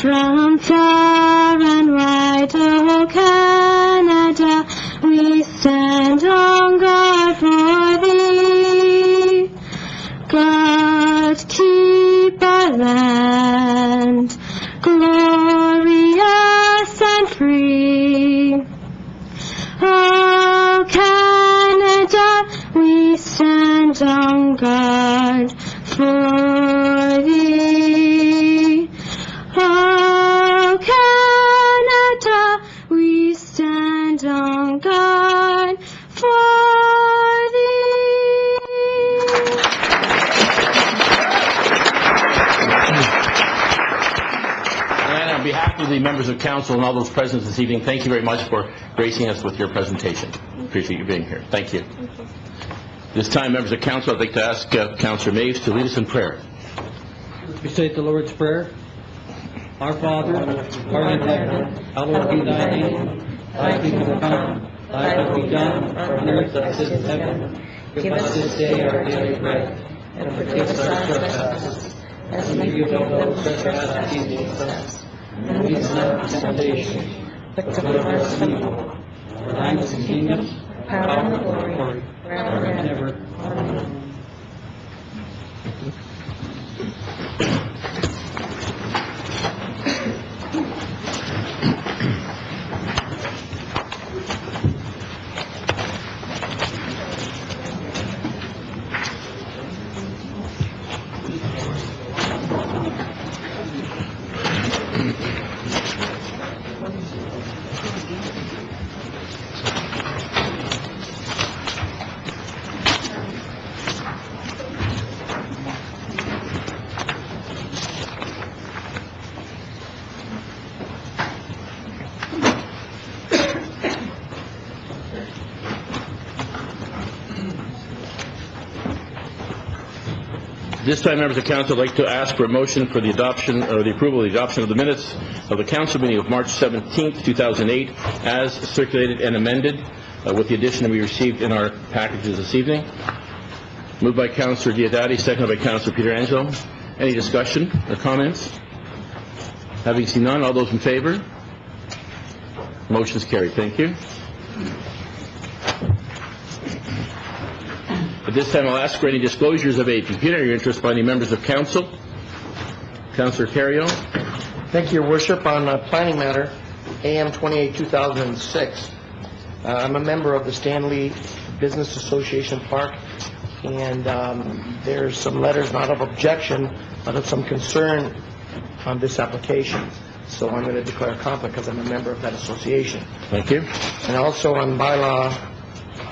From far and wide, oh Canada, we stand on guard for thee. God, keep our land glorious and free. Oh Canada, we stand on guard for thee. Oh Canada, we stand on guard for thee. And on behalf of the members of council and all those present this evening, thank you very much for gracing us with your presentation. Appreciate you being here. Thank you. This time, members of council, I'd like to ask Councillor Maves to lead us in prayer. We say the Lord's Prayer. Our Father, art in heaven, hallowed be thy name. Thy kingdom come, thy will be done, on earth as it is in heaven. Give us this day our daily bread, and forgive us our trespasses, as we forgive those who trespass against us. And lead us not into temptation, but deliver us from evil. For thine is the kingdom, power, and glory, forever and ever. Amen. This time, members of council, I'd like to ask for a motion for the adoption or the approval of the adoption of the minutes of the council meeting of March 17th, 2008, as circulated and amended, with the addition that we received in our packages this evening. Moved by Councillor Diodati, seconded by Councillor Pietrangelo. Any discussion or comments? Having seen none, all those in favor? Motion is carried. Thank you. At this time, I'll ask for any disclosures of a pecuniary interest by any members of council. Councillor Carrion. Thank you, Your Worship. On a planning matter, AM 28-2006, I'm a member of the Stanley Business Association Park, and there's some letters not of objection, but of some concern on this application. So I'm going to declare a conflict because I'm a member of that association. Thank you. And also on bylaw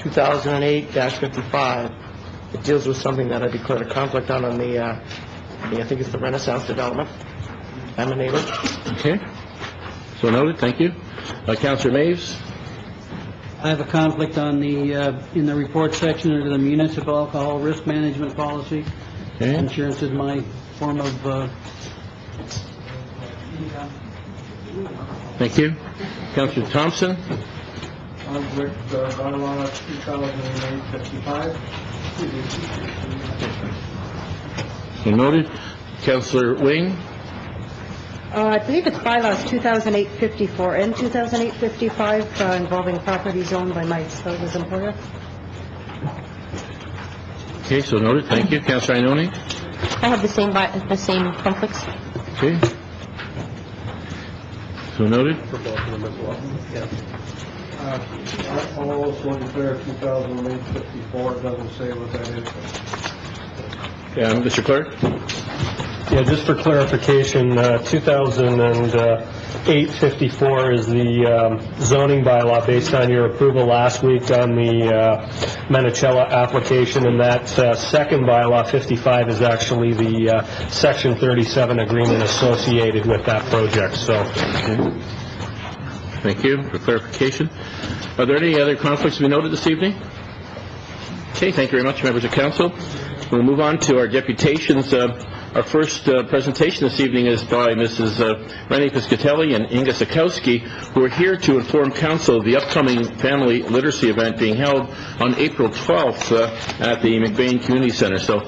2008-55, it deals with something that I declared a conflict on the, I think it's the Renaissance development. I'm a neighbor. Okay. So noted. Thank you. Councillor Maves. I have a conflict on the, in the report section under the municipal alcohol risk management policy. Okay. Insurance is my form of income. Thank you. Councillor Thompson. Conflict bylaw 2008-55. So noted. Councillor Wing. I believe it's bylaws 2008-54 and 2008-55 involving properties owned by my spouse's employer. Okay, so noted. Thank you. Councillor Ionone. I have the same conflicts. Okay. So noted. For both of them as well. Yeah. I'll also declare 2008-54. It doesn't say what that is. Mr. Clerk. Yeah, just for clarification, 2008-54 is the zoning bylaw based on your approval last week on the Monticello application, and that second bylaw, 55, is actually the Section 37 agreement associated with that project. So, Thank you for clarification. Are there any other conflicts to be noted this evening? Okay, thank you very much, members of council. We'll move on to our deputations. Our first presentation this evening is by Mrs. Rennie Piscatelli and Inga Sikowski, who are here to inform council of the upcoming family literacy event being held on April 12th at the McBain Community Center. So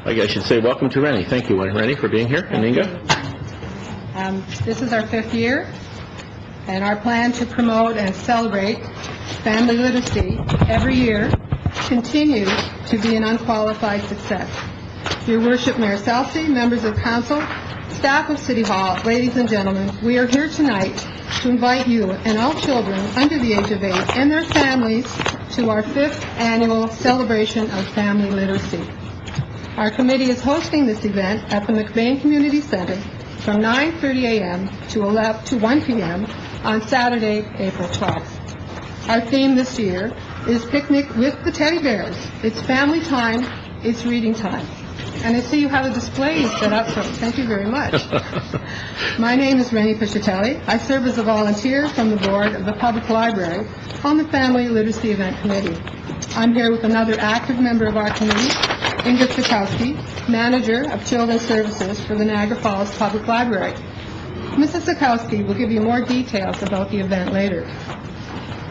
I should say welcome to Rennie. Thank you, Rennie, for being here, and Inga. This is our 5th year, and our plan to promote and celebrate family literacy every year continues to be an unqualified success. Your Worship, Mayor Salsi, members of council, staff of City Hall, ladies and gentlemen, we are here tonight to invite you and all children under the age of 8 and their families to our 5th annual celebration of family literacy. Our committee is hosting this event at the McBain Community Center from 9:30 a.m. to 1 p.m. on Saturday, April 12th. Our theme this year is Picnic with the Teddy Bears. It's family time, it's reading time. And I see you have a display set up, so thank you very much. My name is Rennie Piscitelli. I serve as a volunteer from the board of the Public Library on the Family Literacy Event Committee. I'm here with another active member of our committee, Ingrid Sikowski, manager of Children's Services for the Niagara Falls Public Library. Mrs. Sikowski will give you more details about the event later.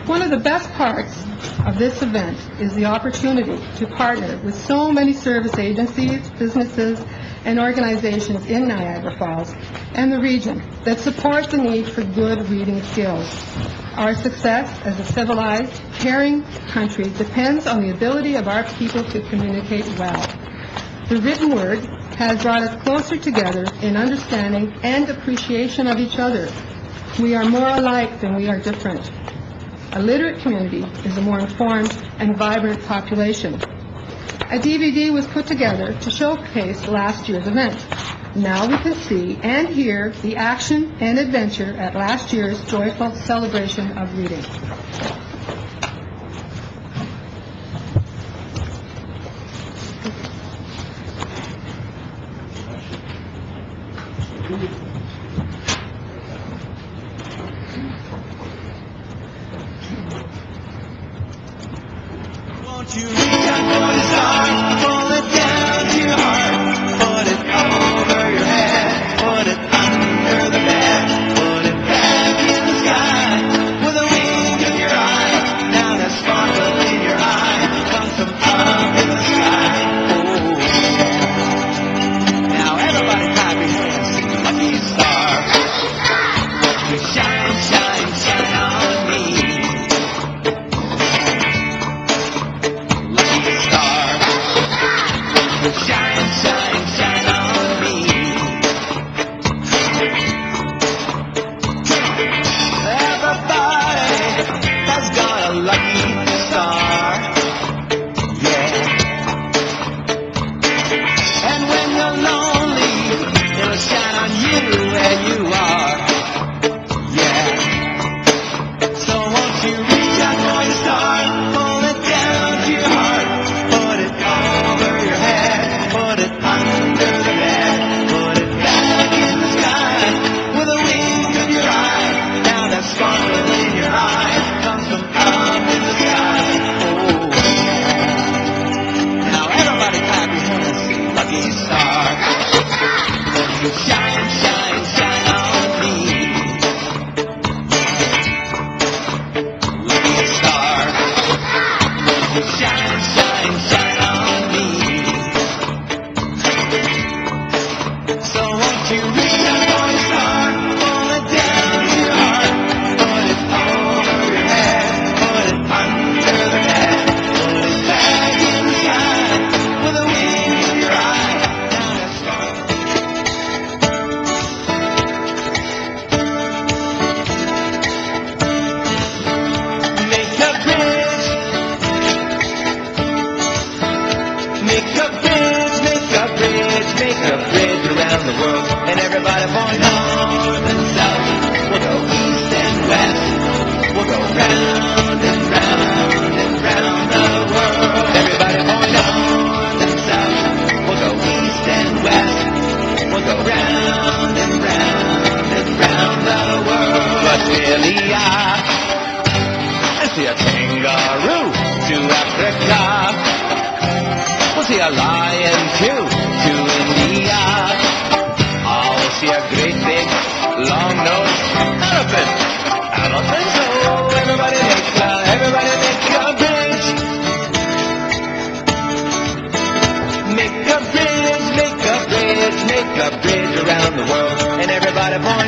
One of the best parts of this event is the opportunity to partner with so many service agencies, businesses, and organizations in Niagara Falls and the region that support the need for good reading skills. Our success as a civilized, caring country depends on the ability of our people to communicate well. The written word has brought us closer together in understanding and appreciation of each other. We are more alike than we are different. A literate community is a more informed and vibrant population. A DVD was put together to showcase last year's event. Now we can see and hear the action and adventure at last year's joyful celebration of reading. Won't you reach out for the star, pull it down to your heart, put it over your head, put it under the bed, put it back in the sky, with a wink in your eye, now that sparkle in your eye, comes from up in the sky, oh yeah. Now everybody clap your hands, sing Lucky Star, won't you shine, shine, shine on me. Shine, shine, shine on me. Everybody has got a lucky star, yeah. And when you're lonely, it'll shine on you where you are, yeah. So won't you reach out for your star, pull it down to your heart, put it over your head, put it under the bed, put it back in the sky, with a wink of your eye, now that sparkle in your eye, comes from up in the sky, oh yeah. Now everybody clap your hands, sing Lucky Star, won't you shine, shine, shine on me. Lucky Star, won't you shine, shine, shine on me. So won't you reach out for your star, pull it down to your heart, put it over your head, put it under the bed, put it back in the sky, with a wink of your eye, now that sparkle. Make a bridge, make a bridge, make a bridge, make a bridge around the world, and everybody point north and south, we'll go east and west, we'll go round and round and round the world. Everybody point north and south, we'll go east and west, we'll go round and round and round the world. Australia, I see a kangaroo to Africa. We'll see a lion too, to India. Oh, we'll see a great big, long-nosed elephant. Elephant, oh, everybody make a bridge. Make a bridge, make a bridge, make a bridge around the world. And everybody point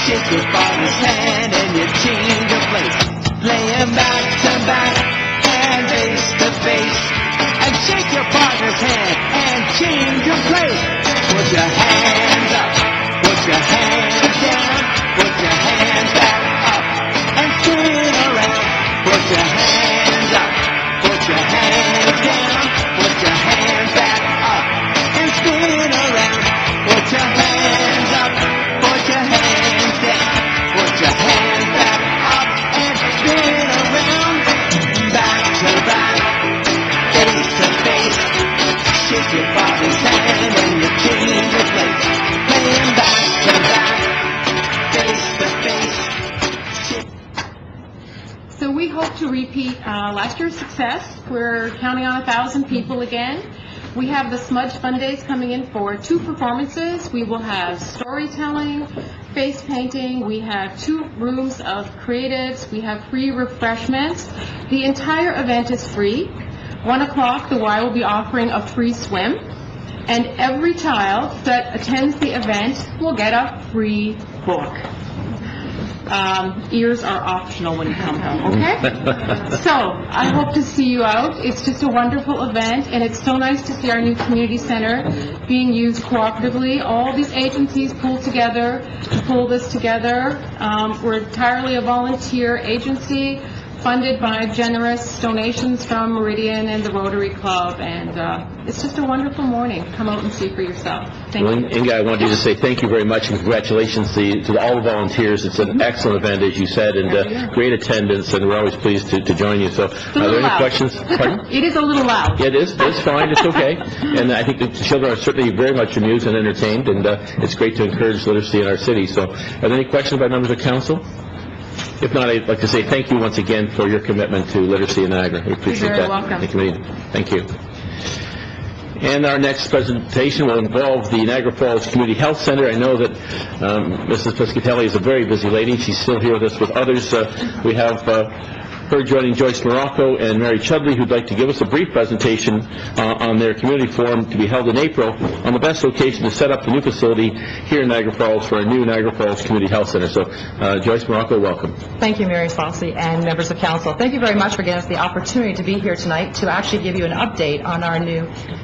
Shake your father's hand and you change your place. Playing back to back and face to face. And shake your partner's hand and change your place. Put your hands up, put your hands down, put your hands back up and spin around. Put your hands up, put your hands down, put your hands back up and spin around. Put your hands up, put your hands down, put your hands back up and spin around. Back to back, face to face. Shake your father's hand and you change your place. Playing back to back, face to face. So we hope to repeat last year's success. We're counting on 1,000 people again. We have the Smudge Fun Days coming in for 2 performances. We will have storytelling, face painting, we have 2 rooms of creatives, we have free refreshments. The entire event is free. 1 o'clock, the Y will be offering a free swim. And every child that attends the event will get a free book. Ears are optional when you come home, okay? So, I hope to see you out. It's just a wonderful event, and it's so nice to see our new community center being used cooperatively. All these agencies pulled together to pull this together. We're entirely a volunteer agency, funded by generous donations from Meridian and the Rotary Club, and it's just a wonderful morning. Come out and see for yourself. Thank Well, you. Inga, I wanted you to say thank you very much and congratulations to all the volunteers. It's an excellent event, as you said, and great attendance, and we're always pleased to join you. So, are there any questions? Pardon? It is a little loud. Yeah, it is. It's fine. It's okay. And I think the children are certainly very much amused and entertained, and it's great to encourage literacy in our city. So, are there any questions by members of council? If not, I'd like to say thank you once again for your commitment to literacy in Niagara. We appreciate You're very that. welcome. Thank you. And our next presentation will involve the Niagara Falls Community Health Center. I know that Mrs. Piscatelli is a very busy lady. She's still here with us with others. We have her joining Joyce Morocco and Mary Chudley, who'd like to give us a brief presentation on their community forum to be held in April on the best location to set up the new facility here in Niagara Falls for our new Niagara Falls Community Health Center. So, Joyce Morocco, welcome. Thank you, Mary Fossey, and members of council. Thank you very much for giving us the opportunity to be here tonight to actually give you an update on our new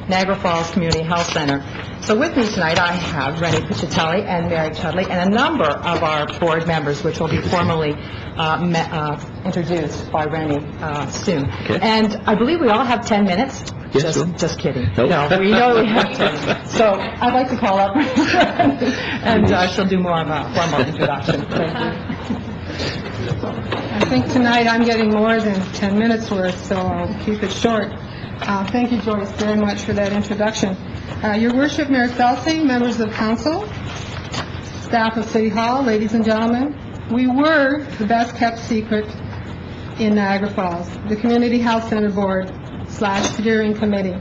Niagara Falls Community Health Center. So with me tonight, I have Rennie Pichitelli and Mary Chudley and a number of our board members, which will be formally introduced by Rennie soon. Okay. And I believe we all have 10 minutes. Yes, sure. Just kidding. Nope. No, we know we have 10. So I'd like to call up and she'll do more of a formal introduction. Thank you. I think tonight I'm getting more than 10 minutes worth, so I'll keep it short. Thank you, Joyce, very much for that introduction. Your Worship, Mayor Felsing, members of council, staff of City Hall, ladies and gentlemen, we were the best-kept secret in Niagara Falls, the Community Health Center Board / Steering Committee.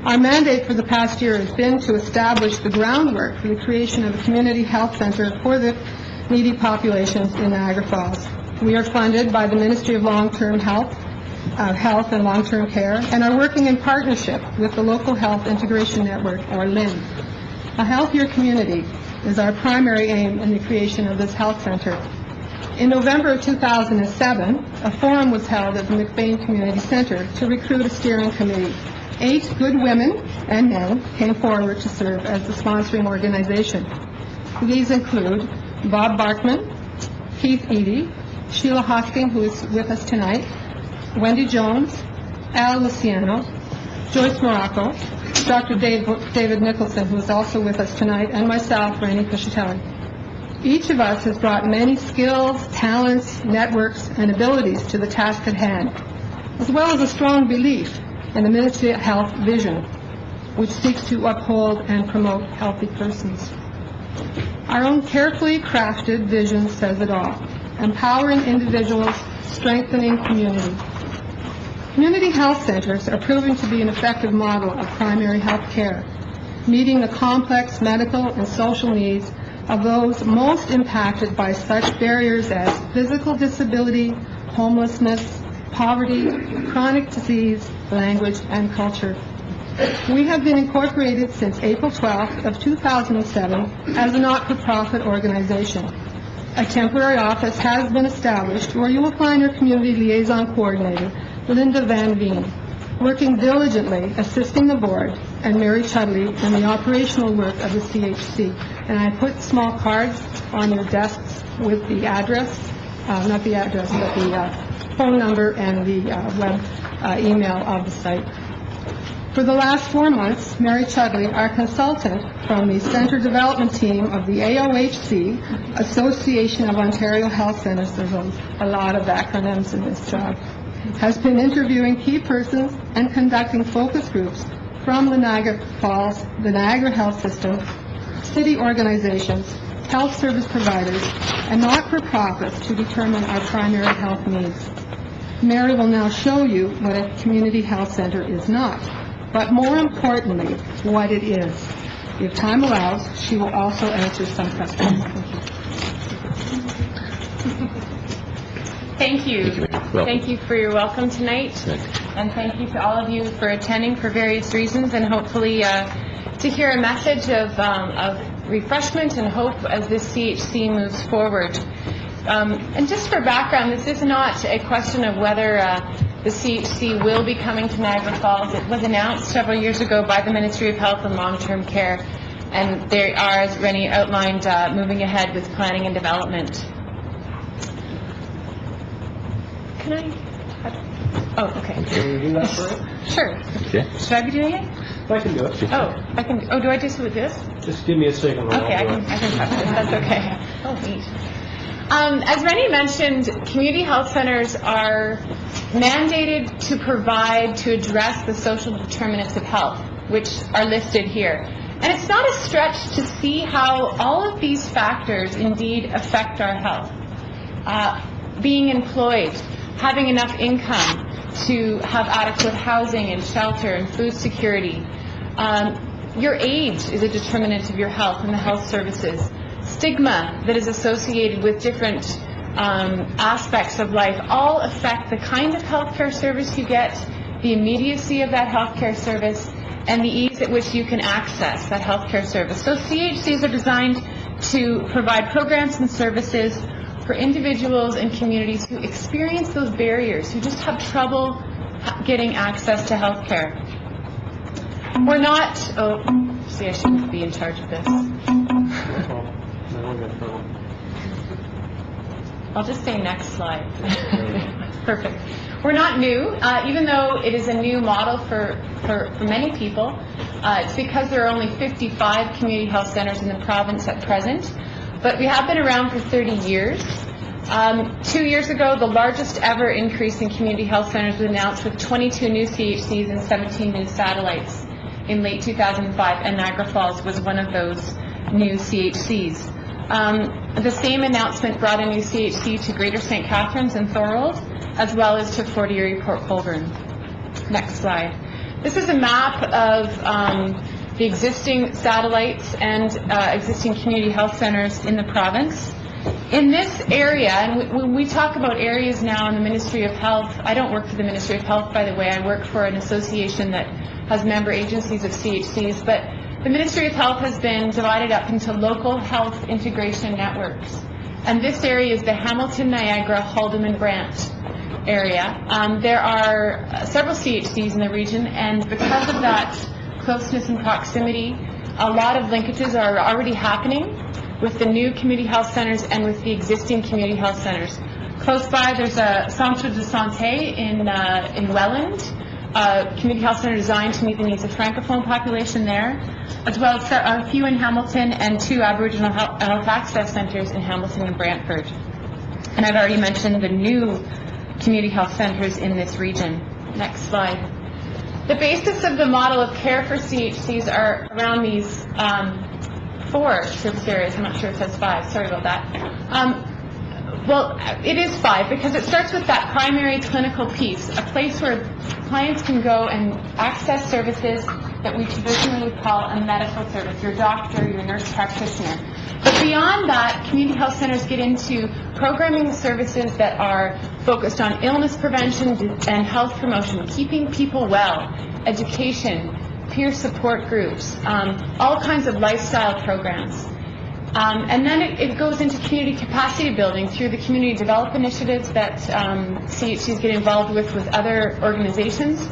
Our mandate for the past year has been to establish the groundwork for the creation of a community health center for the needy populations in Niagara Falls. We are funded by the Ministry of Long-Term Health and Long-Term Care, and are working in partnership with the Local Health Integration Network, or LHIN. A healthier community is our primary aim in the creation of this health center. In November of 2007, a forum was held at the McBain Community Center to recruit a steering committee. 8 good women and men came forward to serve as the sponsoring organization. These include Bob Barkman, Keith Eady, Sheila Hosking, who is with us tonight, Wendy Jones, Al Luciano, Joyce Morocco, Dr. David Nicholson, who is also with us tonight, and myself, Rennie Pichitelli. Each of us has brought many skills, talents, networks, and abilities to the task at hand, as well as a strong belief in the Ministry of Health vision, which seeks to uphold and promote healthy persons. Our own carefully crafted vision says it all: empowering individuals, strengthening community. Community health centers are proving to be an effective model of primary health care, meeting the complex medical and social needs of those most impacted by such barriers as physical disability, homelessness, poverty, chronic disease, language, and culture. We have been incorporated since April 12th of 2007 as a not-for-profit organization. A temporary office has been established where you will find your community liaison coordinator, Linda Van Veen, working diligently, assisting the board, and Mary Chudley in the operational work of the CHC. And I put small cards on your desks with the address, not the address, but the phone number and the web email of the site. For the last 4 months, Mary Chudley, our consultant from the Centre Development Team of the AOHC, Association of Ontario Health Centres, there's a lot of acronyms in this job, has been interviewing key persons and conducting focus groups from the Niagara Falls, the Niagara Health System, city organizations, health service providers, and not-for-profits to determine our primary health needs. Mary will now show you what a community health center is not, but more importantly, what it is. If time allows, she will also answer some questions. Thank you. Thank you for your welcome tonight, and thank you to all of you for attending for various reasons, and hopefully to hear a message of refreshment and hope as this CHC moves forward. And just for background, this is not a question of whether the CHC will be coming to Niagara Falls. It was announced several years ago by the Ministry of Health and Long-Term Care, and they are, as Rennie outlined, moving ahead with planning and development. Can I? Oh, okay. Can you do that for us? Sure. Okay. Should I be doing it? I can do it. Oh, I can. Oh, do I just do this? Just give me a signal. Okay, I can touch this. That's okay. Oh, neat. As Rennie mentioned, community health centers are mandated to provide to address the social determinants of health, which are listed here. And it's not a stretch to see how all of these factors indeed affect our health. Being employed, having enough income to have adequate housing and shelter and food security. Your age is a determinant of your health and the health services. Stigma that is associated with different aspects of life all affect the kind of healthcare service you get, the immediacy of that healthcare service, and the ease at which you can access that healthcare service. So CHCs are designed to provide programs and services for individuals and communities who experience those barriers, who just have trouble getting access to healthcare. We're not, I shouldn't be in charge of this. I'll just say next slide. Perfect. We're not new, even though it is a new model for many people. It's because there are only 55 community health centers in the province at present, but we have been around for 30 years. 2 years ago, the largest ever increase in community health centers was announced with 22 new CHCs and 17 new satellites in late 2005, and Niagara Falls was one of those new CHCs. The same announcement brought a new CHC to Greater St. Catharines and Thorold, as well as to Fort Erie, Port Colborne. Next slide. This is a map of the existing satellites and existing community health centers in the province. In this area, and when we talk about areas now in the Ministry of Health, I don't work for the Ministry of Health, by the way. I work for an association that has member agencies of CHCs, but the Ministry of Health has been divided up into local health integration networks. And this area is the Hamilton, Niagara, Haldeman, Brant area. There are several CHCs in the region, and because of that closeness and proximity, a lot of linkages are already happening with the new community health centers and with the existing community health centers. Close by, there's a Centre de Santé in Welland, a community health center designed to meet the needs of Francophone population there, as well as a few in Hamilton and 2 Aboriginal health access centers in Hamilton and Brantford. And I've already mentioned the new community health centers in this region. Next slide. The basis of the model of care for CHCs are around these 4 service areas. I'm not sure it says 5. Sorry about that. Well, it is 5 because it starts with that primary clinical piece, a place where clients can go and access services that we traditionally would call a medical service, your doctor, your nurse practitioner. But beyond that, community health centers get into programming services that are focused on illness prevention and health promotion, keeping people well, education, peer support groups, all kinds of lifestyle programs. And then it goes into community capacity building through the community development initiatives that CHC is getting involved with other organizations.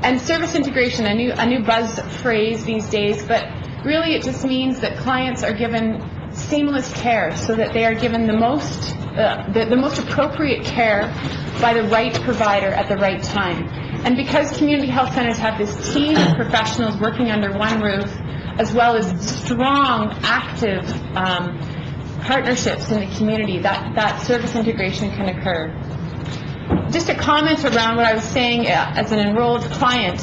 And service integration, a new buzz phrase these days, but really it just means that clients are given seamless care so that they are given the most appropriate care by the right provider at the right time. And because community health centers have this team of professionals working under one roof, as well as strong, active partnerships in the community, that service integration can occur. Just a comment around what I was saying as an enrolled client.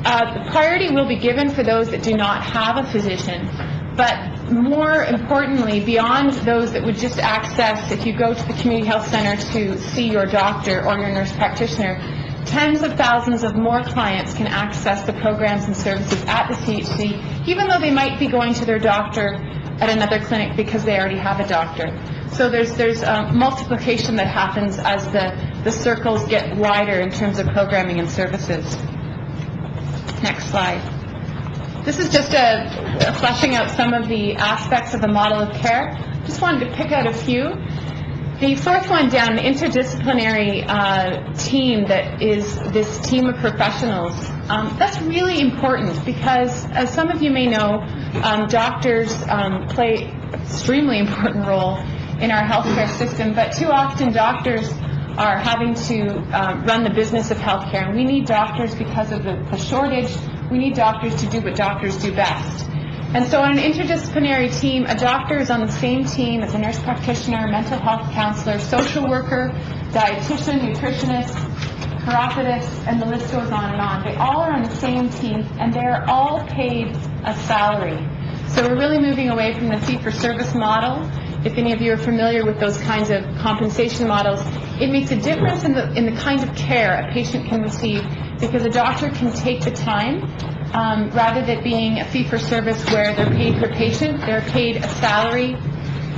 The priority will be given for those that do not have a physician, but more importantly, beyond those that would just access, if you go to the community health center to see your doctor or your nurse practitioner, tens of thousands of more clients can access the programs and services at the CHC, even though they might be going to their doctor at another clinic because they already have a doctor. So there's multiplication that happens as the circles get wider in terms of programming and services. Next slide. This is just a fleshing out some of the aspects of the model of care. Just wanted to pick out a few. The fourth one down, the interdisciplinary team that is this team of professionals, that's really important because, as some of you may know, doctors play an extremely important role in our healthcare system, but too often doctors are having to run the business of healthcare, and we need doctors because of the shortage. We need doctors to do what doctors do best. And so on an interdisciplinary team, a doctor is on the same team as a nurse practitioner, mental health counselor, social worker, dietitian, nutritionist, chiropodist, and the list goes on and on. They all are on the same team, and they're all paid a salary. So we're really moving away from the fee-for-service model. If any of you are familiar with those kinds of compensation models, it makes a difference in the kind of care a patient can receive because a doctor can take the time rather than being a fee-for-service where they're paid per patient, they're paid a salary,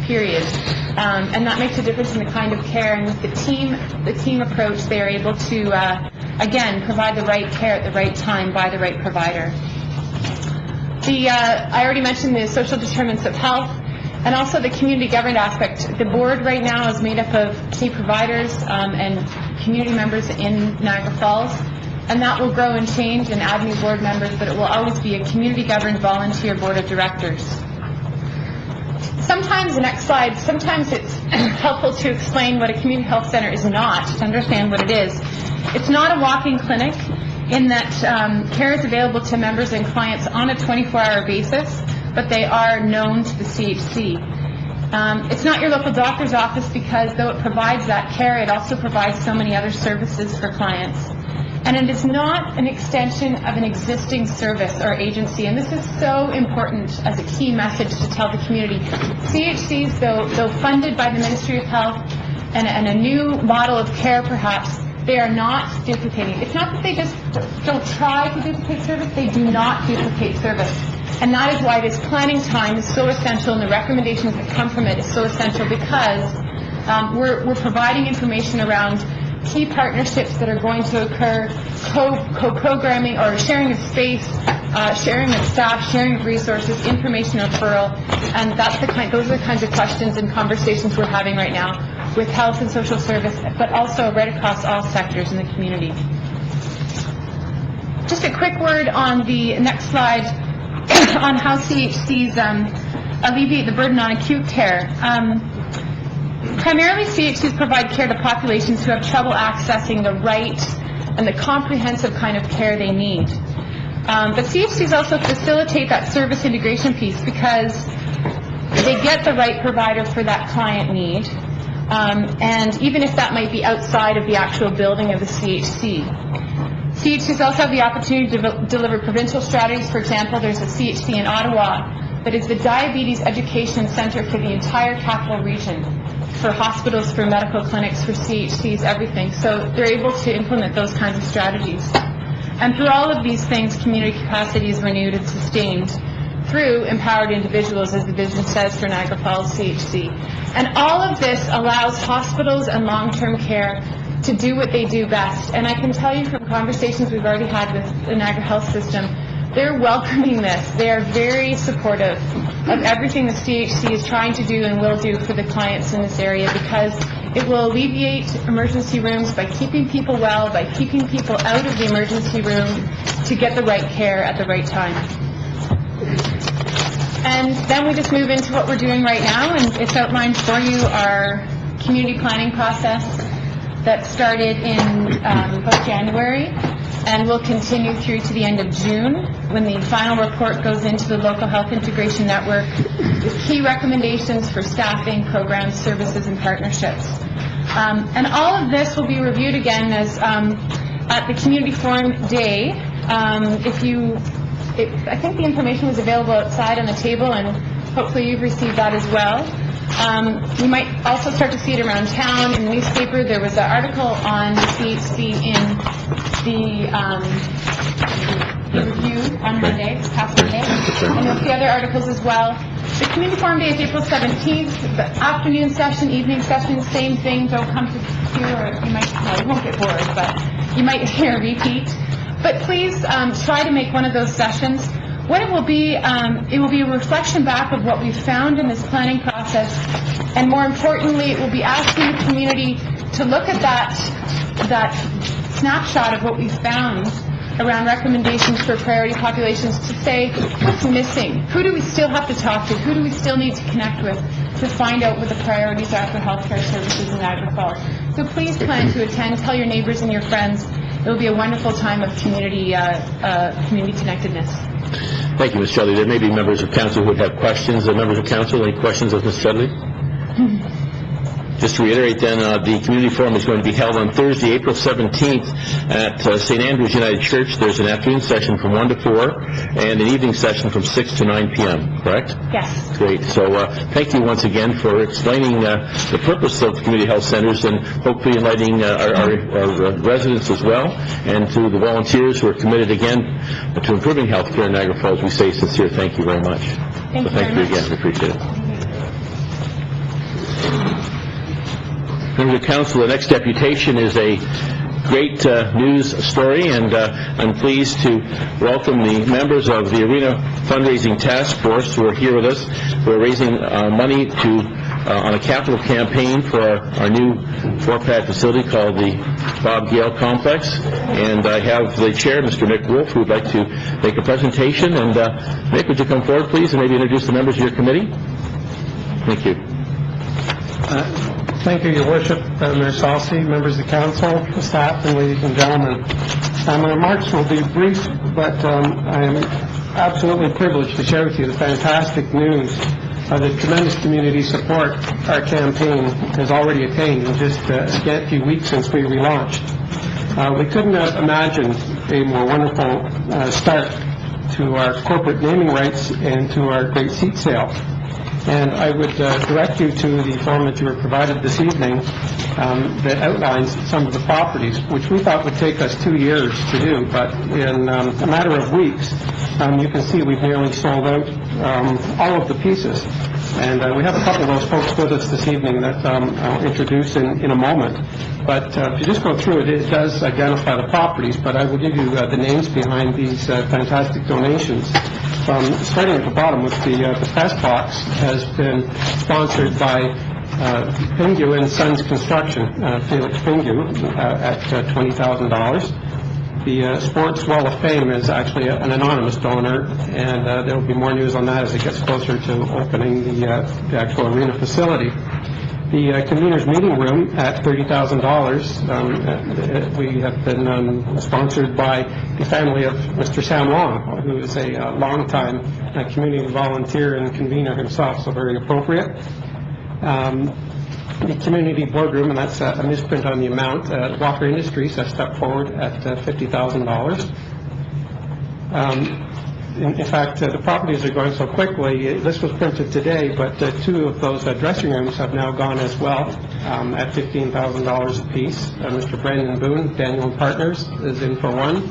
period. And that makes a difference in the kind of care. And with the team approach, they are able to, again, provide the right care at the right time by the right provider. I already mentioned the social determinants of health, and also the community governed aspect. The board right now is made up of key providers and community members in Niagara Falls, and that will grow and change and add new board members, but it will always be a community governed volunteer board of directors. Sometimes, the next slide, sometimes it's helpful to explain what a community health center is not, to understand what it is. It's not a walk-in clinic in that care is available to members and clients on a 24-hour basis, but they are known to the CHC. It's not your local doctor's office because though it provides that care, it also provides so many other services for clients. And it is not an extension of an existing service or agency, and this is so important as a key message to tell the community. CHCs, though funded by the Ministry of Health and a new model of care perhaps, they are not duplicating. It's not that they just don't try to duplicate service, they do not duplicate service. And that is why this planning time is so essential, and the recommendations that come from it is so essential because we're providing information around key partnerships that are going to occur, co-programming or sharing of space, sharing of staff, sharing of resources, information referral, and those are the kinds of questions and conversations we're having right now with health and social service, but also right across all sectors in the community. Just a quick word on the next slide on how CHCs alleviate the burden on acute care. Primarily, CHCs provide care to populations who have trouble accessing the right and the comprehensive kind of care they need. But CHCs also facilitate that service integration piece because they get the right provider for that client need, and even if that might be outside of the actual building of the CHC. CHCs also have the opportunity to deliver provincial strategies. For example, there's a CHC in Ottawa that is the Diabetes Education Center for the entire capital region, for hospitals, for medical clinics, for CHCs, everything. So they're able to implement those kinds of strategies. And through all of these things, community capacity is renewed and sustained through empowered individuals, as the vision says for Niagara Falls CHC. And all of this allows hospitals and long-term care to do what they do best. And I can tell you from conversations we've already had with the Niagara Health System, they're welcoming this. They are very supportive of everything the CHC is trying to do and will do for the clients in this area, because it will alleviate emergency rooms by keeping people well, by keeping people out of the emergency room to get the right care at the right time. And then we just move into what we're doing right now, and it's outlined for you our community planning process that started in about January and will continue through to the end of June, when the final report goes into the local health integration network with key recommendations for staffing, programs, services, and partnerships. And all of this will be reviewed again as at the Community Forum Day. I think the information was available outside on the table, and hopefully you've received that as well. You might also start to see it around town in the newspaper. There was an article on the CHC in the review on Monday, this past Monday, and you'll see other articles as well. The Community Forum Day is April 17th. The afternoon session, evening session, same thing. Don't come to hear, or you might, well, you won't get bored, but you might hear a repeat. But please try to make one of those sessions. What it will be a reflection back of what we've found in this planning process, and more importantly, it will be asking the community to look at that snapshot of what we've found around recommendations for priority populations, to say, what's missing? Who do we still have to talk to? Who do we still need to connect with to find out what the priorities are for healthcare services in Niagara Falls? So please plan to attend. Tell your neighbors and your friends. It will be a wonderful time of community connectedness. Thank you, Ms. Shelley. There may be members of council who would have questions. Members of council, any questions of Ms. Shelley? Just to reiterate then, the community forum is going to be held on Thursday, April 17th at St. Andrew's United Church. There's an afternoon session from 1 to 4 and an evening session from 6 to 9 p.m., correct? Yes. Great. So thank you once again for explaining the purpose of community health centers, and hopefully enlightening our residents as well, and to the volunteers who are committed again to improving health care in Niagara Falls. We say sincere thank you very much. Thank you again. We appreciate it. Members of council, the next deputation is a great news story, and I'm pleased to welcome the members of the Arena Fundraising Task Force who are here with us. We're raising money on a capital campaign for our new four-pad facility called the Bob Gale Complex, and I have the chair, Mr. Mick Wolf, who would like to make a presentation. And Mick, would you come forward, please, and maybe introduce the members of your committee? Thank you. Thank you, Your Worship, Mayor Salsi, members of the council, staff, and ladies and gentlemen. My remarks will be brief, but I am absolutely privileged to share with you the fantastic news of the tremendous community support our campaign has already attained in just a scant few weeks since we relaunched. We couldn't have imagined a more wonderful start to our corporate naming rights and to our great seat sale. And I would direct you to the form that you were provided this evening that outlines some of the properties, which we thought would take us 2 years to do, but in a matter of weeks, you can see we've nearly sold out all of the pieces. And we have a couple of those folks with us this evening that I'll introduce in a moment. But if you just go through it, it does identify the properties, but I will give you the names behind these fantastic donations. Starting at the bottom with the press box has been sponsored by Pingu and Sons Construction, Felix Pingu, at $20,000. The Sports Wall of Fame is actually an anonymous donor, and there will be more news on that as it gets closer to opening the actual arena facility. The Convener's Meeting Room at $30,000. We have been sponsored by the family of Mr. Sam Long, who is a longtime community volunteer and convener himself, so very appropriate. The Community Boardroom, and that's a misprint on the amount. Walker Industries has stepped forward at $50,000. In fact, the properties are going so quickly. This was printed today, but 2 of those dressing rooms have now gone as well at $15,000 apiece. Mr. Brandon Boone, Daniel & Partners, is in for one,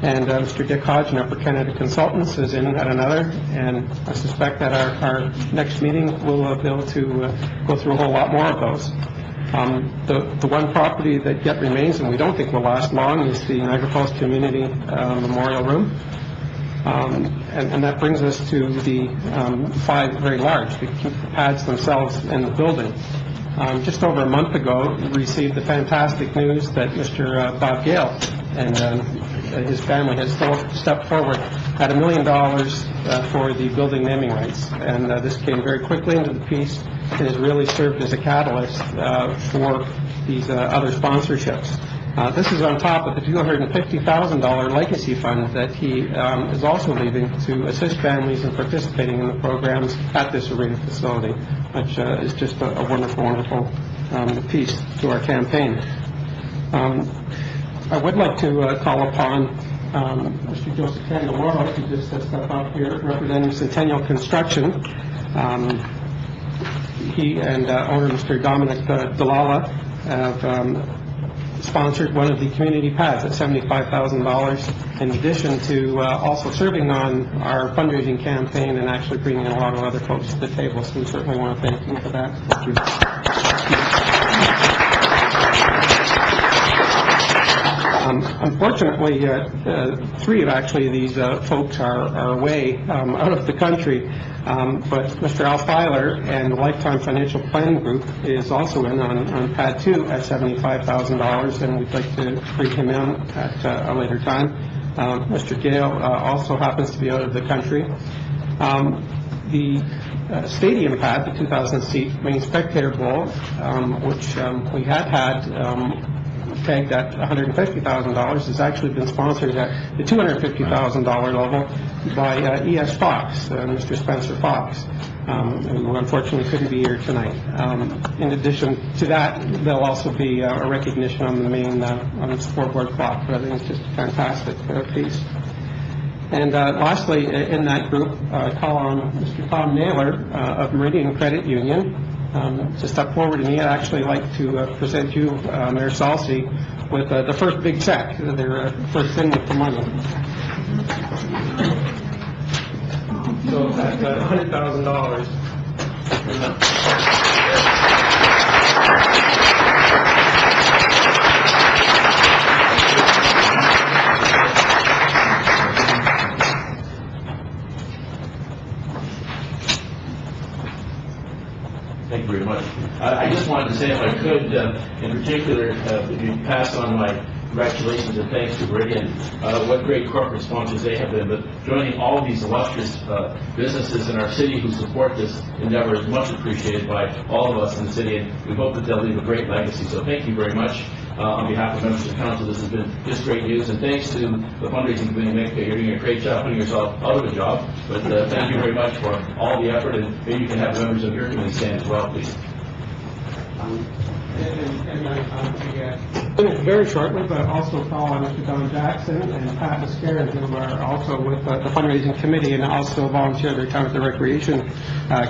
and Mr. Dick Hodge, Upper Canada Consultants, is in at another. And I suspect that our next meeting we'll be able to go through a whole lot more of those. The one property that yet remains, and we don't think will last long, is the Niagara Falls Community Memorial Room. And that brings us to the 5 very large, the pads themselves in the building. Just over a month ago, we received the fantastic news that Mr. Bob Gale and his family has stepped forward at $1 million for the building naming rights. And this came very quickly into the piece and has really served as a catalyst for these other sponsorships. This is on top of the $250,000 legacy fund that he is also leaving to assist families in participating in the programs at this arena facility, which is just a wonderful, wonderful piece to our campaign. I would like to call upon Mr. Joseph Candeloro to just step up here representing Centennial Construction. He and owner Mr. Dominic Dalala have sponsored one of the community pads at $75,000, in addition to also serving on our fundraising campaign and actually bringing in a lot of other folks to the table. So we certainly want to thank him for that. Thank you. Unfortunately, 3 of actually these folks are away out of the country, but Mr. Al Filer and the Lifetime Financial Planning Group is also in on Pad 2 at $75,000, and we'd like to bring him in at a later time. Mr. Gale also happens to be out of the country. The stadium pad, the 2,000-seat main spectator bowl, which we had tagged at $150,000, has actually been sponsored at the $250,000 level by E.S. Fox, Mr. Spencer Fox, who unfortunately couldn't be here tonight. In addition to that, there'll also be a recognition on the main on the scoreboard clock, but I think it's just a fantastic piece. And lastly, in that group, I call on Mr. Tom Naylor of Meridian Credit Union to step forward, and he'd actually like to present you, Mayor Salsi, with the first big check, their first in with the money. So that's $100,000. Thank you very much. I just wanted to say, if I could, in particular, if you pass on my congratulations and thanks to Meridian, what great corporate sponsors they have been, but joining all these illustrious businesses in our city who support this endeavor is much appreciated by all of us in the city, and we hope that they'll leave a great legacy. So thank you very much. On behalf of members of the council, this has been just great news, and thanks to the fundraising committee, you're doing a great job putting yourself out of a job, but thank you very much for all the effort, and maybe you can have members of your committee stand as well, please. Finish very shortly, but also call on Mr. Don Jackson and Pat Mascarin, who are also with the fundraising committee and also volunteer their time with the recreation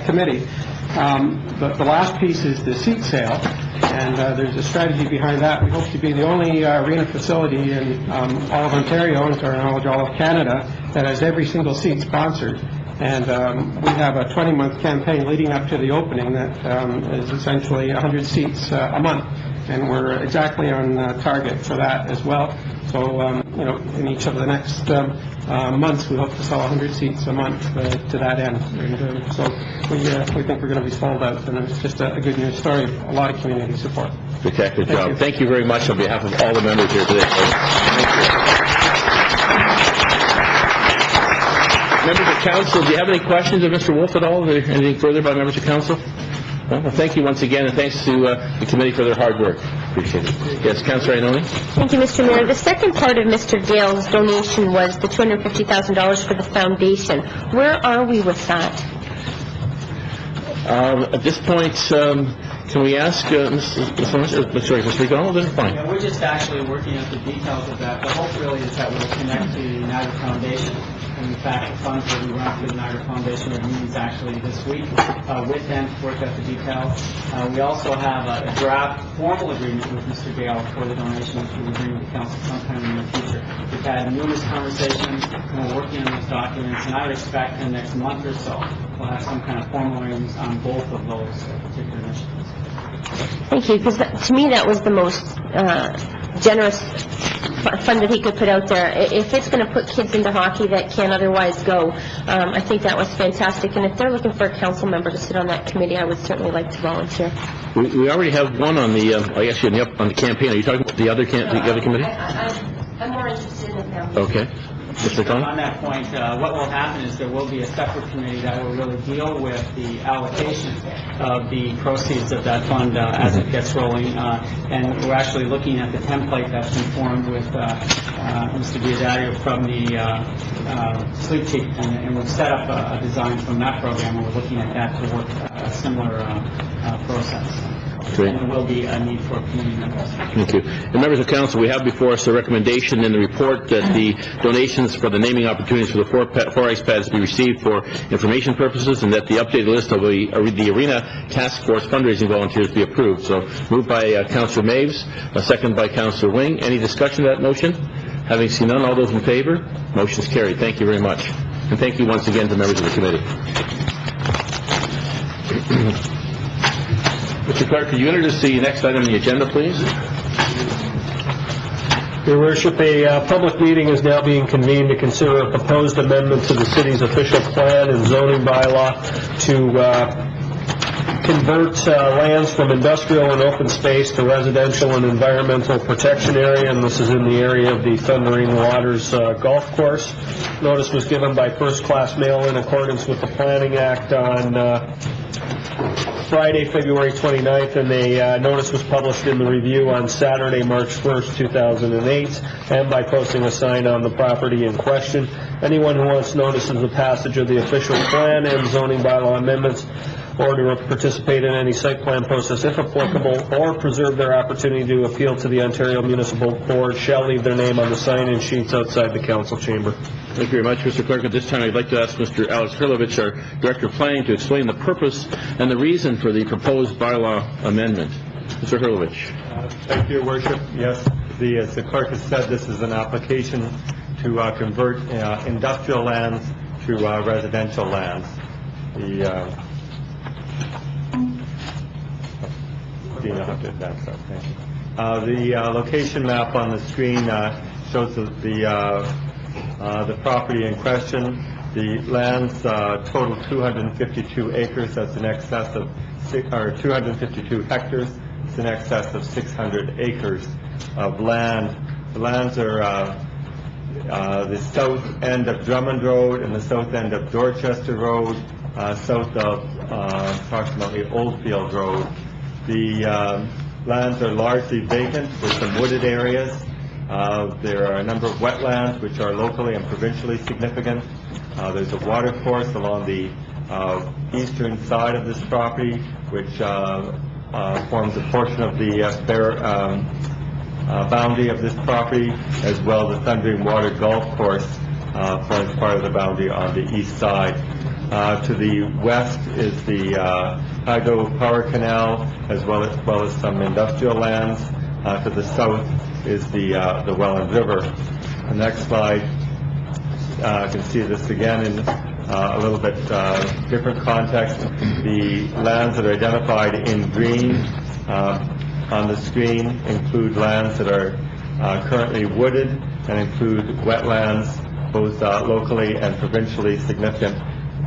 committee. The last piece is the seat sale, and there's a strategy behind that. We hope to be the only arena facility in all of Ontario, and to our knowledge all of Canada, that has every single seat sponsored. And we have a 20-month campaign leading up to the opening that is essentially 100 seats a month, and we're exactly on target for that as well. So, in each of the next months, we hope to sell 100 seats a month to that end. And so we think we're going to be sold out, and it's just a good news story, a lot of community support. Spectacular job. Thank you very much on behalf of all the members here today. Thank you. Members of council, do you have any questions of Mr. Wolf at all? Anything further by members of council? No? Well, thank you once again, and thanks to the committee for their hard work. Appreciate it. Yes, Councillor Ainoli? Thank you, Mr. Mayor. The second part of Mr. Gale's donation was the $250,000 for the foundation. Where are we with that? At this point, can we ask Mr. McDonald? Then fine. Yeah, we're just actually working out the details of that. The hope really is that we'll connect to the Niagara Foundation. And in fact, the funds will be run through the Niagara Foundation at meetings actually this week with them to work out the details. We also have a draft formal agreement with Mr. Gale for the donation, which we'll bring to the council sometime in the future. We've had numerous conversations, and we're working on these documents, and I would expect in the next month or so we'll have some kind of formal agreements on both of those particular initiatives. Thank you, because to me that was the most generous fund that he could put out there. If it's going to put kids into hockey that can't otherwise go, I think that was fantastic. And if they're looking for a council member to sit on that committee, I would certainly like to volunteer. We already have one on the, I guess you're on the campaign. Are you talking about the other committee? I'm more interested in it now. Okay. Mr. Conn? On that point, what will happen is there will be a separate committee that will really deal with the allocation of the proceeds of that fund as it gets rolling. And we're actually looking at the template that's been formed with Mr. Diodario from the Sleep Chief, and we've set up a design from that program, and we're looking at that to work a similar process. Great. And there will be a need for community members. Thank you. And members of council, we have before us a recommendation in the report that the donations for the naming opportunities for the four ice pads be received for information purposes, and that the updated list of the Arena Task Force fundraising volunteers be approved. So moved by Councillor Maves, a second by Councillor Wing. Any discussion of that motion? Having seen none, all those in favor? Motion is carried. Thank you very much. And thank you once again to members of the committee. Mr. Clerk, could you introduce the next item on the agenda, please? Your Worship, a public meeting is now being convened to consider a proposed amendment to the city's official plan and zoning bylaw to convert lands from industrial and open space to residential and environmental protection area, and this is in the area of the Thundering Waters Golf Course. Notice was given by first-class mail in accordance with the Planning Act on Friday, February 29th, and a notice was published in the Review on Saturday, March 1st, 2008, and by posting a sign on the property in question. Anyone who wants notice of the passage of the official plan and zoning bylaw amendments, or to participate in any site plan process if applicable, or preserve their opportunity to appeal to the Ontario Municipal Board, shall leave their name on the sign-in sheets outside the council chamber. Thank you very much, Mr. Clerk. At this time, I'd like to ask Mr. Alex Hurlovich, our Director of Planning, to explain the purpose and the reason for the proposed bylaw amendment. Mr. Hurlovich. Thank you, Your Worship. Yes, as the clerk has said, this is an application to convert industrial lands to residential lands. The location map on the screen shows the property in question. The lands total 252 acres. That's in excess of 252 hectares. It's in excess of 600 acres of land. The lands are the south end of Drummond Road and the south end of Dorchester Road, south of approximately Oldfield Road. The lands are largely vacant with some wooded areas. There are a number of wetlands which are locally and provincially significant. There's a water course along the eastern side of this property, which forms a portion of the boundary of this property, as well as the Thundering Water Golf Course forms part of the boundary on the east side. To the west is the Hydro Power Canal, as well as some industrial lands. To the south is the Welland River. The next slide, you can see this again in a little bit different context. The lands that are identified in green on the screen include lands that are currently wooded and include wetlands, both locally and provincially significant.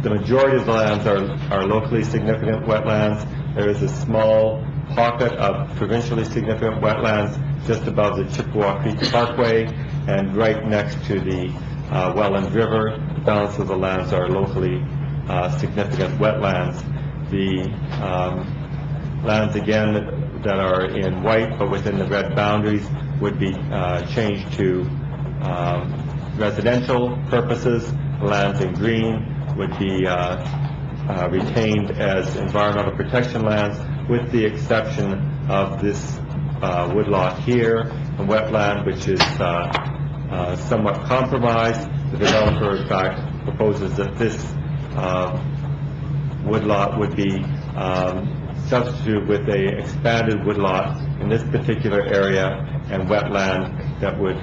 The majority of the lands are locally significant wetlands. There is a small pocket of provincially significant wetlands just above the Chippewa Creek Parkway and right next to the Welland River. The balance of the lands are locally significant wetlands. The lands, again, that are in white but within the red boundaries would be changed to residential purposes. The lands in green would be retained as environmental protection lands, with the exception of this woodlot here, a wetland which is somewhat compromised. The developer, in fact, proposes that this woodlot would be substituted with a expanded woodlot in this particular area and wetland that would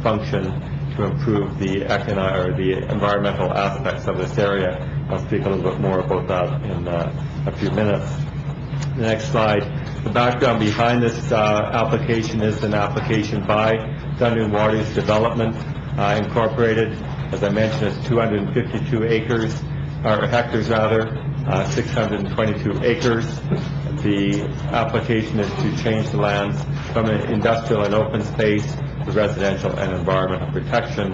function to improve the environmental aspects of this area. I'll speak a little bit more about that in a few minutes. The next slide. The background behind this application is an application by Thundering Waters Development Incorporated. As I mentioned, it's 252 acres, or hectares rather, 622 acres. The application is to change the lands from an industrial and open space to residential and environmental protection,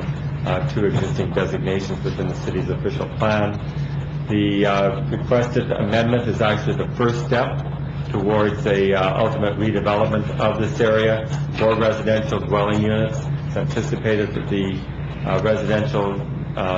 two existing designations within the city's official plan. The requested amendment is actually the first step towards a ultimate redevelopment of this area for residential dwelling units. It's anticipated that the residential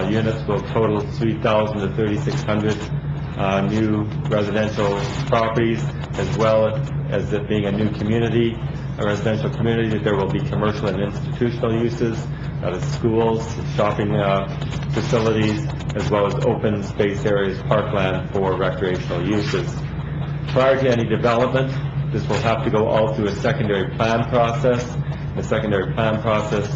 units will total 3,000 to 3,600 new residential properties, as well as it being a new community, a residential community. There will be commercial and institutional uses, that is schools, shopping facilities, as well as open space areas, parkland for recreational uses. Prior to any development, this will have to go all through a secondary plan process. The secondary plan process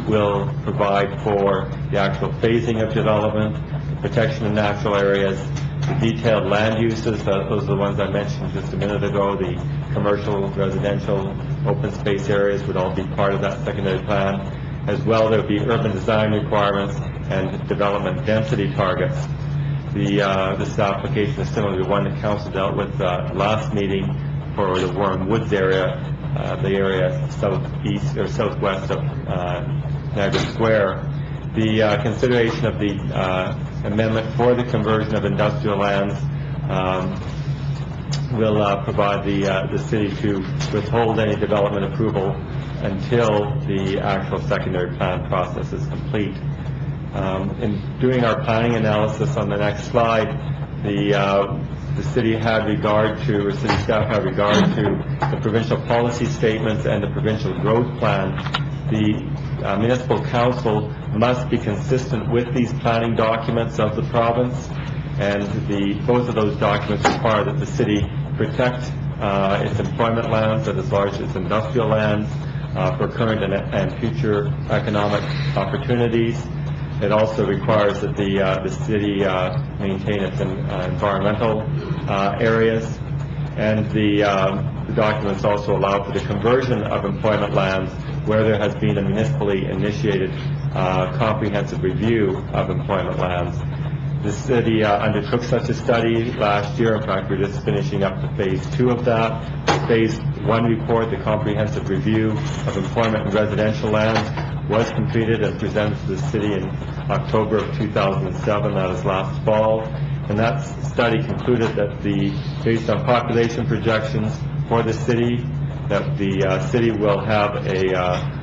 will provide for the actual phasing of development, the protection of natural areas, the detailed land uses, those are the ones I mentioned just a minute ago, the commercial, residential, open space areas would all be part of that secondary plan. As well, there will be urban design requirements and development density targets. This application is similar to the one that Council dealt with last meeting for the Warren Woods area, the area southeast or southwest of Niagara Square. The consideration of the amendment for the conversion of industrial lands will provide the city to withhold any development approval until the actual secondary plan process is complete. In doing our planning analysis on the next slide, the city had regard to, or city staff had regard to the provincial policy statements and the provincial growth plan. The municipal council must be consistent with these planning documents of the province, and both of those documents require that the city protect its employment lands, that is largely its industrial lands, for current and future economic opportunities. It also requires that the city maintain its environmental areas, and the documents also allow for the conversion of employment lands where there has been a municipally initiated comprehensive review of employment lands. The city undertook such a study last year. In fact, we're just finishing up the phase 2 of that. The phase 1 report, the comprehensive review of employment and residential lands, was completed and presented to the city in October of 2007, that is last fall. And that study concluded that based on population projections for the city, that the city will have a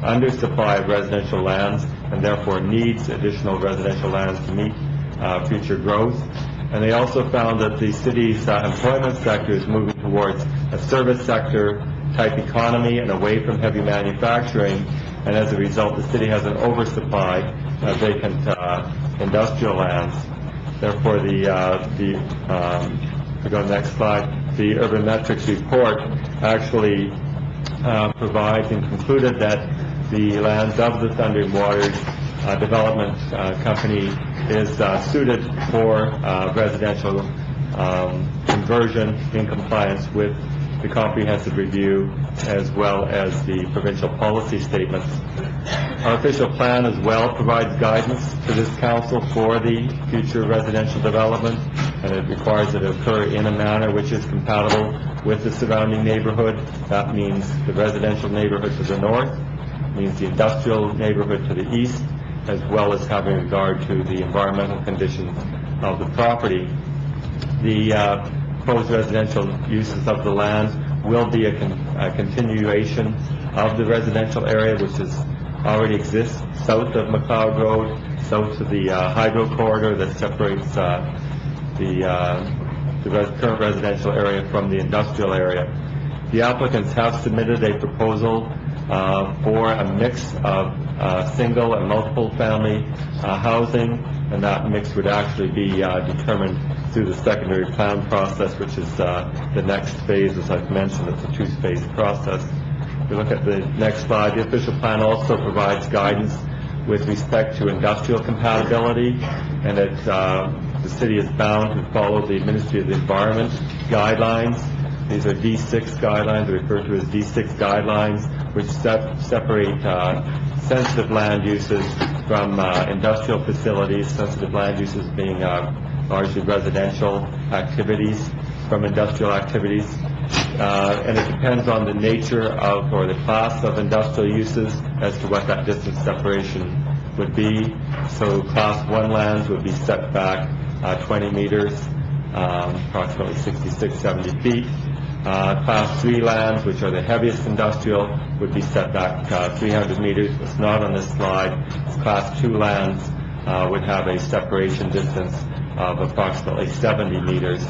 undersupply of residential lands and therefore needs additional residential lands to meet future growth. And they also found that the city's employment sector is moving towards a service sector type economy and away from heavy manufacturing, and as a result the city has an oversupply of vacant industrial lands. Therefore, if we go to the next slide, the Urban Metrics report actually provides and concluded that the lands of the Thundering Waters Development Company is suited for residential conversion in compliance with the comprehensive review as well as the provincial policy statements. Our official plan as well provides guidance to this council for the future residential development, and it requires that it occur in a manner which is compatible with the surrounding neighborhood. That means the residential neighborhood to the north, means the industrial neighborhood to the east, as well as having regard to the environmental conditions of the property. The proposed residential uses of the land will be a continuation of the residential area which already exists south of McLeod Road, south of the hydro corridor that separates the current residential area from the industrial area. The applicants have submitted a proposal for a mix of single and multiple family housing, and that mix would actually be determined through the secondary plan process, which is the next phase. As I've mentioned, it's a two-phase process. If you look at the next slide, the official plan also provides guidance with respect to industrial compatibility, and the city is bound to follow the Ministry of the Environment guidelines. These are D6 guidelines, referred to as D6 guidelines, which separate sensitive land uses from industrial facilities, sensitive land uses being largely residential activities from industrial activities. And it depends on the nature of, or the class of industrial uses as to what that distance separation would be. So Class 1 lands would be set back 20 meters, approximately 66, 70 feet. Class 3 lands, which are the heaviest industrial, would be set back 300 meters. It's not on this slide. Class 2 lands would have a separation distance of approximately 70 meters.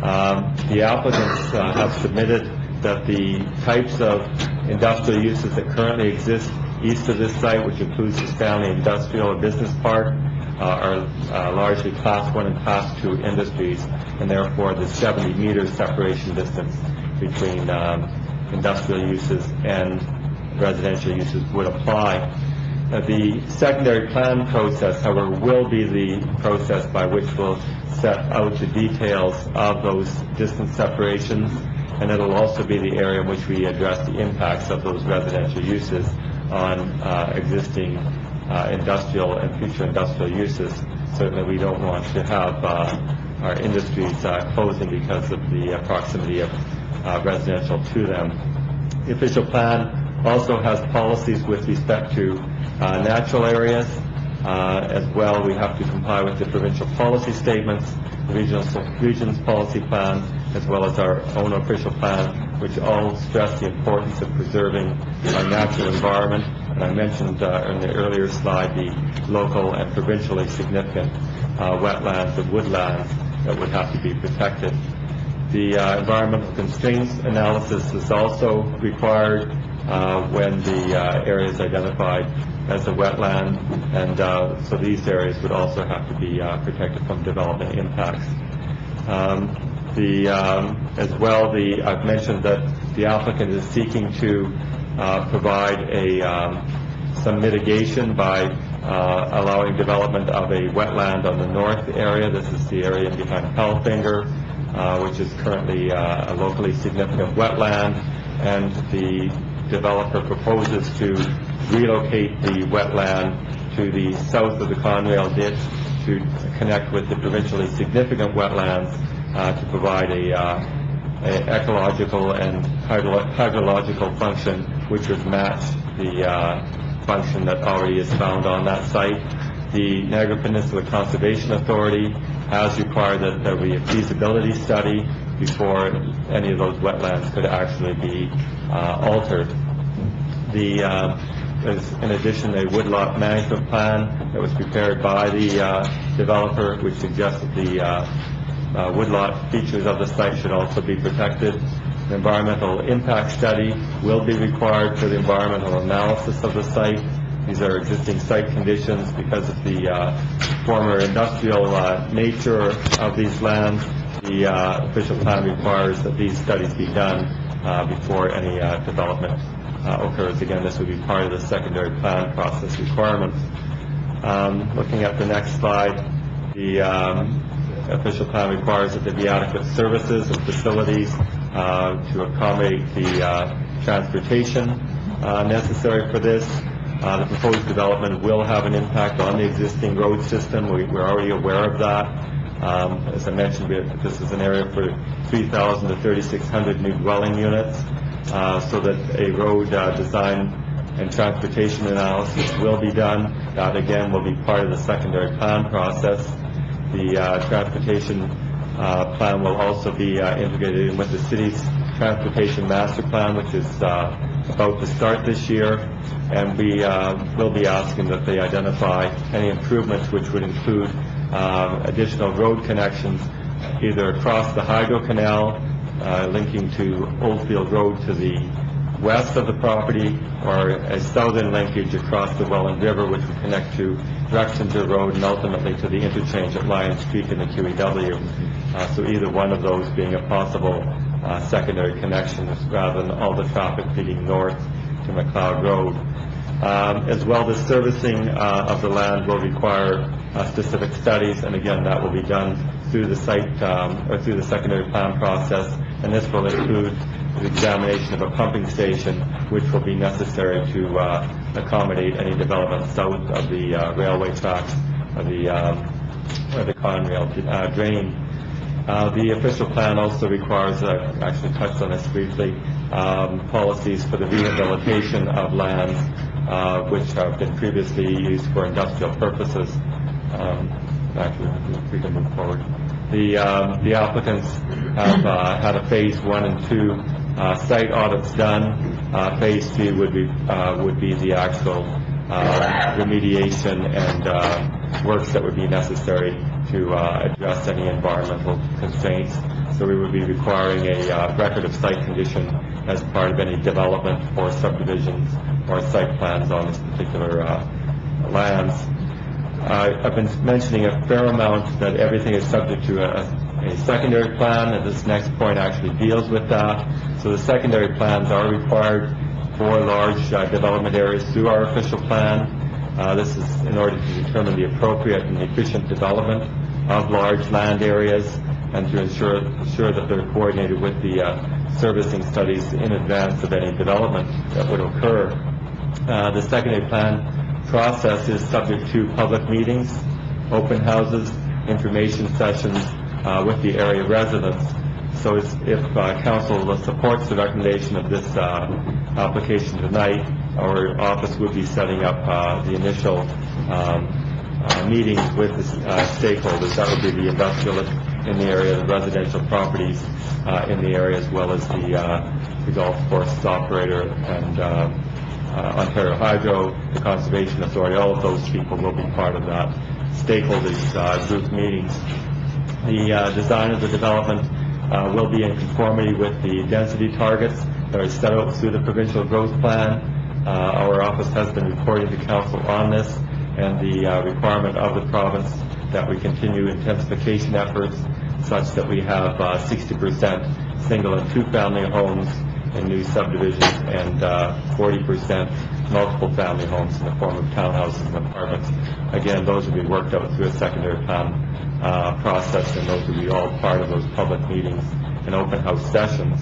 The applicants have submitted that the types of industrial uses that currently exist east of this site, which includes the Stanley Industrial or Business Park, are largely Class 1 and Class 2 industries, and therefore the 70-meter separation distance between industrial uses and residential uses would apply. The secondary plan process, however, will be the process by which we'll set out the details of those distance separations, and it'll also be the area in which we address the impacts of those residential uses on existing industrial and future industrial uses. Certainly we don't want to have our industries closing because of the proximity of residential to them. The official plan also has policies with respect to natural areas. As well, we have to comply with the provincial policy statements, the region's policy plan, as well as our own official plan, which all stress the importance of preserving our natural environment. And I mentioned in the earlier slide the local and provincially significant wetlands and woodlands that would have to be protected. The environmental constraints analysis is also required when the area is identified as a wetland, and so these areas would also have to be protected from development impacts. As well, I've mentioned that the applicant is seeking to provide some mitigation by allowing development of a wetland on the north area. This is the area behind Pelfinger, which is currently a locally significant wetland, and the developer proposes to relocate the wetland to the south of the Conrail ditch to connect with the provincially significant wetlands to provide a ecological and hydrological function which would match the function that already is found on that site. The Niagara Peninsula Conservation Authority has required that there be a feasibility study before any of those wetlands could actually be altered. There's, in addition, a woodlot management plan that was prepared by the developer, which suggests that the woodlot features of the site should also be protected. An environmental impact study will be required for the environmental analysis of the site. These are existing site conditions because of the former industrial nature of these lands. The official plan requires that these studies be done before any development occurs. Again, this would be part of the secondary plan process requirements. Looking at the next slide, the official plan requires that there be adequate services and facilities to accommodate the transportation necessary for this. The proposed development will have an impact on the existing road system. We're already aware of that. As I mentioned, this is an area for 3,000 to 3,600 new dwelling units, so that a road design and transportation analysis will be done. That, again, will be part of the secondary plan process. The transportation plan will also be integrated in with the city's transportation master plan, which is about to start this year, and we will be asking that they identify any improvements which would include additional road connections either across the Hydro Canal linking to Oldfield Road to the west of the property, or a southern linkage across the Welland River, which would connect to Rexenger Road and ultimately to the interchange at Lion Street in the QEW. So either one of those being a possible secondary connection rather than all the traffic feeding north to McLeod Road. As well, the servicing of the land will require specific studies, and again, that will be done through the site or through the secondary plan process, and this will include the examination of a pumping station, which will be necessary to accommodate any development south of the railway tracks of where the Conrail drain. The official plan also requires, I actually touched on this briefly, policies for the rehabilitation of lands which have been previously used for industrial purposes. Actually, we can move forward. The applicants have had a phase 1 and 2 site audits done. Phase 2 would be the actual remediation and works that would be necessary to address any environmental constraints. So we would be requiring a record of site condition as part of any development or subdivisions or site plans on this particular lands. I've been mentioning a fair amount that everything is subject to a secondary plan, and this next point actually deals with that. So the secondary plans are required for large development areas through our official plan. This is in order to determine the appropriate and efficient development of large land areas and to ensure that they're coordinated with the servicing studies in advance of any development that would occur. The secondary plan process is subject to public meetings, open houses, information sessions with the area residents. So if council supports the recommendation of this application tonight, our office would be setting up the initial meetings with the stakeholders. That would be the industrialists in the area, the residential properties in the area, as well as the golf course operator and Ontario Hydro, the Conservation Authority. All of those people will be part of that stakeholders group meetings. The design of the development will be in conformity with the density targets that are set out through the provincial growth plan. Our office has been reporting to council on this and the requirement of the province that we continue intensification efforts such that we have 60% single and two-family homes in new subdivisions and 40% multiple family homes in the form of townhouses and apartments. Again, those will be worked out through a secondary plan process, and those will be all part of those public meetings and open house sessions.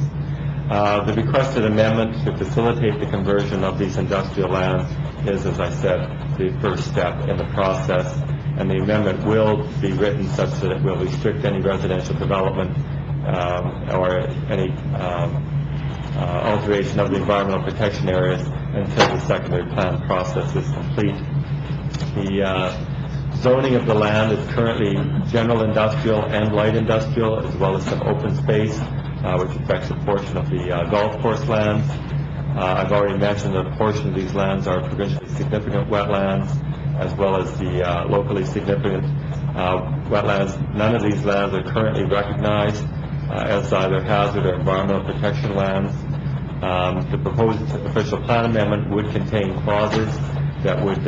The requested amendment to facilitate the conversion of these industrial lands is, as I said, the first step in the process, and the amendment will be written such that it will restrict any residential development or any alteration of the environmental protection areas until the secondary plan process is complete. The zoning of the land is currently general industrial and light industrial, as well as some open space, which affects a portion of the golf course lands. I've already mentioned that a portion of these lands are provincially significant wetlands, as well as the locally significant wetlands. None of these lands are currently recognized as either hazard or environmental protection lands. The proposed official plan amendment would contain clauses that would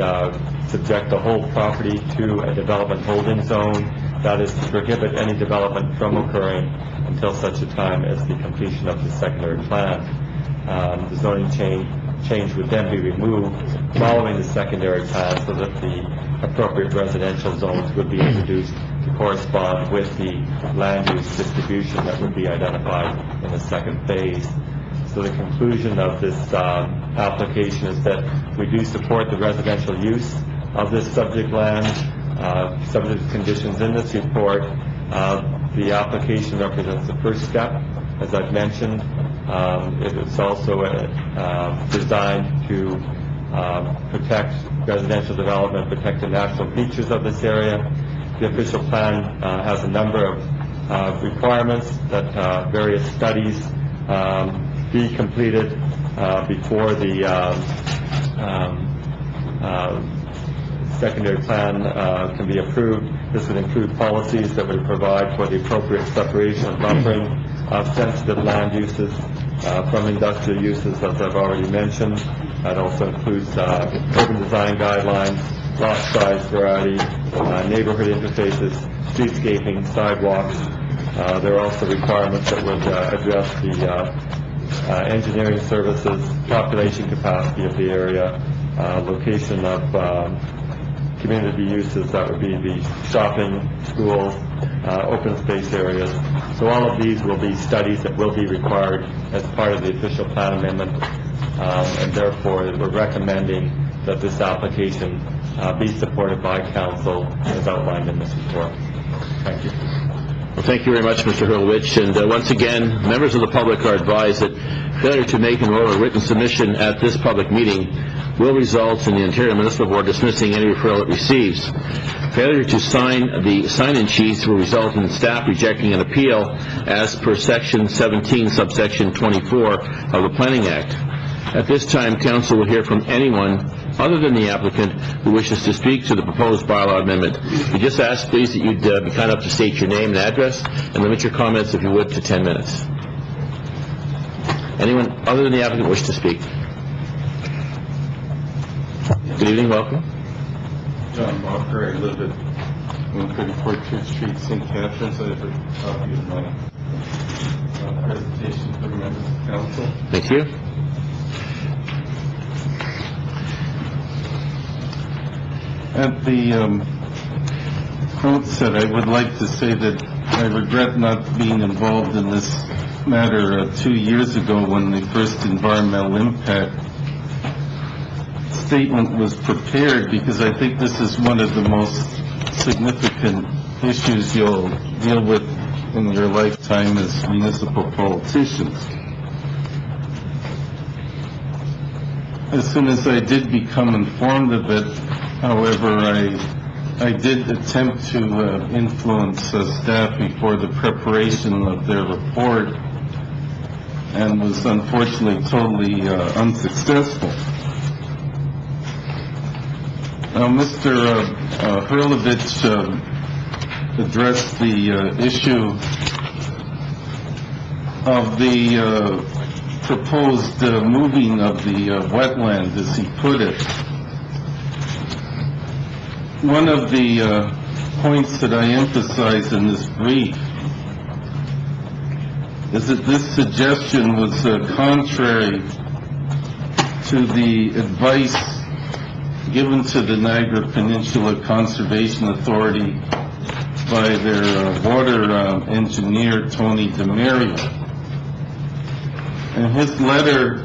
subject the whole property to a development holding zone, that is to prohibit any development from occurring until such a time as the completion of the secondary plan. The zoning change would then be removed following the secondary plan so that the appropriate residential zones would be introduced to correspond with the land use distribution that would be identified in the second phase. So the conclusion of this application is that we do support the residential use of this subject land, subject to conditions in this report. The application represents the first step, as I've mentioned. It is also designed to protect residential development, protect the natural features of this area. The official plan has a number of requirements that various studies be completed before the secondary plan can be approved. This would include policies that would provide for the appropriate separation and buffering of sensitive land uses from industrial uses, as I've already mentioned. That also includes urban design guidelines, lot size variety, neighborhood interfaces, streetscaping, sidewalks. There are also requirements that would address the engineering services, population capacity of the area, location of community uses, that would be the shopping, schools, open space areas. So all of these will be studies that will be required as part of the official plan amendment, and therefore we're recommending that this application be supported by council as outlined in this report. Thank you. Well, thank you very much, Mr. Hurlovich. And once again, members of the public are advised that failure to make an oral or written submission at this public meeting will result in the Ontario Municipal Board dismissing any referral it receives. Failure to sign the sign-in sheets will result in staff rejecting an appeal as per Section 17, subsection 24 of the Planning Act. At this time, council will hear from anyone other than the applicant who wishes to speak to the proposed bylaw amendment. We just ask, please, that you'd be kind enough to state your name and address and limit your comments, if you would, to 10 minutes. Anyone other than the applicant wish to speak? Good evening, welcome. John Walker, I live at 134 Church Street, St. Catharines. I have a copy of my presentation for the members of council. Thank you. At the outset, I would like to say that I regret not being involved in this matter 2 years ago when the first environmental impact statement was prepared, because I think this is one of the most significant issues you'll deal with in your lifetime as municipal politicians. As soon as I did become informed of it, however, I did attempt to influence staff before the preparation of their report, and was unfortunately totally unsuccessful. Now, Mr. Hurlovich addressed the issue of the proposed moving of the wetland, as he put it. One of the points that I emphasize in this brief is that this suggestion was contrary to the advice given to the Niagara Peninsula Conservation Authority by their water engineer, Tony DeMario. And his letter,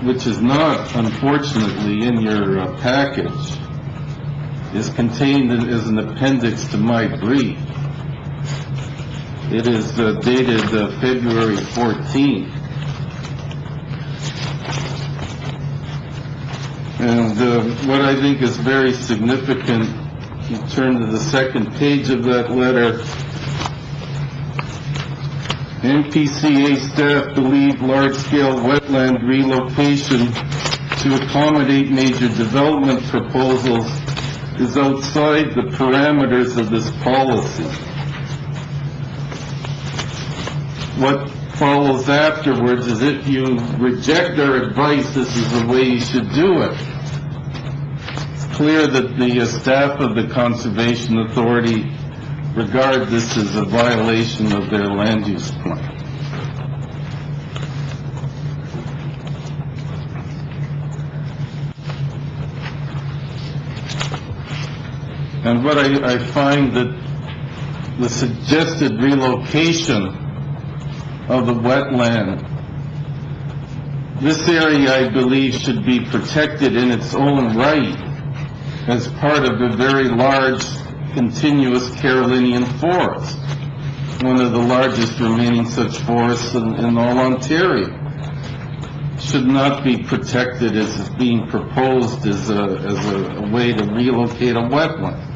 which is not, unfortunately, in your package, is contained as an appendix to my brief. It is dated February 14th. And what I think is very significant, if you turn to the second page of that letter, MPCA staff believe large-scale wetland relocation to accommodate major development proposals is outside the parameters of this policy. What follows afterwards is, if you reject our advice, this is the way you should do it. It's clear that the staff of the Conservation Authority regard this as a violation of their land use plan. And what I find that the suggested relocation of the wetland, this area, I believe, should be protected in its own right as part of a very large continuous Carolinian forest, one of the largest remaining such forests in all Ontario. Should not be protected as being proposed as a way to relocate a wetland.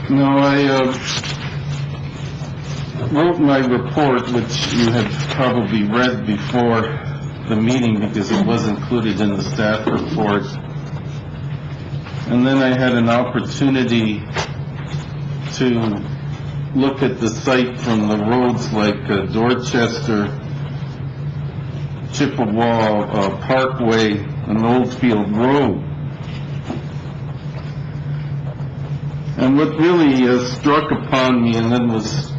Now, I wrote my report, which you had probably read before the meeting because it was included in the staff report. And then I had an opportunity to look at the site from the roads like Dorchester, Chippewa Parkway, and Oldfield Road. And what really struck upon me, and then was,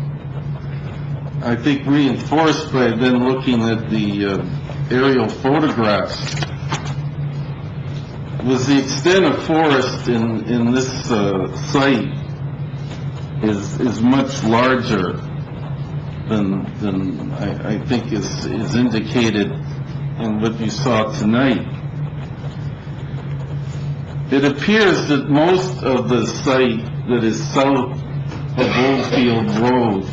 I think, reinforced by then looking at the aerial photographs was the extent of forest in this site is much larger than I think is indicated in what you saw tonight. It appears that most of the site that is south of Oldfield Road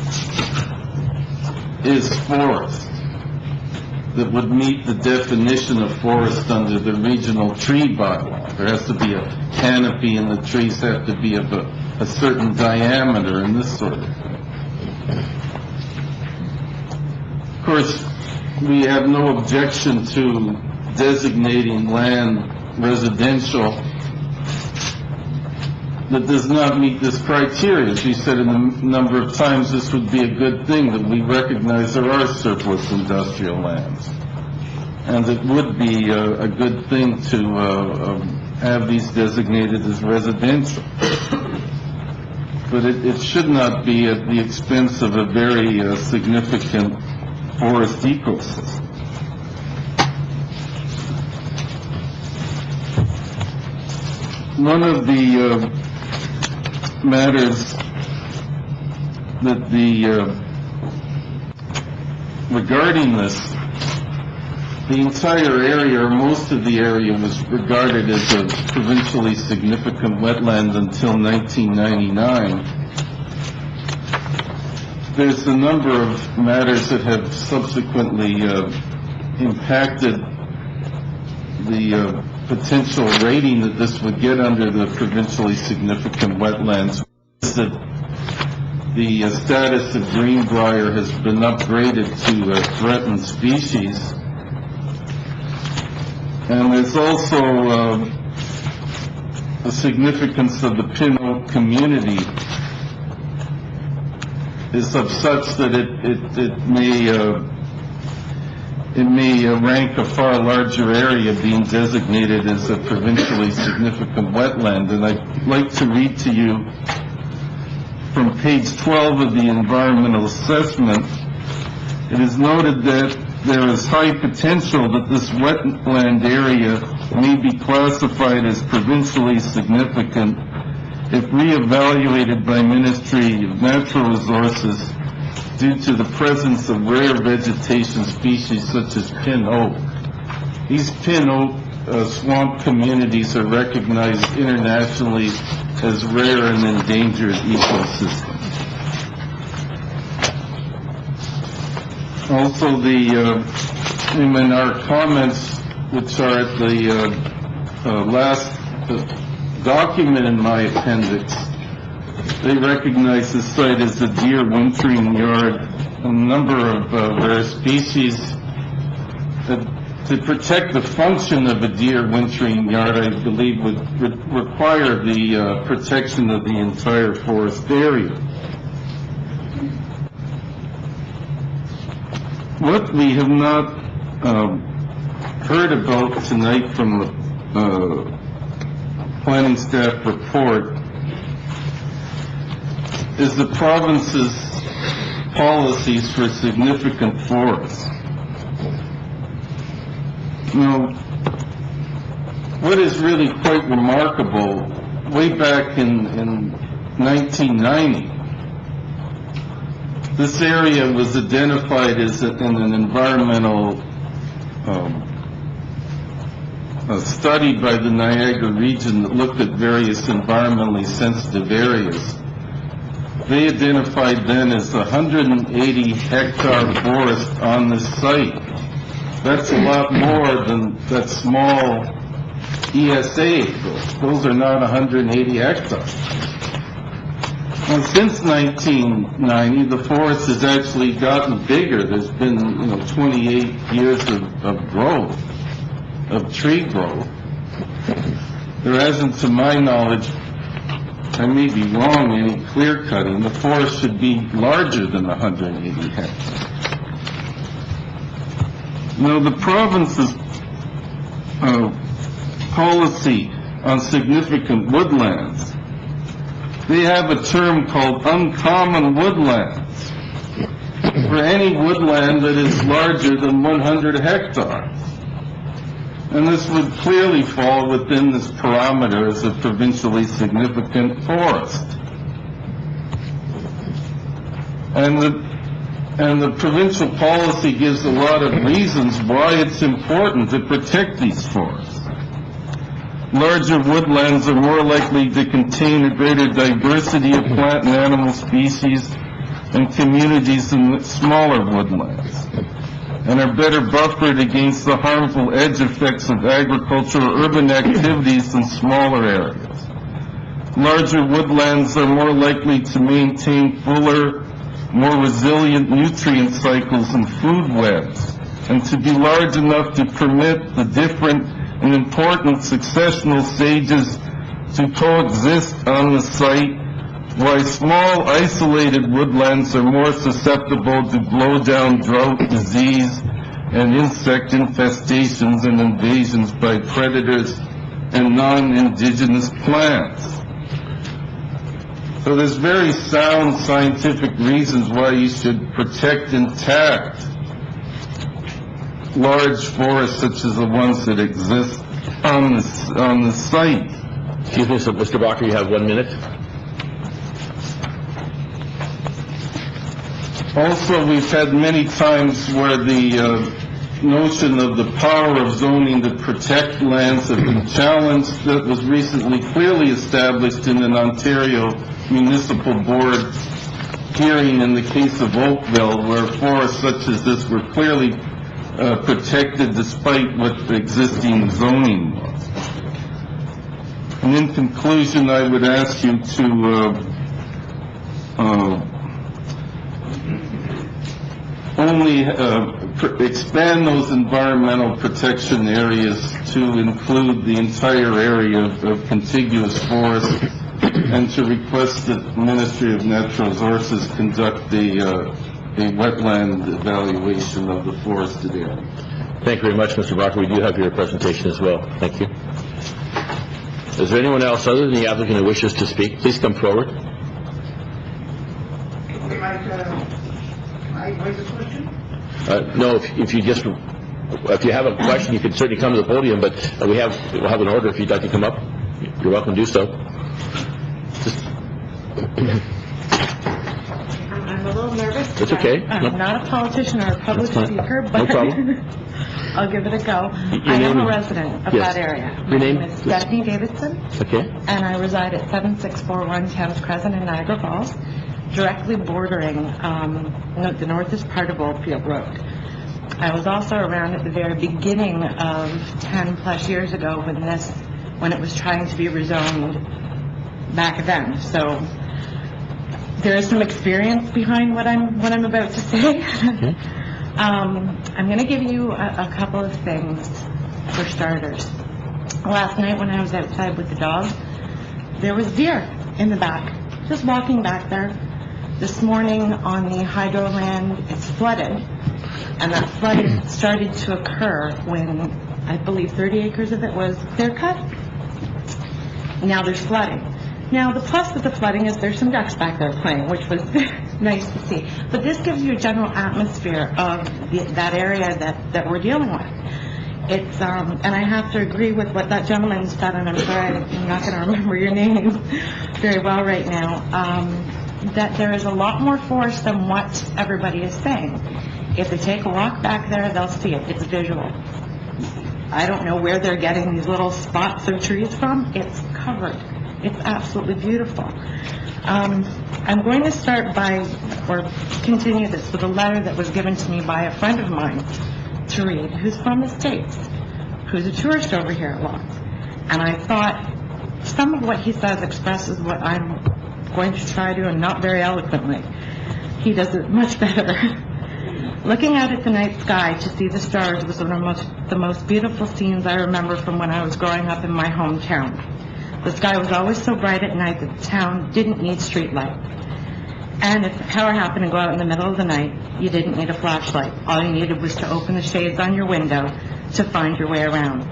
is forest that would meet the definition of forest under the regional tree bylaw. There has to be a canopy and the trees have to be of a certain diameter and this sort of thing. Of course, we have no objection to designating land residential that does not meet this criteria. As you said a number of times, this would be a good thing, that we recognize there are surplus industrial lands. And it would be a good thing to have these designated as residential. But it should not be at the expense of a very significant forest ecosystem. One of the matters that regarding this, the entire area, or most of the area, was regarded as a provincially significant wetland until 1999. There's a number of matters that have subsequently impacted the potential rating that this would get under the provincially significant wetlands. That the status of greenbrier has been upgraded to a threatened species. And there's also the significance of the pin oak community is of such that it may rank a far larger area being designated as a provincially significant wetland. And I'd like to read to you from page 12 of the environmental assessment. It is noted that there is high potential that this wetland area may be classified as provincially significant if reevaluated by Ministry of Natural Resources due to the presence of rare vegetation species such as pin oak. These pin oak swamp communities are recognized internationally as rare and endangered ecosystems. Also, in our comments, which are at the last document in my appendix, they recognize the site as a deer wintering yard. A number of rare species. To protect the function of a deer wintering yard, I believe, would require the protection of the entire forest area. What we have not heard about tonight from the planning staff report is the province's policies for significant forests. Now, what is really quite remarkable, way back in 1990, this area was identified as in an environmental study by the Niagara region that looked at various environmentally sensitive areas. They identified then as 180 hectare forest on this site. That's a lot more than that small ESA. Those are not 180 hectares. And since 1990, the forest has actually gotten bigger. There's been, 28 years of growth, of tree growth. There hasn't, to my knowledge, I may be wrong, any clear cutting. The forest should be larger than 180 hectares. Now, the province's policy on significant woodlands, they have a term called uncommon woodlands. for any woodland that is larger than 100 hectares. And this would clearly fall within this parameter as a provincially significant forest. And the provincial policy gives a lot of reasons why it's important to protect these forests. Larger woodlands are more likely to contain a greater diversity of plant and animal species and communities than smaller woodlands, and are better buffered against the harmful edge effects of agricultural or urban activities than smaller areas. Larger woodlands are more likely to maintain fuller, more resilient nutrient cycles and food webs, and to be large enough to permit the different and important successional stages to coexist on the site, while small isolated woodlands are more susceptible to blow-down, drought, disease, and insect infestations and invasions by predators and non-indigenous plants. So there's very sound scientific reasons why you should protect intact large forests such as the ones that exist on the site. Excuse me, so Mr. Barker, you have 1 minute. Also, we've had many times where the notion of the power of zoning to protect lands have been challenged. That was recently clearly established in an Ontario Municipal Board hearing in the case of Oakville, where forests such as this were clearly protected despite what the existing zoning was. And in conclusion, I would ask you to only expand those environmental protection areas to include the entire area of contiguous forest, and to request that the Ministry of Natural Resources conduct a wetland evaluation of the forested area. Thank you very much, Mr. Barker. We do have your presentation as well. Thank you. Is there anyone else other than the applicant who wishes to speak? Please come forward. Can I raise a question? No, if you have a question, you can certainly come to the podium, but we'll have an order if you'd like to come up. You're welcome to do so. I'm a little nervous. It's okay. I'm not a politician or a public speaker, but No problem. I'll give it a go. Your I am name? a resident of Yes. that area. Your name? My name is Stephanie Davidson, Okay. and I reside at 7641 Thames Crescent in Niagara Falls, directly bordering the northest part of Oldfield Road. I was also around at the very beginning of 10-plus years ago when it was trying to be rezoned back then. So there is some experience behind what I'm about to say. Okay. I'm going to give you a couple of things for starters. Last night when I was outside with the dog, there was deer in the back, just walking back there. This morning on the hydro land, it's flooded, and that flooding started to occur when I believe 30 acres of it was clear cut. Now there's flooding. Now, the plus with the flooding is there's some ducks back there playing, which was nice to see. But this gives you a general atmosphere of that area that we're dealing with. It's, and I have to agree with what that gentleman said, and I'm sorry I'm not going to remember your name very well right now, that there is a lot more forest than what everybody is saying. If they take a walk back there, they'll see it. It's visual. I don't know where they're getting these little spots of trees from. It's covered. It's absolutely beautiful. I'm going to start continue this with a letter that was given to me by a friend of mine to read, who's from the States, who's a tourist over here at Lawrence. And I thought some of what he says expresses what I'm going to try to, and not very eloquently. He does it much better. Looking out at the night sky to see the stars was one of the most beautiful scenes I remember from when I was growing up in my hometown. The sky was always so bright at night that the town didn't need street light. And if the power happened to go out in the middle of the night, you didn't need a flashlight. All you needed was to open the shades on your window to find your way around.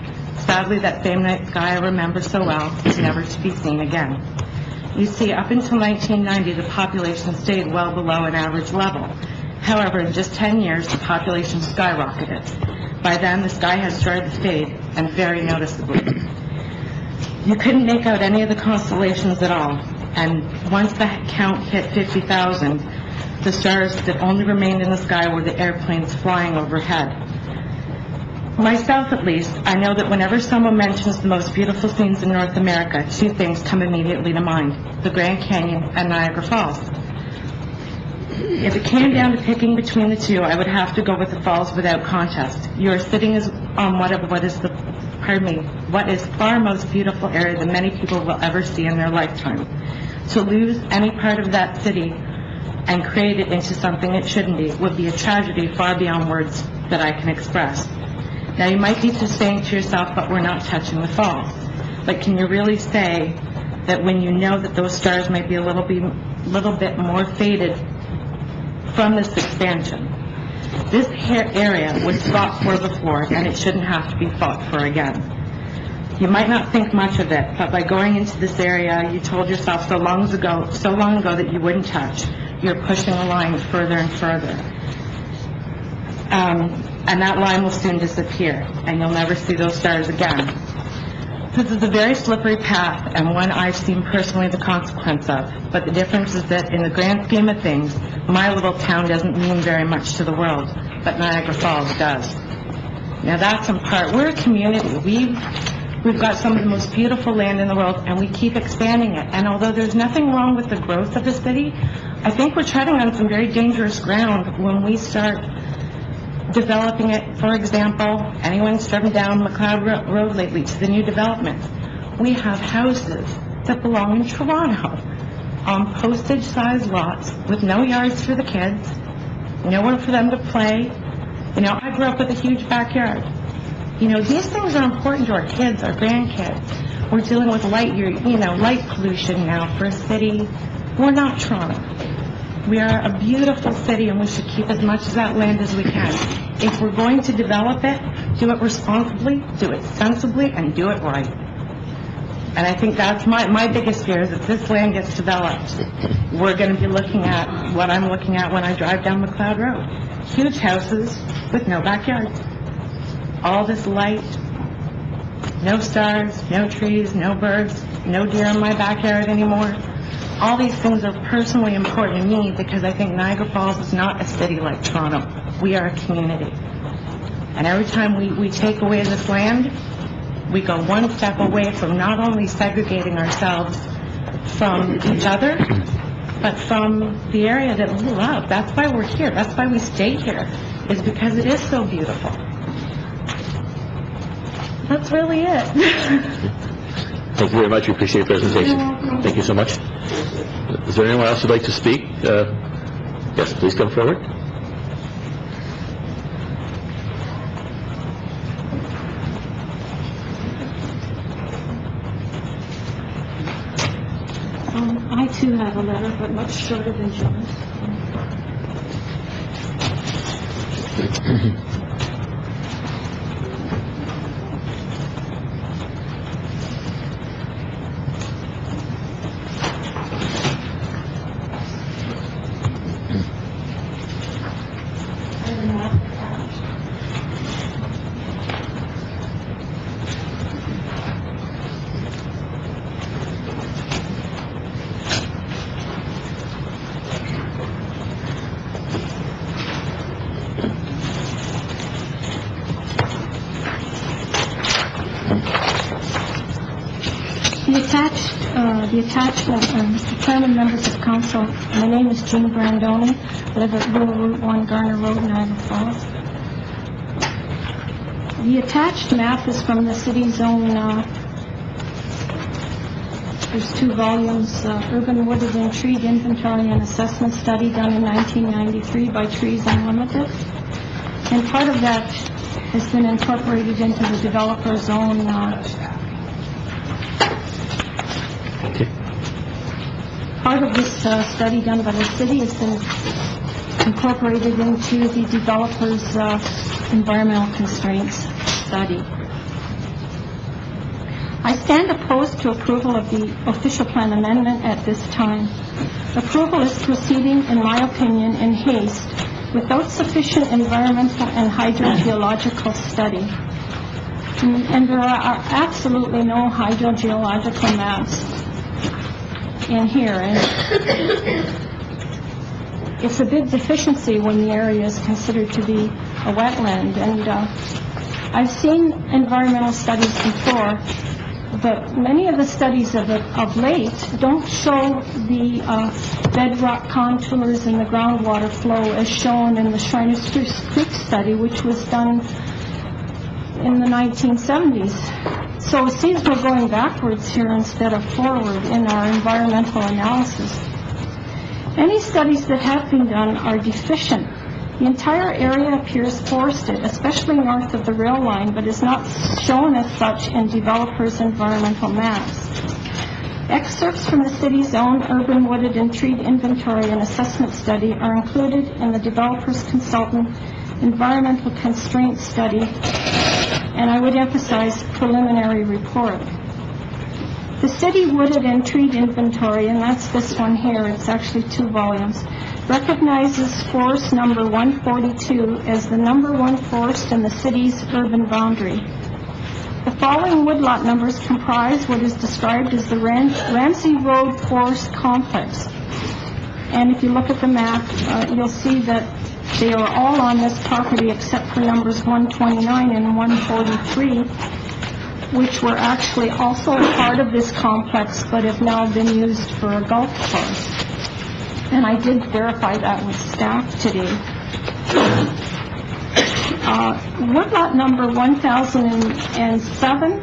Sadly, that same night sky I remember so well is never to be seen again. You see, up until 1990, the population stayed well below an average level. However, in just 10 years, the population skyrocketed. By then, the sky has started to fade, and very noticeably. You couldn't make out any of the constellations at all, and once the count hit 50,000, the stars that only remained in the sky were the airplanes flying overhead. Myself, at least, I know that whenever someone mentions the most beautiful scenes in North America, two things come immediately to mind: the Grand Canyon and Niagara Falls. If it came down to picking between the two, I would have to go with the Falls without contest. You are sitting on what is far most beautiful area that many people will ever see in their lifetime. To lose any part of that city and create it into something it shouldn't be would be a tragedy far beyond words that I can express. Now, you might be just saying to yourself, but we're not touching the Falls. But can you really say that when you know that those stars might be a little bit more faded from this expansion? This area was fought for before, and it shouldn't have to be fought for again. You might not think much of it, but by going into this area, you told yourself so long ago that you wouldn't touch. You're pushing a line further and further. And that line will soon disappear, and you'll never see those stars again. This is a very slippery path, and one I've seen personally the consequence of. But the difference is that in the grand scheme of things, my little town doesn't mean very much to the world, but Niagara Falls does. Now that's in part, we're a community. We've got some of the most beautiful land in the world, and we keep expanding it. And although there's nothing wrong with the growth of the city, I think we're treading on some very dangerous ground when we start developing it. For example, anyone's driven down McLeod Road lately to the new developments. We have houses that belong in Toronto on postage-sized lots with no yards for the kids, nowhere for them to play. You know, I grew up with a huge backyard. You know, these things are important to our kids, our grandkids. We're dealing with light pollution now for a city. We're not Toronto. We are a beautiful city, and we should keep as much of that land as we can. If we're going to develop it, do it responsibly, do it sensibly, and do it right. And I think that's my biggest fear, is that this land gets developed. We're going to be looking at what I'm looking at when I drive down McLeod Road. Huge houses with no backyards. All this light, no stars, no trees, no birds, no deer in my backyard anymore. All these things are personally important to me because I think Niagara Falls is not a city like Toronto. We are a community. And every time we take away this land, we go one step away from not only segregating ourselves from each other, but from the area that we love. That's why we're here. That's why we stay here, is because it is so beautiful. That's really it. Thank you very much. We appreciate your presentation. Thank you so much. Is there anyone else who'd like to speak? Yes, please come forward. I too have a letter, but much shorter than John's. The attachment, Mr. Chairman, members of council, my name is Jean Brandoni. I live at Rural Route 1, Garner Road, Niagara Falls. The attached map is from the city's own, there's 2 volumes, Urban Wooded and Treed Inventory and Assessment Study done in 1993 by Trees Unlimited. And part of that has been incorporated into the developer's own part of this study done by the city has been incorporated into the developer's environmental constraints study. I stand opposed to approval of the official plan amendment at this time. Approval is proceeding, in my opinion, in haste without sufficient environmental and hydrogeological study. And there are absolutely no hydrogeological maps in here, and it's a big deficiency when the area is considered to be a wetland. And I've seen environmental studies before, but many of the studies of late don't show the bedrock contours and the groundwater flow as shown in the Shriners Creek study, which was done in the 1970s. So it seems we're going backwards here instead of forward in our environmental analysis. Any studies that have been done are deficient. The entire area appears forested, especially north of the rail line, but is not shown as such in developers' environmental maps. Excerpts from the city's own urban wooded and treed inventory and assessment study are included in the developer's consultant environmental constraint study, and I would emphasize preliminary report. The city wooded and treed inventory, and that's this one here, it's actually 2 volumes, recognizes forest number 142 as the number 1 forest in the city's urban boundary. The following woodlot numbers comprise what is described as the Ramsey Road Forest Complex. And if you look at the map, you'll see that they are all on this property except for numbers 129 and 143, which were actually also part of this complex but have now been used for a golf course. And I did verify that with staff today. Woodlot number 1007,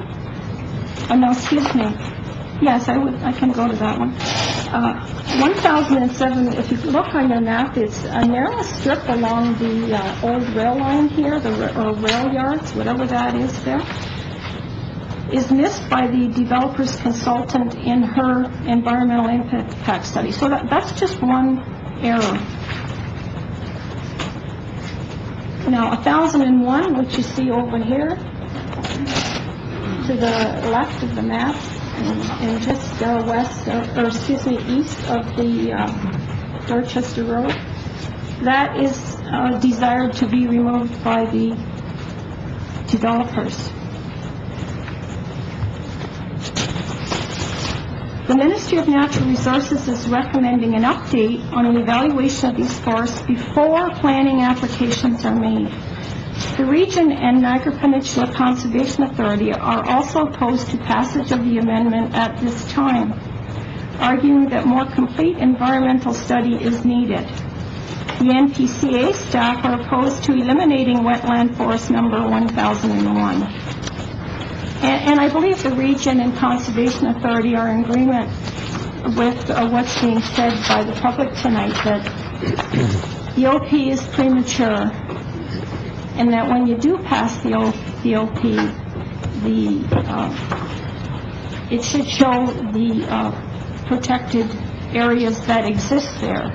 oh no, excuse me. Yes, I can go to that one. 1007, if you look on your map, it's a narrow strip along the old rail line here, or rail yards, whatever that is there, is missed by the developer's consultant in her environmental impact study. So that's just one error. Now, 1001, which you see over here, to the left of the map, and just west, east of the Dorchester Road, that is desired to be removed by the developers. The Ministry of Natural Resources is recommending an update on an evaluation of these forests before planning applications are made. The region and Niagara Peninsula Conservation Authority are also opposed to passage of the amendment at this time, arguing that more complete environmental study is needed. The NPCA staff are opposed to eliminating wetland forest number 1001. And I believe the region and Conservation Authority are in agreement with what's being said by the public tonight, that the OP is premature, and that when you do pass the OP, it should show the protected areas that exist there,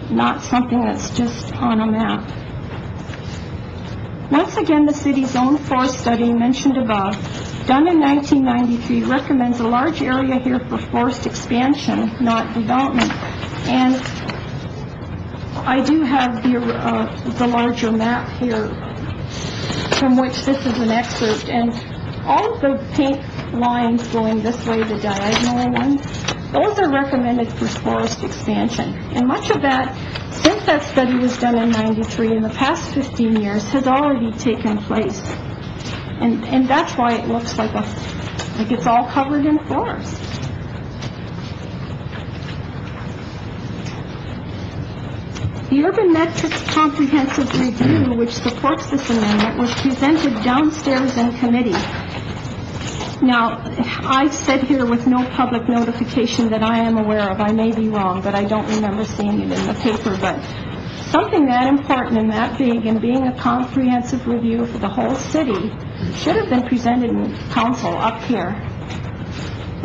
not something that's just on a map. Once again, the city's own forest study mentioned above, done in 1993, recommends a large area here for forest expansion, not development. And I do have the larger map here, from which this is an excerpt, and all of the pink lines going this way, the diagonal ones, those are recommended for forest expansion. And much of that, since that study was done in 93, in the past 15 years, has already taken place. And that's why it looks like it's all covered in forest. The Urban Metrics Comprehensive Review, which supports this amendment, was presented downstairs in committee. Now, I said here with no public notification that I am aware of. I may be wrong, but I don't remember seeing it in the paper. But something that important and that big, and being a comprehensive review for the whole city, should have been presented in council up here.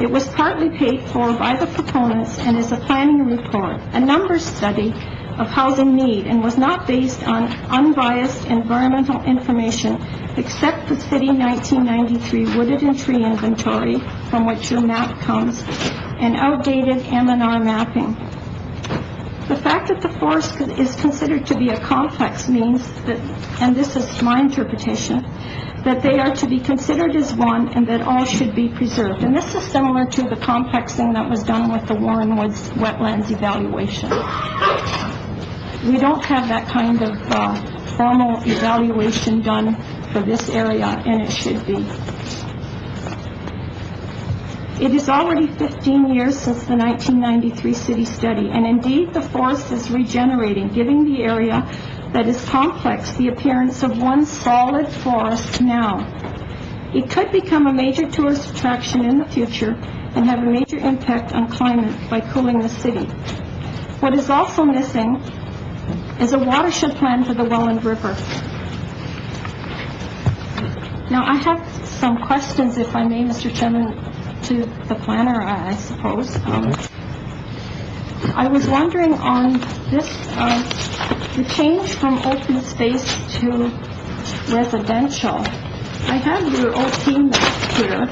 It was partly paid for by the proponents and is a planning report, a numbers study of housing need, and was not based on unbiased environmental information except the city 1993 wooded and tree inventory, from which your map comes, and outdated M&R mapping. The fact that the forest is considered to be a complex means that, and this is my interpretation, that they are to be considered as one and that all should be preserved. And this is similar to the complexing that was done with the Warren Woods wetlands evaluation. We don't have that kind of formal evaluation done for this area, and it should be. It is already 15 years since the 1993 city study, and indeed the forest is regenerating, giving the area that is complex the appearance of one solid forest now. It could become a major tourist attraction in the future and have a major impact on climate by cooling the city. What is also missing is a watershed plan for the Welland River. Now, I have some questions, if I may, Mr. Chairman, to the planner, I suppose. I was wondering on this, the change from open space to residential. I have your OT map here,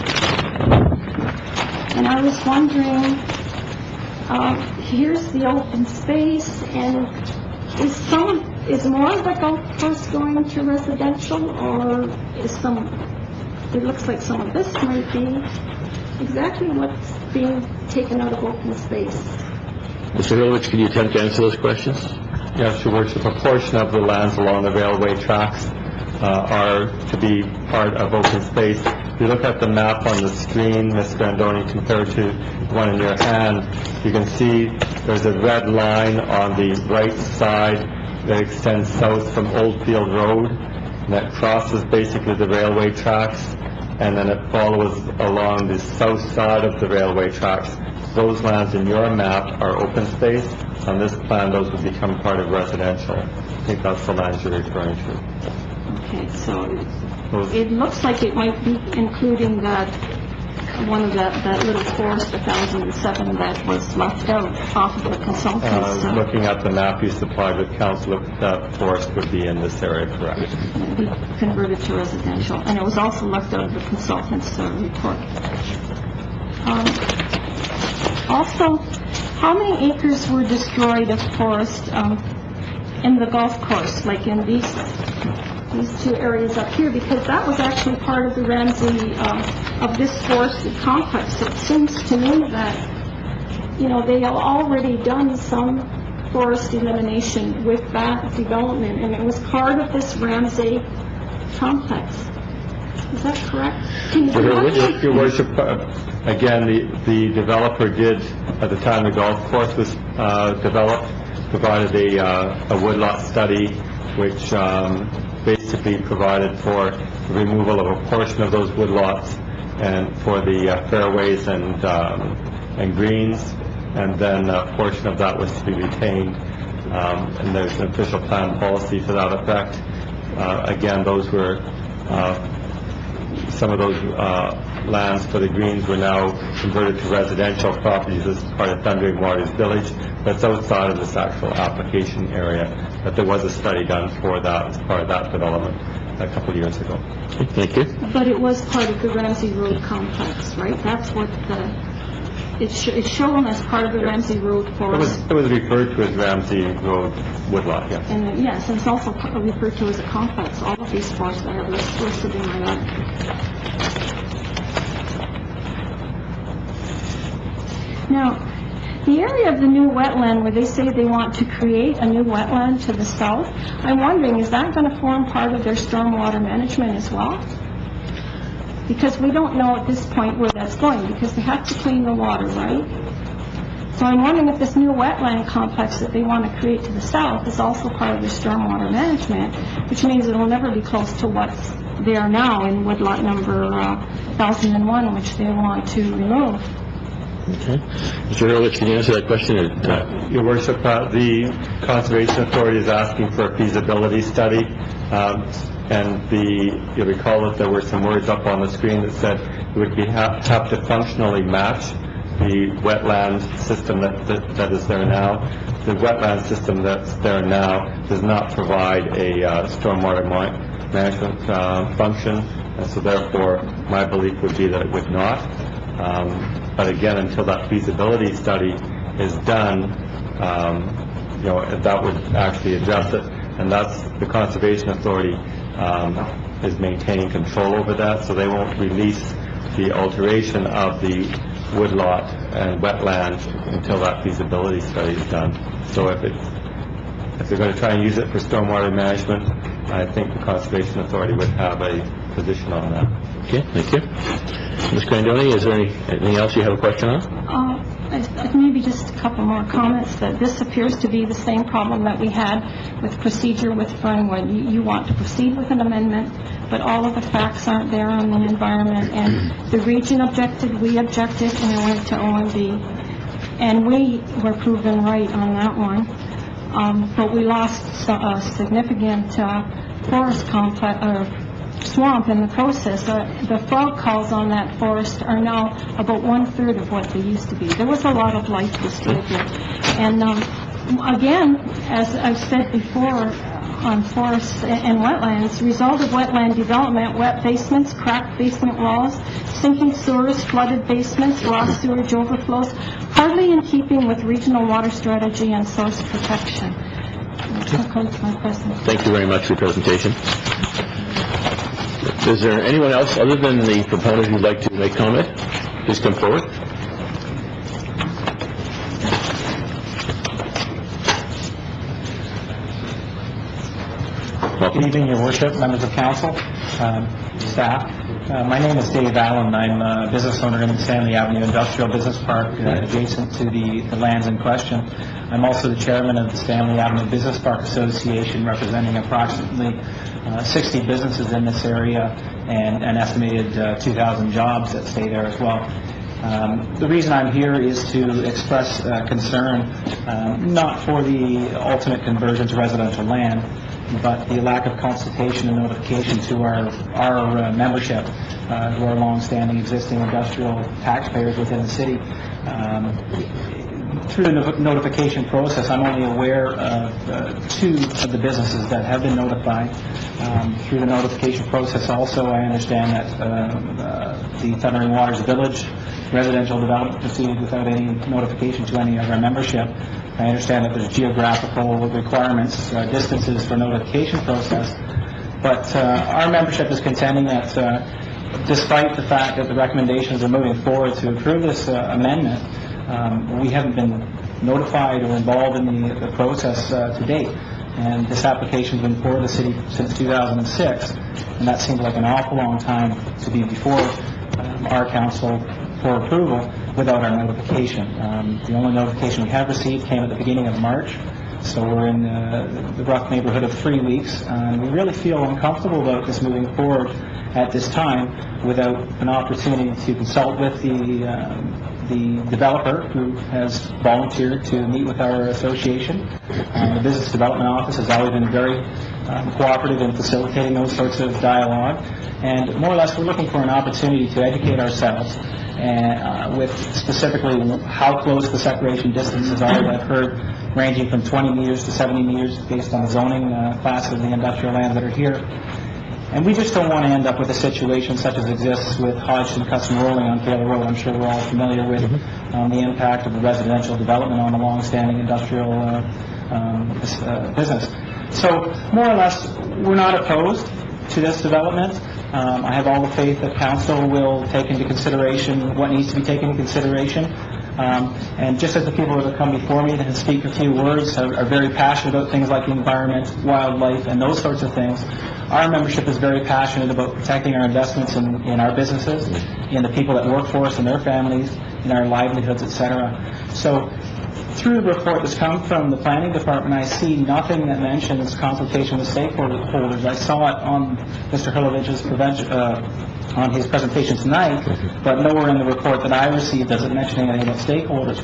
and I was wondering, here's the open space, and is more of the golf course going to residential, or is it looks like some of this might be. Exactly what's being taken out of open space? Mr. Hilovich, can you attempt to answer those questions? Yes, Your Worship. A portion of the lands along the railway tracks are to be part of open space. If you look at the map on the screen, Ms. Grandoni, compared to the one in your hand, you can see there's a red line on the right side that extends south from Oldfield Road, and that crosses basically the railway tracks, and then it follows along the south side of the railway tracks. Those lands in your map are open space. On this plan, those would become part of residential. I think that's the lands you're referring to. Okay, so it looks like it might be including that little forest, 1007, that was left out off of the consultants. Looking at the map you supplied with council, that forest would be in this area, correct? Be converted to residential, and it was also left out of the consultant's report. Also, how many acres were destroyed of forest in the golf course, like in these two areas up here? Because that was actually part of the Ramsey, of this forested complex. It seems to me that, they have already done some forest elimination with that development, and it was part of this Ramsey complex. Is that correct? Your Worship, again, the developer did, at the time the golf course was developed, provided a woodlot study, which basically provided for the removal of a portion of those woodlots and for the fairways and greens, and then a portion of that was to be retained, and there's an official plan policy to that effect. Again, those were some of those lands for the greens were now converted to residential properties as part of Thundering Waters Village. That's outside of this actual application area, but there was a study done for that as part of that development a couple of years ago. Thank you. But it was part of the Ramsey Road complex, right? That's what it's shown as part of the Ramsey Road forest. It was referred to as Ramsey Road woodlot, yes. And yes, it's also referred to as a complex. All of these forests I have listed in my life. Now, the area of the new wetland where they say they want to create a new wetland to the south, I'm wondering, is that going to form part of their stormwater management as well? Because we don't know at this point where that's going, because they have to clean the water, right? So I'm wondering if this new wetland complex that they want to create to the south is also part of their stormwater management, which means it will never be close to what's there now in woodlot number 1001, which they want to remove. Okay. Mr. Hurwitz, can you answer that question? Your Worship, the Conservation Authority is asking for a feasibility study, and you'll recall that there were some words up on the screen that said it would have to functionally match the wetland system that is there now. The wetland system that's there now does not provide a stormwater management function, and so therefore my belief would be that it would not. But again, until that feasibility study is done, that would actually address it, and that's the Conservation Authority is maintaining control over that, so they won't release the alteration of the woodlot and wetland until that feasibility study is done. So if they're going to try and use it for stormwater management, I think the Conservation Authority would have a position on that. Okay, thank you. Ms. Grandoni, is there anything else you have a question on? Maybe just a couple more comments. That this appears to be the same problem that we had with procedure with Fernwood. You want to proceed with an amendment, but all of the facts aren't there on the environment, and the region objected, we objected, and it went to OMB, and we were proven right on that one. But we lost a significant forest complex, swamp in the process. The frog calls on that forest are now about 1/3 of what they used to be. There was a lot of life disturbed here. And again, as I've said before, on forests and wetlands, result of wetland development, wet basements, cracked basement walls, sinking sewers, flooded basements, raw sewage overflows, hardly in keeping with regional water strategy and source protection. That concludes my presentation. Thank you very much for your presentation. Is there anyone else other than the proponent who'd like to make comment? Please come forward. Good evening, Your Worship, members of council, staff. My name is Dave Allen. I'm a business owner in the Stanley Avenue Industrial Business Park, adjacent to the lands in question. I'm also the chairman of the Stanley Avenue Business Park Association, representing approximately 60 businesses in this area and an estimated 2,000 jobs that stay there as well. The reason I'm here is to express concern, not for the ultimate conversion to residential land, but the lack of consultation and notification to our membership, who are long-standing existing industrial taxpayers within the city. Through the notification process, I'm only aware of 2 of the businesses that have been notified. Through the notification process also, I understand that the Thundering Waters Village residential development proceeded without any notification to any of our membership. I understand that there's geographical requirements, distances for notification process, but our membership is contending that despite the fact that the recommendations are moving forward to approve this amendment, we haven't been notified or involved in the process to date. And this application has been before the city since 2006, and that seems like an awful long time to be before our council for approval without our notification. The only notification we have received came at the beginning of March, so we're in the rough neighborhood of 3 weeks. We really feel uncomfortable about this moving forward at this time without an opportunity to consult with the developer, who has volunteered to meet with our association. The Business Development Office has always been very cooperative in facilitating those sorts of dialogue, and more or less we're looking for an opportunity to educate ourselves with specifically how close the separation distances are. I've heard ranging from 20 meters to 70 meters based on the zoning class of the industrial lands that are here. And we just don't want to end up with a situation such as exists with Hodgson Custom Rolling on Taylor Road. I'm sure we're all familiar with the impact of the residential development on a long-standing industrial business. So more or less, we're not opposed to this development. I have all the faith that council will take into consideration what needs to be taken into consideration. And just as the people that have come before me that speak a few words are very passionate about things like the environment, wildlife, and those sorts of things, our membership is very passionate about protecting our investments in our businesses, in the people that work for us and their families, in our livelihoods, etc. So through the report that's come from the planning department, I see nothing that mentions consultation with stakeholders. I saw it on Mr. Hilovich's on his presentation tonight, but nowhere in the report that I received does it mention anything about stakeholders.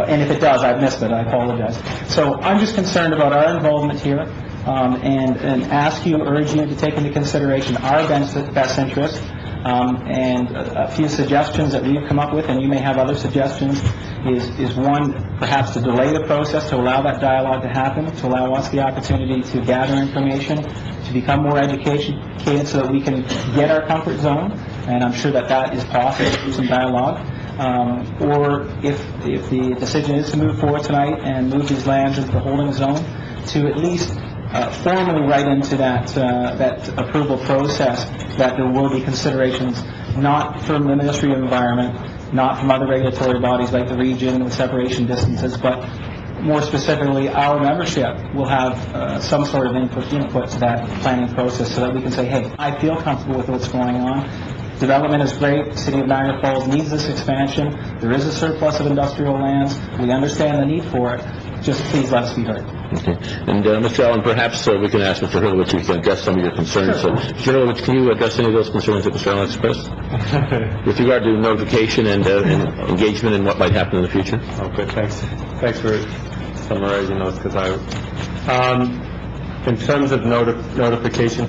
And if it does, I've missed it. I apologize. So I'm just concerned about our involvement here, and urge you to take into consideration our best interest. And a few suggestions that we've come up with, and you may have other suggestions, is one, perhaps to delay the process, to allow that dialogue to happen, to allow us the opportunity to gather information, to become more educated so that we can get our comfort zone, and I'm sure that is possible through some dialogue. or if the decision is to move forward tonight and move these lands into the holding zone, to at least formally write into that approval process that there will be considerations not from the Ministry of Environment, not from other regulatory bodies like the region with separation distances, but more specifically, our membership will have some sort of input to that planning process so that we can say, hey, I feel comfortable with what's going on. Development is great. City of Niagara Falls needs this expansion. There is a surplus of industrial lands. We understand the need for it. Just please let us be heard. Okay. And Mr. Allen, perhaps we can ask Mr. Hurlowitz if he can address some of your concerns. Sure. Mr. Hurlowitz, can you address any of those concerns that Mr. Allen expressed with regard to notification and engagement and what might happen in the future? Okay, thanks for summarizing those, because in terms of notification,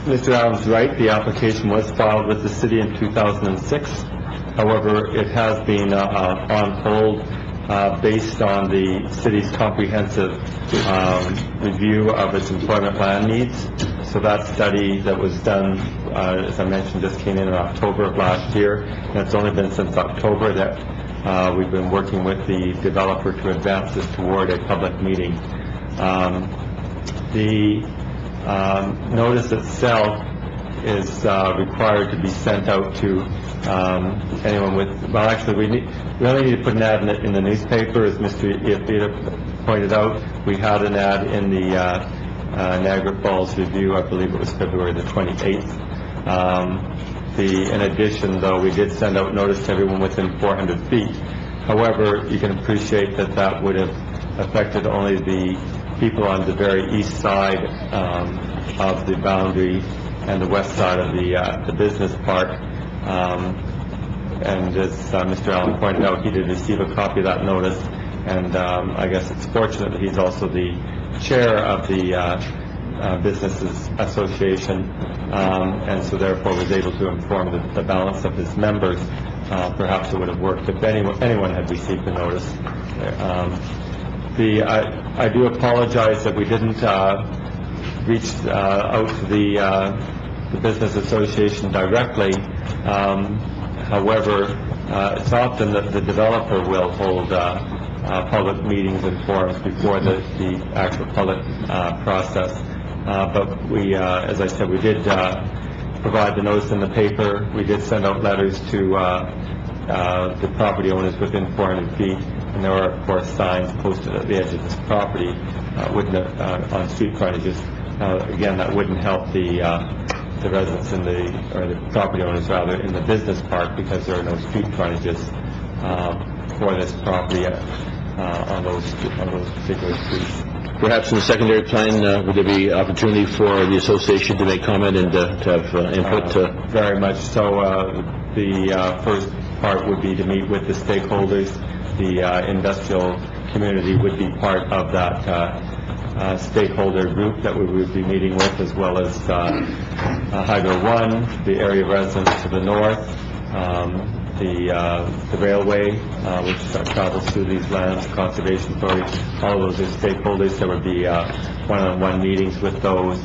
Mr. Allen's right, the application was filed with the city in 2006. However, it has been on hold based on the city's comprehensive review of its employment land needs. So that study that was done, as I mentioned, just came in October of last year, and it's only been since October that we've been working with the developer to advance this toward a public meeting. The notice itself is required to be sent out to anyone with, well, actually, we only need to put an ad in the newspaper. As Mr. Iafita pointed out, we had an ad in the Niagara Falls Review, I believe it was February the 28th. In addition, though, we did send out notice to everyone within 400 feet. However, you can appreciate that that would have affected only the people on the very east side of the boundary and the west side of the business park. And as Mr. Allen pointed out, he did receive a copy of that notice, and I guess it's fortunate that he's also the chair of the Businesses Association, and so therefore was able to inform the balance of his members. Perhaps it would have worked if anyone had received the notice. I do apologize that we didn't reach out to the Business Association directly. However, it's often that the developer will hold public meetings and forums before the actual public process. But we, as I said, we did provide the notice in the paper. We did send out letters to the property owners within 400 feet, and there are, of course, signs posted at the edge of this property on street frontages. Again, that wouldn't help the residents or the property owners rather in the business park, because there are no street frontages for this property on those particular streets. Perhaps in the secondary plan, would there be opportunity for the association to make comment and to have input? Very much so. The first part would be to meet with the stakeholders. The industrial community would be part of that stakeholder group that we would be meeting with, as well as Hydro One, the area residents to the north, the railway, which travels through these lands, Conservation Authority. All of those are stakeholders. There would be one-on-one meetings with those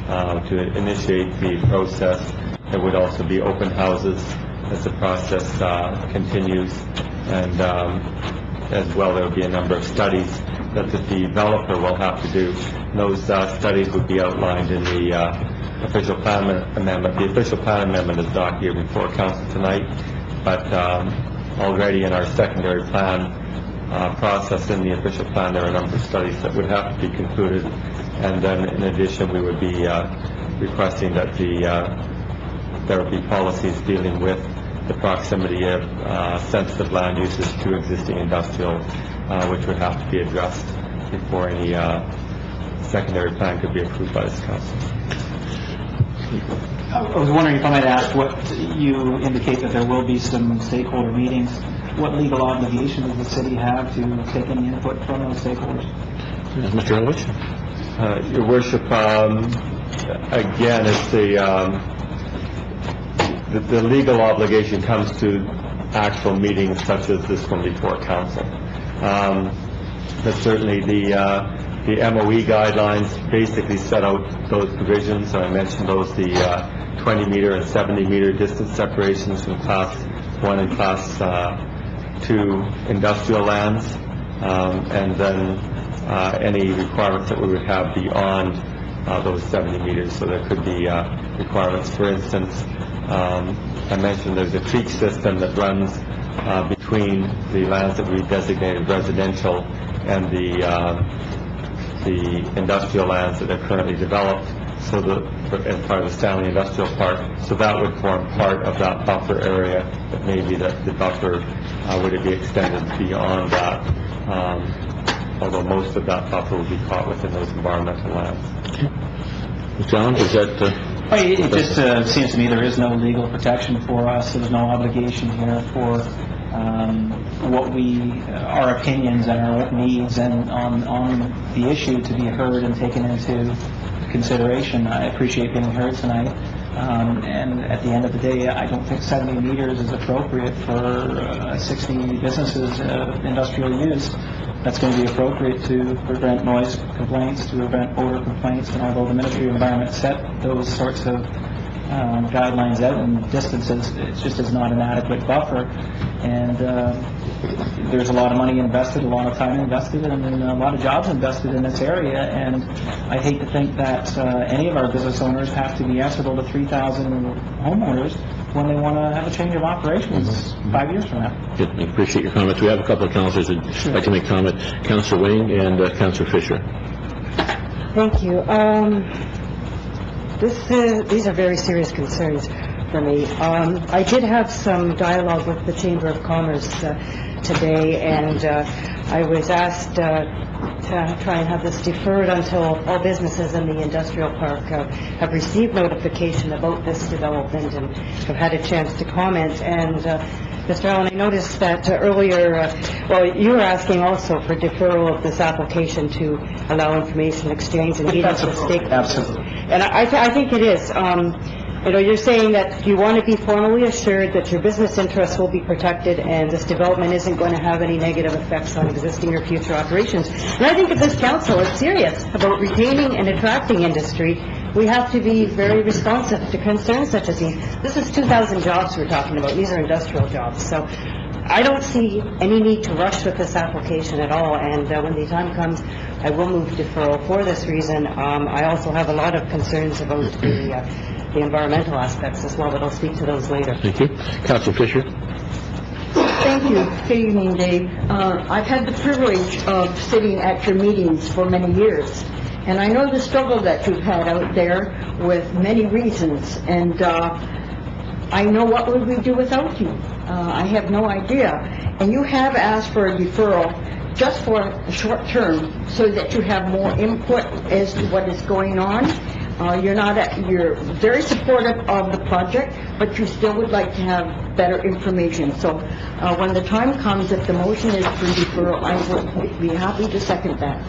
to initiate the process. There would also be open houses as the process continues, and as well there would be a number of studies that the developer will have to do. Those studies would be outlined in the official plan amendment. The official plan amendment is not here before council tonight, but already in our secondary plan process in the official plan, there are a number of studies that would have to be concluded, and then in addition we would be requesting that there would be policies dealing with the proximity of sensitive land uses to existing industrial, which would have to be addressed before any secondary plan could be approved by this council. I was wondering if I might ask, what you indicate that there will be some stakeholder meetings. What legal obligation does the city have to take any input from those stakeholders? Mr. Elwich? Your Worship, again, it's the legal obligation comes to actual meetings such as this one before council. But certainly the MOE guidelines basically set out those provisions. I mentioned those, the 20-meter and 70-meter distance separations from Class one in Class 2 industrial lands, and then any requirements that we would have beyond those 70 meters. So there could be requirements, for instance, I mentioned there's a creek system that runs between the lands that we designated residential and the industrial lands that are currently developed, so as part of the Stanley Industrial Park. So that would form part of that buffer area, but maybe that the buffer would it be extended beyond that, although most of that buffer would be caught within those environmental lands. John, is that... It just seems to me there is no legal protection for us. There's no obligation here for our opinions and our needs and on the issue to be heard and taken into consideration. I appreciate being heard tonight. And at the end of the day, I don't think 70 meters is appropriate for 60 businesses of industrial use. That's going to be appropriate to prevent noise complaints, to prevent odor complaints, and although the Ministry of Environment set those sorts of guidelines out and distances, it just is not an adequate buffer. And there's a lot of money invested, a lot of time invested, and a lot of jobs invested in this area. And I hate to think that any of our business owners have to be answerable to 3,000 homeowners when they want to have a change of operations 5 years from now. Good. I appreciate your comments. We have a couple of councillors that would like to make comment. Councillor Wing and Councillor Fisher. Thank you. These are very serious concerns for me. I did have some dialogue with the Chamber of Commerce today, and I was asked to try and have this deferred until all businesses in the industrial park have received notification about this development and have had a chance to comment. And Mr. Allen, I noticed that earlier, you were asking also for deferral of this application to allow information exchange and meetings with stakeholders. Absolutely. And I think it is. You're saying that you want to be formally assured that your business interests will be protected and this development isn't going to have any negative effects on existing or future operations. And I think if this council is serious about retaining and attracting industry, we have to be very responsive to concerns such as these. This is 2,000 jobs we're talking about. These are industrial jobs. So I don't see any need to rush with this application at all, and when the time comes, I will move deferral for this reason. I also have a lot of concerns about the environmental aspects as well, but I'll speak to those later. Thank you. Councillor Fisher. Thank you. Good evening, Dave. I've had the privilege of sitting at your meetings for many years, and I know the struggle that you've had out there with many reasons, and I know what would we do without you. I have no idea. And you have asked for a deferral just for a short term so that you have more input as to what is going on. You're very supportive of the project, but you still would like to have better information. So when the time comes, if the motion is for deferral, I would be happy to second that.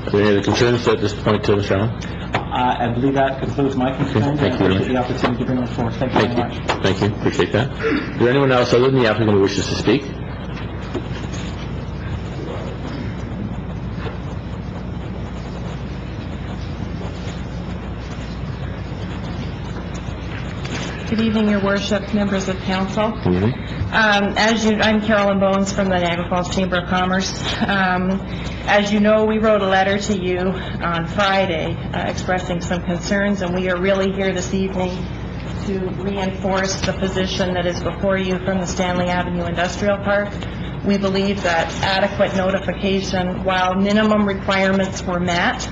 Are there any other concerns at this point, Mr. Allen? I believe that concludes my concerns. Thank you very much. The opportunity to bring this forward. Thank you very much. Thank you. Appreciate that. Is there anyone else other than the applicant who wishes to speak? Good evening, Your Worship, members of council. I'm Carolyn Bones from the Niagara Falls Chamber of Commerce. As you know, we wrote a letter to you on Friday expressing some concerns, and we are really here this evening to reinforce the position that is before you from the Stanley Avenue Industrial Park. We believe that adequate notification, while minimum requirements were met,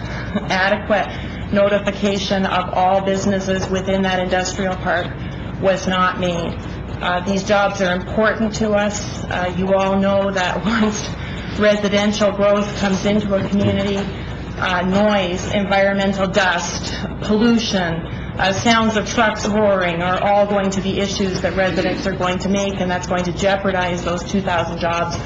adequate notification of all businesses within that industrial park was not made. These jobs are important to us. You all know that once residential growth comes into a community, noise, environmental dust, pollution, sounds of trucks roaring are all going to be issues that residents are going to make, and that's going to jeopardize those 2,000 jobs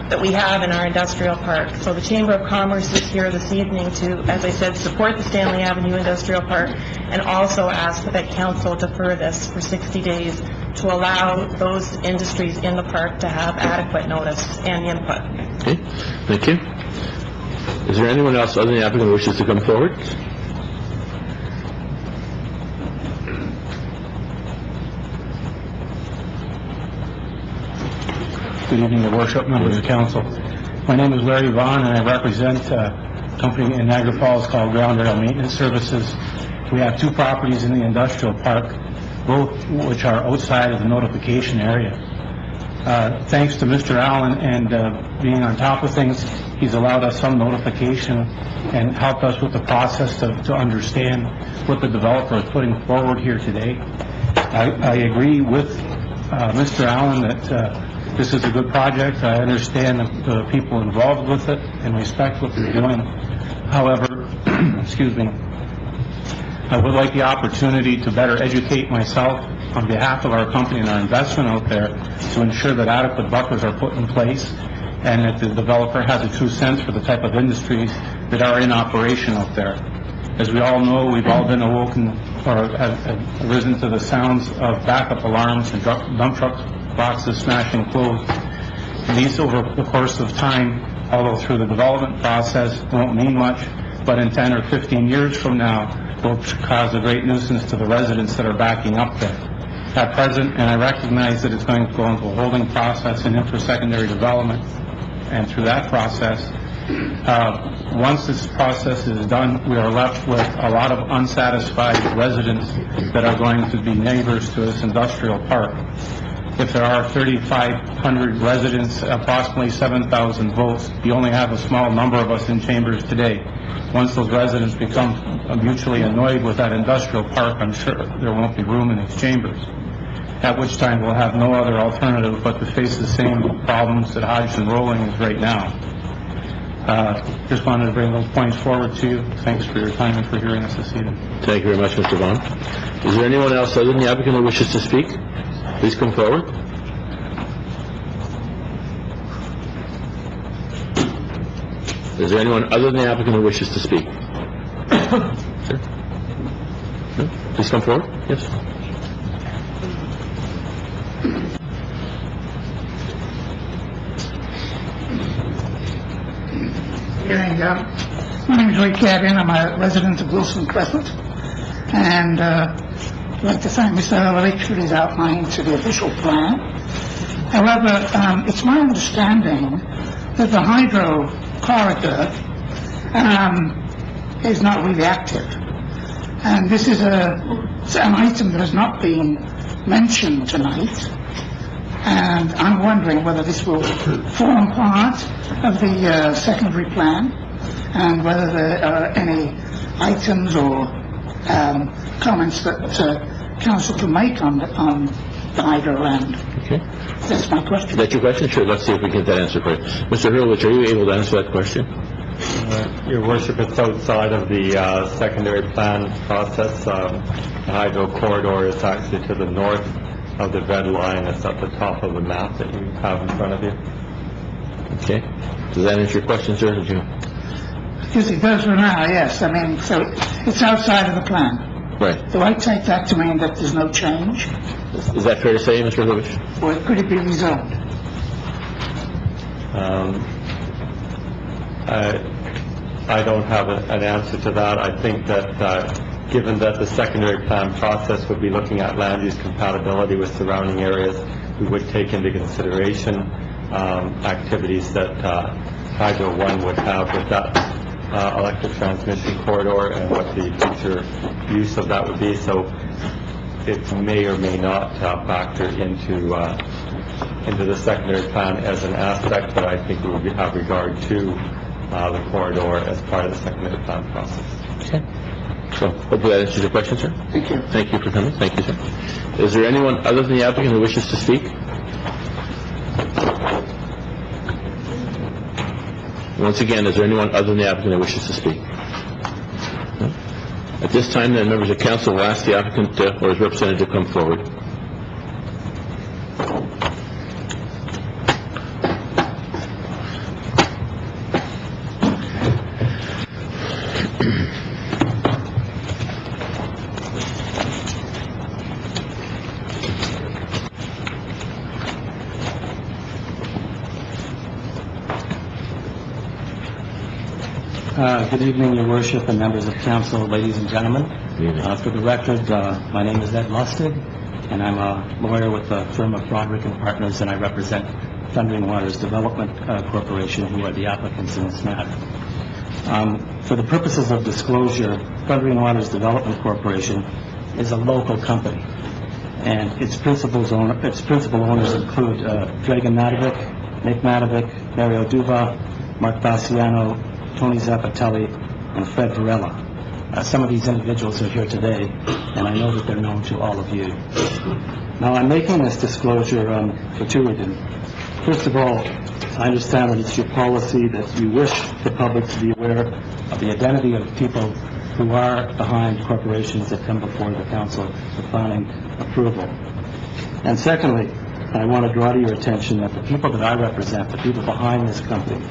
that we have in our industrial park. So the Chamber of Commerce is here this evening to, as I said, support the Stanley Avenue Industrial Park and also ask that council defer this for 60 days to allow those industries in the park to have adequate notice and input. Okay, thank you. Is there anyone else other than the applicant who wishes to come forward? Good evening, Your Worship, members of council. My name is Larry Vaughn, and I represent a company in Niagara Falls called Ground Rail Maintenance Services. We have two properties in the industrial park, both which are outside of the notification area. Thanks to Mr. Allen and being on top of things, he's allowed us some notification and helped us with the process to understand what the developer is putting forward here today. I agree with Mr. Allen that this is a good project. I understand the people involved with it and respect what they're doing. However, excuse me, I would like the opportunity to better educate myself on behalf of our company and our investment out there to ensure that adequate buffers are put in place and that the developer has a true sense for the type of industries that are in operation out there. As we all know, we've all been awoken or have risen to the sounds of backup alarms and dump truck boxes smashing closed. And these, over the course of time, although through the development process, won't mean much, but in 10 or 15 years from now, will cause a great nuisance to the residents that are backing up there. At present, and I recognize that it's going to go into a holding process and inter-secondary development, and through that process, once this process is done, we are left with a lot of unsatisfied residents that are going to be neighbors to this industrial park. If there are 3,500 residents, approximately 7,000 votes, you only have a small number of us in chambers today. Once those residents become mutually annoyed with that industrial park, I'm sure there won't be room in these chambers, at which time we'll have no other alternative but to face the same problems that Hodgson Rolling is right now. Just wanted to bring those points forward to you. Thanks for your time and for hearing us this evening. Thank you very much, Mr. Vaughn. Is there anyone else other than the applicant who wishes to speak? Please come forward. Is there anyone other than the applicant who wishes to speak? Sir? No? Please come forward. Yes. My name is Ray Cadden. I'm a resident of Wilson Crescent, and I'd like to thank Mr. Ehrlich for his outline to the official plan. However, it's my understanding that the hydro corridor is not really active, and this is an item that has not been mentioned tonight. And I'm wondering whether this will form part of the secondary plan, and whether there are any items or comments that council can make on the hydro land. Okay. That's my question. Is that your question? Sure. Let's see if we can get that answer for you. Mr. Hurwitz, are you able to answer that question? Your Worship, it's outside of the secondary plan process. The hydro corridor is actually to the north of the red line. It's at the top of the map that you have in front of you. Okay. Does that answer your question, sir? Did you? Yes, it does for now, yes. I mean, so it's outside of the plan. Right. Do I take that to mean that there's no change? Is that fair to say, Mr. Hurwitz? Or could it be rezoned? I don't have an answer to that. I think that given that the secondary plan process would be looking at land use compatibility with surrounding areas, we would take into consideration activities that Hydro 1 would have with that electric transmission corridor and what the future use of that would be. So it may or may not factor into the secondary plan as an aspect, but I think we would have regard to the corridor as part of the secondary plan process. Okay. So hopefully that answers your question, sir. Thank you. Thank you for coming. Thank you, sir. Is there anyone other than the applicant who wishes to speak? Once again, is there anyone other than the applicant who wishes to speak? No? At this time, then, members of council will ask the applicant or his representative to come forward. Good evening, Your Worship, and members of council, ladies and gentlemen. For the record, my name is Ed Lustig, and I'm a lawyer with the firm of Broderick & Partners, and I represent Thundering Waters Development Corporation, who are the applicants in this matter. For the purposes of disclosure, Thundering Waters Development Corporation is a local company, and its principal owners include Dragan Matovic, Nick Matovic, Mario Duva, Mark Bassiano, Tony Zappatelli, and Fred Varela. Some of these individuals are here today, and I know that they're known to all of you. Now, I'm making this disclosure for two reasons. First of all, I understand that it's your policy that you wish the public to be aware of the identity of people who are behind corporations that come before the council for planning approval. And secondly, I want to draw to your attention that the people that I represent, the people behind this company,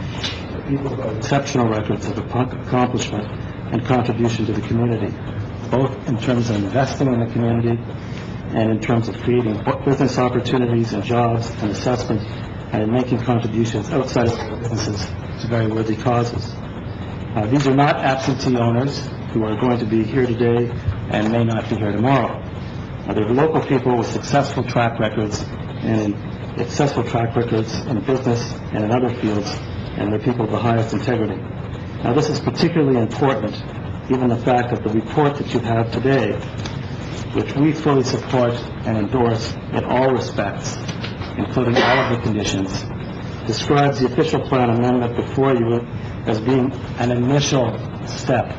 the people who have exceptional records of accomplishment and contribution to the community, both in terms of investing in the community and in terms of creating business opportunities and jobs and assessment, and in making contributions outside of their businesses to very worthy causes. These are not absentee owners who are going to be here today and may not be here tomorrow. They're local people with successful track records in business and in other fields, and they're people of the highest integrity. Now, this is particularly important given the fact that the report that you have today, which we fully support and endorse in all respects, including all of the conditions, describes the official plan amendment before you as being an initial step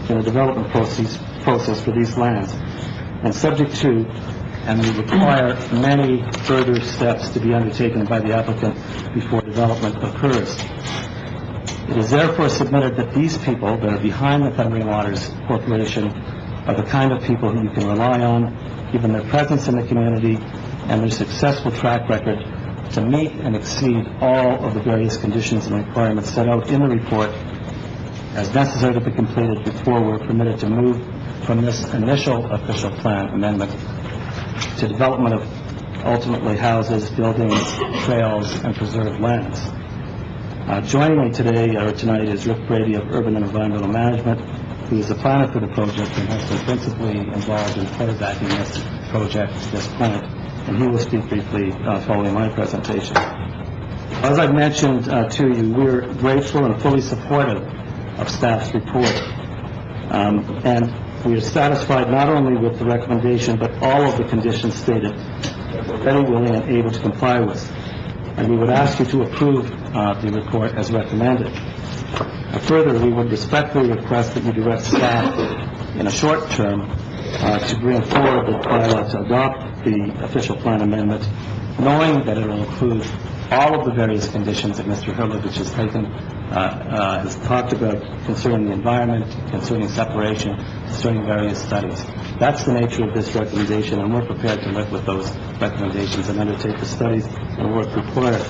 in the development process for these lands, and subject to, and we require many further steps to be undertaken by the applicant before development occurs. It is therefore submitted that these people that are behind the Thundering Waters Corporation are the kind of people who you can rely on, given their presence in the community and their successful track record, to meet and exceed all of the various conditions and requirements set out in the report as necessary to be completed before we're permitted to move from this initial official plan amendment to development of ultimately houses, buildings, trails, and preserved lands. Joining me today or tonight is Rick Brady of Urban and Environmental Management, who is the planner for the project and has been principally involved in quarterbacking this project to this point, and he will speak briefly following my presentation. As I've mentioned to you, we're grateful and fully supportive of staff's report, and we are satisfied not only with the recommendation but all of the conditions stated that we're ready, willing, and able to comply with. And we would ask you to approve the report as recommended. Further, we would respectfully request that you direct staff in a short term to bring forward the bylaw to adopt the official plan amendment, knowing that it will include all of the various conditions that Mr. Hurlovich has talked about concerning the environment, concerning separation, concerning various studies. That's the nature of this recommendation, and we're prepared to live with those recommendations and undertake the studies and work required.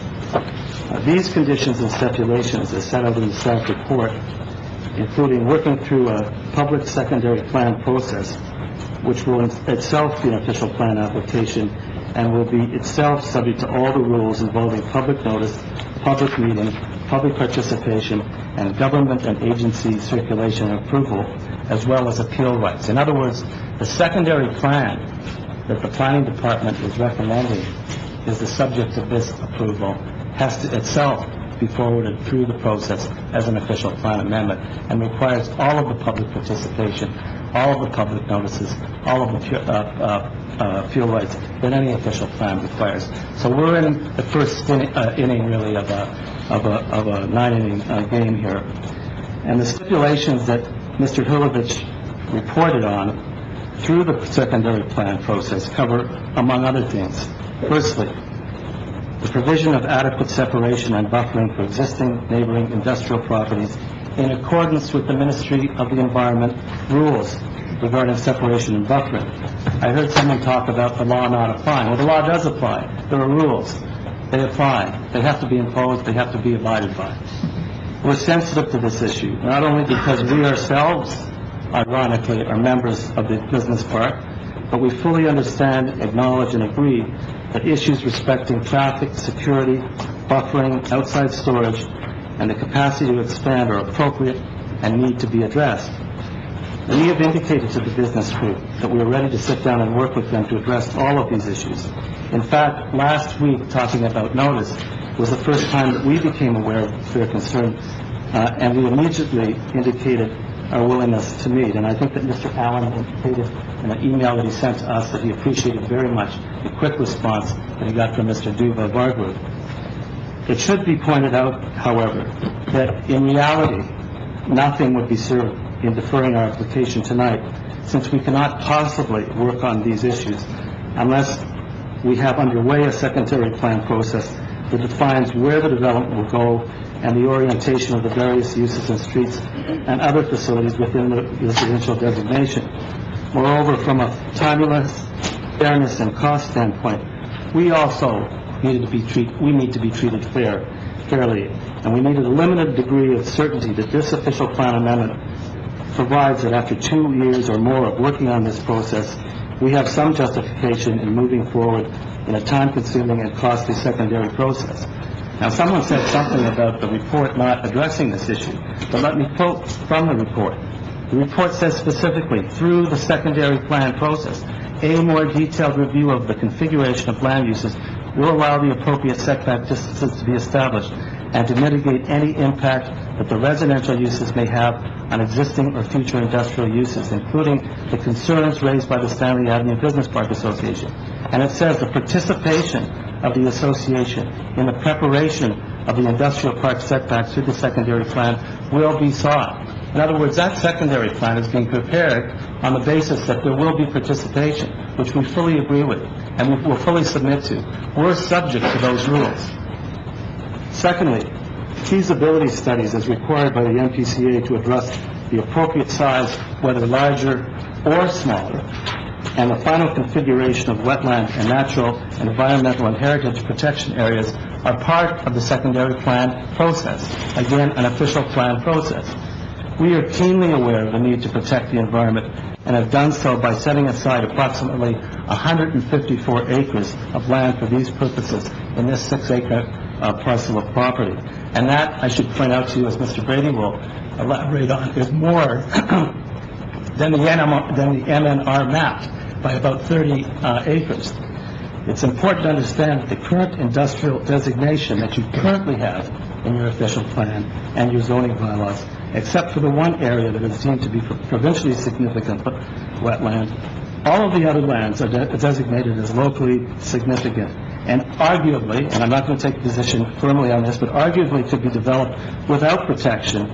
These conditions and stipulations, as set out in the staff report, including working through a public secondary plan process, which will itself be an official plan application and will be itself subject to all the rules involving public notice, public meeting, public participation, and government and agency circulation and approval, as well as appeal rights. In other words, the secondary plan that the planning department is recommending is the subject of this approval, has to itself be forwarded through the process as an official plan amendment, and requires all of the public participation, all of the public notices, all of the appeal rights that any official plan requires. So we're in the first inning, really, of a nine-inning game here. And the stipulations that Mr. Hurlovich reported on through the secondary plan process cover, among other things, firstly, the provision of adequate separation and buffering for existing neighboring industrial properties in accordance with the Ministry of the Environment rules regarding separation and buffering. I heard someone talk about the law not applying. Well, the law does apply. There are rules. They apply. They have to be imposed. They have to be abided by. We're sensitive to this issue, not only because we ourselves, ironically, are members of the business park, but we fully understand, acknowledge, and agree that issues respecting traffic, security, buffering, outside storage, and the capacity to expand are appropriate and need to be addressed. We have indicated to the business group that we are ready to sit down and work with them to address all of these issues. In fact, last week, talking about notice, was the first time that we became aware of their concern, and we immediately indicated our willingness to meet. And I think that Mr. Allen indicated in an email that he sent to us that he appreciated very much the quick response that he got from Mr. Duva of our group. It should be pointed out, however, that in reality, nothing would be served in deferring our application tonight, since we cannot possibly work on these issues unless we have underway a secondary plan process that defines where the development will go and the orientation of the various uses and streets and other facilities within the residential designation. Moreover, from a timeliness, fairness, and cost standpoint, we also need to be treated fairly, and we needed a limited degree of certainty that this official plan amendment provides that after 2 years or more of working on this process, we have some justification in moving forward in a time-consuming and costly secondary process. Now, someone said something about the report not addressing this issue, but let me quote from the report. The report says specifically, through the secondary plan process, a more detailed review of the configuration of land uses will allow the appropriate setback distances to be established and to mitigate any impact that the residential uses may have on existing or future industrial uses, including the concerns raised by the Stanley Avenue Business Park Association. And it says the participation of the association in the preparation of the industrial park setbacks through the secondary plan will be sought. In other words, that secondary plan is being prepared on the basis that there will be participation, which we fully agree with and we will fully submit to. We're subject to those rules. Secondly, feasibility studies as required by the NPCA to address the appropriate size, whether larger or smaller, and the final configuration of wetland and natural, environmental, and heritage protection areas are part of the secondary plan process. Again, an official plan process. We are keenly aware of the need to protect the environment and have done so by setting aside approximately 154 acres of land for these purposes in this 6-acre parcel of property. And that, I should point out to you, as Mr. Brady will elaborate on, is more than the MNR map by about 30 acres. It's important to understand that the current industrial designation that you currently have in your official plan and your zoning bylaws, except for the one area that is deemed to be provincially significant wetland, all of the other lands are designated as locally significant. And arguably, and I'm not going to take a position firmly on this, but arguably could be developed without protection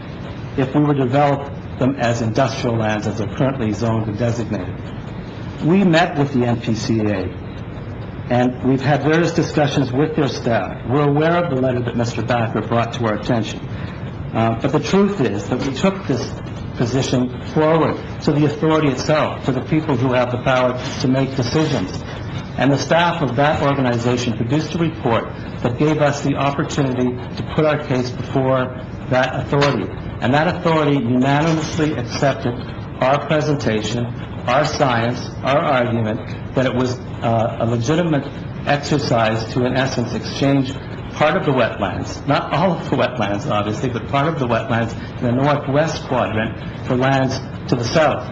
if we were to develop them as industrial lands as they're currently zoned and designated. We met with the NPCA, and we've had various discussions with their staff. We're aware of the letter that Mr. Backer brought to our attention. But the truth is that we took this position forward to the authority itself, to the people who have the power to make decisions. And the staff of that organization produced a report that gave us the opportunity to put our case before that authority. And that authority unanimously accepted our presentation, our science, our argument, that it was a legitimate exercise to, in essence, exchange part of the wetlands, not all of the wetlands, obviously, but part of the wetlands in the northwest quadrant for lands to the south.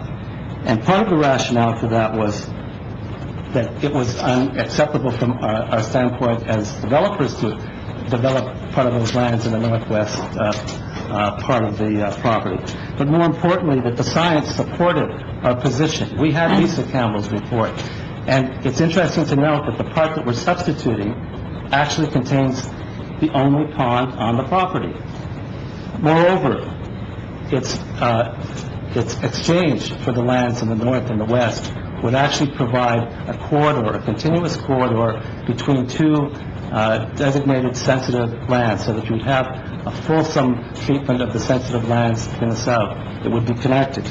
And part of the rationale for that was that it was unacceptable from our standpoint as developers to develop part of those lands in the northwest part of the property. But more importantly, that the science supported our position. We had Lisa Campbell's report. And it's interesting to note that the part that we're substituting actually contains the only pond on the property. Moreover, its exchange for the lands in the north and the west would actually provide a corridor, a continuous corridor between two designated sensitive lands, so that you would have a fulsome treatment of the sensitive lands in the south that would be connected.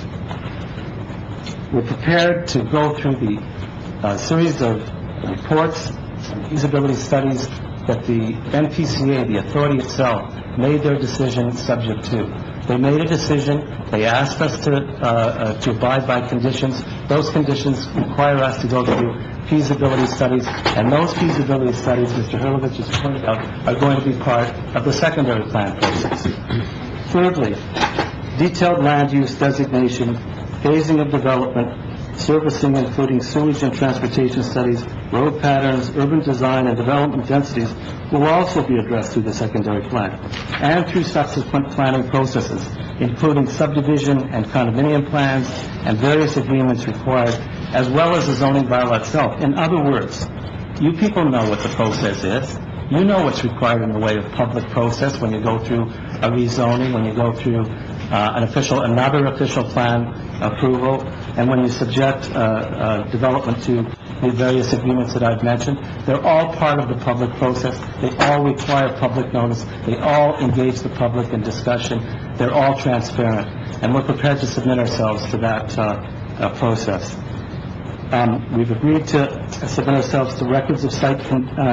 We're prepared to go through the series of reports and feasibility studies that the NPCA, the authority itself, made their decision subject to. They made a decision. They asked us to abide by conditions. Those conditions require us to go through feasibility studies, and those feasibility studies, Mr. Hurlovich has pointed out, are going to be part of the secondary plan process. Thirdly, detailed land use designation phasing of development, servicing including sewage and transportation studies, road patterns, urban design, and development densities will also be addressed through the secondary plan and through subsequent planning processes, including subdivision and condominium plans and various agreements required, as well as the zoning bylaw itself. In other words, you people know what the process is. You know what's required in the way of public process when you go through a rezoning, when you go through another official plan approval, and when you subject development to the various agreements that I've mentioned. They're all part of the public process. They all require public notice. They all engage the public in discussion. They're all transparent, and we're prepared to submit ourselves to that process. We've agreed to submit ourselves to records of site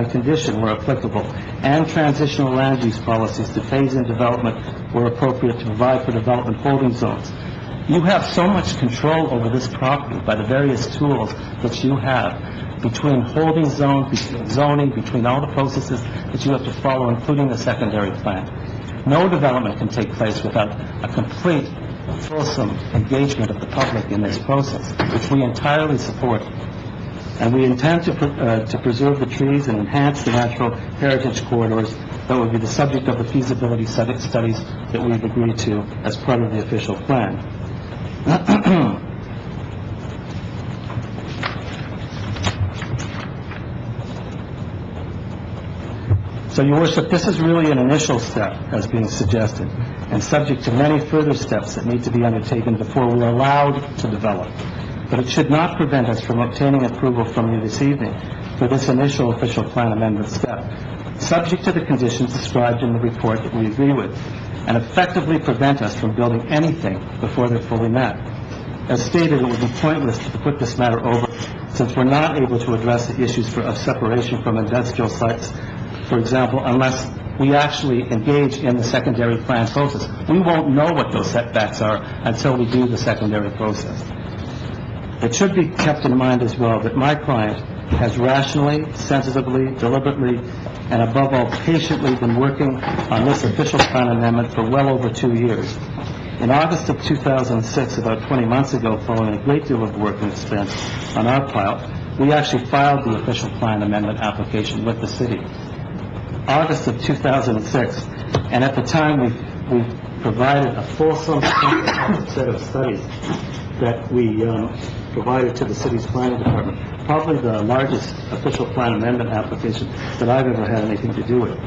condition where applicable, and transitional land use policies to phase in development where appropriate to provide for development holding zones. You have so much control over this property by the various tools that you have between holding zone, between zoning, between all the processes that you have to follow, including the secondary plan. No development can take place without a complete, fulsome engagement of the public in this process, which we entirely support. And we intend to preserve the trees and enhance the natural heritage corridors that will be the subject of the feasibility studies that we've agreed to as part of the official plan. So, Your Worship, this is really an initial step, as being suggested, and subject to many further steps that need to be undertaken before we're allowed to develop. But it should not prevent us from obtaining approval from you this evening for this initial official plan amendment step, subject to the conditions described in the report that we agree with, and effectively prevent us from building anything before they're fully met. As stated, it would be pointless to put this matter over, since we're not able to address the issues of separation from industrial sites, for example, unless we actually engage in the secondary plan process. We won't know what those setbacks are until we do the secondary process. It should be kept in mind as well that my client has rationally, sensitively, deliberately, and above all patiently been working on this official plan amendment for well over 2 years. In August of 2006, about 20 months ago, following a great deal of work and expense on our part, we actually filed the official plan amendment application with the city. August of 2006, and at the time we provided a fulsome set of studies that we provided to the city's planning department, probably the largest official plan amendment application that I've ever had anything to do with.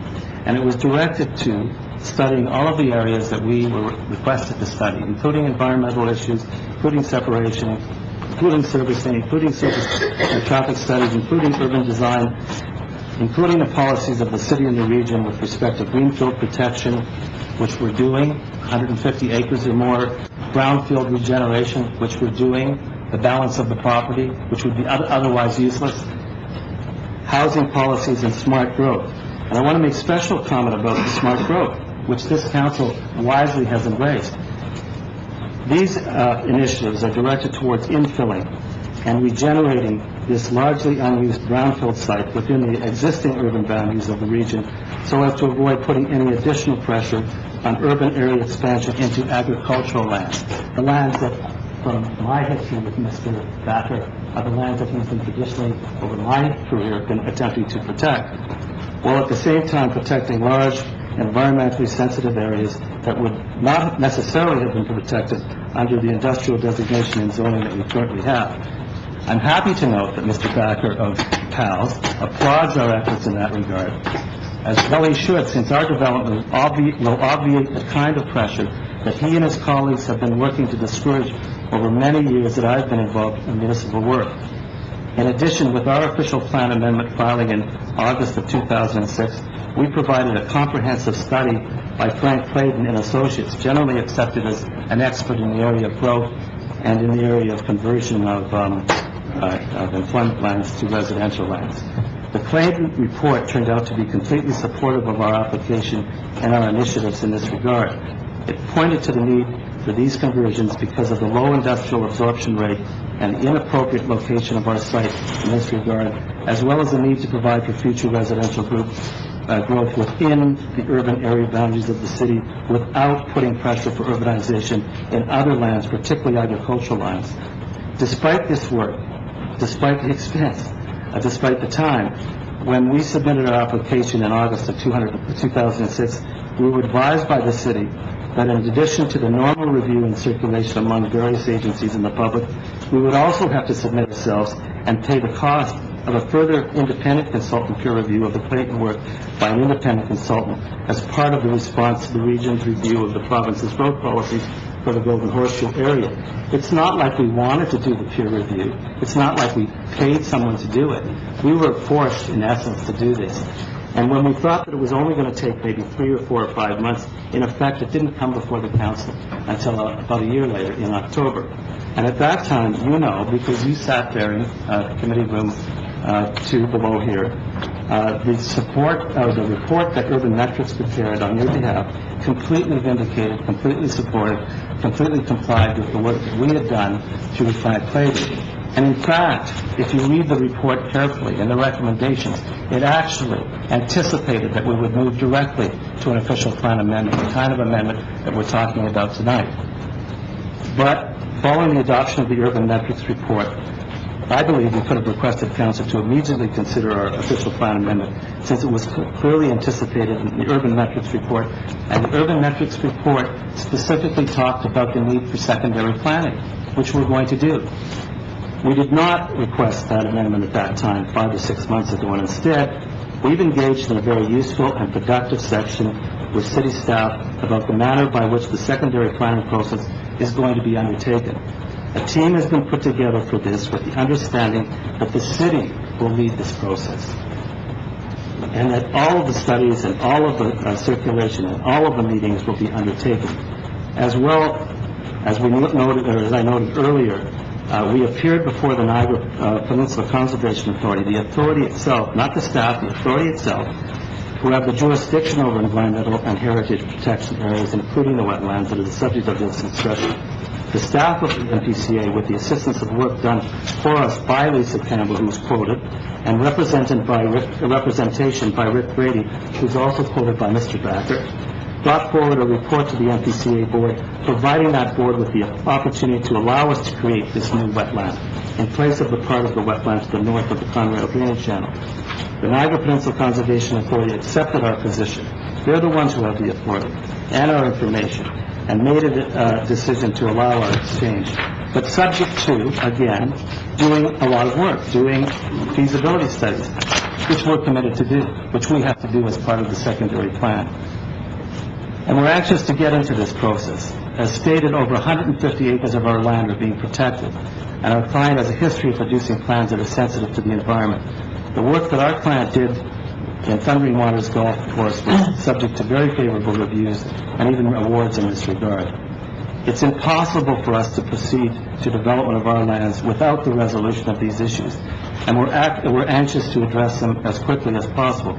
And it was directed to studying all of the areas that we were requested to study, including environmental issues, including separation, including servicing, including surface and traffic studies, including urban design, including the policies of the city and the region with respect to greenfield protection, which we're doing, 150 acres or more, brownfield regeneration, which we're doing, the balance of the property, which would be otherwise useless, housing policies, and smart growth. And I want to make special comment about the smart growth, which this council wisely has embraced. These initiatives are directed towards infilling and regenerating this largely unused brownfield site within the existing urban boundaries of the region, so as to avoid putting any additional pressure on urban area expansion into agricultural lands. The lands that, from my history with Mr. Backer, are the lands that he's been traditionally, over my career, been attempting to protect, while at the same time protecting large, environmentally sensitive areas that would not necessarily have been protected under the industrial designation and zoning that we currently have. I'm happy to note that Mr. Backer of PALS applauds our efforts in that regard, as well he should, since our development will obviate the kind of pressure that he and his colleagues have been working to discourage over many years that I've been involved in municipal work. In addition, with our official plan amendment filing in August of 2006, we provided a comprehensive study by Frank Clayton and Associates, generally accepted as an expert in the area of growth and in the area of conversion of employment lands to residential lands. The Clayton report turned out to be completely supportive of our application and our initiatives in this regard. It pointed to the need for these conversions because of the low industrial absorption rate and the inappropriate location of our site in this regard, as well as the need to provide for future residential group growth within the urban area boundaries of the city without putting pressure for urbanization in other lands, particularly agricultural lands. Despite this work, despite the expense, despite the time, when we submitted our application in August of 2006, we were advised by the city that in addition to the normal review and circulation among various agencies and the public, we would also have to submit ourselves and pay the cost of a further independent consultant peer review of the Clayton work by an independent consultant as part of the response to the region's review of the province's road policies for the Golden Horseshoe area. It's not like we wanted to do the peer review. It's not like we paid someone to do it. We were forced, in essence, to do this. And when we thought that it was only going to take maybe 3 or 4 or 5 months, in effect, it didn't come before the council until about a year later, in October. And at that time, you know, because you sat there in committee room 2 below here, the support of the report that Urban Metrics prepared on your behalf completely vindicated, completely supported, completely complied with the work that we had done to refine Clayton. And in fact, if you read the report carefully and the recommendations, it actually anticipated that we would move directly to an official plan amendment, the kind of amendment that we're talking about tonight. But following the adoption of the Urban Metrics report, I believe we could have requested council to immediately consider our official plan amendment, since it was clearly anticipated in the Urban Metrics report, and the Urban Metrics report specifically talked about the need for secondary planning, which we're going to do. We did not request that amendment at that time, 5 or 6 months ago, and instead, we've engaged in a very useful and productive section with city staff about the manner by which the secondary planning process is going to be undertaken. A team has been put together for this with the understanding that the city will lead this process, and that all of the studies and all of the circulation and all of the meetings will be undertaken. As well as we noted, or as I noted earlier, we appeared before the Niagara Peninsula Conservation Authority, the authority itself, not the staff, the authority itself, who have the jurisdiction over environmental and heritage protection areas, including the wetlands that are the subject of this discussion. The staff of the NPCA, with the assistance of work done for us by Lisa Campbell, who's quoted, and representation by Rick Brady, who's also quoted by Mr. Backer, brought forward a report to the NPCA board, providing that board with the opportunity to allow us to create this new wetland in place of the part of the wetland to the north of the Conrail Drainage Channel. The Niagara Peninsula Conservation Authority accepted our position. They're the ones who have the authority and our information, and made a decision to allow our exchange, but subject to, again, doing a lot of work, doing feasibility studies, which we're committed to do, which we have to do as part of the secondary plan. And we're anxious to get into this process. As stated, over 150 acres of our land are being protected, and our client has a history of producing plans that are sensitive to the environment. The work that our client did in Thundering Waters Golf Course was subject to very favorable reviews and even awards in this regard. It's impossible for us to proceed to development of our lands without the resolution of these issues, and we're anxious to address them as quickly as possible.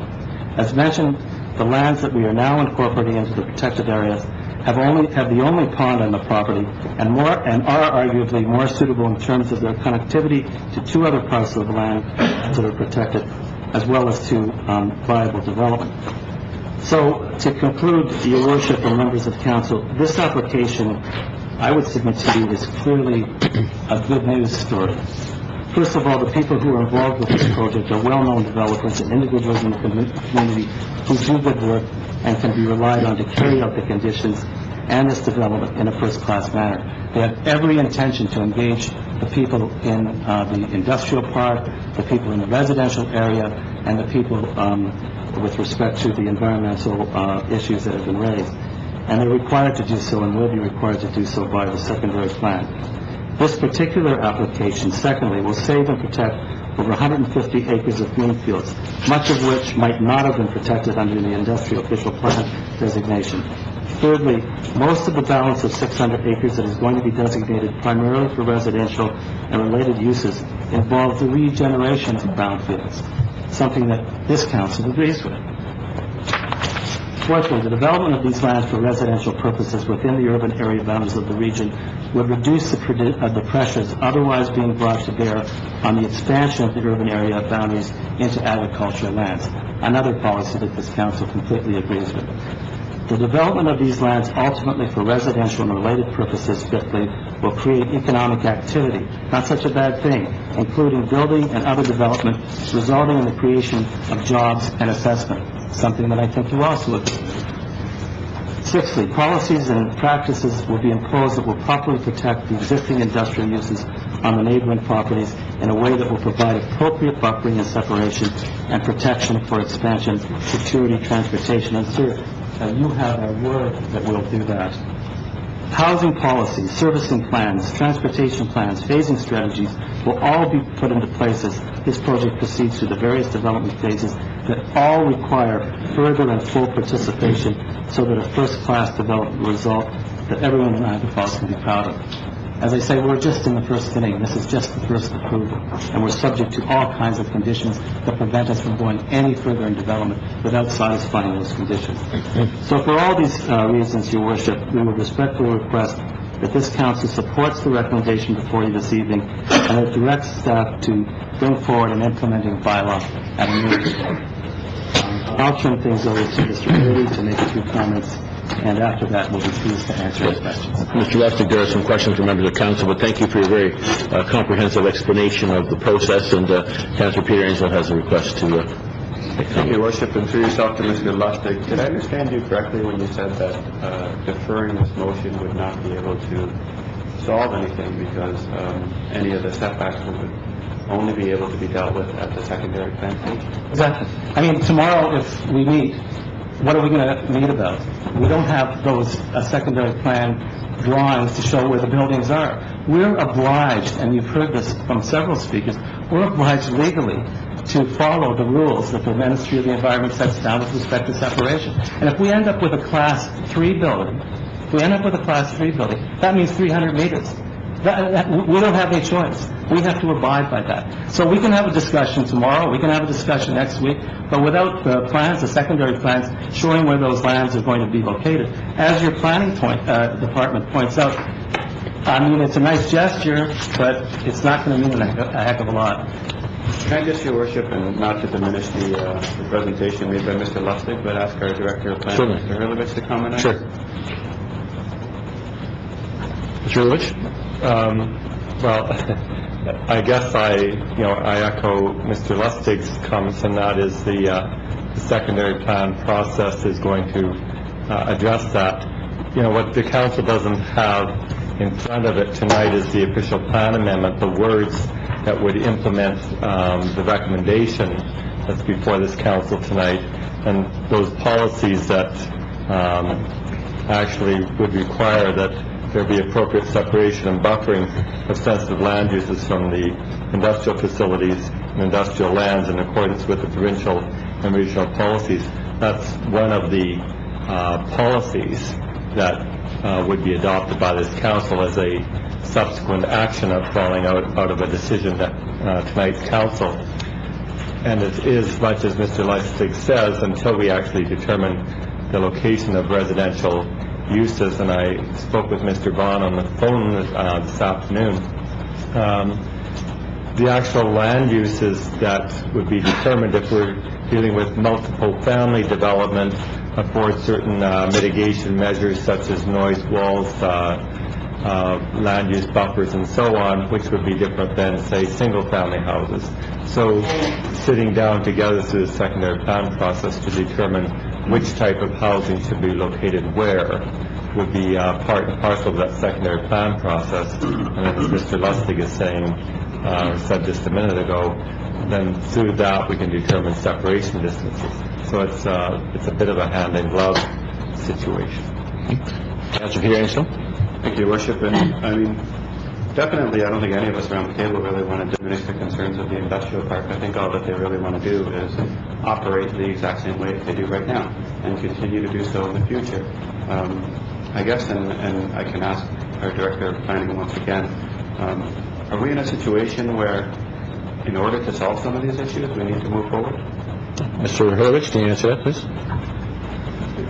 As mentioned, the lands that we are now incorporating into the protected areas have the only pond on the property, and are arguably more suitable in terms of their connectivity to 2 other parcels of land that are protected, as well as to viable development. So, to conclude, Your Worship and members of council, this application, I would submit to you, is clearly a good news story. First of all, the people who are involved with this project are well-known developers and individuals in the community who do good work and can be relied on to carry out the conditions and this development in a first-class manner. They have every intention to engage the people in the industrial park, the people in the residential area, and the people with respect to the environmental issues that have been raised. And they're required to do so, and will be required to do so by the secondary plan. This particular application, secondly, will save and protect over 150 acres of green fields, much of which might not have been protected under the industrial official plan designation. Thirdly, most of the balance of 600 acres that is going to be designated primarily for residential and related uses involves the regeneration of brownfields, something that this council agrees with. Fourthly, the development of these lands for residential purposes within the urban area boundaries of the region would reduce the pressures otherwise being brought to bear on the expansion of the urban area boundaries into agricultural lands, another policy that this council completely agrees with. The development of these lands ultimately for residential and related purposes, fifthly, will create economic activity, not such a bad thing, including building and other development, resulting in the creation of jobs and assessment, something that I think you also agree with. Sixthly, policies and practices will be imposed that will properly protect the existing industrial uses on the neighboring properties in a way that will provide appropriate buffering and separation and protection for expansion, security, transportation, and service. You have our word that we'll do that. Housing policies, servicing plans, transportation plans, phasing strategies will all be put into place as this project proceeds through the various development phases that all require further and full participation so that a first-class development result that everyone in Niagara Falls can be proud of. As I say, we're just in the first inning. This is just the first approval, and we're subject to all kinds of conditions that prevent us from going any further in development without satisfying those conditions. So for all these reasons, Your Worship, we would respectfully request that this council supports the recommendation before you this evening and it directs staff to bring forward an implementing bylaw at a meeting. I'll turn things over to Mr. Moody to make a few comments, and after that, we'll be pleased to answer your questions. Mr. Lustig, there are some questions from members of council, but thank you for your very comprehensive explanation of the process, and Councilor Peter Angel has a request to make comment. Your Worship, and through yourself to Mr. Lustig, did I understand you correctly when you said that deferring this motion would not be able to solve anything because any of the setbacks would only be able to be dealt with at the secondary plan stage? Exactly. I mean, tomorrow, if we meet, what are we going to meet about? We don't have those secondary plan drawings to show where the buildings are. We're obliged, and you've heard this from several speakers, we're obliged legally to follow the rules that the Ministry of the Environment sets down with respect to separation. And if we end up with a Class 3 building, that means 300 meters. We don't have any choice. We have to abide by that. So we can have a discussion tomorrow, we can have a discussion next week, but without the plans, the secondary plans, showing where those lands are going to be located. As your planning department points out, I mean, it's a nice gesture, but it's not going to mean a heck of a lot. Can I just, Your Worship, and not to diminish the presentation made by Mr. Lustig, but ask our Director of Planning, Mr. Hurlovich, to comment on it? Sure. Mr. Hurlovich? Well, I guess I echo Mr. Lustig's comments, and that is the secondary plan process is going to address that. What the council doesn't have in front of it tonight is the official plan amendment, the words that would implement the recommendation that's before this council tonight, and those policies that actually would require that there be appropriate separation and buffering of sensitive land uses from the industrial facilities and industrial lands in accordance with the provincial and regional policies. That's one of the policies that would be adopted by this council as a subsequent action of falling out of a decision that tonight's council. And it is, much as Mr. Lustig says, until we actually determine the location of residential uses, and I spoke with Mr. Vaughn on the phone this afternoon, the actual land uses that would be determined if we're dealing with multiple family development afford certain mitigation measures such as noise walls, land use buffers, and so on, which would be different than, say, single-family houses. So sitting down together through the secondary plan process to determine which type of housing should be located where would be part and parcel of that secondary plan process. And then, as Mr. Lustig is saying, or said just a minute ago, then through that we can determine separation distances. So it's a bit of a hand-in-glove situation. Councilor Peter Angel? Thank you, Your Worship. And I mean, definitely, I don't think any of us around the table really want to diminish the concerns of the industrial park. I think all that they really want to do is operate the exact same way that they do right now and continue to do so in the future. I guess, and I can ask our Director of Planning once again, are we in a situation where, in order to solve some of these issues, we need to move forward? Mr. Hurlovich, can you answer that, please?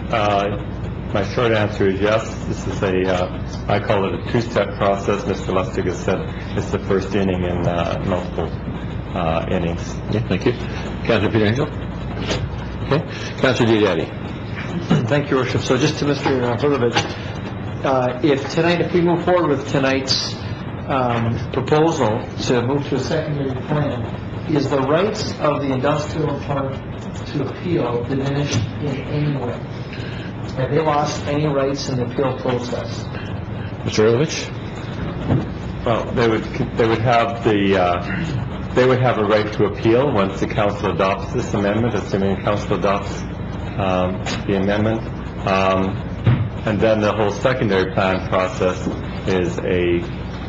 My short answer is yes. This is I call it a two-step process. Mr. Lustig has said it's the first inning in multiple innings. Yeah, thank you. Councilor Peter Hinkle? Okay. Councilor Diodati? Thank you, Your Worship. So just to Mr. Hurlovich, if we move forward with tonight's proposal to move to a secondary plan, is the rights of the industrial park to appeal diminished in any way? Have they lost any rights in the appeal process? Mr. Hurlovich? Well, they would have a right to appeal once the council adopts this amendment, assuming the council adopts the amendment. And then the whole secondary plan process is a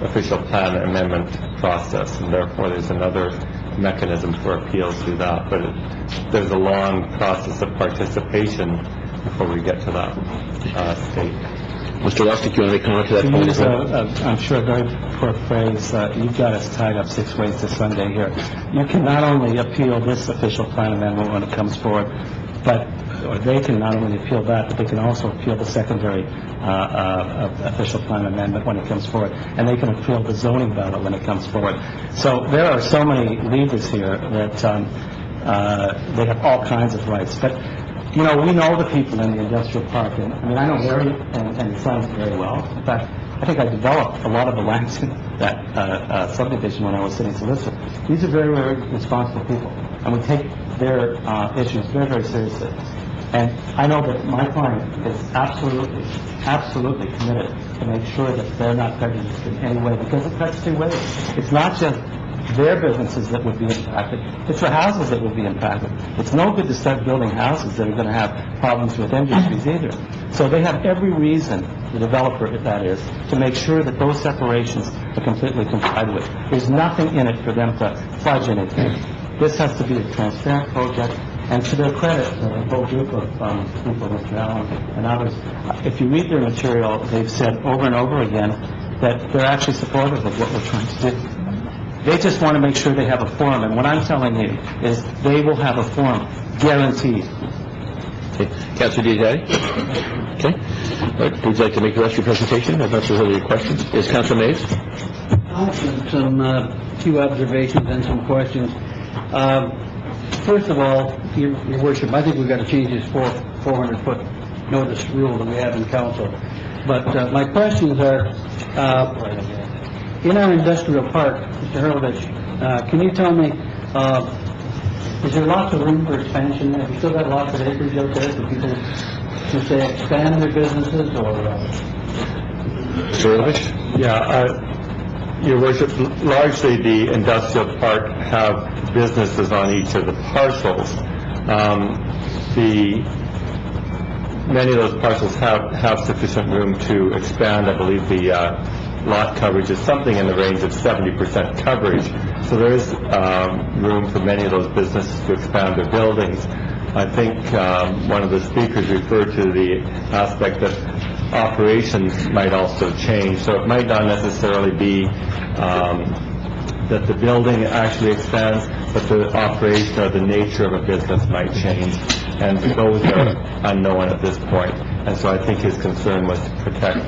official plan amendment process, and therefore there's another mechanism for appeals through that. But there's a long process of participation before we get to that state. Mr. Lustig, you want to make a comment to that point as well? I'm sure a very poor phrase, you've got us tied up 6 ways to Sunday here. You can not only appeal this official plan amendment when it comes forward, or they can not only appeal that, but they can also appeal the secondary official plan amendment when it comes forward, and they can appeal the zoning bylaw when it comes forward. So there are so many levers here that they have all kinds of rights. But we know the people in the industrial park, and I know Larry and his sons very well. In fact, I think I developed a lot of the lands in that subdivision when I was sitting solicitor. These are very, very responsible people, and we take their issues very, very seriously. And I know that my client is absolutely committed to make sure that they're not prejudiced in any way, because it cuts 2 ways. It's not just their businesses that would be impacted, it's the houses that would be impacted. It's no good to start building houses that are going to have problems with industries either. So they have every reason, the developer that is, to make sure that those separations are completely complied with. There's nothing in it for them to fudge anything. This has to be a transparent project, and to their credit, the whole group of people, Mr. Allen and others, if you read their material, they've said over and over again that they're actually supportive of what we're trying to do. They just want to make sure they have a forum, and what I'm telling you is they will have a forum, guaranteed. Okay. Councilor Diodati? Okay. All right. Would you like to make the rest of your presentation? If that's your questions. Is Councilor Mays? I have some few observations and some questions. First of all, Your Worship, I think we've got to change this 400-foot notice rule that we have in council. But my questions are, in our industrial park, Mr. Hurlovich, can you tell me, is there lots of room for expansion? Have you still got lots of acreage out there for people to, say, expand their businesses, or... Mr. Hurlovich? Yeah, Your Worship, largely the industrial park have businesses on each of the parcels. Many of those parcels have sufficient room to expand. I believe the lot coverage is something in the range of 70% coverage. So there is room for many of those businesses to expand their buildings. I think one of the speakers referred to the aspect that operations might also change. So it might not necessarily be that the building actually expands, but the operation or the nature of a business might change. And those are unknown at this point. And so I think his concern was to protect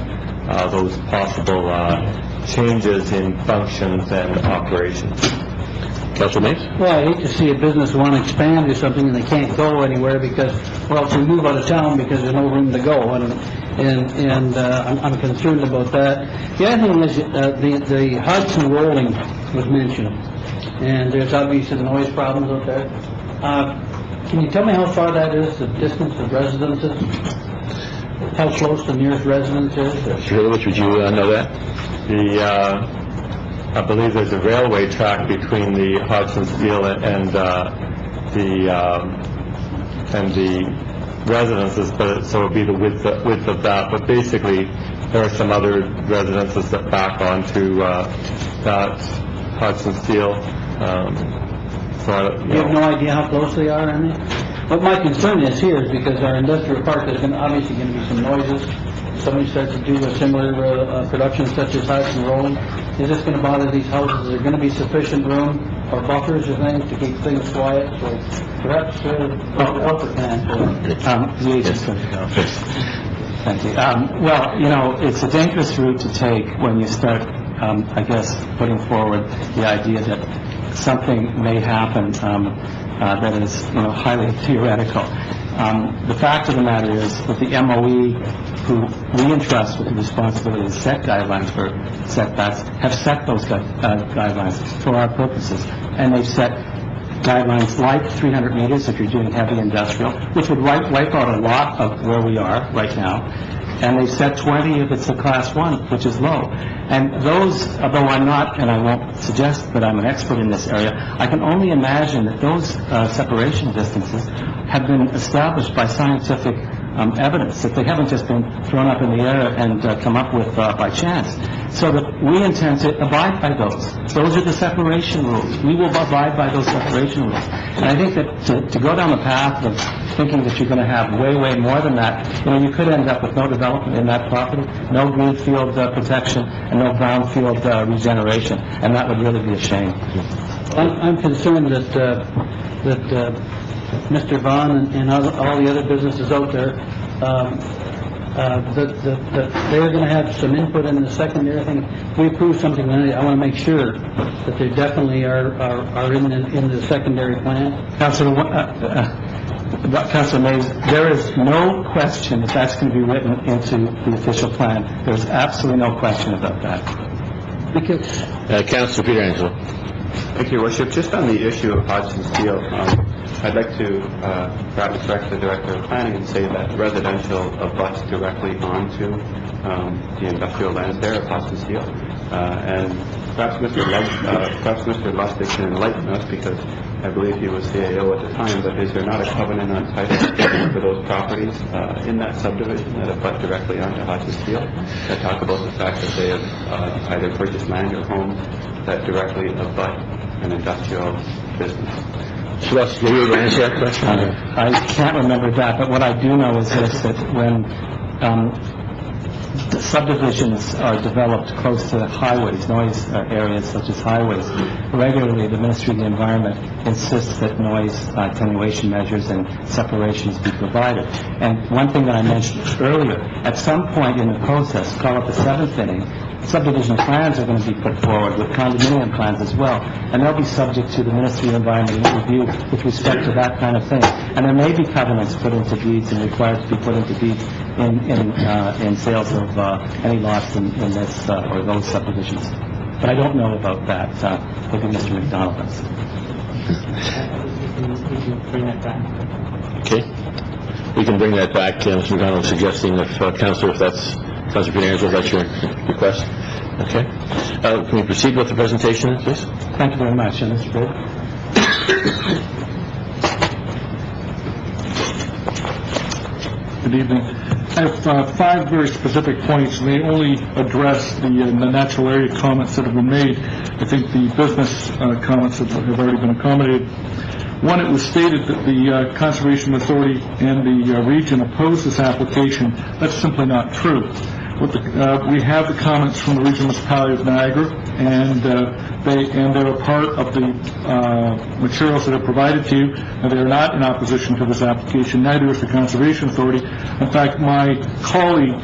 those possible changes in functions and operations. Councilor Mays? Well, I hate to see a business want to expand or something and they can't go anywhere because, well, to move out of town because there's no room to go, and I'm concerned about that. The other thing is the Hudson rolling was mentioned, and there's obviously noise problems out there. Can you tell me how far that is, the distance of residences? How close the nearest residence is? Mr. Hurlovich, would you know that? I believe there's a railway track between the Hodgson Steel and the residences, but so it would be the width of that. But basically, there are some other residences that back onto that Hodgson Steel. You have no idea how close they are, What my concern is here is because our industrial park, there's obviously going to be some noises, somebody starts to do a similar production such as House and Rolling, is this going to bother these houses? Is there going to be sufficient room or buffers, you think, to keep things quiet? So perhaps, Alfred can answer. Thank you. Well, you know, it's a dangerous route to take when you start, I guess, putting forward the idea that something may happen that is, you know, highly theoretical. The fact of the matter is that the MOE, who we entrust with the responsibility to set guidelines for setbacks, have set those guidelines for our purposes, and they've set guidelines like 300 meters if you're doing heavy industrial, which would wipe out a lot of where we are right now, and they've set 20 if it's a class 1, which is low. And those, although I'm not, and I won't suggest that I'm an expert in this area, I can only imagine that those separation distances have been established by scientific evidence, that they haven't just been thrown up in the air and come up with by chance. So that we intend to abide by those. Those are the separation rules. We will abide by those separation rules. And I think that to go down the path of thinking that you're going to have way, way more than that, you know, you could end up with no development in that property, no greenfield protection, and no brownfield regeneration, and that would really be a shame. I'm concerned that Mr. Vaughn and all the other businesses out there, that they're going to have some input in the secondary thing. If we approve something tonight, I want to make sure that they definitely are in the secondary plan. Councilor Mays, there is no question that that's going to be written into the official plan. There's absolutely no question about that. Thank you. Councilor Peter Angelo. Thank you, Your Worship. Just on the issue of Hodgson Steel, I'd like to perhaps direct the Director of Planning and say that residential abuts directly onto the industrial lands there of Hodgson Steel. And perhaps Mr. Lustig can enlighten us, because I believe he was CAO at the time, but is there not a covenant on title for those properties in that subdivision that abut directly onto Hodgson Steel that talk about the fact that they have either purchased land or homes that directly abut an industrial business? So that's, will you answer that question? I can't remember that, but what I do know is this, that when subdivisions are developed close to highways, noise areas such as highways, regularly the Ministry of the Environment insists that noise attenuation measures and separations be provided. And one thing that I mentioned earlier, at some point in the process, call it the 7th inning, subdivision plans are going to be put forward with condominium plans as well, and they'll be subject to the Ministry of Environment review with respect to that kind of thing. And there may be covenants put into deeds and required to be put into deeds in sales of any lots in this or those subdivisions. But I don't know about that. Maybe Mr. McDonald does. Okay. We can bring that back, Mr. McDonald, suggesting if Councilor Peter Angelo, that's your request. Okay. Can we proceed with the presentation, please? Thank you very much, Mr. Bird. Good evening. I have 5 very specific points, and they only address the natural area comments that have been made. I think the business comments have already been accommodated. One, it was stated that the Conservation Authority and the region oppose this application. That's simply not true. We have the comments from the Regional Municipality of Niagara, and they're a part of the materials that are provided to you, and they are not in opposition to this application. Neither is the Conservation Authority. In fact, my colleague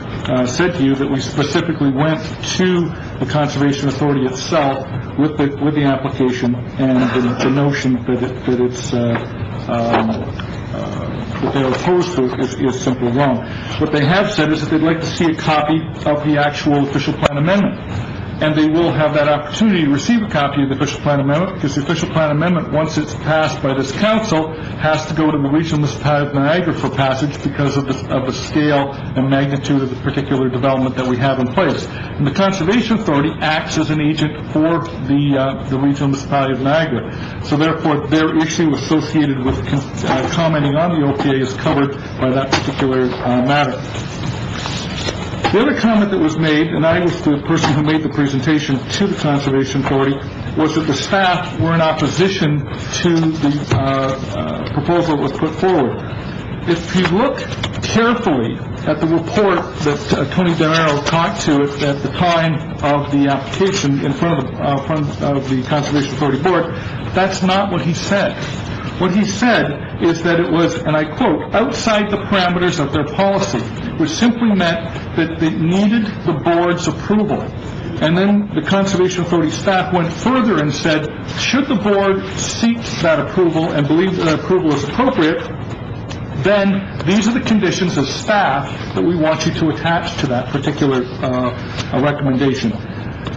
said to you that we specifically went to the Conservation Authority itself with the application, and the notion that they're opposed to is simply wrong. What they have said is that they'd like to see a copy of the actual official plan amendment. And they will have that opportunity to receive a copy of the official plan amendment, because the official plan amendment, once it's passed by this council, has to go to the Regional Municipality of Niagara for passage because of the scale and magnitude of the particular development that we have in place. And the Conservation Authority acts as an agent for the Regional Municipality of Niagara. So therefore, their issue associated with commenting on the OPA is covered by that particular matter. The other comment that was made, and I was the person who made the presentation to the Conservation Authority, was that the staff were in opposition to the proposal that was put forward. if you look carefully at the report that Tony DeNaro talked to at the time of the application in front of the Conservation Authority Board, that's not what he said. What he said is that it was, and I quote, outside the parameters of their policy, which simply meant that they needed the board's approval. And then the Conservation Authority staff went further and said, should the board seek that approval and believe that approval is appropriate, then these are the conditions as staff that we want you to attach to that particular recommendation.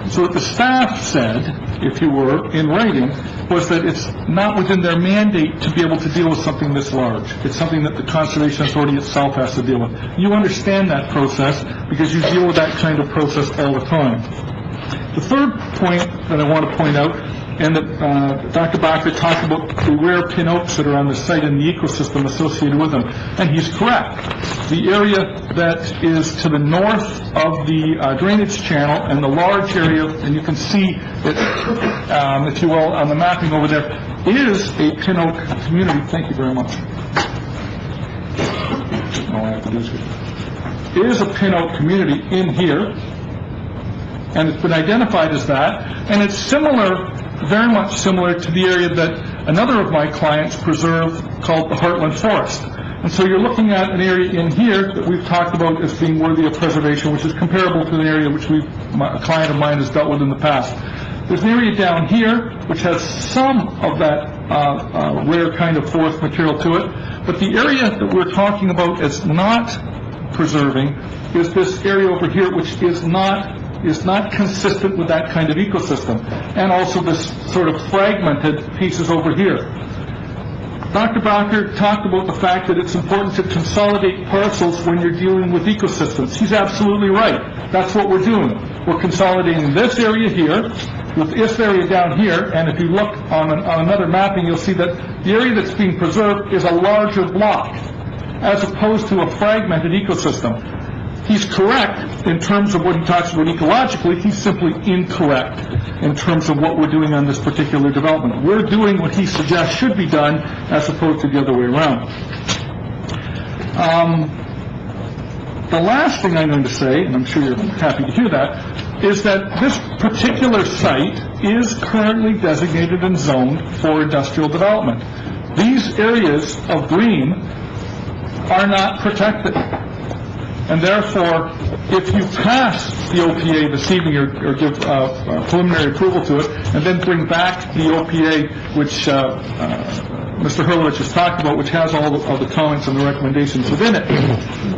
So what the staff said, if you were, in writing, was that it's not within their mandate to be able to deal with something this large. It's something that the Conservation Authority itself has to deal with. You understand that process because you deal with that kind of process all the time. The third point that I want to point out, and that Dr. Bacher talked about the rare pin oaks that are on the site and the ecosystem associated with them, and he's correct. The area that is to the north of the drainage channel and the large area, and you can see it, if you will, on the mapping over there, is a pin oak community. Thank you very much. All I have to do is it is a pin oak community in here, and it's been identified as that, and it's similar, very much similar to the area that another of my clients preserve called the Heartland Forest. And so you're looking at an area in here that we've talked about as being worthy of preservation, which is comparable to an area which a client of mine has dealt with in the past. There's an area down here which has some of that rare kind of forest material to it, but the area that we're talking about as not preserving is this area over here, which is not consistent with that kind of ecosystem, and also this sort of fragmented pieces over here. Dr. Bacher talked about the fact that it's important to consolidate parcels when you're dealing with ecosystems. He's absolutely right. That's what we're doing. We're consolidating this area here with this area down here, and if you look on another mapping, you'll see that the area that's being preserved is a larger block, as opposed to a fragmented ecosystem. He's correct in terms of what he talks about ecologically. He's simply incorrect in terms of what we're doing on this particular development. We're doing what he suggests should be done as opposed to the other way around. The last thing I'm going to say, and I'm sure you're happy to hear that, is that this particular site is currently designated and zoned for industrial development. These areas of green are not protected. And therefore, if you pass the OPA this evening or give preliminary approval to it, and then bring back the OPA, which Mr. Hurlovich has talked about, which has all of the comments and the recommendations within it,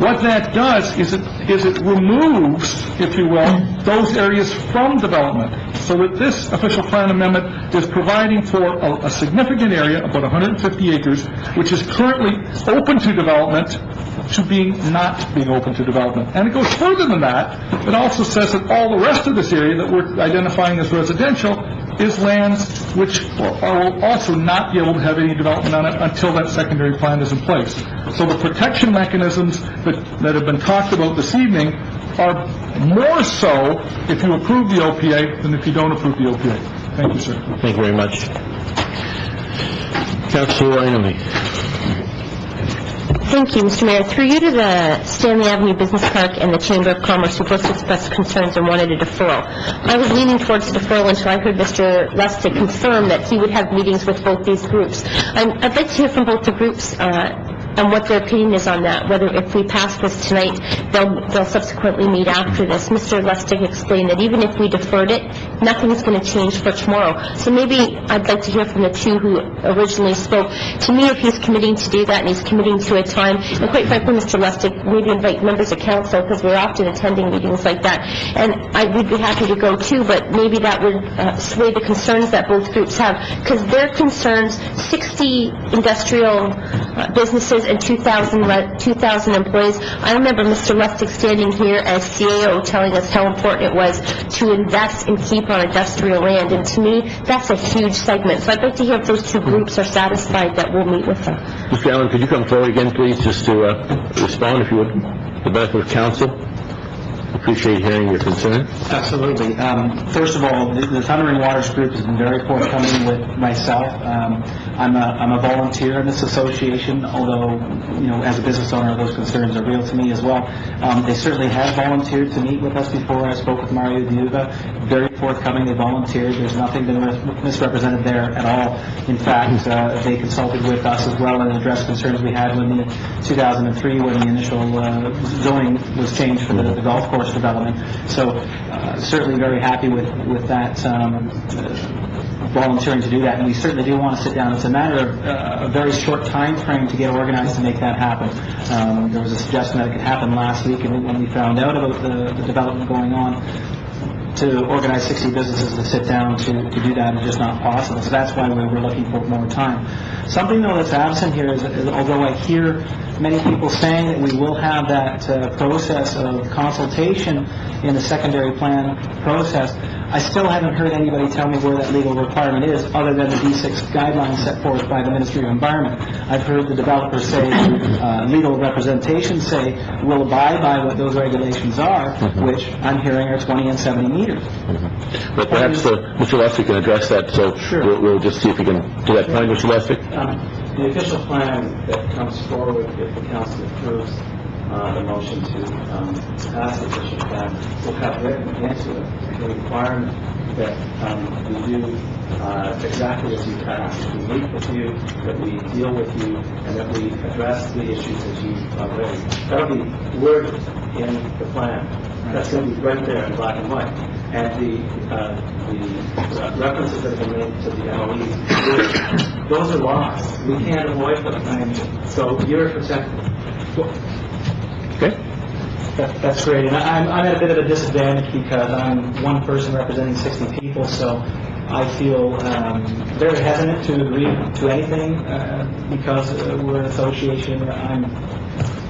what that does is it removes, if you will, those areas from development, so that this official plan amendment is providing for a significant area, about 150 acres, which is currently open to development, to not being open to development. And it goes further than that. It also says that all the rest of this area that we're identifying as residential is lands which will also not be able to have any development on it until that secondary plan is in place. So the protection mechanisms that have been talked about this evening are more so if you approve the OPA than if you don't approve the OPA. Thank you, sir. Thank you very much. Councilor Inoue. Thank you, Mr. Mayor. Through you to the Stanley Avenue Business Park and the Chamber of Commerce, who both expressed concerns and wanted a deferral. I was leaning towards the deferral until I heard Mr. Lustig confirm that he would have meetings with both these groups. I'd like to hear from both the groups and what their opinion is on that, whether if we pass this tonight, they'll subsequently meet after this. Mr. Lustig explained that even if we deferred it, nothing's going to change for tomorrow. So maybe I'd like to hear from the two who originally spoke. To me, if he's committing to do that and he's committing to a time, and quite frankly, Mr. Lustig, maybe invite members of council, because we're often attending meetings like that, and we'd be happy to go too, but maybe that would sway the concerns that both groups have, because their concerns, 60 industrial businesses and 2,000 employees. I remember Mr. Lustig standing here as CAO telling us how important it was to invest and keep on industrial land, and to me, that's a huge segment. So I'd like to hear if those two groups are satisfied that we'll meet with them. Mr. Allen, could you come forward again, please, just to respond, if you would, the benefit of council? appreciate hearing your concern. Absolutely. First of all, the Thundering Waters Group has been very forthcoming with myself. I'm a volunteer in this association, although, as a business owner, those concerns are real to me as well. They certainly have volunteered to meet with us before. I spoke with Mario Viuva, very forthcoming. They volunteered. There's nothing been misrepresented there at all. In fact, they consulted with us as well and addressed concerns we had when 2003, when the initial zoning was changed for the golf course development. So certainly very happy with that volunteering to do that, and we certainly do want to sit down. It's a matter of a very short time frame to get organized to make that happen. There was a suggestion that it could happen last week, and when we found out about the development going on, to organize 60 businesses to sit down to do that is just not possible. So that's why we were looking for more time. Something, though, that's absent here is although I hear many people saying that we will have that process of consultation in the secondary plan process, I still haven't heard anybody tell me where that legal requirement is, other than the D6 guidelines set forth by the Ministry of Environment. I've heard the developers say, legal representation say, we'll abide by what those regulations are, which I'm hearing are 20 and 70 meters. But perhaps Mr. Lustig can address that, so we'll just see if we can do that point, Mr. Lustig. The official plan that comes forward, if the council approves the motion to pass the official plan, will have written into it the requirement that we do exactly as you've asked. We meet with you, that we deal with you, and that we address the issues as you've raised. That'll be worded in the plan. That's going to be right there in black and white. And the references that have been made to the LOEs, those are laws. We can't avoid them. So you're protected. Okay. That's great. And I'm at a bit of a disadvantage because I'm one person representing 60 people, so I feel very hesitant to agree to anything because we're an association. I'm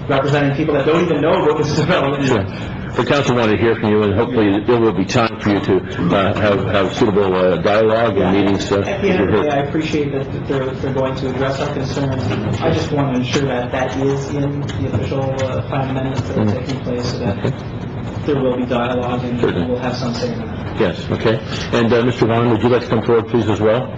representing people that don't even know about this development. Sure. The council wanted to hear from you, and hopefully there will be time for you to have suitable dialogue and meetings. At the end of the day, I appreciate that they're going to address our concerns. I just want to ensure that is in the official plan amendments that are taking place, so that there will be dialogue and we'll have some say in that. Yes, okay. And Mr. Vaughn, would you like to come forward, please, as well?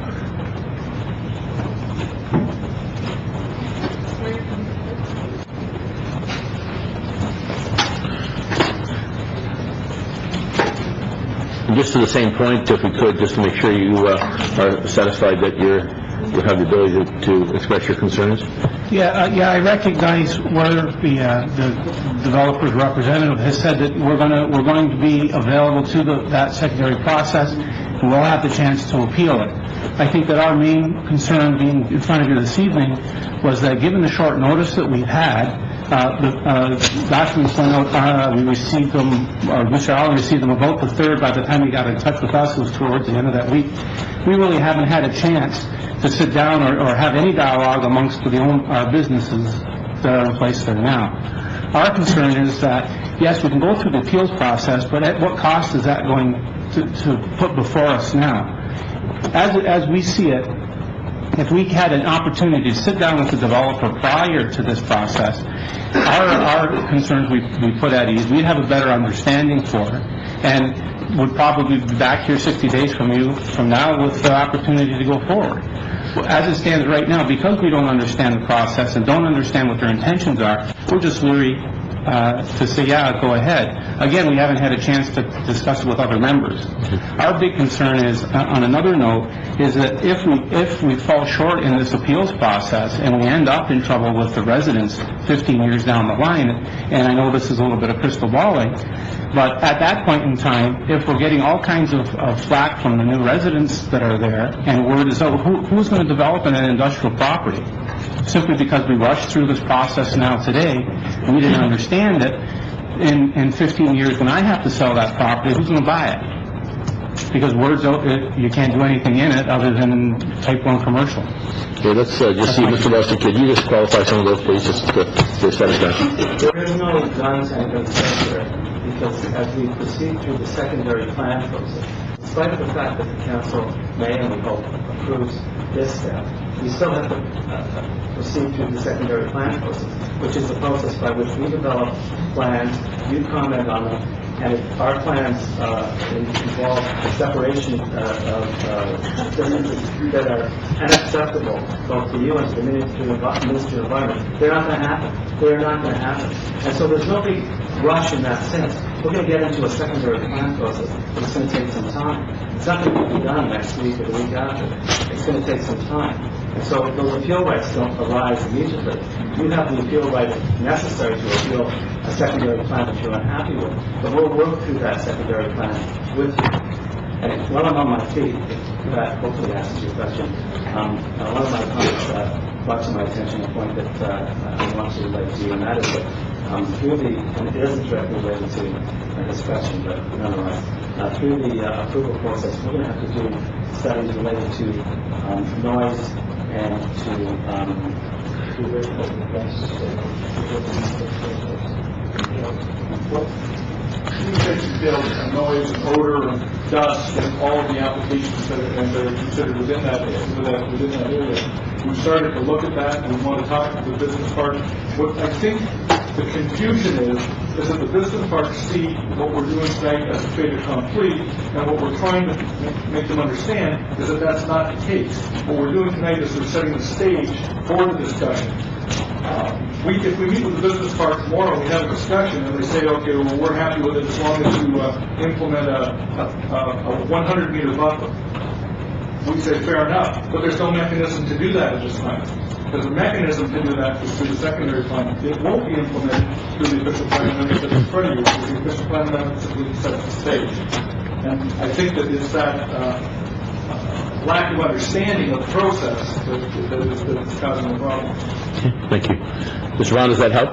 Just to the same point, if we could, just to make sure you are satisfied that you have the ability to express your concerns. Yeah, I recognize where the developer's representative has said that we're going to be available to that secondary process, and we'll have the chance to appeal it. I think that our main concern being in front of you this evening was that given the short notice that we've had, the documents went out, we received them, or Mr. Allen received them about the 3rd. By the time he got in touch with us, it was towards the end of that week. We really haven't had a chance to sit down or have any dialogue amongst our businesses that are in place there now. Our concern is that, yes, we can go through the appeals process, but at what cost is that going to put before us now? As we see it, if we had an opportunity to sit down with the developer prior to this process, our concerns we put at ease, we'd have a better understanding for it, and would probably be back here 60 days from now with the opportunity to go forward. As it stands right now, because we don't understand the process and don't understand what their intentions are, we're just leery to say, yeah, go ahead. Again, we haven't had a chance to discuss it with other members. Our big concern is, on another note, is that if we fall short in this appeals process and we end up in trouble with the residents 15 years down the line, and I know this is a little bit of crystal balling, but at that point in time, if we're getting all kinds of flack from the new residents that are there, and word is out, who's going to develop an industrial property? Simply because we rushed through this process now today, we didn't understand it. In 15 years, when I have to sell that property, who's going to buy it? Because word's out, you can't do anything in it other than type 1 commercial. Okay, let's just see, Mr. Nelson, could you just qualify some of those, please, just to satisfaction? There is no non-secondary sector, because as we proceed through the secondary plan process, in spite of the fact that the council may, and we hope, approves this step, we still have to proceed through the secondary plan process, which is the process by which we develop plans, you comment on them, And if our plans involve the separation of businesses that are unacceptable both to you and to the Ministry of Environment, they're not going to happen. They're not going to happen. And so there's no big rush in that sense. We're going to get into a secondary plan process, but it's going to take some time. It's not going to be done next week or the week after. It's going to take some time. And so those appeal rights don't arise immediately. You have the appeal right necessary to appeal a secondary plan that you're unhappy with. But we'll work through that secondary plan with you. And while I'm on my feet, that hopefully answers your question, one of my comments brought to my attention a point that I want to relate to you, and that is that through the, and it isn't directly related to this question, but nonetheless, through the approval process, we're going to have to do studies related to noise and to noise and odor and dust and all of the applications that are considered within that area. We've started to look at that, and we want to talk to the business park. What I think the confusion is that the business parks see what we're doing tonight as a fait accompli, and what we're trying to make them understand is that that's not the case. What we're doing tonight is we're setting the stage for the discussion. If we meet with the business park tomorrow, we have a discussion, and they say, okay, well, we're happy with it as long as you implement a 100-meter buffer. We say, fair enough, but there's no mechanism to do that at this time. There's a mechanism to do that through the secondary plan. It won't be implemented through the official plan amendment that's in front of you, because the official plan amendment simply sets the stage. And I think that it's that lack of understanding of the process that is causing the problem. Thank you. Mr. Ron, does that help?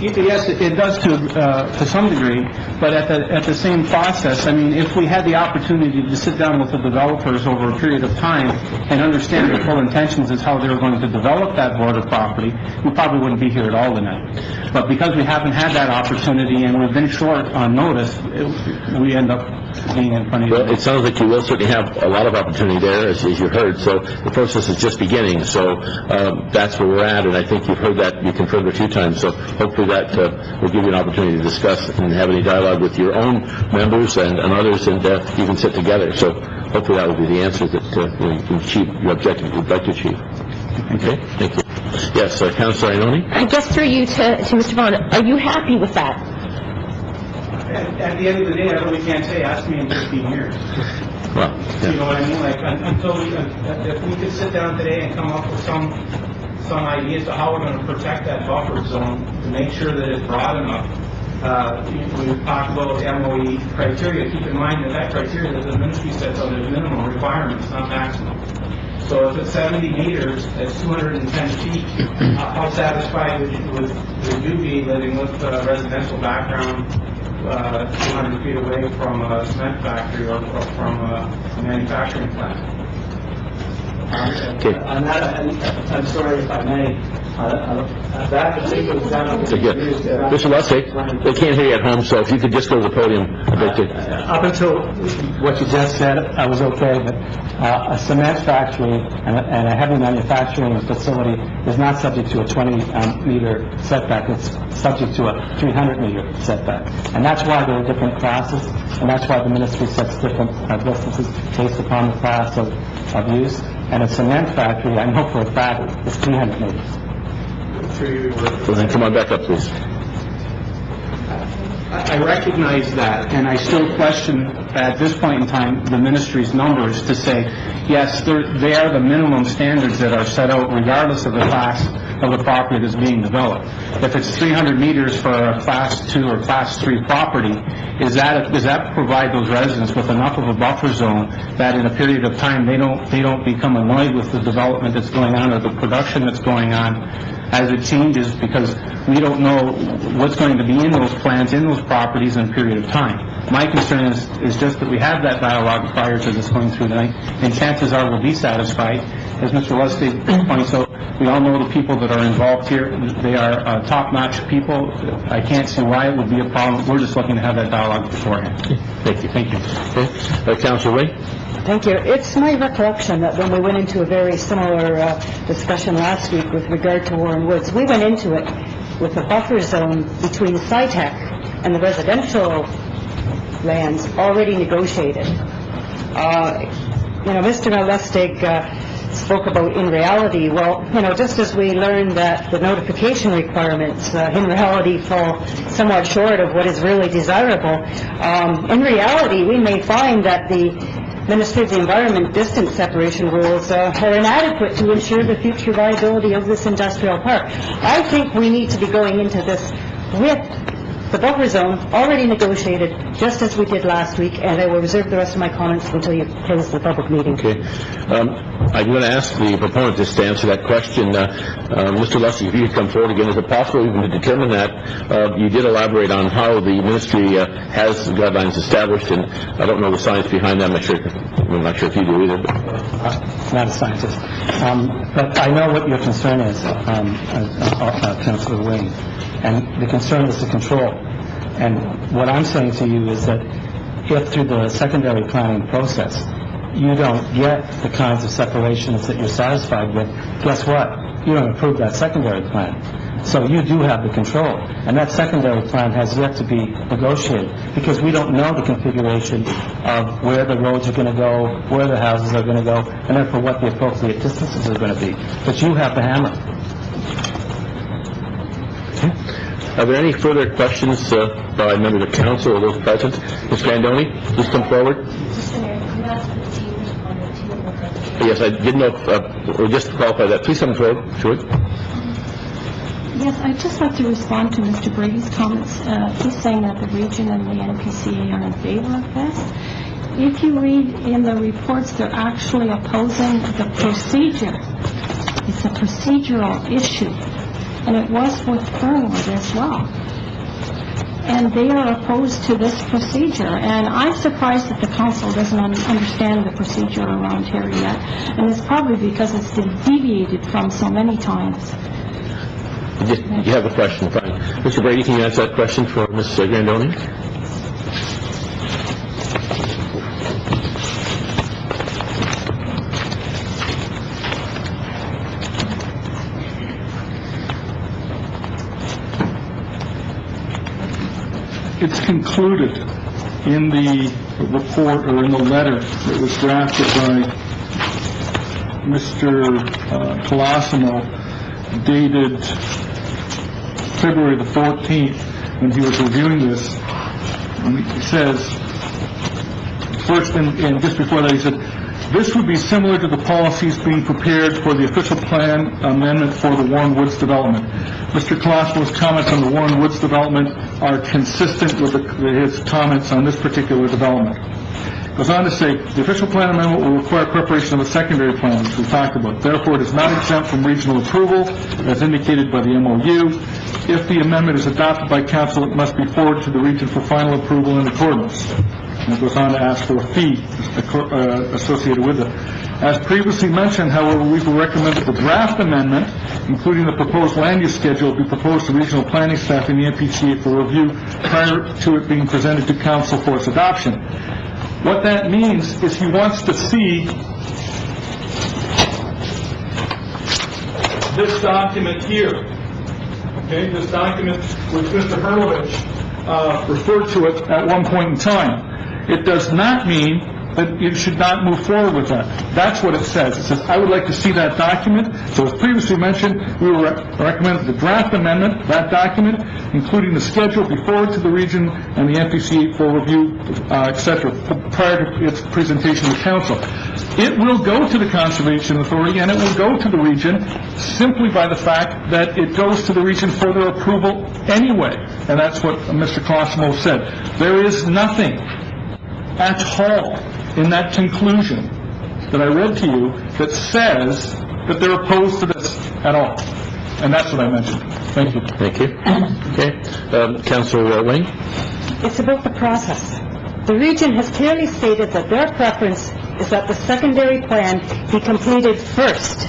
Yes, it does to some degree, but at the same process, I mean, if we had the opportunity to sit down with the developers over a period of time and understand their full intentions as how they were going to develop that border property, we probably wouldn't be here at all tonight. But because we haven't had that opportunity and we've been short on notice, we end up being in front of you. Well, it sounds like you will certainly have a lot of opportunity there, as you heard, so the process is just beginning, so that's where we're at, and I think you've heard that, you confirmed it a few times, so hopefully that will give you an opportunity to discuss and have any dialogue with your own members and others, and you can sit together, so hopefully that will be the answer that you can achieve your objective you'd like to achieve. Okay, thank you. Yes, Councilor Ioannoni? I guess through you to Mr. Vaughn, are you happy with that? At the end of the day, I really can't say, ask me in 15 years. Well, yeah. You know what I mean? Like, until if we could sit down today and come up with some ideas to how we're going to protect that buffer zone to make sure that it's broad enough. We've talked about MOE criteria. Keep in mind that criteria that the ministry sets out as minimum requirements, not maximum. So if it's 70 meters, that's 210 feet. How satisfied would you be living with a residential background 200 feet away from a cement factory or from a manufacturing plant? Okay. On that, I'm sorry if I may, that particular example... Mr. Lustig, they can't hear you at home, so if you could just go to the podium a bit. Up until what you just said, I was okay, but a cement factory and a heavy manufacturing facility is not subject to a 20-meter setback. It's subject to a 300-meter setback. And that's why there are different classes, and that's why the ministry sets different distances based upon the class of use. And a cement factory, I know for a fact, is 300 meters. So then come on back up, please. I recognize that, and I still question, at this point in time, the ministry's numbers to say, yes, they are the minimum standards that are set out regardless of the class of the property that's being developed. If it's 300 meters for a Class 2 or Class 3 property, does that provide those residents with enough of a buffer zone that in a period of time they don't become annoyed with the development that's going on or the production that's going on as it changes, because we don't know what's going to be in those plants, in those properties in a period of time. My concern is just that we have that dialogue prior to this going through tonight, and chances are we'll be satisfied. As Mr. Lustig points out, we all know the people that are involved here. They are top-notch people. I can't see why it would be a problem. We're just looking to have that dialogue beforehand. Thank you. Thank you. Okay. Councilor Ray? Thank you. It's my recollection that when we went into a very similar discussion last week with regard to Warren Woods, we went into it with a buffer zone between SciTech and the residential lands already negotiated. Mr. Lustig spoke about in reality. Well, just as we learned that the notification requirements in reality fall somewhat short of what is really desirable, in reality we may find that the Ministry of the Environment distance separation rules are inadequate to ensure the future viability of this industrial park. I think we need to be going into this with the buffer zone already negotiated, just as we did last week, and I will reserve the rest of my comments until you close the public meeting. Okay. I'm going to ask the proponent just to answer that question. Mr. Lustig, if you could come forward again, is it possible even to determine that? You did elaborate on how the ministry has guidelines established, and I don't know the science behind that. I'm not sure if you do either. I'm not a scientist. But I know what your concern is, Councillor Wayne. And the concern is the control. And what I'm saying to you is that if through the secondary planning process you don't get the kinds of separations that you're satisfied with, guess what? You don't approve that secondary plan. So you do have the control. And that secondary plan has yet to be negotiated because we don't know the configuration of where the roads are going to go, where the houses are going to go, and therefore what the appropriate distances are going to be. But you have the hammer. Are there any further questions by members of council or those present? Ms. Grandoni, please come forward. Yes, I didn't know if we'll just qualify that. Please come forward. Sure. Yes, I'd just like to respond to Mr. Brady's comments. He's saying that the region and the NPCA are in favor of this. If you read in the reports, they're actually opposing the procedure. It's a procedural issue. And it was with Fernwood as well. And they are opposed to this procedure. And I'm surprised that the council doesn't understand the procedure around here yet. And it's probably because it's been deviated from so many times. You have a question, fine. Mr. Brady, can you answer that question for Ms. Grandoni? It's concluded in the report or in the letter that was drafted by Mr. Colosimo, dated February the 14th, when he was reviewing this. And he says, first, and just before that, he said, this would be similar to the policies being prepared for the official plan amendment for the Warren Woods development. Mr. Colosimo's comments on the Warren Woods development are consistent with his comments on this particular development. Goes on to say, the official plan amendment will require preparation of a secondary plan, which we talked about. Therefore, it is not exempt from regional approval, as indicated by the MOU. If the amendment is adopted by council, it must be forwarded to the region for final approval in accordance. And it goes on to ask for a fee associated with it. As previously mentioned, however, we will recommend that the draft amendment, including the proposed land use schedule, be proposed to regional planning staff in the NPCA for review prior to it being presented to council for its adoption. What that means is he wants to see this document here. Okay, this document which Mr. Hurlovich referred to it at one point in time. It does not mean that you should not move forward with that. That's what it says. It says, I would like to see that document. So as previously mentioned, we will recommend the draft amendment, that document, including the schedule, be forwarded to the region and the NPC for review, etc., prior to its presentation to council. It will go to the Conservation Authority and it will go to the region simply by the fact that it goes to the region for their approval anyway. And that's what Mr. Colosimo said. There is nothing at all in that conclusion that I read to you that says that they're opposed to this at all. And that's what I mentioned. Thank you. Thank you. Okay. Councillor Wayne? It's about the process. The region has clearly stated that their preference is that the secondary plan be completed first,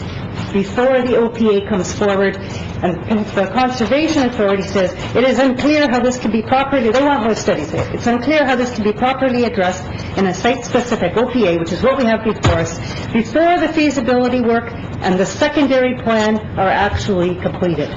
before the OPA comes forward. And the Conservation Authority says it is unclear how this can be properly, they want more studies here. It's unclear how this can be properly addressed in a site-specific OPA, which is what we have before us, before the feasibility work and the secondary plan are actually completed.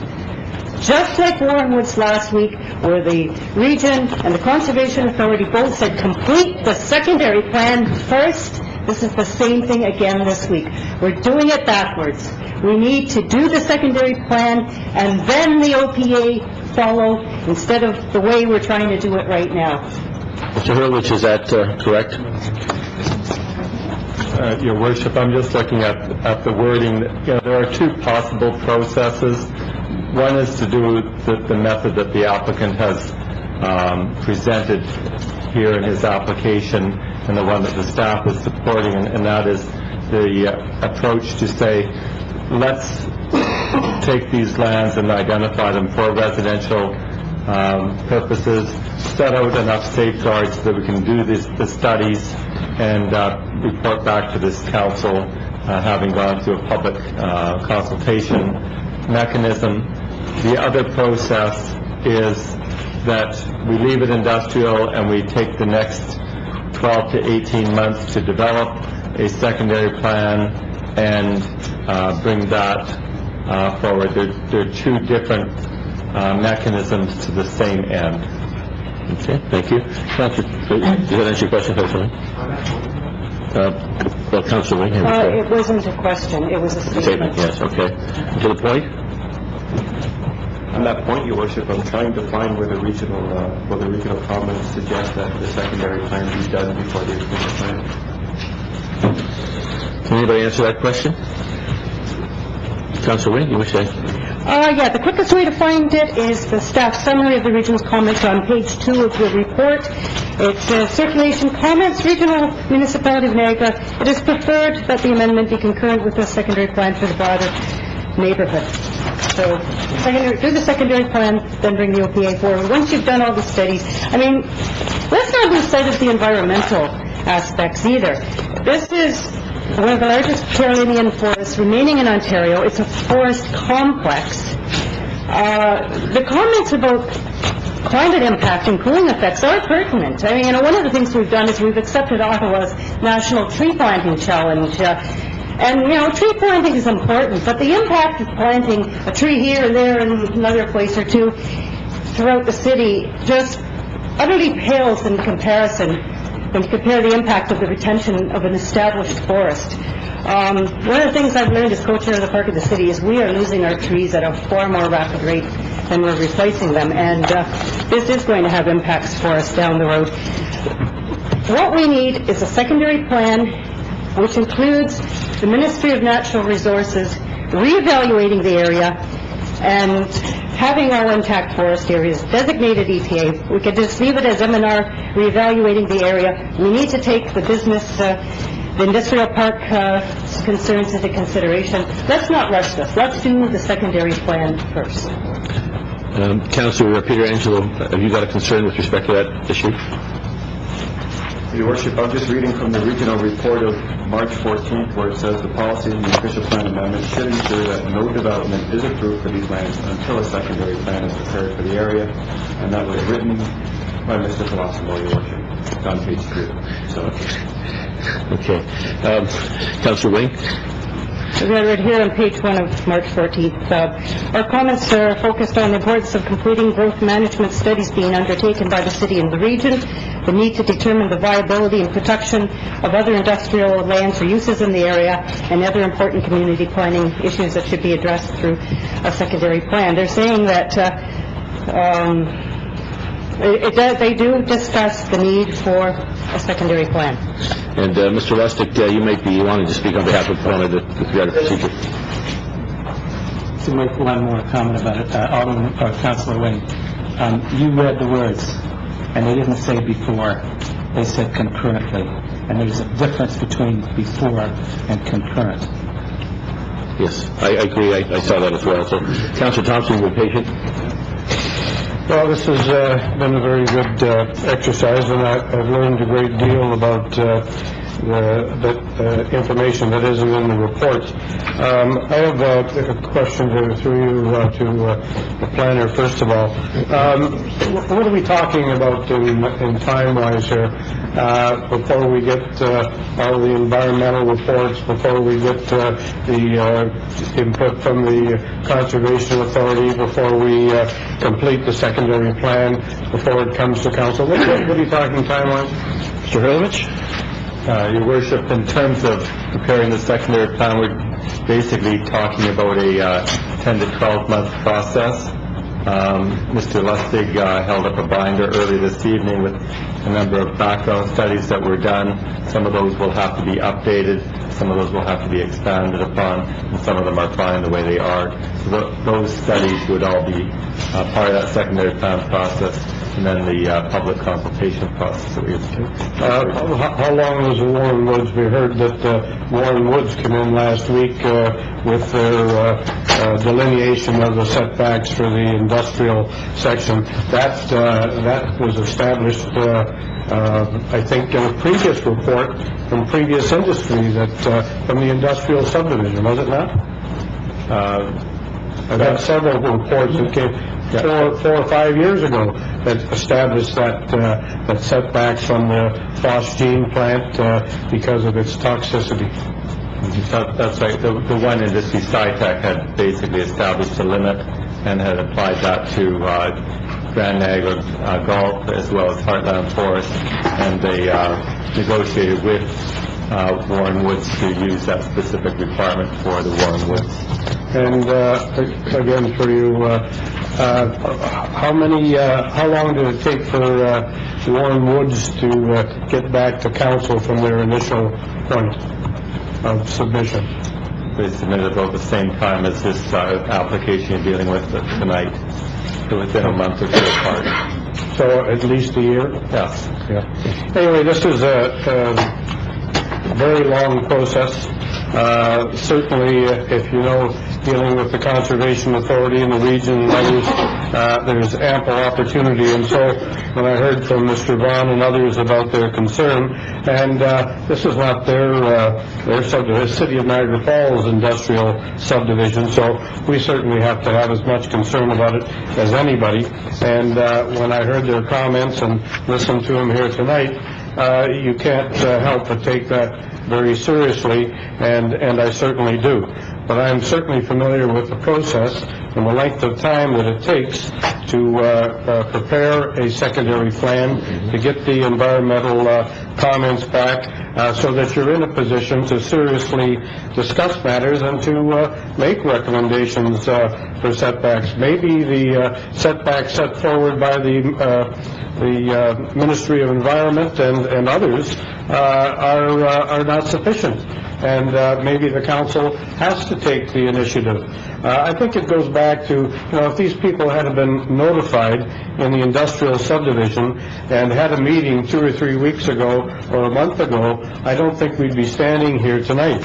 just like Warren Woods last week, where the region and the Conservation Authority both said complete the secondary plan first. This is the same thing again this week. We're doing it backwards. We need to do the secondary plan and then the OPA follow, instead of the way we're trying to do it right now. Mr. Hurwitz, is that correct? Your Worship, I'm just looking at the wording. There are two possible processes. One is to do with the method that the applicant has presented here in his application, and the one that the staff is supporting, and that is the approach to say, let's take these lands and identify them for residential purposes, set out enough safeguards so that we can do the studies and report back to this council, having gone through a public consultation mechanism. The other process is that we leave it industrial and we take the next 12 to 18 months to develop a secondary plan and bring that forward. There are two different mechanisms to the same end. Okay, thank you. Councilor, does that answer your question, Councilor? Well, Councilor Wing. It wasn't a question, it was a statement. Yes, okay. To the point? On that point, Your Worship, I'm trying to find where the regional comments suggest that the secondary plan be done before the approval plan. Can anybody answer that question? Councilor Wing, you wish to? Yeah, the quickest way to find it is the staff summary of the region's comments on page 2 of your report. It says, circulation comments, regional municipality of Niagara. It is preferred that the amendment be concurrent with the secondary plan for the broader neighborhood. So, do the secondary plan, then bring the OPA forward. Once you've done all the studies, I mean, let's not lose sight of the environmental aspects either. This is one of the largest Carolinian forests remaining in Ontario. It's a forest complex. The comments about climate impact and cooling effects are pertinent. I mean, one of the things we've done is we've accepted Ottawa's National Tree Planting Challenge. And, tree planting is important, but the impact of planting a tree here and there and another place or two throughout the city just utterly pales in comparison when you compare the impact of the retention of an established forest. One of the things I've learned as co-chair of the Park of the City is we are losing our trees at a far more rapid rate than we're replacing them, and this is going to have impacts for us down the road. What we need is a secondary plan which includes the Ministry of Natural Resources reevaluating the area and having our intact forest areas designated EPA. We could just leave it as M&R reevaluating the area. We need to take the business, the industrial park concerns into consideration. Let's not rush this. Let's do the secondary plan first. Councilor Peter Angelo, have you got a concern with respect to that issue? Your Worship, I'm just reading from the regional report of March 14th, where it says the policy and the official plan amendment should ensure that no development is approved for these lands until a secondary plan is prepared for the area, and that was written by Mr. Colosimo, Your Worship. It's on page 2. Okay. Councilor Wing? Right here on page 1 of March 14th. Our comments are focused on the importance of completing growth management studies being undertaken by the city and the region, the need to determine the viability and protection of other industrial lands or uses in the area, and other important community planning issues that should be addressed through a secondary plan. They're saying that they do discuss the need for a secondary plan. And Mr. Lustig, you might be wanting to speak on behalf of the proponent with regard to procedure. To make one more comment about it, Councilor Wing, you read the words, and they didn't say before, they said concurrently, and there's a difference between before and concurrent. Yes, I agree. I saw that as well. So, Councilor Thompson, you're patient. Well, this has been a very good exercise, and I've learned a great deal about information that isn't in the reports. I have a question through you to the planner, first of all. What are we talking about in time-wise here? Before we get all the environmental reports, before we get the input from the Conservation Authority, before we complete the secondary plan, before it comes to council? What are you talking time-wise? Mr. Hurlovich? Your Worship, in terms of preparing the secondary plan, we're basically talking about a 10 to 12-month process. Mr. Lustig held up a binder early this evening with a number of background studies that were done. Some of those will have to be updated, some of those will have to be expanded upon, and some of them are fine the way they are. So those studies would all be part of that secondary plan process, and then the public consultation process that we have to do. How long was the Warren Woods? We heard that Warren Woods came in last week with their delineation of the setbacks for the industrial section. That was established, I think, in a previous report from previous industry from the industrial subdivision, was it not? I've had several reports that came 4 or 5 years ago that established that setbacks from the phosgene plant because of its toxicity. That's right. The one industry, SciTech, had basically established a limit and had applied that to Grand Niagara Golf as well as Heartland Forest, and they negotiated with Warren Woods to use that specific requirement for the Warren Woods. And again, for you, how long did it take for Warren Woods to get back to council from their initial point of submission? They submitted about the same time as this application you're dealing with tonight, so within a month or two apart. So at least a year? Yes. Yeah. Anyway, this is a very long process. Certainly, if you know, dealing with the Conservation Authority in the region and others, there's ample opportunity. And so when I heard from Mr. Vaughn and others about their concern, and this is not their subdivision, City of Niagara Falls industrial subdivision, so we certainly have to have as much concern about it as anybody. And when I heard their comments and listened to them here tonight, you can't help but take that very seriously, and I certainly do. But I'm certainly familiar with the process and the length of time that it takes to prepare a secondary plan, to get the environmental comments back, so that you're in a position to seriously discuss matters and to make recommendations for setbacks. Maybe the setbacks set forward by the Ministry of Environment and others are not sufficient, and maybe the council has to take the initiative. I think it goes back to, if these people had been notified in the industrial subdivision and had a meeting 2 or 3 weeks ago or a month ago, I don't think we'd be standing here tonight,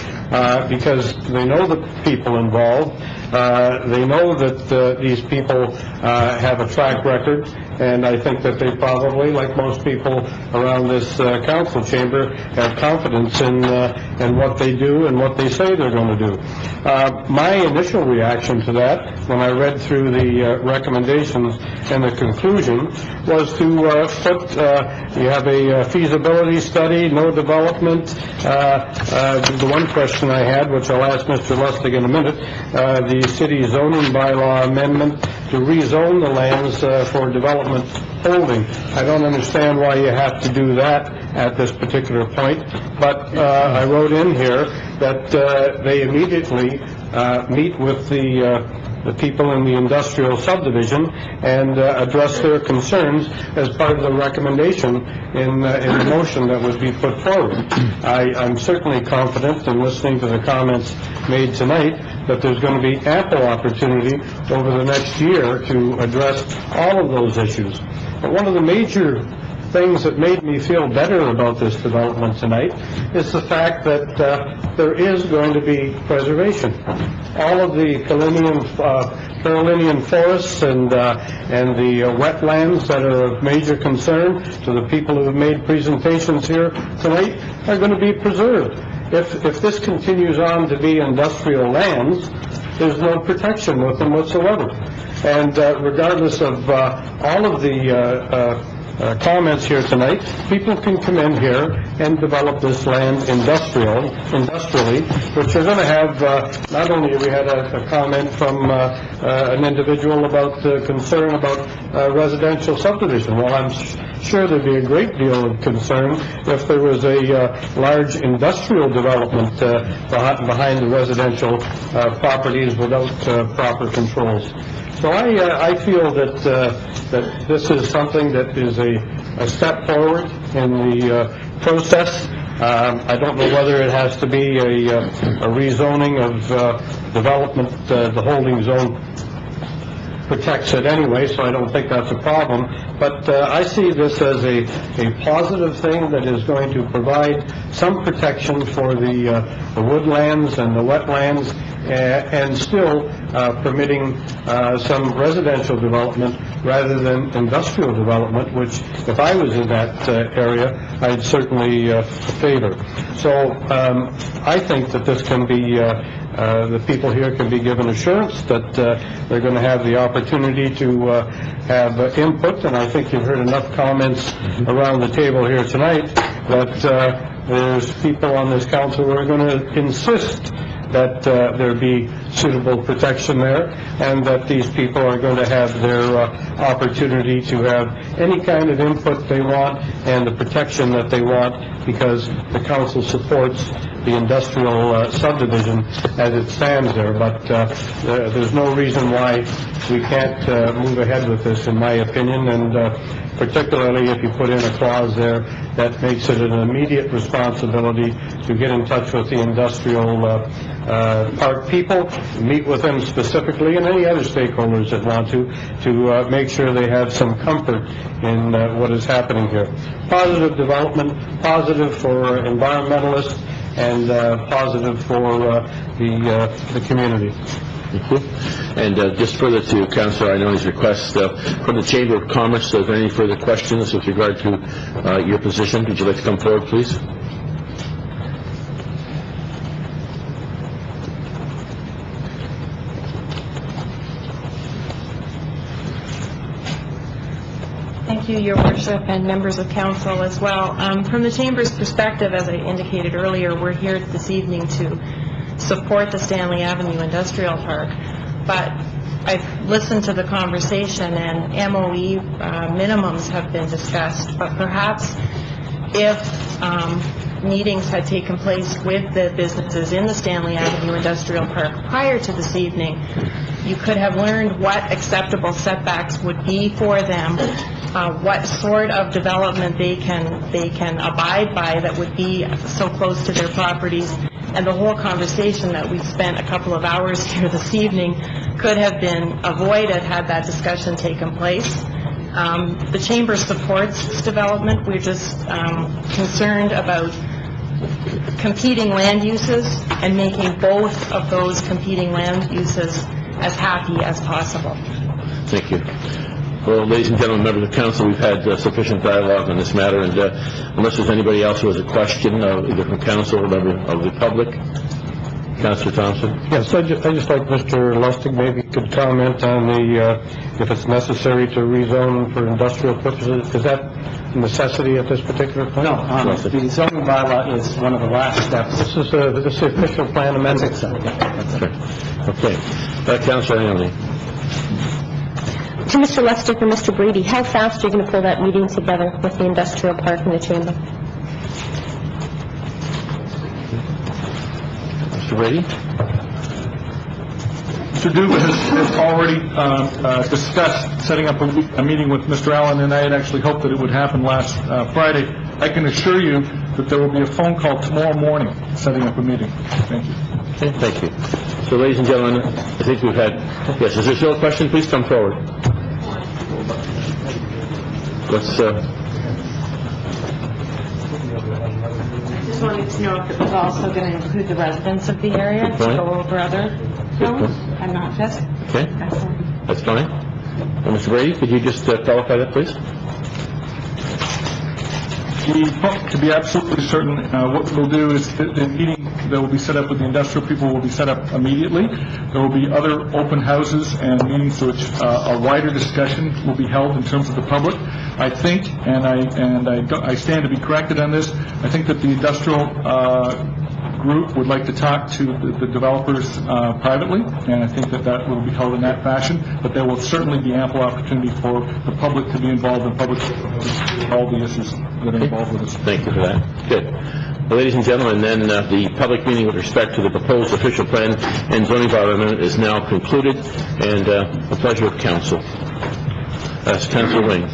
because they know the people involved. They know that these people have a track record, and I think that they probably, like most people around this council chamber, have confidence in what they do and what they say they're going to do. My initial reaction to that, when I read through the recommendations and the conclusion, was to put, you have a feasibility study, no development. The one question I had, which I'll ask Mr. Lustig in a minute, the city zoning bylaw amendment to rezone the lands for development holding. I don't understand why you have to do that at this particular point, but I wrote in here that they immediately meet with the people in the industrial subdivision and address their concerns as part of the recommendation in the motion that would be put forward. I'm certainly confident in listening to the comments made tonight that there's going to be ample opportunity over the next year to address all of those issues. But one of the major things that made me feel better about this development tonight is the fact that there is going to be preservation. All of the Carolinian forests and the wetlands that are of major concern to the people who have made presentations here tonight are going to be preserved. If this continues on to be industrial lands, there's no protection with them whatsoever. And regardless of all of the comments here tonight, people can come in here and develop this land industrially, which are going to have, not only we had a comment from an individual about concern about residential subdivision. Well, I'm sure there'd be a great deal of concern if there was a large industrial development behind the residential properties without proper controls. So I feel that this is something that is a step forward in the process. I don't know whether it has to be a rezoning of development. The holding zone protects it anyway, so I don't think that's a problem. But I see this as a positive thing that is going to provide some protection for the woodlands and the wetlands, and still permitting some residential development rather than industrial development, which, if I was in that area, I'd certainly favor. So I think that this can be, the people here can be given assurance that they're going to have the opportunity to have input, and I think you've heard enough comments around the table here tonight that there's people on this council who are going to insist that there be suitable protection there, and that these people are going to have their opportunity to have any kind of input they want and the protection that they want, because the council supports the industrial subdivision as it stands there. But there's no reason why we can't move ahead with this, in my opinion, and particularly if you put in a clause there that makes it an immediate responsibility to get in touch with the industrial park people, meet with them specifically, and any other stakeholders that want to make sure they have some comfort in what is happening here. Positive development, positive for environmentalists, and positive for the community. Thank you. And just further to Councillor Ioannoni's request, from the Chamber of Commerce, are there any further questions with regard to your position? Would you like to come forward, please? Thank you, Your Worship, and members of Council as well. From the Chamber's perspective, as I indicated earlier, we're here this evening to support the Stanley Avenue Industrial Park, but I've listened to the conversation, and MOE minimums have been discussed, but perhaps if meetings had taken place with the businesses in the Stanley Avenue Industrial Park prior to this evening, you could have learned what acceptable setbacks would be for them, what sort of development they can abide by that would be so close to their properties, and the whole conversation that we spent a couple of hours here this evening could have been avoided had that discussion taken place. The Chamber supports this development. We're just concerned about competing land uses and making both of those competing land uses as happy as possible. Thank you. Well, ladies and gentlemen, members of council, we've had sufficient dialogue on this matter, and unless there's anybody else who has a question, either from council or member of the public, Councillor Thompson. Yes, I'd just like Mr. Lustig maybe could comment on the, if it's necessary to rezone for industrial purposes. Is that a necessity at this particular point? No, the zoning bylaw is one of the last steps. This is the official plan amendment. Okay. Councillor Ioannoni. To Mr. Lustig and Mr. Brady, how fast are you going to pull that meeting together with the industrial park and the Chamber? Mr. Brady? Mr. Duva has already discussed setting up a meeting with Mr. Allen, and I had actually hoped that it would happen last Friday. I can assure you that there will be a phone call tomorrow morning setting up a meeting. Thank you. Okay, thank you. So, ladies and gentlemen, I think we've had... Yes, is there still a question? Please come forward. Let's... I just wanted to know if it was also going to include the residents of the area to point. go over other zones and not just. Okay, Excellent. that's fine. Mr. Brady, could you just qualify that, please? To be absolutely certain, what we'll do is the meeting that will be set up with the industrial people will be set up immediately. There will be other open houses and meetings to which a wider discussion will be held in terms of the public. I think, and I stand to be corrected on this, I think that the industrial group would like to talk to the developers privately, and I think that will be held in that fashion, but there will certainly be ample opportunity for the public to be involved in public all the issues that are involved with this. Thank you for that. Good. Well, ladies and gentlemen, then the public meeting with respect to the proposed official plan and zoning bylaw amendment is now concluded, and the pleasure of council. Councilor Wayne.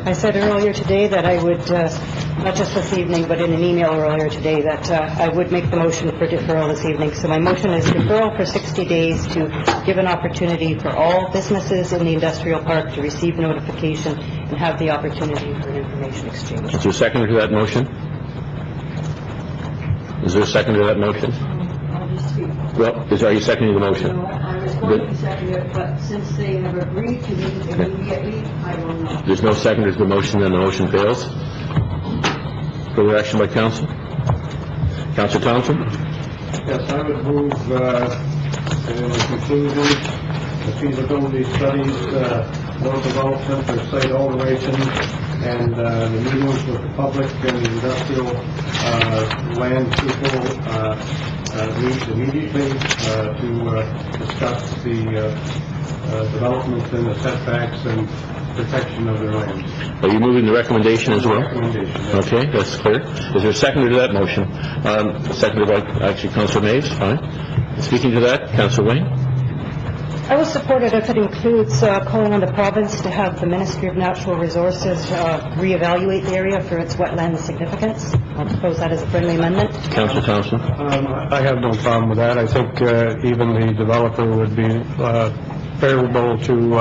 I said earlier today that I would, not just this evening, but in an email earlier today, that I would make the motion for deferral this evening. So my motion is deferral for 60 days to give an opportunity for all businesses in the industrial park to receive notification and have the opportunity for an information exchange. Is there a seconder to that motion? Is there a seconder to that motion? I'll just speak. Well, are you seconding the motion? No, I was going to second it, but since they have agreed to meet immediately, I will not. There's no seconder to the motion, then the motion fails. Further action by council? Councilor Thompson? Yes, I would move in the conclusion, the feasibility studies, no development or site alterations, and the meetings with the public and the industrial land people meet immediately to discuss the development and the setbacks and protection of their land. Are you moving the recommendation as well? Recommendation, yes. Okay, that's clear. Is there a seconder to that motion? Seconded by, actually, Councilor Maves, fine. Speaking to that, Councilor Wayne? I will support it if it includes calling on the province to have the Ministry of Natural Resources reevaluate the area for its wetland significance. I'll propose that as a friendly amendment. Councilor Thompson? I have no problem with that. I think even the developer would be favorable to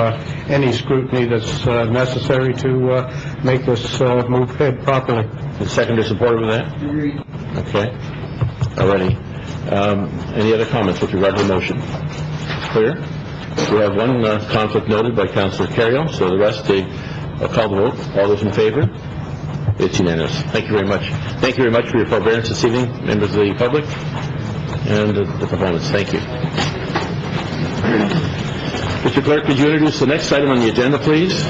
any scrutiny that's necessary to make this move ahead properly. The seconder supportive of that? Agreed. Okay. Alrighty. Any other comments with regard to the motion? Clear? We have one conflict noted by Councilor Carrion, so the rest, I'll call the vote. All those in favor? It's unanimous. Thank you very much. Thank you very much for your forbearance this evening, members of the public and the proponents. Thank you. Mr. Clerk, could you introduce the next item on the agenda, please?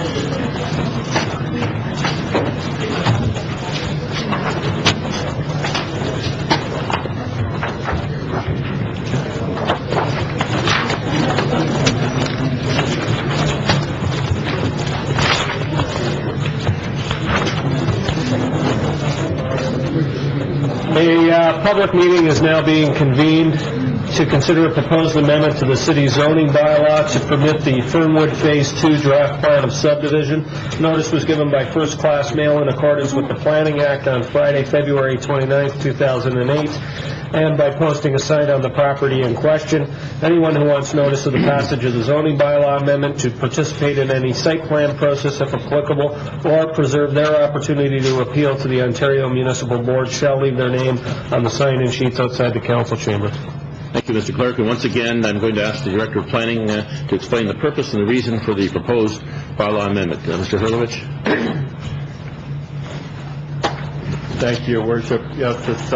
A public meeting is now being convened to consider a proposed amendment to the city's zoning bylaw to permit the Fernwood Phase 2 draft plan of subdivision. Notice was given by first-class mail in accordance with the Planning Act on Friday, February 29th, 2008, and by posting a sign on the property in question. Anyone who wants notice of the passage of the zoning bylaw amendment to participate in any site plan process if applicable, or preserve their opportunity to appeal to the Ontario Municipal Board shall leave their name on the sign-in sheets outside the council chamber. Thank you, Mr. Clerk. And once again, I'm going to ask the Director of Planning to explain the purpose and the reason for the proposed bylaw amendment. Mr. Hurlovich? Thank you, Your Worship. Yes, this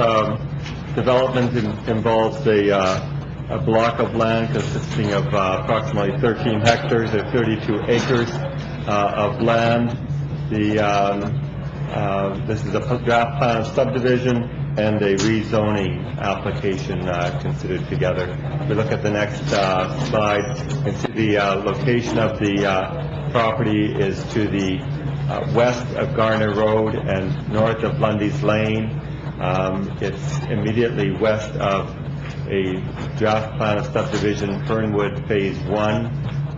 development involves a block of land consisting of approximately 13 hectares or 32 acres of land. This is a draft plan of subdivision and a rezoning application considered together. If we look at the next slide, you can see the location of the property is to the west of Garner Road and north of Lundy's Lane. It's immediately west of a draft plan of subdivision, Fernwood Phase 1,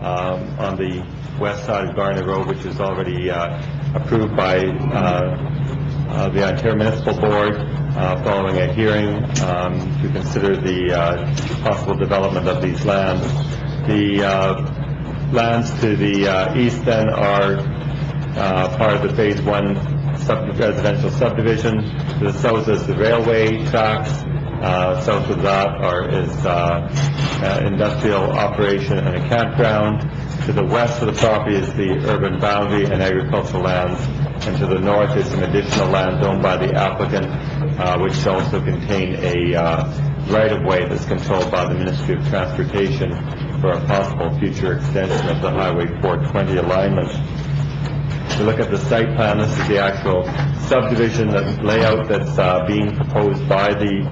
on the west side of Garner Road, which is already approved by the Ontario Municipal Board following a hearing to consider the possible development of these lands. The lands to the east then are part of the Phase 1 residential subdivision. To the south is the railway tracks. South of that is industrial operation and a campground. To the west of the property is the urban boundary and agricultural lands. And to the north is some additional land owned by the applicant, which also contain a right-of-way that's controlled by the Ministry of Transportation for a possible future extension of the Highway 420 alignment. If you look at the site plan, this is the actual subdivision layout that's being proposed by the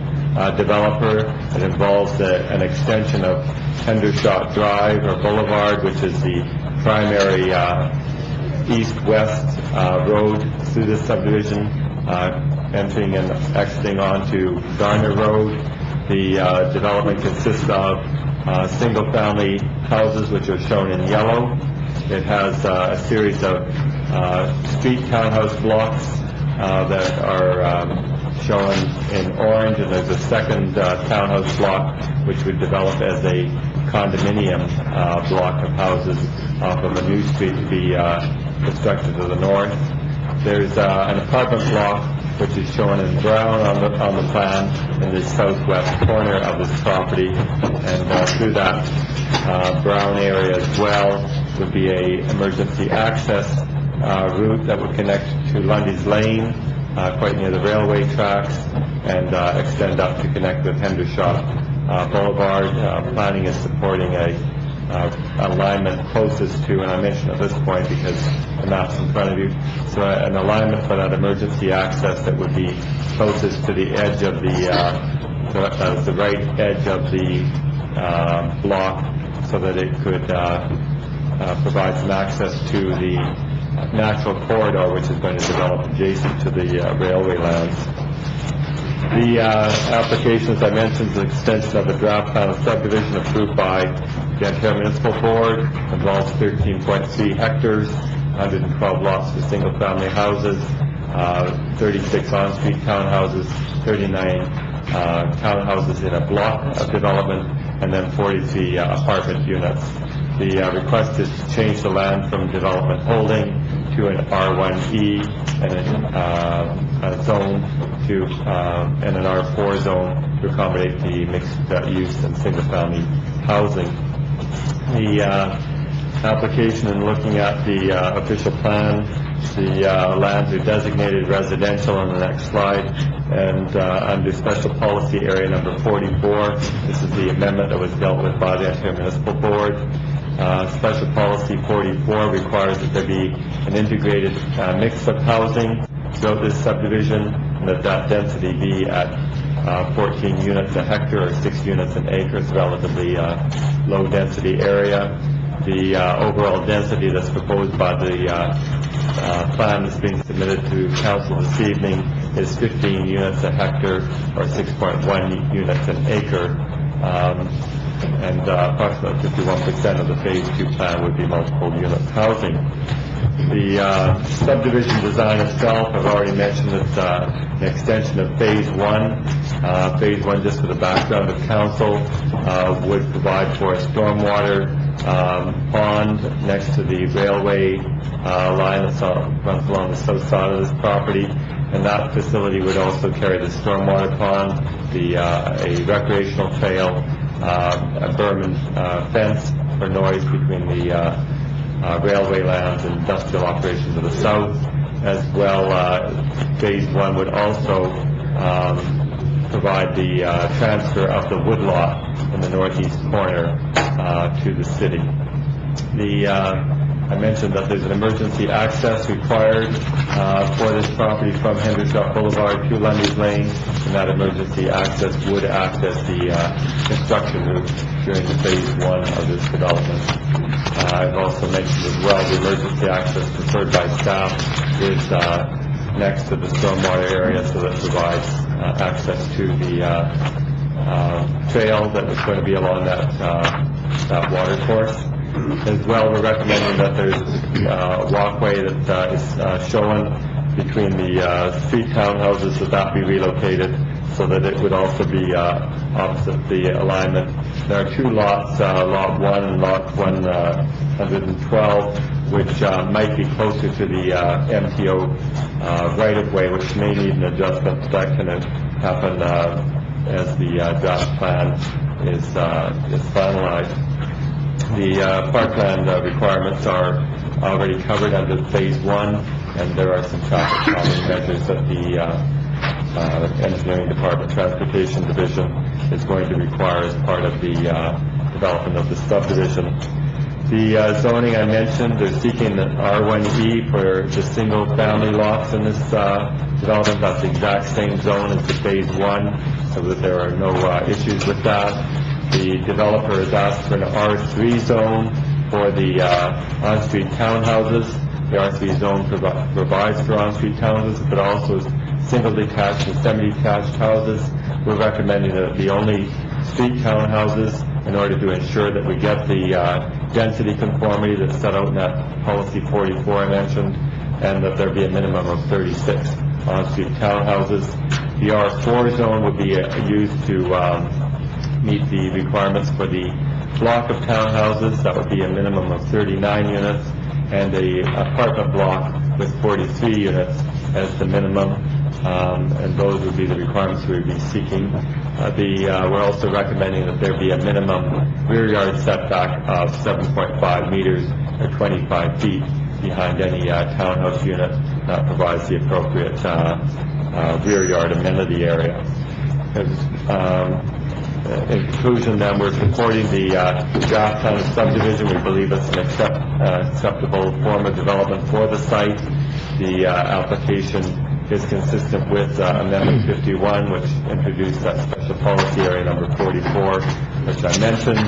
developer. It involves an extension of Hendershot Drive or Boulevard, which is the primary east-west road through this subdivision, entering and exiting onto Garner Road. The development consists of single-family houses, which are shown in yellow. It has a series of street townhouse blocks that are shown in orange, and there's a second townhouse block which would develop as a condominium block of houses off of a new street to be constructed to the north. There's an apartment block which is shown in brown on the plan in the southwest corner of this property, and through that brown area as well would be a emergency access route that would connect to Lundy's Lane, quite near the railway tracks, and extend up to connect with Hendershot Boulevard. Planning is supporting a alignment closest to, and I mention at this point because the map's in front of you, so an alignment for that emergency access that would be closest to the edge of the right edge of the block, so that it could provide some access to the natural corridor which is going to develop adjacent to the railway lands. The application, as I mentioned, is an extension of the draft plan of subdivision approved by the Ontario Municipal Board. Involves 13.3 hectares, 112 lots for single-family houses, 36 on-street townhouses, 39 townhouses in a block of development, and then 43 apartment units. The request is to change the land from development holding to an R1E and a zone to and an R4 zone to accommodate the mixed use and single-family housing. The application, and looking at the official plan, the lands are designated residential on the next slide, and under special policy area number 44, this is the amendment that was dealt with by the Ontario Municipal Board. Special policy 44 requires that there be an integrated mix of housing throughout this subdivision, and that density be at 14 units a hectare or 6 units an acre. It's a relatively low density area. The overall density that's proposed by the plan that's being submitted to council this evening is 15 units a hectare or 6.1 units an acre. And approximately 51% of the Phase 2 plan would be multiple unit housing. The subdivision design itself, I've already mentioned, it's an extension of Phase 1. Phase 1, just for the background of council, would provide for a stormwater pond next to the railway line that runs along the south side of this property. And that facility would also carry the stormwater pond, a recreational trail, a berm and fence for noise between the railway lands and industrial operations to the south, as well. Phase 1 would also provide the transfer of the woodlot in the northeast corner to the city. I mentioned that there's an emergency access required for this property from Hendershot Boulevard to Lundy's Lane, and that emergency access would act as the construction route during the Phase 1 of this development. I've also mentioned as well the emergency access preferred by staff is next to the stormwater area, so that provides access to the trail that was going to be along that water course. As well, we're recommending that there's a walkway that is shown between the street townhouses, that be relocated so that it would also be opposite the alignment. There are two lots, Lot 1 and Lot 112. which might be closer to the MTO right-of-way, which may need an adjustment. That can happen as the draft plan is finalized. The parkland requirements are already covered under Phase 1, and there are some traffic calming measures that the Engineering Department Transportation Division is going to require as part of the development of the subdivision. The zoning I mentioned, they're seeking an R1E for the single-family lots in this development. That's the exact same zone as the Phase 1, so that there are no issues with that. The developer has asked for an R3 zone for the on-street townhouses. The R3 zone provides for on-street townhouses, but also is single-detached and semi-detached houses. We're recommending that the only street townhouses in order to ensure that we get the density conformity that's set out in that policy 44 I mentioned, and that there be a minimum of 36 on-street townhouses. The R4 zone would be used to meet the requirements for the block of townhouses. That would be a minimum of 39 units, and a apartment block with 43 units as the minimum, and those would be the requirements we would be seeking. We're also recommending that there be a minimum rear yard setback of 7.5 meters or 25 feet behind any townhouse unit that provides the appropriate rear yard amenity area. In conclusion, then, we're supporting the draft plan of subdivision. We believe it's an acceptable form of development for the site. The application is consistent with Amendment 51, which introduced that special policy area number 44, which I mentioned.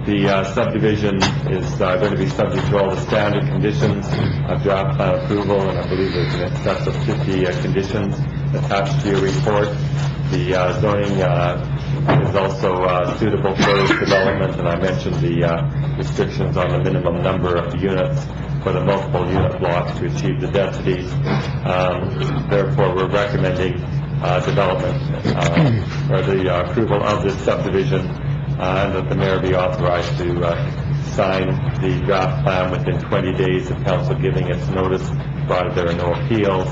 The subdivision is going to be subject to all the standard conditions of draft plan approval, and I believe there's in excess of 50 conditions attached to your report. The zoning is also suitable for this development, and I mentioned the restrictions on the minimum number of units for the multiple unit blocks to achieve the densities. Therefore, we're recommending development or the approval of this subdivision, and that the mayor be authorized to sign the draft plan within 20 days of council giving its notice, provided there are no appeals,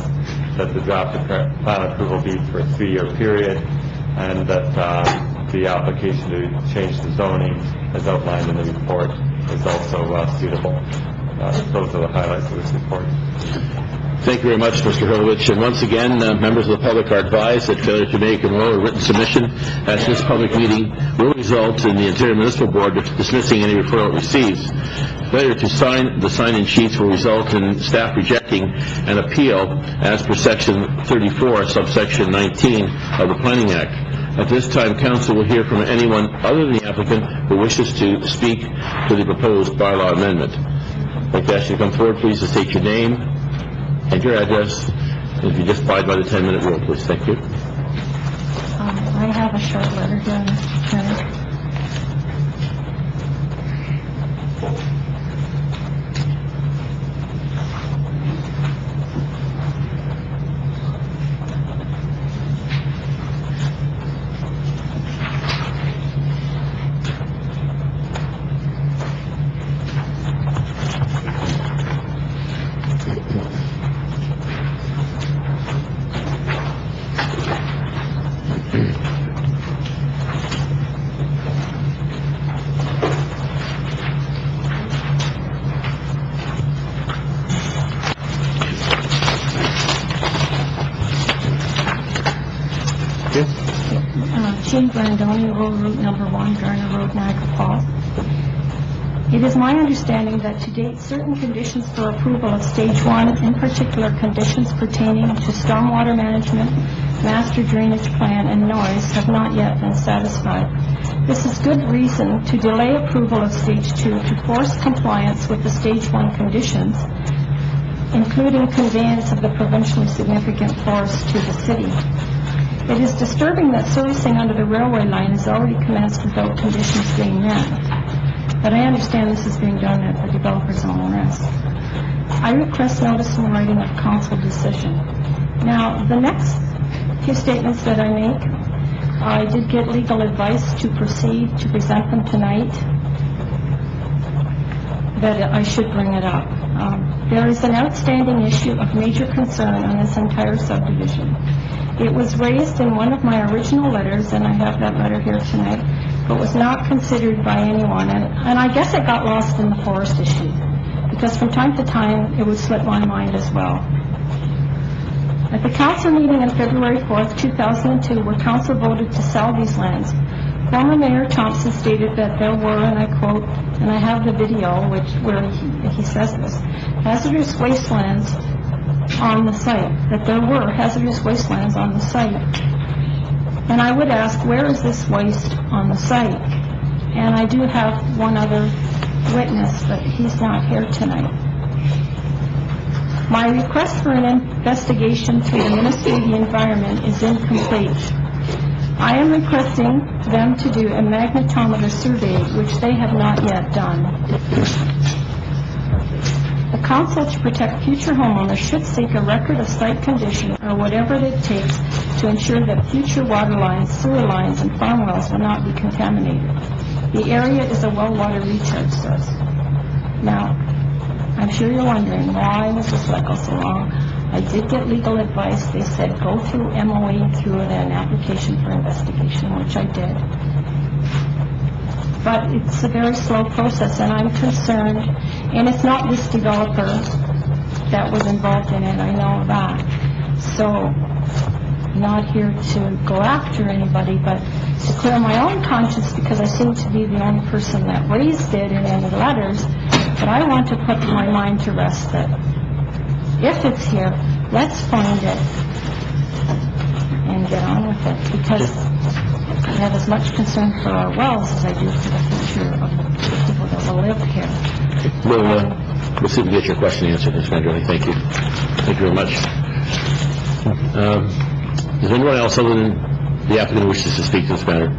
that the draft plan approval be for a 3-year period, and that the application to change the zoning as outlined in the report is also suitable. Those are the highlights of this report. Thank you very much, Mr. Hurlovich. And once again, members of the public are advised that failure to make an oral or written submission at this public meeting will result in the Interior Municipal Board dismissing any referral it receives. Failure to sign the sign-in sheets will result in staff rejecting an appeal as per Section 34, subsection 19 of the Planning Act. At this time, council will hear from anyone other than the applicant who wishes to speak to the proposed bylaw amendment. I'd like to ask you to come forward, please, to state your name and your address, and if you just abide by the 10-minute rule, please. Thank you. I have a short letter here, Mr. Chairman. Jean Brandoni, Route Number 1, Garner Road, Niagara Falls. It is my understanding that to date, certain conditions for approval of Stage 1, in particular conditions pertaining to stormwater management, master drainage plan, and noise, have not yet been satisfied. This is good reason to delay approval of Stage 2 to force compliance with the Stage 1 conditions, including conveyance of the provincially significant forest to the city. It is disturbing that servicing under the railway line is already commenced without conditions being met, but I understand this is being done at the developer's own risk. I request notice in writing of council decision. Now, the next few statements that I make, I did get legal advice to proceed to present them tonight. that I should bring it up. There is an outstanding issue of major concern on this entire subdivision. It was raised in one of my original letters, and I have that letter here tonight, but was not considered by anyone. And I guess it got lost in the forest issue, because from time to time, it would slip my mind as well. At the council meeting on February 4th, 2002, where council voted to sell these lands, former Mayor Thompson stated that there were, and I quote, and I have the video where he says this, hazardous wastelands on the site, that there were hazardous wastelands on the site. And I would ask, where is this waste on the site? And I do have one other witness, but he's not here tonight. My request for an investigation through the Ministry of the Environment is incomplete. I am requesting them to do a magnetometer survey, which they have not yet done. The council, to protect future homeowners, should seek a record of site condition or whatever it takes to ensure that future water lines, sewer lines, and farm wells will not be contaminated. The area is a well water recharge source. Now, I'm sure you're wondering, why was this let go so long? I did get legal advice. They said go through MOA through an application for investigation, which I did. But it's a very slow process, and I'm concerned, and it's not this developer that was involved in it, I know that. So, I'm not here to go after anybody, but to clear my own conscience, because I seem to be the only person that raised it in any letters, but I want to put my mind to rest that if it's here, let's find it and get on with it, because I have as much concern for our wells as I do for the future of the people that will live here. We'll see if we get your question answered, Ms. Vandrelli. Thank you. Thank you very much. Is there anyone else other than the applicant who wishes to speak to this matter?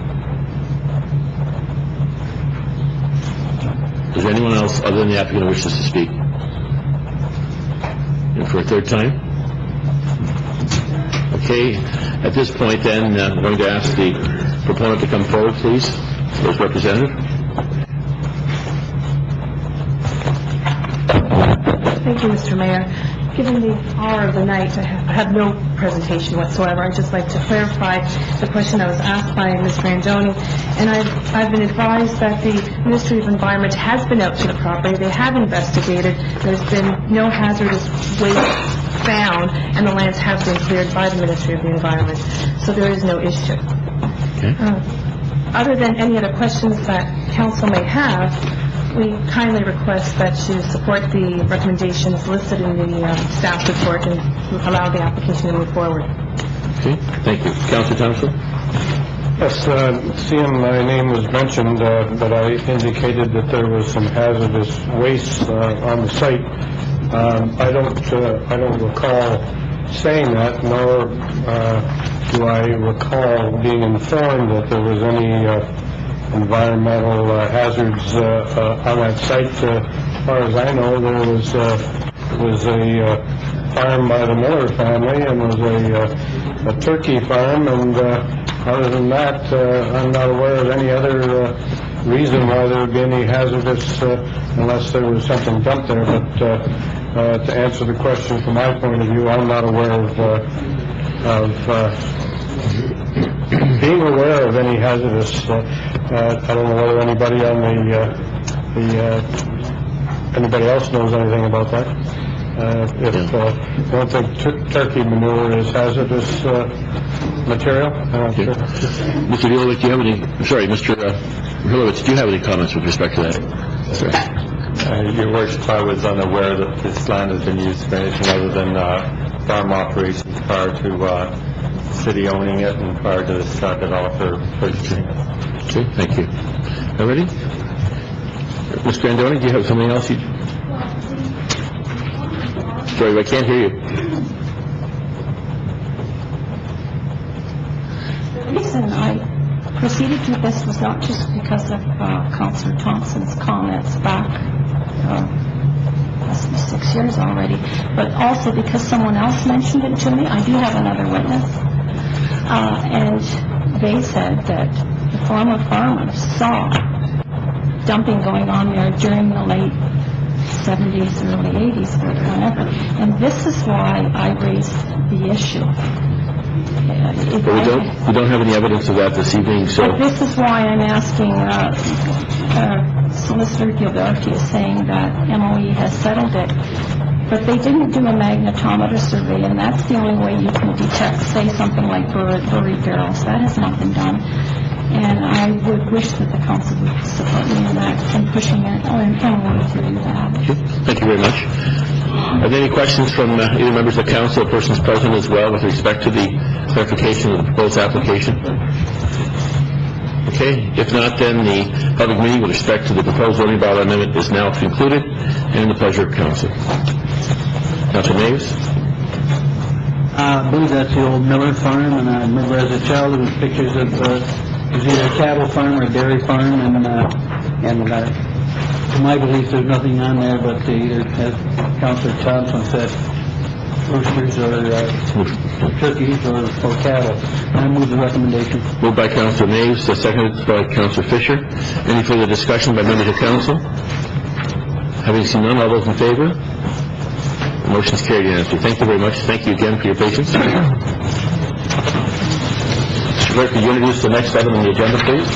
Is there anyone else other than the applicant who wishes to speak? And for a third time? Okay. At this point, then, I'm going to ask the proponent to come forward, please. First representative. Thank you, Mr. Mayor. Given the hour of the night, I have no presentation whatsoever. I'd just like to clarify the question I was asked by Ms. Randoni. And I've been advised that the Ministry of Environment has been out to the property. They have investigated. There's been no hazardous waste found, and the lands have been cleared by the Ministry of the Environment. So there is no issue. Okay. Other than any other questions that council may have, we kindly request that you support the recommendations listed in the staff report and allow the application to move forward. Okay, thank you. Councilor Thompson? Yes, seeing my name was mentioned, but I indicated that there was some hazardous waste on the site. I don't recall saying that, nor do I recall being informed that there was any environmental hazards on that site. As far as I know, there was a farm by the Miller family, and was a turkey farm, and other than that, I'm not aware of any other reason why there would be any hazardous, unless there was something dumped there. But to answer the question from my point of view, I'm not aware of being aware of any hazardous. I don't know whether anybody on anybody else knows anything about that. I don't think turkey manure is hazardous material. Sure. Mr. Hilovich, do you have any? Sorry, Mr. Hilovich, do you have any comments with respect to that? Sorry. Your Worship, I was unaware that this land has been used for anything other than farm operations prior to city owning it and prior to this developer purchasing it. Okay, thank you. All ready? Ms. Grandoni, do you have something else? Sorry, I can't hear you. The reason I proceeded with this was not just because of Councillor Thompson's comments back, must be 6 years already, but also because someone else mentioned it to me. I do have another witness. And they said that the former farmers saw dumping going on there during the late 70s, early 80s, or whenever. And this is why I raised the issue. But we don't have any evidence of that this evening, so... But this is why I'm asking, Solicitor Gilberti is saying that MOE has settled it, but they didn't do a magnetometer survey, and that's the only way you can detect, say, something like buried barrels. That has not been done. And I would wish that the council would support me in that, in pushing it, or in MOE to do that. Thank you very much. Are there any questions from either members of the council or persons present as well with respect to the clarification of the proposed application? Okay, if not, then the public meeting with respect to the proposed zoning bylaw amendment is now concluded, and the pleasure of council. Councilor Maves? I believe that's the old Miller farm, and I remember as a child there was pictures of, it was either a cattle farm or a dairy farm, and to my belief, there's nothing on there but either, as Councilor Thompson said, roosters or turkeys or cattle. I move the recommendation. Moved by Councilor Maves, seconded by Councilor Fisher. Any further discussion by members of council? Having seen none, all those in favor? The motion is carried unanimously. Thank you very much. Thank you again for your patience. Mr. Clerk, could you introduce the next item on the agenda, please?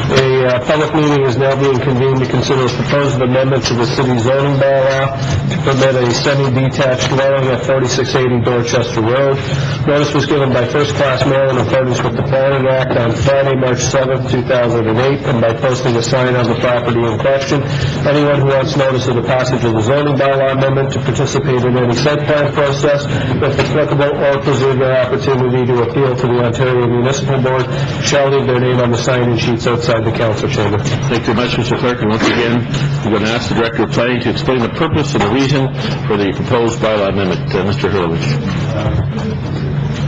A public meeting is now being convened to consider a proposed amendment to the city zoning bylaw to permit a semi-detached dwelling at 4680 Dorchester Road. Notice was given by first-class mail in accordance with the Planning Act on Friday, March 7th, 2008, and by posting a sign on the property in question. Anyone who wants notice of the passage of the zoning bylaw amendment to participate in any site plan process, if applicable, or preserve their opportunity to appeal to the Ontario Municipal Board shall leave their name on the sign-in sheets outside the council chamber. Thank you very much, Mr. Clerk. And once again, we're going to ask the Director of Planning to explain the purpose and the reason for the proposed bylaw amendment. Mr. Hurlovich.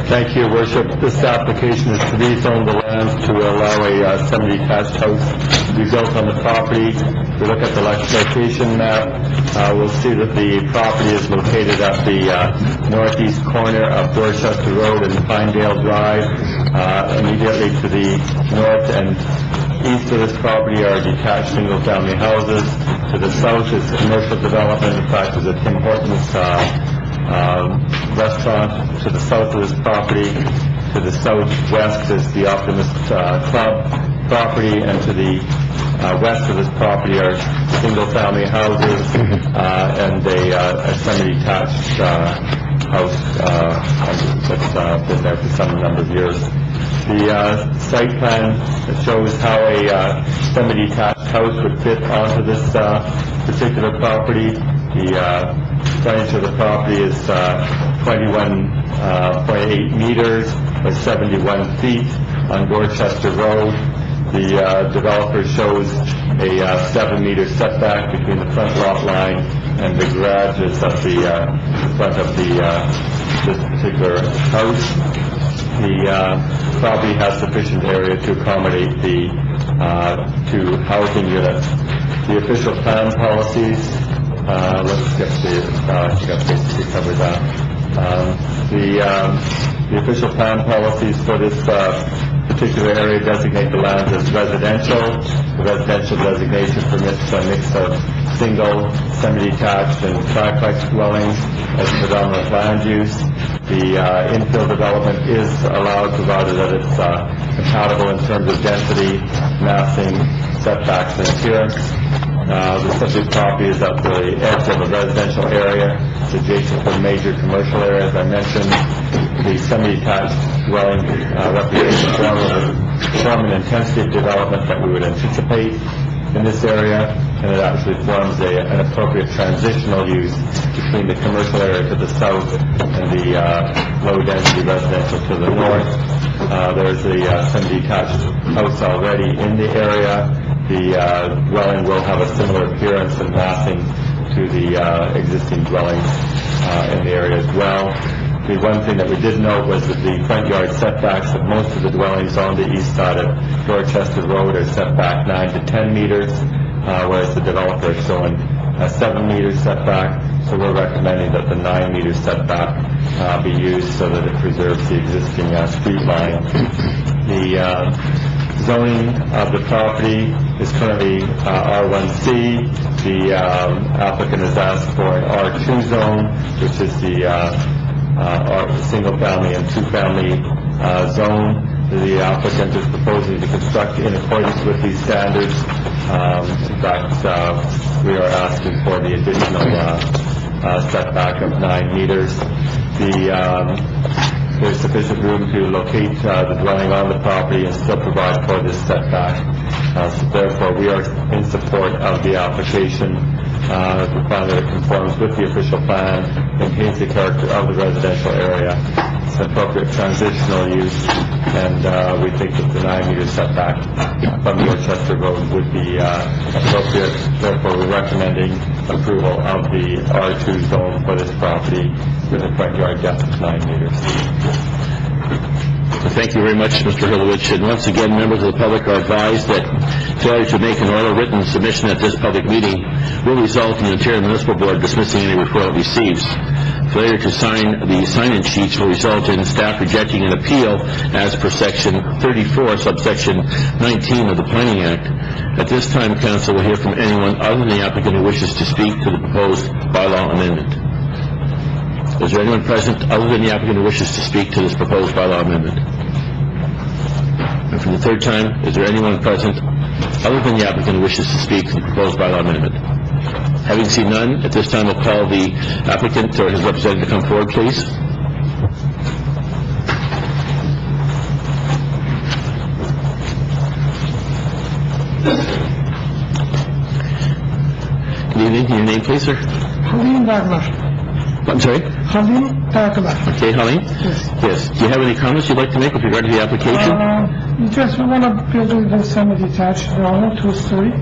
Thank you, Your Worship. This application is to rezone the land to allow a semi-detached house to be built on the property. If we look at the location map, we'll see that the property is located at the northeast corner of Dorchester Road and Pinedale Drive. Immediately to the north and east of this property are detached single-family houses. To the south is commercial development. In fact, there's a Tim Hortons restaurant to the south of this property. To the southwest is the Optimist Club property, and to the west of this property are single-family houses and a semi-detached house that's been there for some number of years. The site plan shows how a semi-detached house would fit onto this particular property. The frontage of the property is 21.8 meters or 71 feet on Dorchester Road. The developer shows a 7-meter setback between the front lot line and the garages at the front of this particular house. The property has sufficient area to accommodate the 2 housing units. The official plan policies, let's get I think I've basically covered that. The official plan policies for this particular area designate the land as residential. The residential designation permits a mix of single, semi-detached, and triplex dwellings as predominant land use. The infill development is allowed, provided that it's compatible in terms of density, massing, setbacks, and appearance. The subject property is at the edge of a residential area. It's adjacent to a major commercial area, as I mentioned. The semi-detached dwelling represents a form and intensity of development that we would anticipate in this area, and it actually forms an appropriate transitional use between the commercial area to the south and the low-density residential to the north. There's a semi-detached house already in the area. The dwelling will have a similar appearance and massing to the existing dwellings in the area as well. The one thing that we did note was that the front yard setbacks of most of the dwellings on the east side of Dorchester Road are set back 9 to 10 meters, whereas the developer is showing a 7-meter setback. So we're recommending that the 9-meter setback be used so that it preserves the existing street line. The zoning of the property is currently R1C. The applicant has asked for an R2 zone, which is the single-family and two-family zone. The applicant is proposing to construct in accordance with these standards. In fact, we are asking for the additional setback of 9 meters. There's sufficient room to locate the dwelling on the property and still provide for this setback. So therefore, we are in support of the application. We find that it conforms with the official plan, maintains the character of the residential area. It's an appropriate transitional use, and we think that the 9-meter setback from Dorchester Road would be appropriate. Therefore, we're recommending approval of the R2 zone for this property with a front yard depth of 9 meters. Thank you very much, Mr. Hurlovich. And once again, members of the public are advised that failure to make an oral written submission at this public meeting will result in the Ontario Municipal Board dismissing any referral it receives. Failure to sign the sign-in sheets will result in staff rejecting an appeal as per Section 34, subsection 19 of the Planning Act. At this time, Council will hear from anyone other than the applicant who wishes to speak to the proposed bylaw amendment. Is there anyone present other than the applicant who wishes to speak to this proposed bylaw amendment? And for the third time, is there anyone present other than the applicant who wishes to speak to the proposed bylaw amendment? Having seen none, at this time we'll call the applicant or his representative to come forward, please. Good evening. Your name, please, sir? Halim Dagmar. I'm sorry? Halim Dagmar. Okay, Halim? Yes. Do you have any comments you'd like to make with regard to the application? Just we want to build a semi-detached dwelling, 2-story.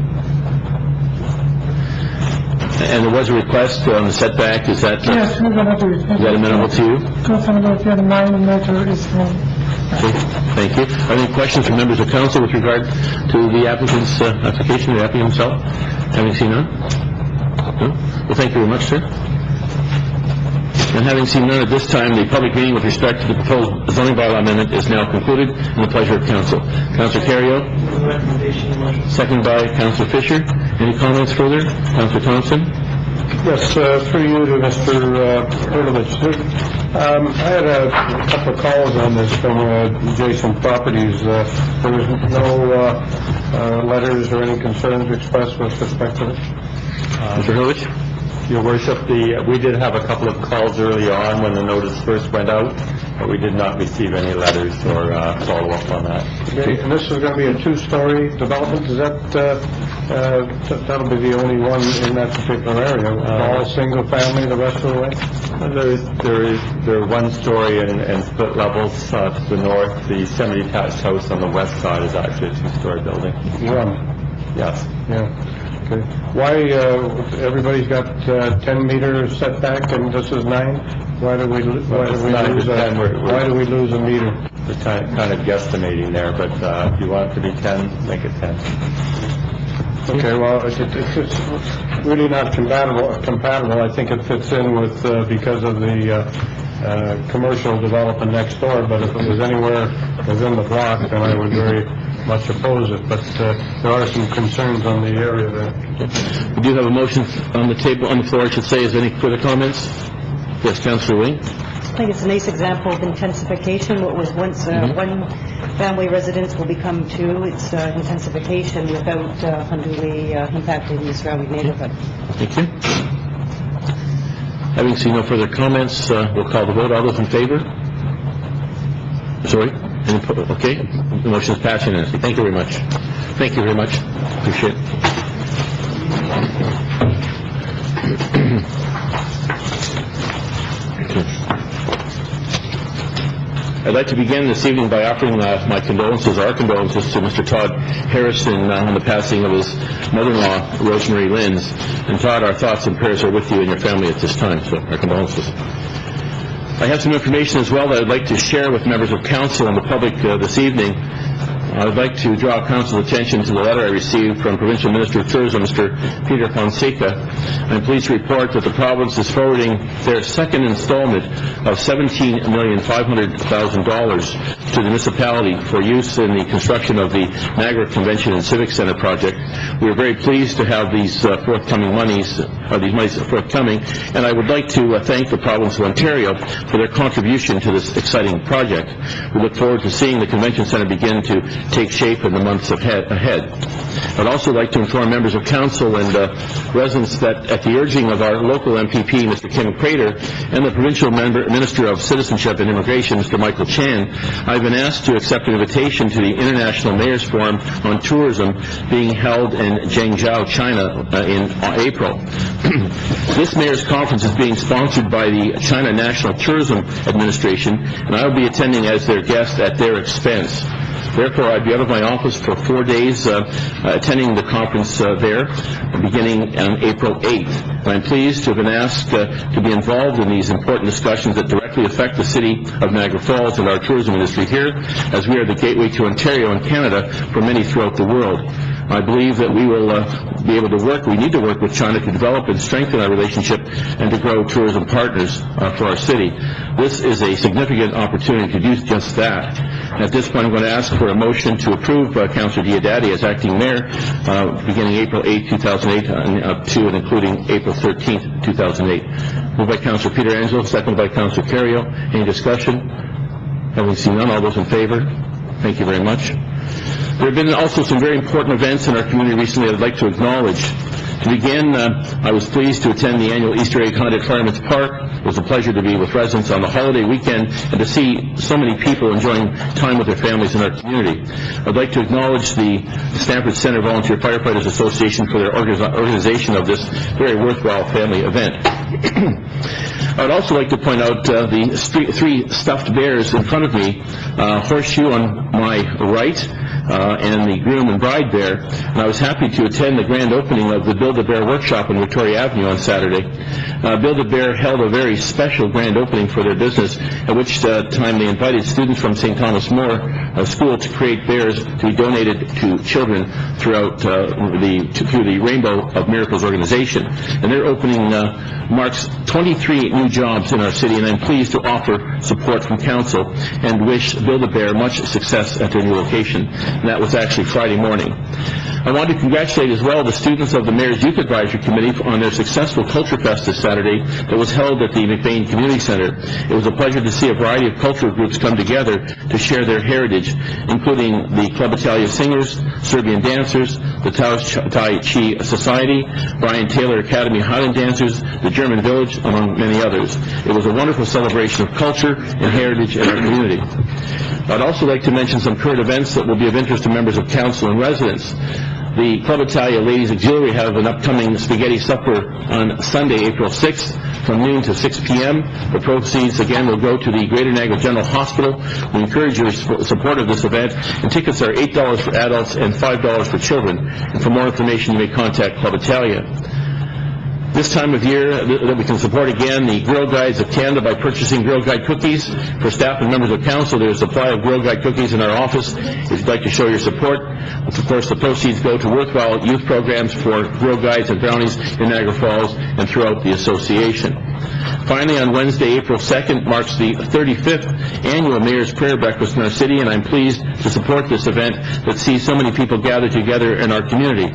And there was a request on the setback. Is that Yes, we're going to do it. Is that amenable to you? Comfortable, yeah, the 9 meter is fine. Okay, thank you. Are there any questions from members of council with regard to the applicant's application, the applicant himself? Having seen none? No? Well, thank you very much, sir. And having seen none at this time, the public meeting with respect to the proposed zoning bylaw amendment is now concluded in the pleasure of council. Councilor Carriot? Second by Councilor Fisher. Any comments further? Councilor Thompson? Yes, through you to Mr. Hurlovich. I had a couple of calls on this from adjacent properties. There was no letters or any concerns expressed with respect to it? Mr. Hurlovich? Your Worship, we did have a couple of calls early on when the notice first went out, but we did not receive any letters or follow-up on that. Okay, and this is going to be a 2-story development. Is that that'll be the only one in that particular area? All single family the rest of the way? There are 1-story and split levels to the north. The semi-detached house on the west side is actually a 2-story building. One. Yes. Yeah. Okay. Why everybody's got 10-meter setback and this is 9? Why do we lose a meter? We're kind of guesstimating there, but if you want it to be 10, make it 10. Okay, well, it's really not compatible. I think it fits in with, because of the commercial development next door, but if it was anywhere within the block, then I would very much oppose it. But there are some concerns on the area there. We do have a motion on the table, on the floor, I should say. Is there any further comments? Yes, Councilor Wing? I think it's a nice example of intensification. What was once one family residence will become 2. It's intensification without unduly impacting the surrounding neighborhood. Thank you. Having seen no further comments, we'll call the vote. All those in favor? Sorry? Okay. The motion is passed unanimously. Thank you very much. Thank you very much. Appreciate it. I'd like to begin this evening by offering my condolences, our condolences, to Mr. Todd Harrison on the passing of his mother-in-law, Rosemary Linz. And Todd, our thoughts and prayers are with you and your family at this time, so our condolences. I have some information as well that I'd like to share with members of council and the public this evening. I would like to draw council's attention to the letter I received from Provincial Minister of Tourism, Mr. Peter Fonseca. I'm pleased to report that the province is forwarding their second installment of $17,500,000 to the municipality for use in the construction of the Niagara Convention and Civic Center project. We are very pleased to have these forthcoming monies forthcoming, and I would like to thank the province of Ontario for their contribution to this exciting project. We look forward to seeing the convention center begin to take shape in the months ahead. I'd also like to inform members of council and residents that at the urging of our local MPP, Mr. Kim Crater, and the provincial Minister of Citizenship and Immigration, Mr. Michael Chan, I've been asked to accept an invitation to the International Mayors Forum on Tourism being held in Zhengzhou, China in April. This Mayors Conference is being sponsored by the China National Tourism Administration, and I will be attending as their guest at their expense. Therefore, I'd be out of my office for 4 days attending the conference there, beginning on April 8th. And I'm pleased to have been asked to be involved in these important discussions that directly affect the city of Niagara Falls and our tourism industry here, as we are the gateway to Ontario and Canada for many throughout the world. I believe that we will be able to work, we need to work with China to develop and strengthen our relationship and to grow tourism partners for our city. This is a significant opportunity to do just that. At this point, I'm going to ask for a motion to approve Councillor Diodati as acting mayor beginning April 8, 2008, up to and including April 13, 2008. Moved by Councillor Peter Angelo, seconded by Councillor Carrio. Any discussion? Having seen none, all those in favor? Thank you very much. There have been also some very important events in our community recently I'd like to acknowledge. To begin, I was pleased to attend the annual Easter egg hunt at Fireman's Park. It was a pleasure to be with residents on the holiday weekend and to see so many people enjoying time with their families in our community. I'd like to acknowledge the Stamford Center Volunteer Firefighters Association for their organization of this very worthwhile family event. I'd also like to point out the three stuffed bears in front of me, Horseshoe on my right, and the groom and bride bear. And I was happy to attend the grand opening of the Build-A-Bear workshop on Victoria Avenue on Saturday. Build-A-Bear held a very special grand opening for their business, at which time they invited students from St. Thomas More School to create bears to be donated to children throughout through the Rainbow of Miracles organization. And their opening marks 23 new jobs in our city, and I'm pleased to offer support from council and wish Build-A-Bear much success at their new location. And that was actually Friday morning. I want to congratulate as well the students of the Mayor's Youth Advisory Committee on their successful Culture Fest this Saturday that was held at the McBain Community Center. It was a pleasure to see a variety of cultural groups come together to share their heritage, including the Club Italia Singers, Serbian Dancers, the Tai Chi Society, Brian Taylor Academy Highland Dancers, the German Village, among many others. It was a wonderful celebration of culture and heritage in our community. I'd also like to mention some current events that will be of interest to members of council and residents. The Club Italia Ladies Auxiliary have an upcoming spaghetti supper on Sunday, April 6th, from noon to 6 p.m. The proceeds, again, will go to the Greater Niagara General Hospital. We encourage your support of this event, and tickets are $8 for adults and $5 for children. And for more information, you may contact Club Italia. This time of year that we can support again the Girl Guides of Canada by purchasing Girl Guide cookies. For staff and members of council, there's a supply of Girl Guide cookies in our office if you'd like to show your support. Of course, the proceeds go to worthwhile youth programs for Girl Guides and Brownies in Niagara Falls and throughout the association. Finally, on Wednesday, April 2nd, marks the 35th annual Mayor's Prayer Breakfast in our city, and I'm pleased to support this event that sees so many people gather together in our community.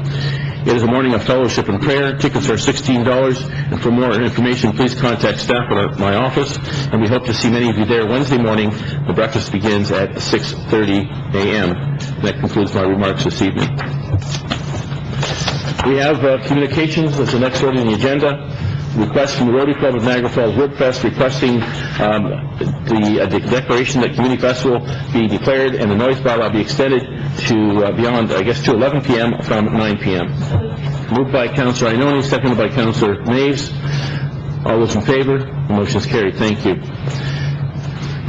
It is a morning of fellowship and prayer. Tickets are $16, and for more information, please contact staff at my office, and we hope to see many of you there Wednesday morning. The breakfast begins at 6:30 a.m. That concludes my remarks this evening. We have communications as the next order on the agenda. Request from the Rotary Club of Niagara Falls Woodfest requesting the declaration that Community Festival be declared and the noise bylaw be extended to beyond, I guess, to 11 p.m. from 9 p.m. Moved by Councillor Ioannoni, seconded by Councillor Naves. All those in favor? The motion is carried. Thank you.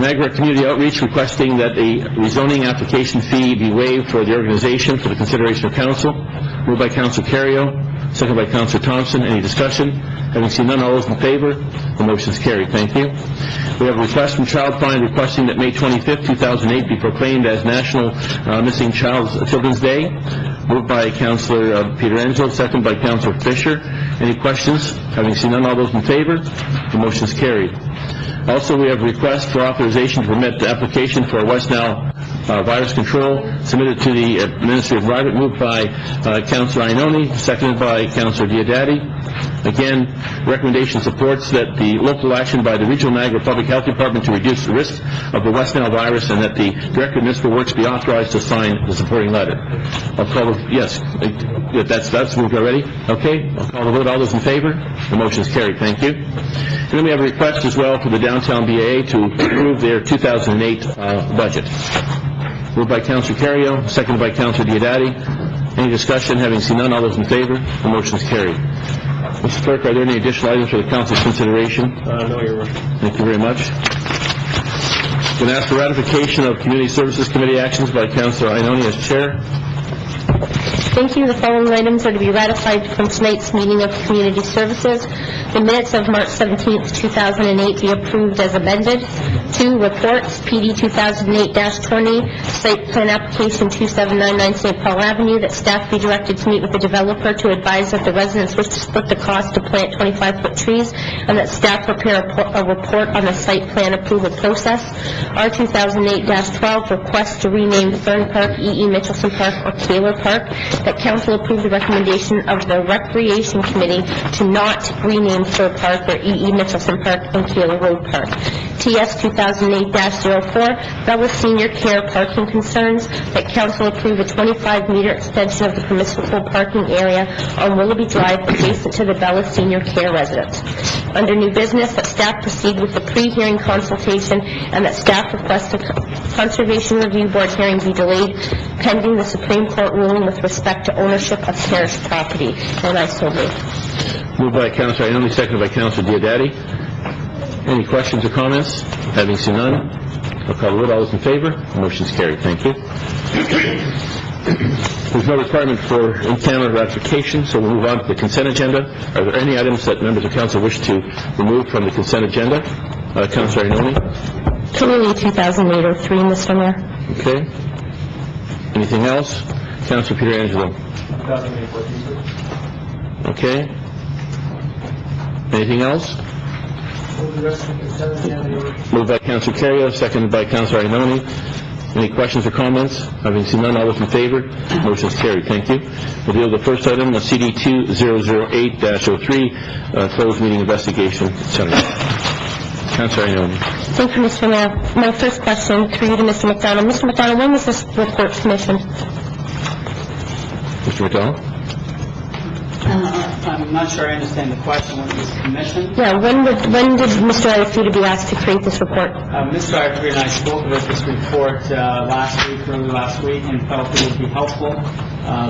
Niagara Community Outreach requesting that a rezoning application fee be waived for the organization for the consideration of council. Moved by Councillor Carrio, seconded by Councillor Thompson. Any discussion? Having seen none, all those in favor? The motion is carried. Thank you. We have a request from Child Find requesting that May 25th, 2008 be proclaimed as National Missing Children's Day. Moved by Councillor Peter Angelo, second by Councillor Fisher. Any questions? Having seen none, all those in favor? The motion is carried. Also, we have a request for authorization to permit the application for West Nile virus control submitted to the Ministry of Environment, moved by Councillor Ioannoni, seconded by Councillor Diodati. Again, recommendation supports that the local action by the Regional Niagara Public Health Department to reduce the risk of the West Nile virus, and that the Director of Municipal Works be authorized to sign the supporting letter. I'll call the, yes, that's moved already. Okay, I'll call the vote. All those in favor? The motion is carried. Thank you. And then we have a request as well for the Downtown BAA to approve their 2008 budget. Moved by Councillor Carrio, seconded by Councillor Diodati. Any discussion? Having seen none, all those in favor? The motion is carried. Mr. Clerk, are there any additional items for the Council's consideration? No, Your Worship. Thank you very much. I'm going to ask for ratification of Community Services Committee actions by Councillor Ioannoni as Chair. Thank you. The following items are to be ratified from tonight's meeting of Community Services. The minutes of March 17th, 2008 be approved as amended. 2, reports, PD 2008-20, site plan application 2799 St. Paul Avenue, that staff be directed to meet with the developer to advise that the residents wish to split the cost to plant 25-foot trees, and that staff prepare a report on the site plan approval process. R 2008-12, request to rename Fern Park, E.E. Mitchelson Park, or Kaler Park, that council approve the recommendation of the Recreation Committee to not rename Fir Park or E.E. Mitchelson Park and Kaler Road Park. TS 2008-04, Bella Senior Care parking concerns, that council approve a 25-meter extension of the permissible parking area on Willoughby Drive adjacent to the Bella Senior Care residence. Under new business, that staff proceed with the pre-hearing consultation, and that staff request a Conservation Review Board hearing be delayed pending the Supreme Court ruling with respect to ownership of parish property. And I so move. Moved by Councillor Ioannoni, seconded by Councillor Diodati. Any questions or comments? Having seen none, I'll call the vote. All those in favor? The motion is carried. Thank you. There's no requirement for in-camera ratification, so we'll move on to the consent agenda. Are there any items that members of council wish to remove from the consent agenda? Councillor Ioannoni? Community 2008-03, Mr. Mayor. Okay. Anything else? Councillor Peter Angelo? Okay. Anything else? Moved by Councillor Carrio, seconded by Councillor Ioannoni. Any questions or comments? Having seen none, all those in favor? Motion is carried. Thank you. We'll deal with the first item, the CD 2008-03, closed meeting investigation, etc. Councillor Ioannoni. Thank you, Mr. Mayor. My first question through you to Mr. McDonald. Mr. McDonald, when was this report commissioned? Mr. McDonald? I'm not sure I understand the question. When it was commissioned? Yeah, when did Mr. Arafita be asked to create this report? Mr. Arafita and I spoke about this report early last week, and felt it would be helpful,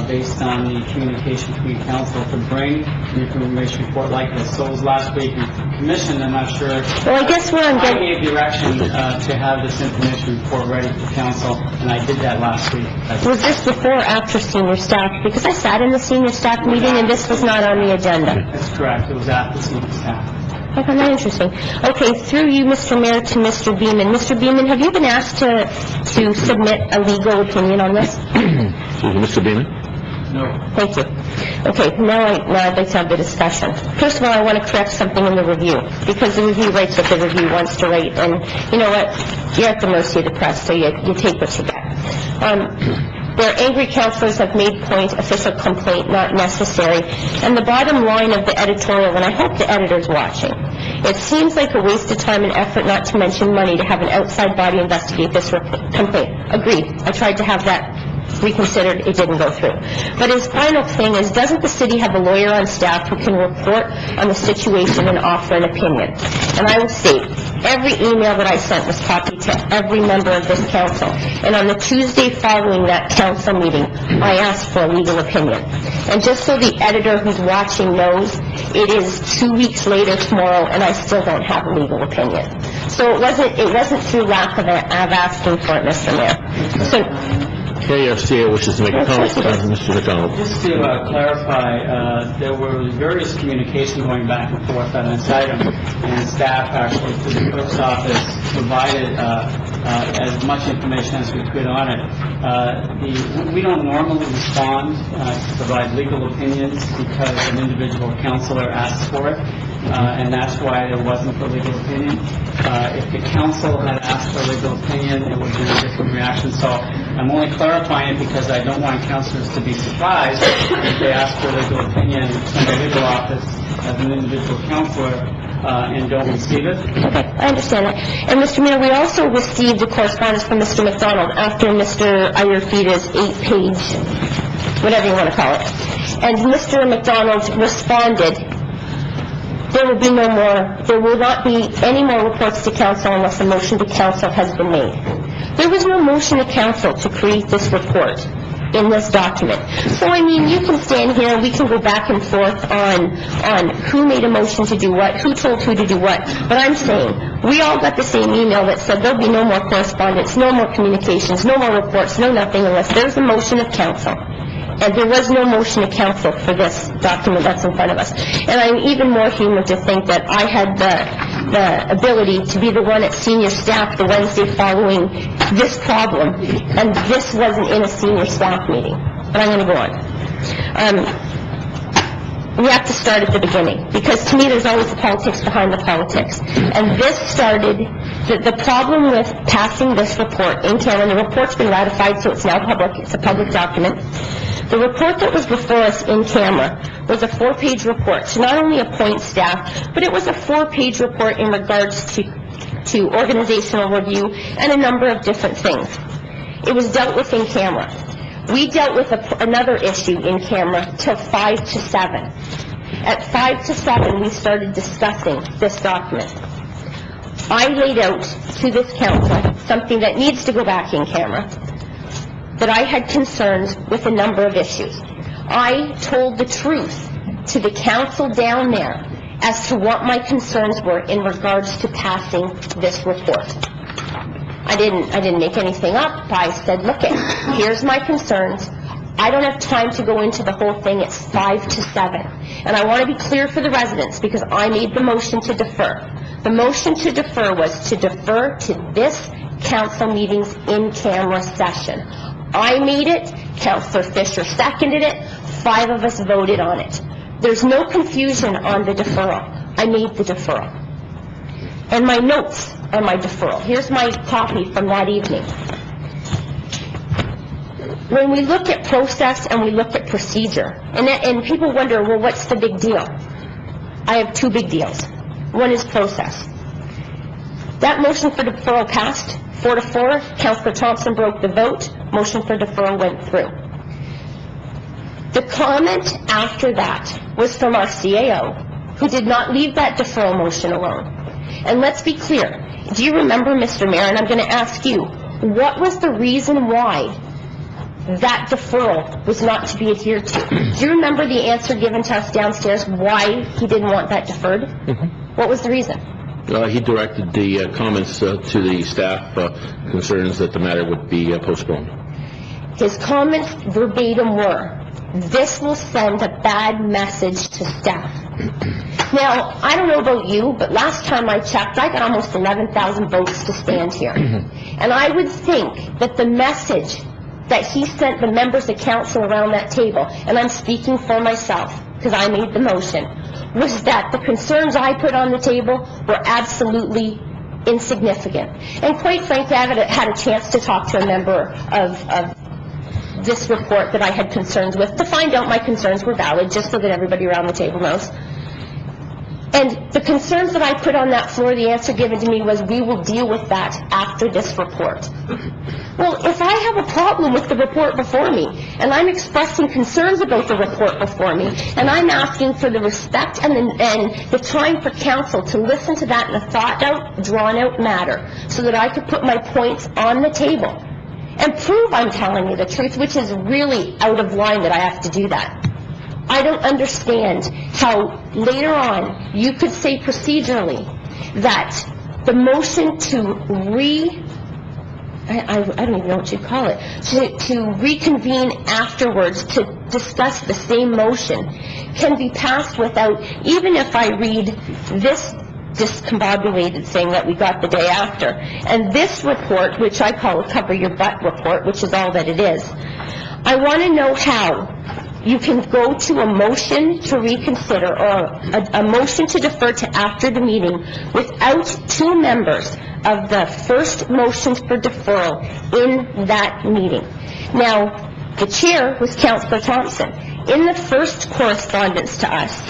based on the communication between council, to bring an information report like this. So it was last week commissioned. I'm not sure. Well, I guess I gave direction to have this information report ready for council, and I did that last week. Was this before or after senior staff? Because I sat in the senior staff meeting and this was not on the agenda. That's correct. It was after senior staff. I find that interesting. Okay, through you, Mr. Mayor, to Mr. Beeman. Mr. Beeman, have you been asked to submit a legal opinion on this? Mr. Beeman? No. Thank you. Okay, now I'd like to have the discussion. First of all, I want to correct something in the review, because the review writes what the review wants to write, and you know what? You're at the mercy of the press, so you take what you get. Where angry councillors have made point, official complaint not necessary. And the bottom line of the editorial, and I hope the editor's watching, it seems like a waste of time and effort, not to mention money, to have an outside body investigate this complaint. Agreed. I tried to have that reconsidered. It didn't go through. But his final thing is, doesn't the city have a lawyer on staff who can report on the situation and offer an opinion? And I will state, every email that I sent was copied to every member of this council. And on the Tuesday following that council meeting, I asked for a legal opinion. And just so the editor who's watching knows, it is 2 weeks later tomorrow, and I still don't have a legal opinion. So it wasn't through lack of asking for it, Mr. Mayor. So KFCA wishes to make a comment. Mr. McDonald. Just to clarify, there were various communications going back and forth on this item, and staff actually, through the clerk's office, provided as much information as we could on it. We don't normally respond to provide legal opinions because an individual counselor asks for it, and that's why there wasn't a legal opinion. If the council had asked for a legal opinion, it would be a different reaction. So I'm only clarifying it because I don't want councilors to be surprised if they ask for a legal opinion from the legal office as an individual counselor and don't receive it. Okay, I understand that. And Mr. Mayor, we also received a correspondence from Mr. McDonald after Mr. Ayurveda's 8-page, whatever you want to call it. And Mr. McDonald responded, there will not be any more reports to council unless a motion to council has been made. There was no motion to council to create this report in this document. So, I mean, you can stand here and we can go back and forth on who made a motion to do what, who told who to do what. But I'm saying, we all got the same email that said there'll be no more correspondence, no more communications, no more reports, no nothing unless there's a motion of council. And there was no motion to council for this document that's in front of us. And I'm even more human to think that I had the ability to be the one at senior staff the Wednesday following this problem, and this wasn't in a senior staff meeting. But I'm going to go on. We have to start at the beginning, because to me there's always the politics behind the politics. And this started, the problem with passing this report in camera, and the report's been ratified, so it's now public, it's a public document. The report that was before us in camera was a 4-page report to not only appoint staff, but it was a 4-page report in regards to organizational review and a number of different things. It was dealt with in camera. We dealt with another issue in camera till 5 to 7. At 5 to 7, we started discussing this document. I laid out to this council something that needs to go back in camera, that I had concerns with a number of issues. I told the truth to the council down there as to what my concerns were in regards to passing this report. I didn't make anything up. I said, look, here's my concerns. I don't have time to go into the whole thing. It's 5 to 7. And I want to be clear for the residents because I made the motion to defer. The motion to defer was to defer to this council meeting's in-camera session. I made it, Councillor Fisher seconded it, 5 of us voted on it. There's no confusion on the deferral. I made the deferral. And my notes are my deferral. Here's my copy from that evening. When we look at process and we look at procedure, and people wonder, well, what's the big deal? I have 2 big deals. One is process. That motion for deferral passed 4 to 4. Councillor Thompson broke the vote. Motion for deferral went through. The comment after that was from our CAO, who did not leave that deferral motion alone. And let's be clear. Do you remember, Mr. Mayor, and I'm going to ask you, what was the reason why that deferral was not to be adhered to? Do you remember the answer given to us downstairs why he didn't want that deferred? Mm-hmm. What was the reason? He directed the comments to the staff concerns that the matter would be postponed. His comments verbatim were, this will send a bad message to staff. Now, I don't know about you, but last time I checked, I got almost 11,000 votes to stand here. And I would think that the message that he sent the members of council around that table, and I'm speaking for myself because I made the motion, was that the concerns I put on the table were absolutely insignificant. And quite frankly, I had a chance to talk to a member of this report that I had concerns with to find out my concerns were valid, just so that everybody around the table knows. And the concerns that I put on that floor, the answer given to me was, we will deal with that after this report. Well, if I have a problem with the report before me, and I'm expressing concerns about the report before me, and I'm asking for the respect and the time for council to listen to that in a thought-out, drawn-out matter, so that I could put my points on the table and prove I'm telling you the truth, which is really out of line that I have to do that. I don't understand how later on you could say procedurally that the motion to I don't even know what you'd call it, to reconvene afterwards to discuss the same motion can be passed without, even if I read this discombobulated thing that we got the day after, and this report, which I call a cover your butt report, which is all that it is. I want to know how you can go to a motion to reconsider or a motion to defer to after the meeting without two members of the first motion for deferral in that meeting. Now, the chair was Councillor Thompson. In the first correspondence to us,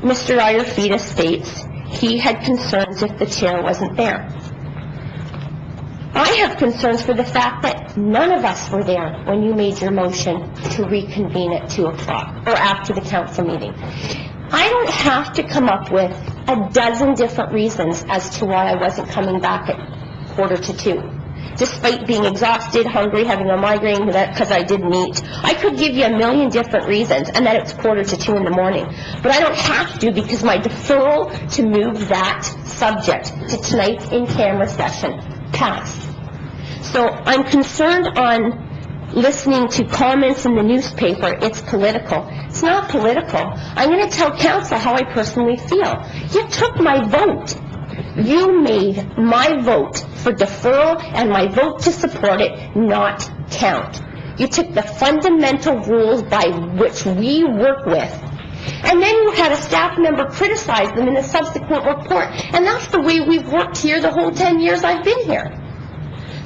Mr. Iorfita states he had concerns if the chair wasn't there. I have concerns for the fact that none of us were there when you made your motion to reconvene at 2 o'clock or after the council meeting. I don't have to come up with a dozen different reasons as to why I wasn't coming back at 1:45, despite being exhausted, hungry, having a migraine because I didn't eat. I could give you a million different reasons, and that it's 1:45 in the morning. But I don't have to, because my deferral to move that subject to tonight's in-camera session passed. So I'm concerned on listening to comments in the newspaper. It's political. It's not political. I'm going to tell council how I personally feel. You took my vote. You made my vote for deferral and my vote to support it not count. You took the fundamental rules by which we work with, and then you had a staff member criticize them in a subsequent report. And that's the way we've worked here the whole 10 years I've been here.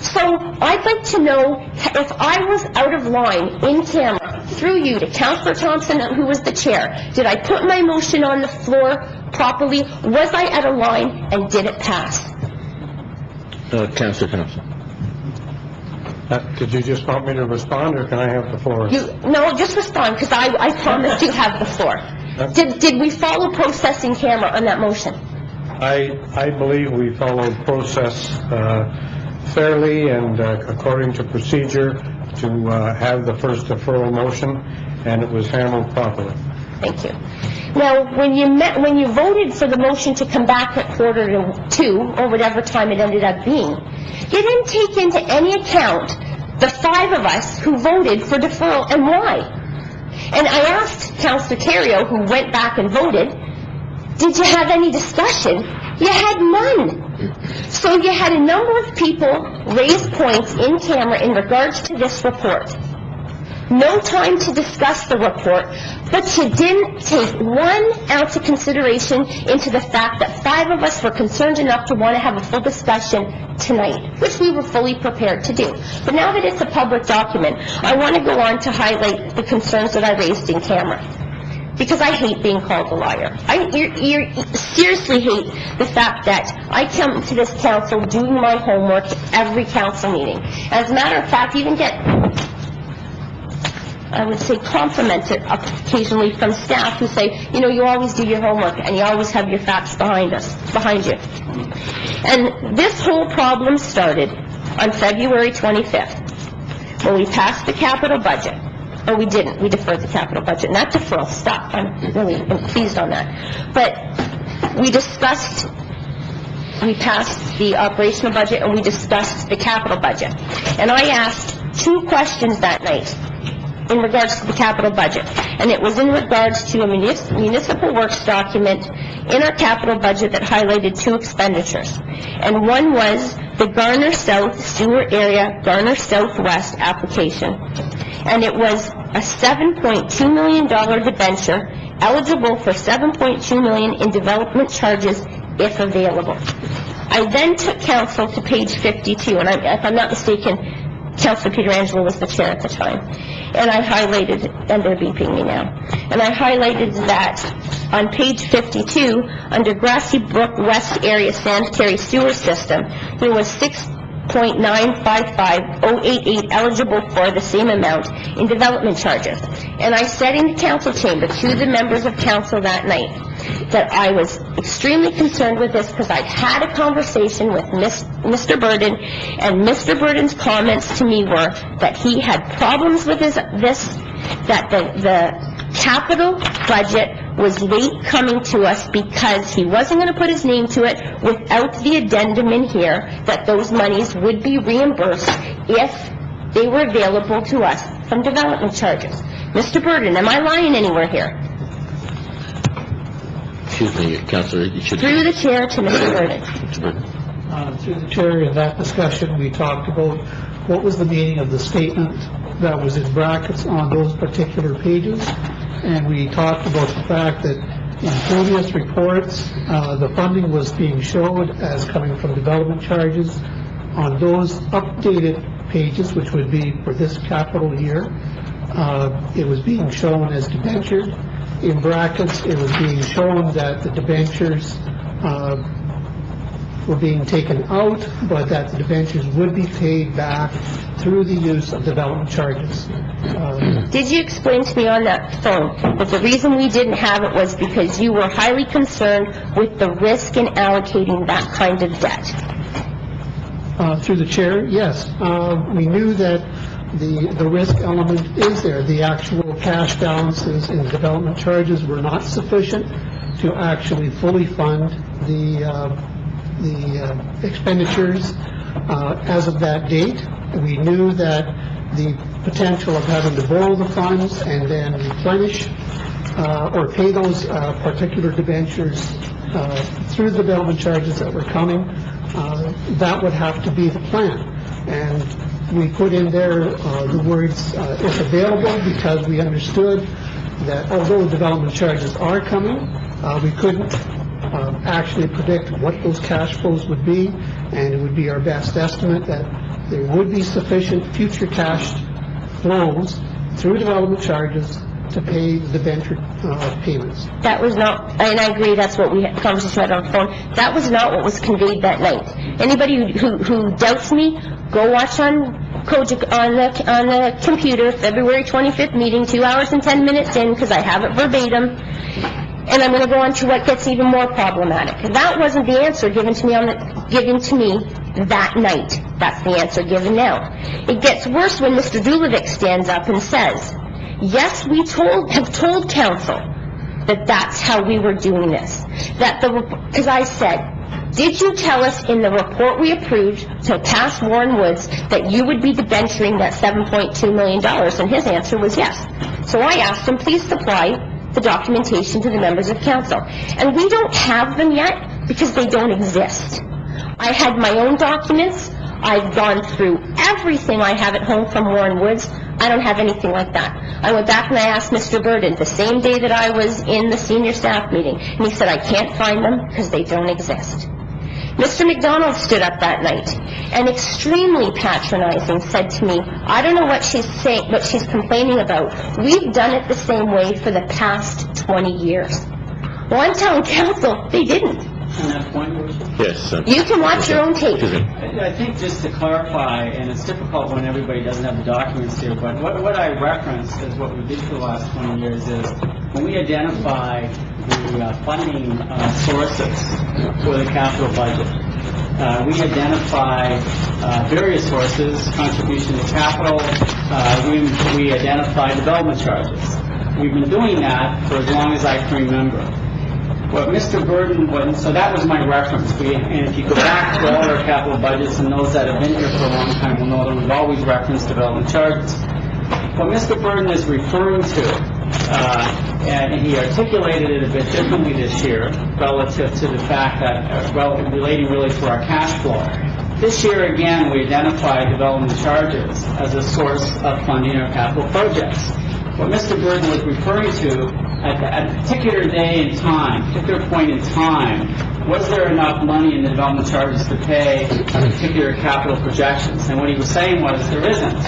So I'd like to know if I was out of line in camera through you to Councillor Thompson, who was the chair. Did I put my motion on the floor properly? Was I out of line, and did it pass? Councillor Thompson. Did you just want me to respond, or can I have the floor? No, just respond, because I promised you have the floor. Did we follow process in camera on that motion? I believe we followed process fairly and according to procedure to have the first deferral motion, and it was handled properly. Thank you. Now, when you voted for the motion to come back at 1:45 or whatever time it ended up being, you didn't take into any account the 5 of us who voted for deferral and why. And I asked Councillor Terrio, who went back and voted, did you have any discussion? You had none. So you had a number of people raise points in camera in regards to this report. No time to discuss the report, but you didn't take 1 ounce of consideration into the fact that 5 of us were concerned enough to want to have a full discussion tonight, which we were fully prepared to do. But now that it's a public document, I want to go on to highlight the concerns that I raised in camera, because I hate being called a liar. I seriously hate the fact that I come to this council doing my homework every council meeting. As a matter of fact, even get, I would say, complimented occasionally from staff who say, you know, you always do your homework and you always have your facts behind you. And this whole problem started on February 25th when we passed the capital budget. Or we didn't. We deferred the capital budget. And that deferral stopped. I'm really pleased on that. But we passed the operational budget and we discussed the capital budget. And I asked 2 questions that night in regards to the capital budget. And it was in regards to a municipal works document in our capital budget that highlighted 2 expenditures. And one was the Garner South Sewer Area, Garner Southwest application. And it was a $7.2 million debenture, eligible for $7.2 million in development charges if available. I then took council to page 52, and if I'm not mistaken, Councillor Pietrangelo was the chair at the time. And I highlighted, and they're beeping me now, and I highlighted that on page 52, under Grassy Brook West Area Sanitary Sewer System, there was $6,955,088 eligible for the same amount in development charges. And I said in the council chamber to the members of council that night that I was extremely concerned with this because I'd had a conversation with Mr. Burden, and Mr. Burden's comments to me were that he had problems with that the capital budget was late coming to us because he wasn't going to put his name to it without the addendum in here that those monies would be reimbursed if they were available to us from development charges. Mr. Burden, am I lying anywhere here? Excuse me, Councilor, you should... Through the chair to Mr. Burden. Through the chair, in that discussion, we talked about what was the meaning of the statement that was in brackets on those particular pages, and we talked about the fact that in previous reports, the funding was being showed as coming from development charges. On those updated pages, which would be for this capital year, it was being shown as debentured. In brackets, it was being shown that the debentures were being taken out, but that the debentures would be paid back through the use of development charges. Did you explain to me on that phone that the reason we didn't have it was because you were highly concerned with the risk in allocating that kind of debt? Through the chair, yes. We knew that the risk element is there. The actual cash balances in development charges were not sufficient to actually fully fund the expenditures as of that date. We knew that the potential of having to borrow the funds and then replenish or pay those particular debentures through the development charges that were coming, that would have to be the plan. And we put in there the words, if available, because we understood that although development charges are coming, we couldn't actually predict what those cash flows would be, and it would be our best estimate that there would be sufficient future cash flows through development charges to pay the debenture payments. That was not, and I agree, that's what we had conversation had on the phone. That was not what was conveyed that night. Anybody who doubts me, go watch on the computer, February 25th meeting, 2 hours and 10 minutes in, because I have it verbatim. And I'm going to go on to what gets even more problematic. That wasn't the answer given to me that night. That's the answer given now. It gets worse when Mr. Dulovic stands up and says, yes, we have told council that that's how we were doing this. Because I said, did you tell us in the report we approved to pass Warren Woods that you would be debenturing that $7.2 million? And his answer was yes. So I asked him, please supply the documentation to the members of council. And we don't have them yet because they don't exist. I had my own documents. I've gone through everything I have at home from Warren Woods. I don't have anything like that. I went back and I asked Mr. Burden the same day that I was in the senior staff meeting, and he said, I can't find them because they don't exist. Mr. McDonald stood up that night and extremely patronizing said to me, I don't know what she's saying, what she's complaining about. We've done it the same way for the past 20 years. Well, I'm telling council, they didn't. On that point, yes. You can watch your own tape. I think just to clarify, and it's difficult when everybody doesn't have the documents here, but what I referenced is what we did for the last 20 years is when we identify the funding sources for the capital budget, we identify various sources, contribution to capital, we identify development charges. We've been doing that for as long as I can remember. What Mr. Burden was, so that was my reference. And if you go back to all our capital budgets, and those that have been here for a long time will know that we've always referenced development charges. What Mr. Burden is referring to, and he articulated it a bit differently this year relative to the fact that, relating really to our cash flow. This year, again, we identified development charges as a source of funding our capital projects. What Mr. Burden was referring to, at a particular day and time, particular point in time, was there enough money in the development charges to pay particular capital projections? And what he was saying was, there isn't.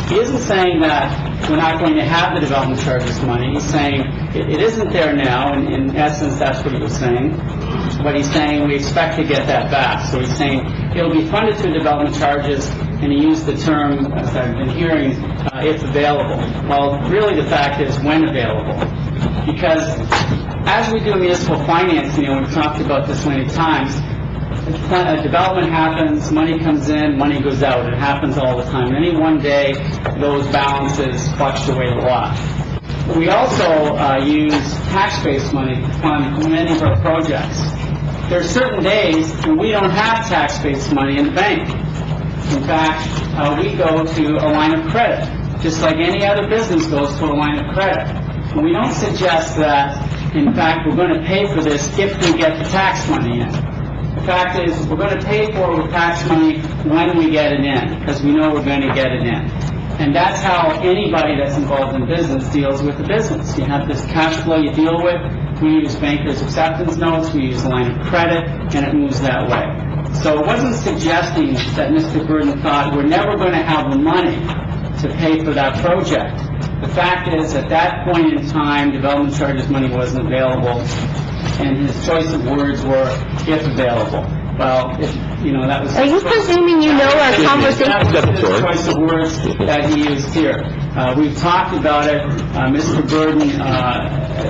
He isn't saying that we're not going to have the development charges money. He's saying it isn't there now, and in essence, that's what he was saying. But he's saying we expect to get that back. So he's saying it'll be funded through development charges, and he used the term, as I've been hearing, if available. Well, really the fact is when available. Because as we do municipal financing, and we've talked about this many times, development happens, money comes in, money goes out. It happens all the time. Any one day, those balances fluctuate a lot. We also use tax-based money to fund many of our projects. There are certain days when we don't have tax-based money in the bank. In fact, we go to a line of credit, just like any other business goes to a line of credit. And we don't suggest that, in fact, we're going to pay for this if we get the tax money in. The fact is, we're going to pay for it with tax money when we get it in, because we know we're going to get it in. And that's how anybody that's involved in business deals with the business. You have this cash flow you deal with. We use bankers' acceptance notes, we use a line of credit, and it moves that way. So it wasn't suggesting that Mr. Burden thought we're never going to have the money to pay for that project. The fact is, at that point in time, development charges money wasn't available, and his choice of words were, if available. Well, that was... Are you presuming you know our conversation? That was his choice of words that he used here. We've talked about it. Mr. Burden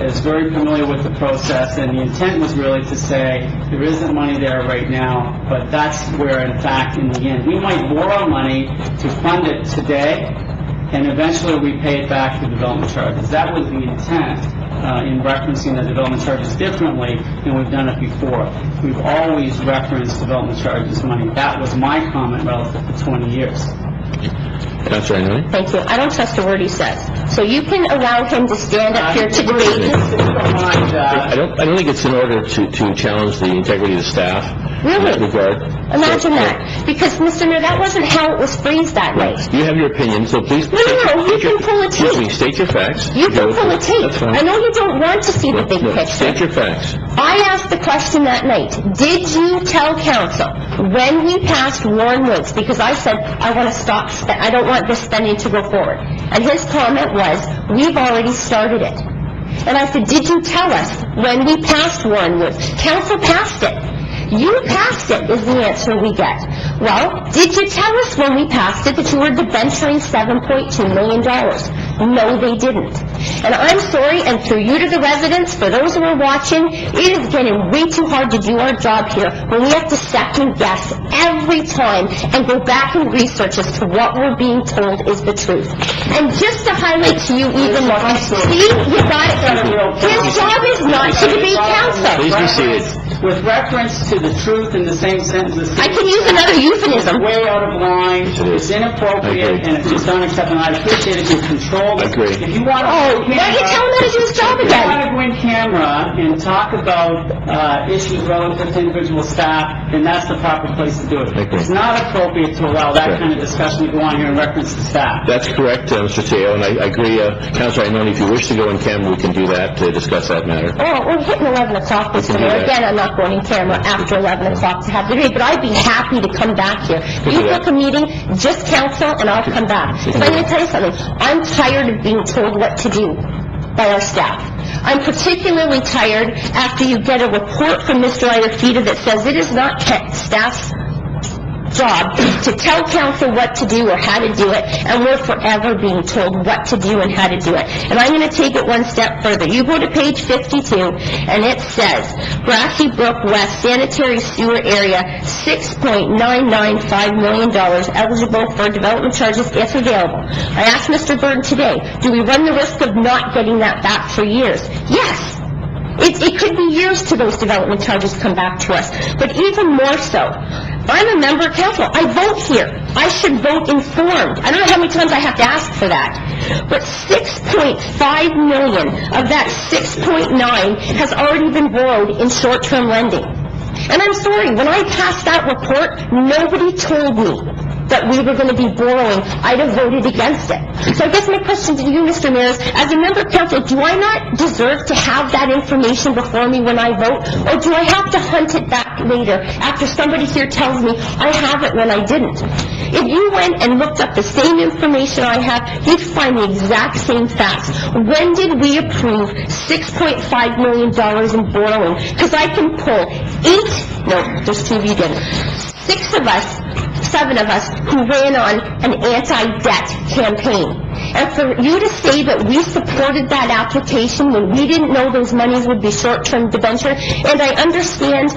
is very familiar with the process, and the intent was really to say there isn't money there right now, but that's where, in fact, in the end, we might borrow money to fund it today, and eventually we pay it back to development charges. That was the intent in referencing the development charges differently than we've done it before. We've always referenced development charges money. That was my comment relative to 20 years. Councilor Inoue? Thank you. I don't trust a word he says. So you can allow him to stand up here to debate. I don't think it's in order to challenge the integrity of the staff. Really? In that regard. Imagine that. Because, Mr. Mayor, that wasn't how it was phrased that night. You have your opinion, so please... No, you can pull a tape. Excuse me, state your facts. You can pull a tape. That's fine. I know you don't want to see the big picture. State your facts. I asked the question that night, did you tell council when we passed Warren Woods, because I said, I want to stop, I don't want this spending to go forward. And his comment was, we've already started it. And I said, did you tell us when we passed Warren Woods? Council passed it. You passed it, is the answer we get. Well, did you tell us when we passed it that you were debenturing $7.2 million? No, they didn't. And I'm sorry, and through you to the residents, for those who are watching, it is getting way too hard to do our job here when we have to second guess every time and go back and research as to what we're being told is the truth. And just to highlight to you even more, see, you got it. His job is not to debate council. Please be seated. With reference to the truth in the same sentence, I can use another euphemism. It's way out of line, it's inappropriate, and it's just unacceptable. I appreciate if you control it. If you want to... Oh, why don't you tell him how to do his job again? If you want to go in camera and talk about issues relative to individual staff, then that's the proper place to do it. It's not appropriate to allow that kind of discussion to go on here in reference to staff. That's correct, Mr. Teo, and I agree. Councilor Inoue, if you wish to go in camera, we can do that to discuss that matter. Oh, we're hitting 11 o'clock, Mr. Mayor. Again, I'm not going in camera after 11 o'clock to have the debate, but I'd be happy to come back here. You book a meeting, just council, and I'll come back. Because I'm going to tell you something. I'm tired of being told what to do by our staff. I'm particularly tired after you get a report from Mr. Iafita that says it is not staff's job to tell council what to do or how to do it, and we're forever being told what to do and how to do it. And I'm going to take it one step further. You go to page 52, and it says, Grassy Brook West Sanitary Sewer Area, $6.995 million eligible for development charges if available. I asked Mr. Burden today, do we run the risk of not getting that back for years? Yes. It could be years till those development charges come back to us. But even more so, I'm a member of council. I vote here. I should vote informed. I don't know how many times I have to ask for that. But $6.5 million of that $6.9 has already been borrowed in short-term lending. And I'm sorry, when I passed that report, nobody told me that we were going to be borrowing. I'd have voted against it. So I guess my question to you, Mr. Mayor, is, as a member of council, do I not deserve to have that information before me when I vote? Or do I have to hunt it back later after somebody here tells me I have it when I didn't? If you went and looked up the same information I have, you'd find the exact same facts. When did we approve $6.5 million in borrowing? Because I can pull there's two of you didn't. 7 of us who ran on an anti-debt campaign. And for you to say that we supported that application when we didn't know those monies would be short-term debenture, and I understand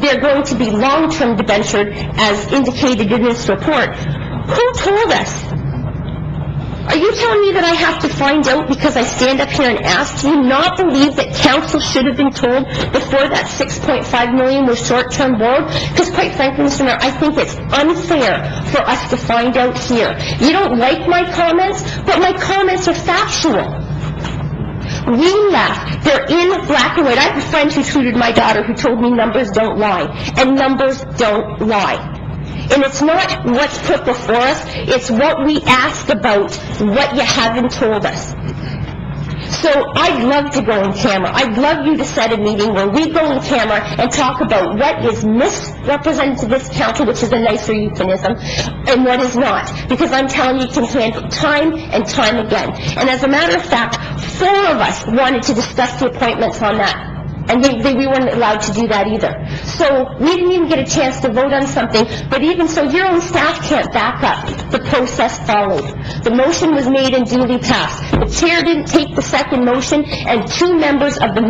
they're going to be long-term debentured as indicated in this report, who told us? Are you telling me that I have to find out because I stand up here and ask? Do you not believe that council should have been told before that $6.5 million was short-term borrowed? Because quite frankly, Mr. Mayor, I think it's unfair for us to find out here. You don't like my comments, but my comments are factual. We left. They're in black and white. I have a friend who tutored my daughter who told me numbers don't lie, and numbers don't lie. And it's not what's put before us, it's what we asked about, what you haven't told us. So I'd love to go in camera. I'd love you to set a meeting where we go in camera and talk about what is misrepresented to this council, which is a nicer euphemism, and what is not. Because I'm telling you, you can handle time and time again. And as a matter of fact, 4 of us wanted to discuss the appointments on that. And we weren't allowed to do that either. So we didn't even get a chance to vote on something, but even so, your own staff can't back up. The process followed. The motion was made and duly passed. The chair didn't take the second motion, and 2 members of the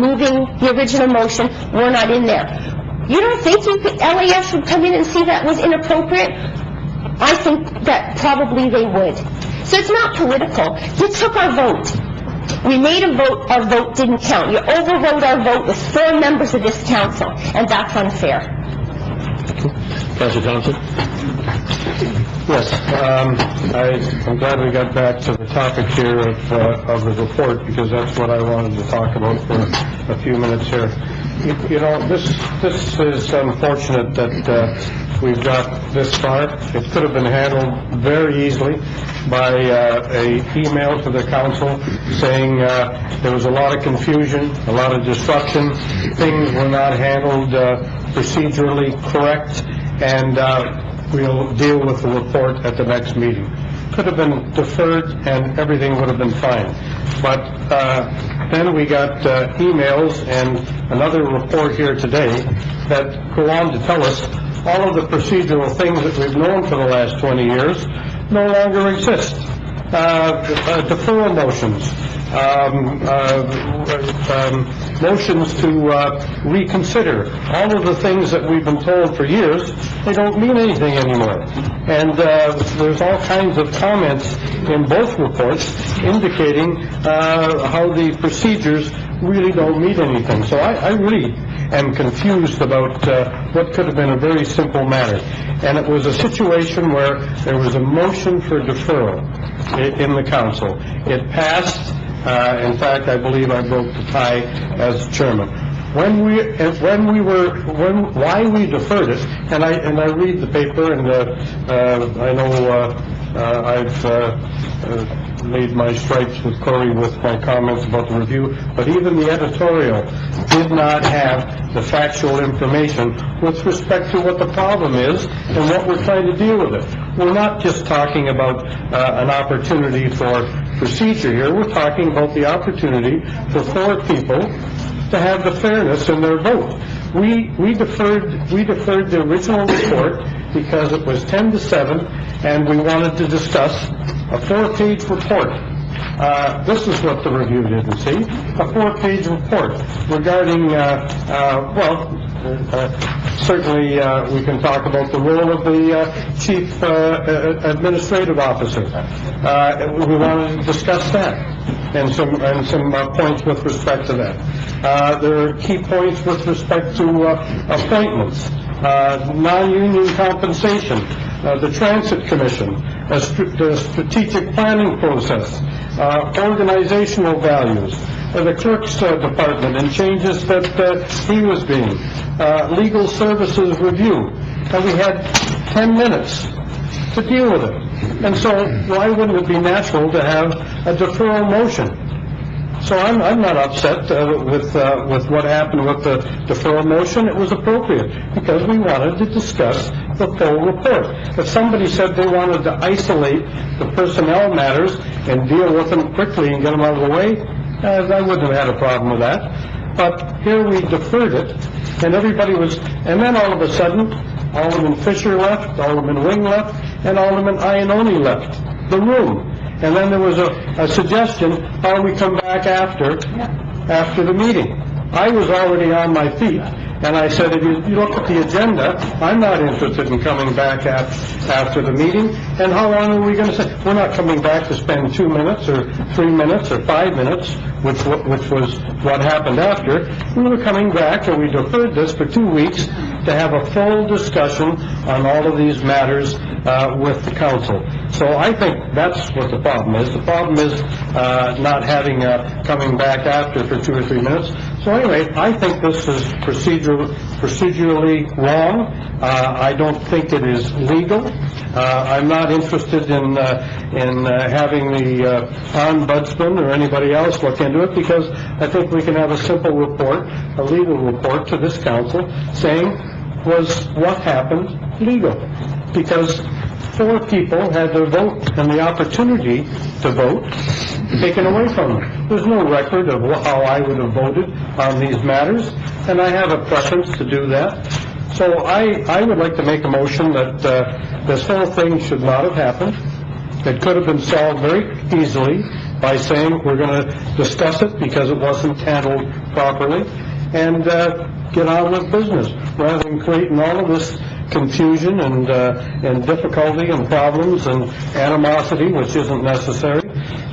original motion were not in there. You don't think LAS would come in and see that was inappropriate? I think that probably they would. So it's not political. You took our vote. We made a vote, our vote didn't count. You overrode our vote with 4 members of this council, and that's unfair. Councilor Thompson? Yes, I'm glad we got back to the topic here of the report, because that's what I wanted to talk about for a few minutes here. You know, this is unfortunate that we've got this far. It could have been handled very easily by a email to the council saying there was a lot of confusion, a lot of disruption, things were not handled procedurally correct, and we'll deal with the report at the next meeting. Could have been deferred and everything would have been fine. But then we got emails and another report here today that go on to tell us all of the procedural things that we've known for the last 20 years no longer exist. Deferral motions, motions to reconsider, all of the things that we've been told for years, they don't mean anything anymore. And there's all kinds of comments in both reports indicating how the procedures really don't mean anything. So I really am confused about what could have been a very simple matter. And it was a situation where there was a motion for deferral in the council. It passed. In fact, I believe I broke the tie as chairman. Why we deferred it, and I read the paper, and I know I've made my stripes with Corey with my comments about the review, but even the editorial did not have the factual information with respect to what the problem is and what we're trying to deal with it. We're not just talking about an opportunity for procedure here. We're talking about the opportunity for 4 people to have the fairness in their vote. We deferred the original report because it was 10 to 7, and we wanted to discuss a 4-page report. This is what the review didn't see, a 4-page report regarding, certainly we can talk about the role of the chief administrative officer. We wanted to discuss that. And some points with respect to that. There are key points with respect to appointments, non-union compensation, the Transit Commission, the strategic planning process, organizational values, the clerk's department and changes that he was being, legal services review. And we had 10 minutes to deal with it. And so why wouldn't it be natural to have a deferral motion? So I'm not upset with what happened with the deferral motion. It was appropriate because we wanted to discuss the full report. If somebody said they wanted to isolate the personnel matters and deal with them quickly and get them out of the way, I wouldn't have had a problem with that. But here we deferred it, and everybody was, and then all of a sudden, Alderman Fisher left, Alderman Wing left, and Alderman Iannone left the room. And then there was a suggestion, how we come back after the meeting. I was already on my feet, And I said, if you look at the agenda, I'm not interested in coming back after the meeting. And how long are we going to say? We're not coming back to spend 2 minutes or 3 minutes or 5 minutes, which was what happened after. We were coming back, and we deferred this for 2 weeks to have a full discussion on all of these matters with the council. So I think that's what the problem is. The problem is not having coming back after for 2 or 3 minutes. So anyway, I think this is procedurally wrong. I don't think it is legal. I'm not interested in having the ombudsman or anybody else look into it, because I think we can have a simple report, a legal report to this council saying, was what happened legal? Because 4 people had their vote and the opportunity to vote taken away from them. There's no record of how I would have voted on these matters, and I have a preference to do that. So I would like to make a motion that this whole thing should not have happened. It could have been solved very easily by saying we're going to discuss it because it wasn't handled properly, and get on with business, rather than creating all of this confusion and difficulty and problems and animosity, which isn't necessary.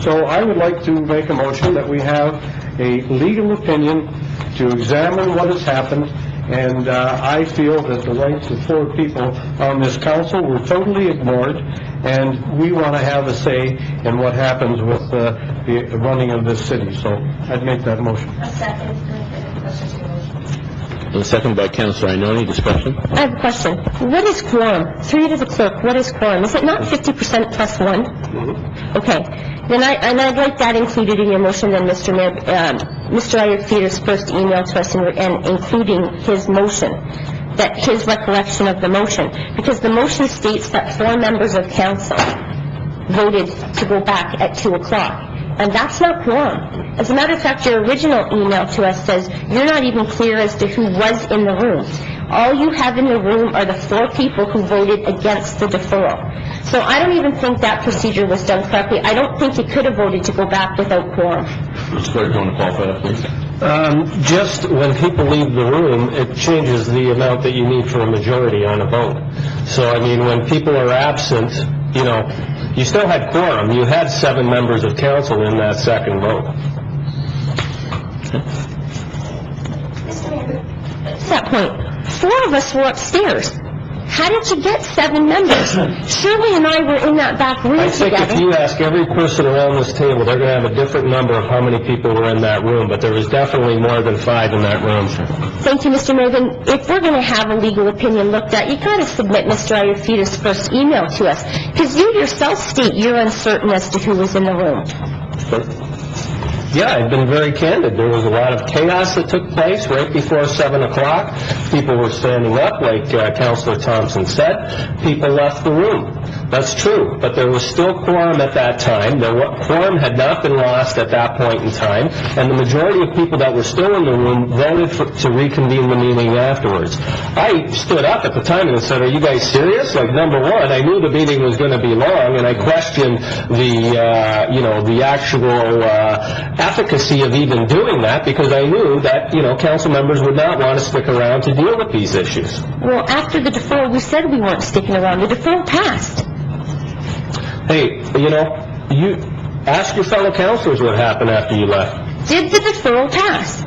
So I would like to make a motion that we have a legal opinion to examine what has happened, and I feel that the rights of 4 people on this council were totally ignored, and we want to have a say in what happens with the running of this city. So I'd make that motion. A second. And second by Councilor Ioannoni. Discussion? I have a question. What is quorum? Through to the clerk, what is quorum? Is it not 50% plus 1? Mm-hmm. Okay. Then I'd like that included in your motion, then, Mr. Mayor. Mr. Ayerfeter's first email to us and including his motion, that his recollection of the motion, because the motion states that 4 members of council voted to go back at 2 o'clock. And that's not quorum. As a matter of fact, your original email to us says you're not even clear as to who was in the room. All you have in the room are the 4 people who voted against the deferral. So I don't even think that procedure was done correctly. I don't think you could have voted to go back without quorum. Mr. Clerk, do you want to qualify that, please? Just when people leave the room, it changes the amount that you need for a majority on a vote. So, I mean, when people are absent, you know, you still had quorum. You had 7 members of council in that second vote. At that point, 4 of us were upstairs. How did you get 7 members? Shirley and I were in that back room I think together. if you ask every person around this table, they're going to have a different number of how many people were in that room, but there was definitely more than 5 in that room. Thank you, Mr. Mayor. Then if we're going to have a legal opinion looked at, you got to submit Mr. Ayerfeter's first email to us, because you yourself state you're uncertain as to who was in the room. Yeah, I've been very candid. There was a lot of chaos that took place right before 7 o'clock. People were standing up, like Councilor Thompson said. People left the room. That's true, but there was still quorum at that time. Quorum had not been lost at that point in time, and the majority of people that were still in the room voted to reconvene the meeting afterwards. I stood up at the time and said, are you guys serious? Like, number one, I knew the meeting was going to be long, and I questioned the actual efficacy of even doing that, because I knew that, council members would not want to stick around to deal with these issues. Well, after the deferral, we said we weren't sticking around. The deferral passed. Hey, you ask your fellow councilors what happened after you left. Did the deferral pass?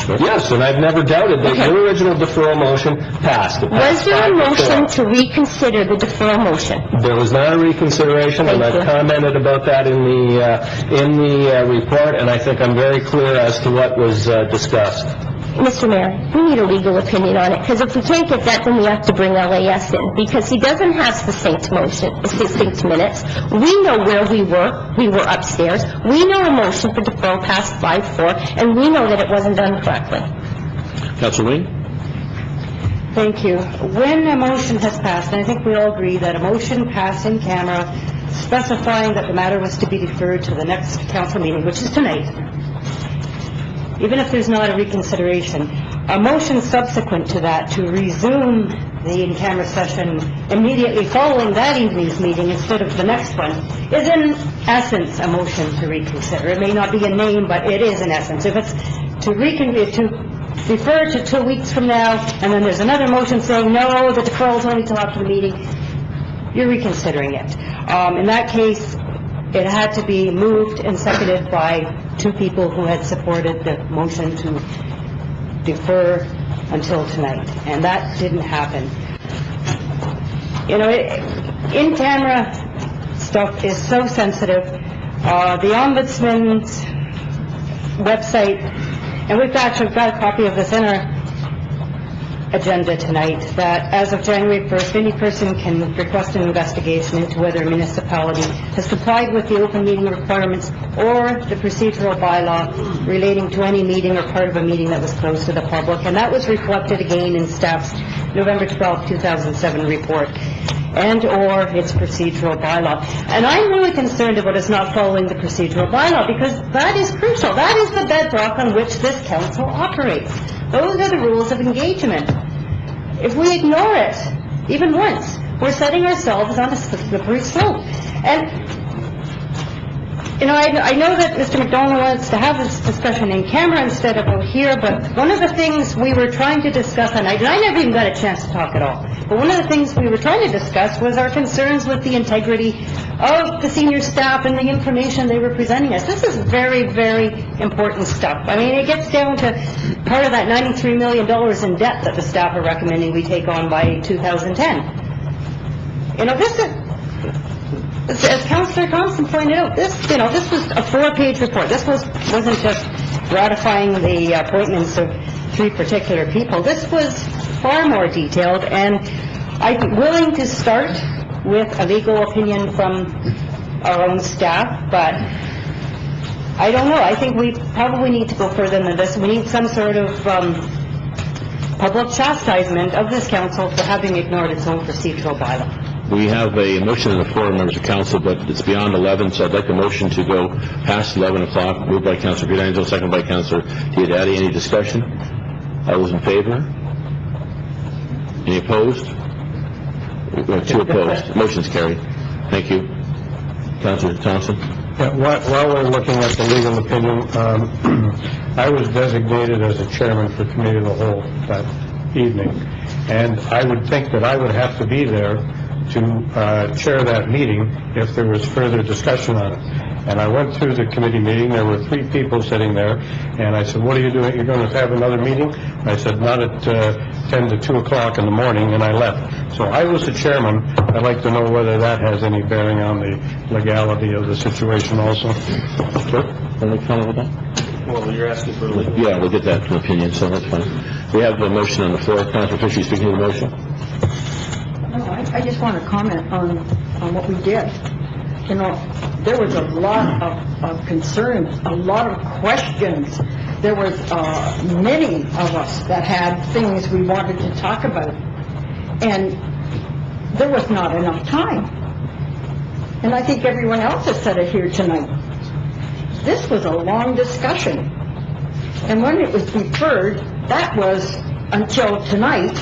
Yes, and I've never doubted that your original deferral motion passed. Was there a motion to reconsider the deferral motion? There was not a reconsideration, and I've commented about that in the report, and I think I'm very clear as to what was discussed. Mr. Mayor, we need a legal opinion on it, because if we can't get that, then we have to bring LAS in, because he doesn't have succinct minutes. We know where we were. We were upstairs. We know a motion for deferral passed 5-4, and we know that it wasn't done correctly. Councilor Wayne? Thank you. When a motion has passed, and I think we all agree that a motion passed in camera specifying that the matter was to be deferred to the next council meeting, which is tonight, even if there's not a reconsideration, a motion subsequent to that to resume the in-camera session immediately following that evening's meeting instead of the next one is in essence a motion to reconsider. It may not be a name, but it is in essence. If it's to defer to 2 weeks from now, and then there's another motion saying, no, the deferral's only till after the meeting, you're reconsidering it. In that case, it had to be moved and seconded by 2 people who had supported the motion to defer until tonight, and that didn't happen. You know, in-camera stuff is so sensitive. The Ombudsman's website, and we've actually got a copy of this in our agenda tonight, that as of January 1st, any person can request an investigation into whether a municipality has complied with the open meeting requirements or the procedural bylaw relating to any meeting or part of a meeting that was closed to the public. And that was reflected again in staff's November 12, 2007 report, and or its procedural bylaw. And I'm really concerned about us not following the procedural bylaw, because that is crucial. That is the bedrock on which this council operates. Those are the rules of engagement. If we ignore it, even once, we're setting ourselves on a slippery slope. And, you know, I know that Mr. McDonald wants to have this discussion in camera instead of out here, but one of the things we were trying to discuss, and I never even got a chance to talk at all, but one of the things we were trying to discuss was our concerns with the integrity of the senior staff and the information they were presenting us. This is very, very important stuff. I mean, it gets down to part of that $93 million in debt that the staff are recommending we take on by 2010. You know, this is, as Councillor Thompson pointed out, this was a 4-page report. This wasn't just ratifying the appointments of 3 particular people. This was far more detailed, and I'm willing to start with a legal opinion from our own staff, but I don't know. I think we probably need to go further than this. We need some sort of public chastisement of this council for having ignored its own procedural bylaw. We have a motion on the floor, members of council, but it's beyond 11, so I'd like a motion to go past 11 o'clock. Moved by Councillor Pietrangelo, second by Councillor Diodati. Any discussion? All those in favor? Any opposed? 2 opposed. Motion's carried. Thank you. Councillor Thompson? Yeah, while we're looking at the legal opinion, I was designated as a chairman for committee of the whole that evening, and I would think that I would have to be there to chair that meeting if there was further discussion on it. And I went through the committee meeting. There were 3 people sitting there, and I said, what are you doing? You're going to have another meeting? I said, not at 10 to 2 o'clock in the morning, and I left. So I was the chairman. I'd like to know whether that has any bearing on the legality of the situation also. Clerk, any comment with that? Well, you're asking for a legal... Yeah, we'll get that opinion, so that's fine. We have the motion on the floor. Councillor Fisher, speaking of the motion. No, I just want to comment on what we did. You know, there was a lot of concerns, a lot of questions. There was many of us that had things we wanted to talk about, and there was not enough time. And I think everyone else has said it here tonight. This was a long discussion, and when it was deferred, that was until tonight,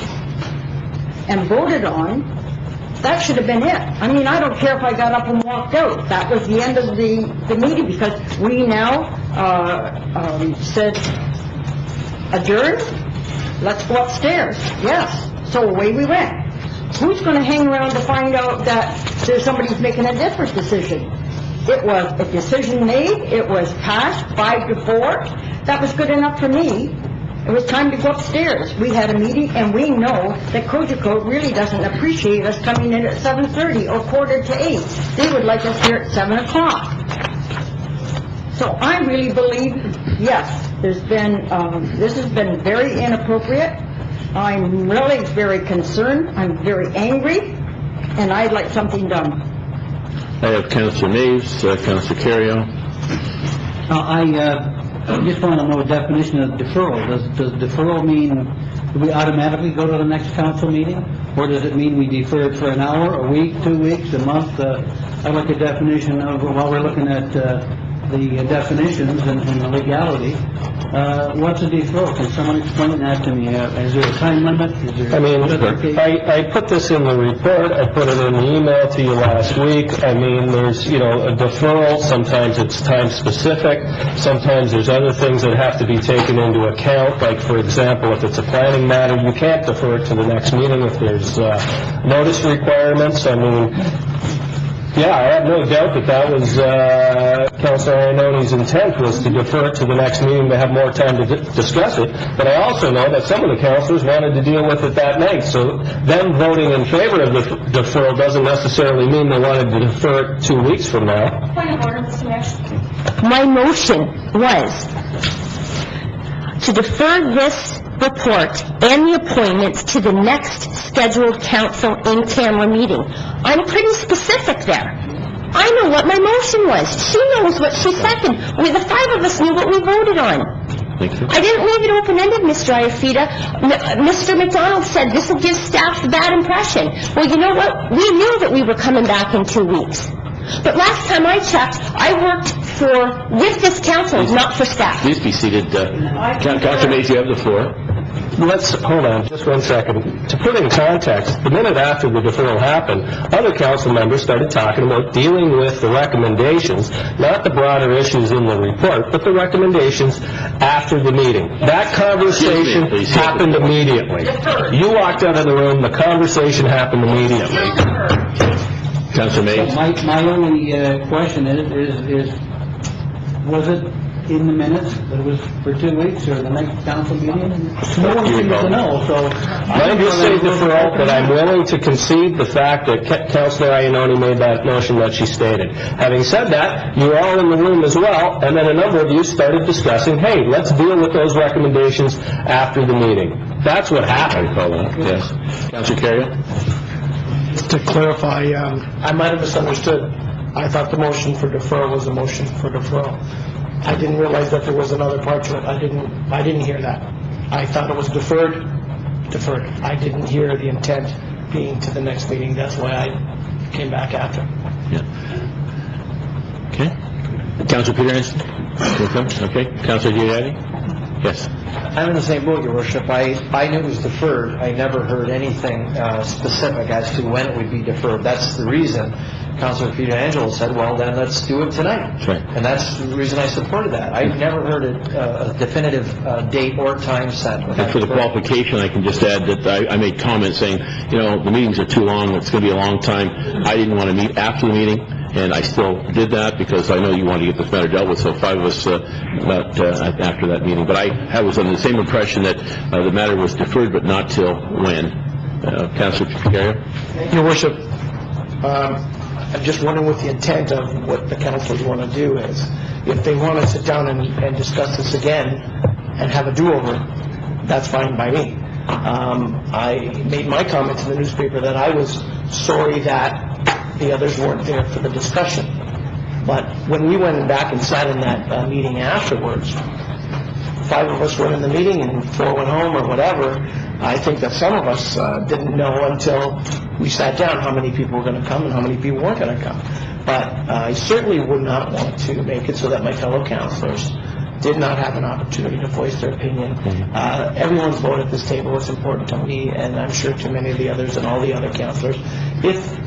and voted on. That should have been it. I mean, I don't care if I got up and walked out. That was the end of the meeting, because we now said, adjourn, let's go upstairs. Yes. So away we went. Who's going to hang around to find out that there's somebody who's making a different decision? It was a decision made. It was passed 5 to 4. That was good enough for me. It was time to go upstairs. We had a meeting, and we know that Cogeco really doesn't appreciate us coming in at 7:30 or 7:45. They would like us here at 7 o'clock. So I really believe, yes, there's been, this has been very inappropriate. I'm really very concerned. I'm very angry, and I'd like something done. I have Councillor Naves, Councillor Carrio. I just want to know a definition of deferral. Does deferral mean do we automatically go to the next council meeting? Or does it mean we defer it for an hour, a week, 2 weeks, a month? I'd like a definition of, while we're looking at the definitions and the legality, what's a deferral? Can someone explain that to me? Is there a time limit? Is there? I mean, I put this in the report, I put it in the email to you last week. I mean, there's, you know, a deferral, sometimes it's time-specific, sometimes there's other things that have to be taken into account, like, for example, if it's a planning matter, you can't defer it to the next meeting if there's notice requirements. I mean, yeah, I have no doubt that was Councilor Iannone's intent, was to defer it to the next meeting to have more time to discuss it. But I also know that some of the councilors wanted to deal with it that night. So them voting in favor of the deferral doesn't necessarily mean they wanted to defer it 2 weeks from now. Point of order, Mr. Mayor. My motion was to defer this report and the appointments to the next scheduled council in-camera meeting. I'm pretty specific there. I know what my motion was. She knows what she seconded. The five of us knew what we voted on. I didn't leave it open-ended, Mr. Iafita. Mr. McDonald said this will give staff a bad impression. Well, you know what? We knew that we were coming back in 2 weeks. But last time I checked, I worked with this council, not for staff. Please be seated. Councilor Mays, you have the floor. Hold on, just 1 second. To put in context, the minute after the deferral happened, other council members started talking about dealing with the recommendations, not the broader issues in the report, but the recommendations after the meeting. That conversation happened immediately. You walked out of the room, the conversation happened immediately. Councilor Mays? So my only question is, was it in the minutes that it was for 2 weeks or the next council meeting? No one seems to know, so... Let me just say deferral, but I'm willing to concede the fact that Councilor Iannone made that motion that she stated. Having said that, you were all in the room as well, and then a number of you started discussing, hey, let's deal with those recommendations after the meeting. That's what happened. Yes. Councilor Carrier? To clarify, I might have misunderstood. I thought the motion for deferral was a motion for deferral. I didn't realize that there was another part to it. I didn't hear that. I thought it was deferred. I didn't hear the intent being to the next meeting. That's why I came back after. Yeah. Okay. Councilor Peter? Okay. Councilor Giuliani? Yes. I'm in the same boat, Your Worship. I knew it was deferred. I never heard anything specific as to when it would be deferred. That's the reason Councilor Pietrangelo said, well, then let's do it tonight. That's right. And that's the reason I supported that. I've never heard a definitive date or time set. And for the qualification, I can just add that I made comments saying, you know, the meetings are too long, it's going to be a long time. I didn't want to meet after the meeting, and I still did that because I know you want to get this matter dealt with, so 5 of us met after that meeting. But I was under the same impression that the matter was deferred, but not till when? Councilor Carrier? Your Worship, I'm just wondering what the intent of what the councilors want to do is. If they want to sit down and discuss this again and have a do-over, that's fine by me. I made my comments in the newspaper that I was sorry that the others weren't there for the discussion. But when we went back and sat in that meeting afterwards, 5 of us were in the meeting and 4 went home or whatever. I think that some of us didn't know until we sat down how many people were going to come and how many people weren't going to come. But I certainly would not want to make it so that my fellow councilors did not have an opportunity to voice their opinion. Everyone's vote at this table is important to me, and I'm sure to many of the others and all the other councilors. If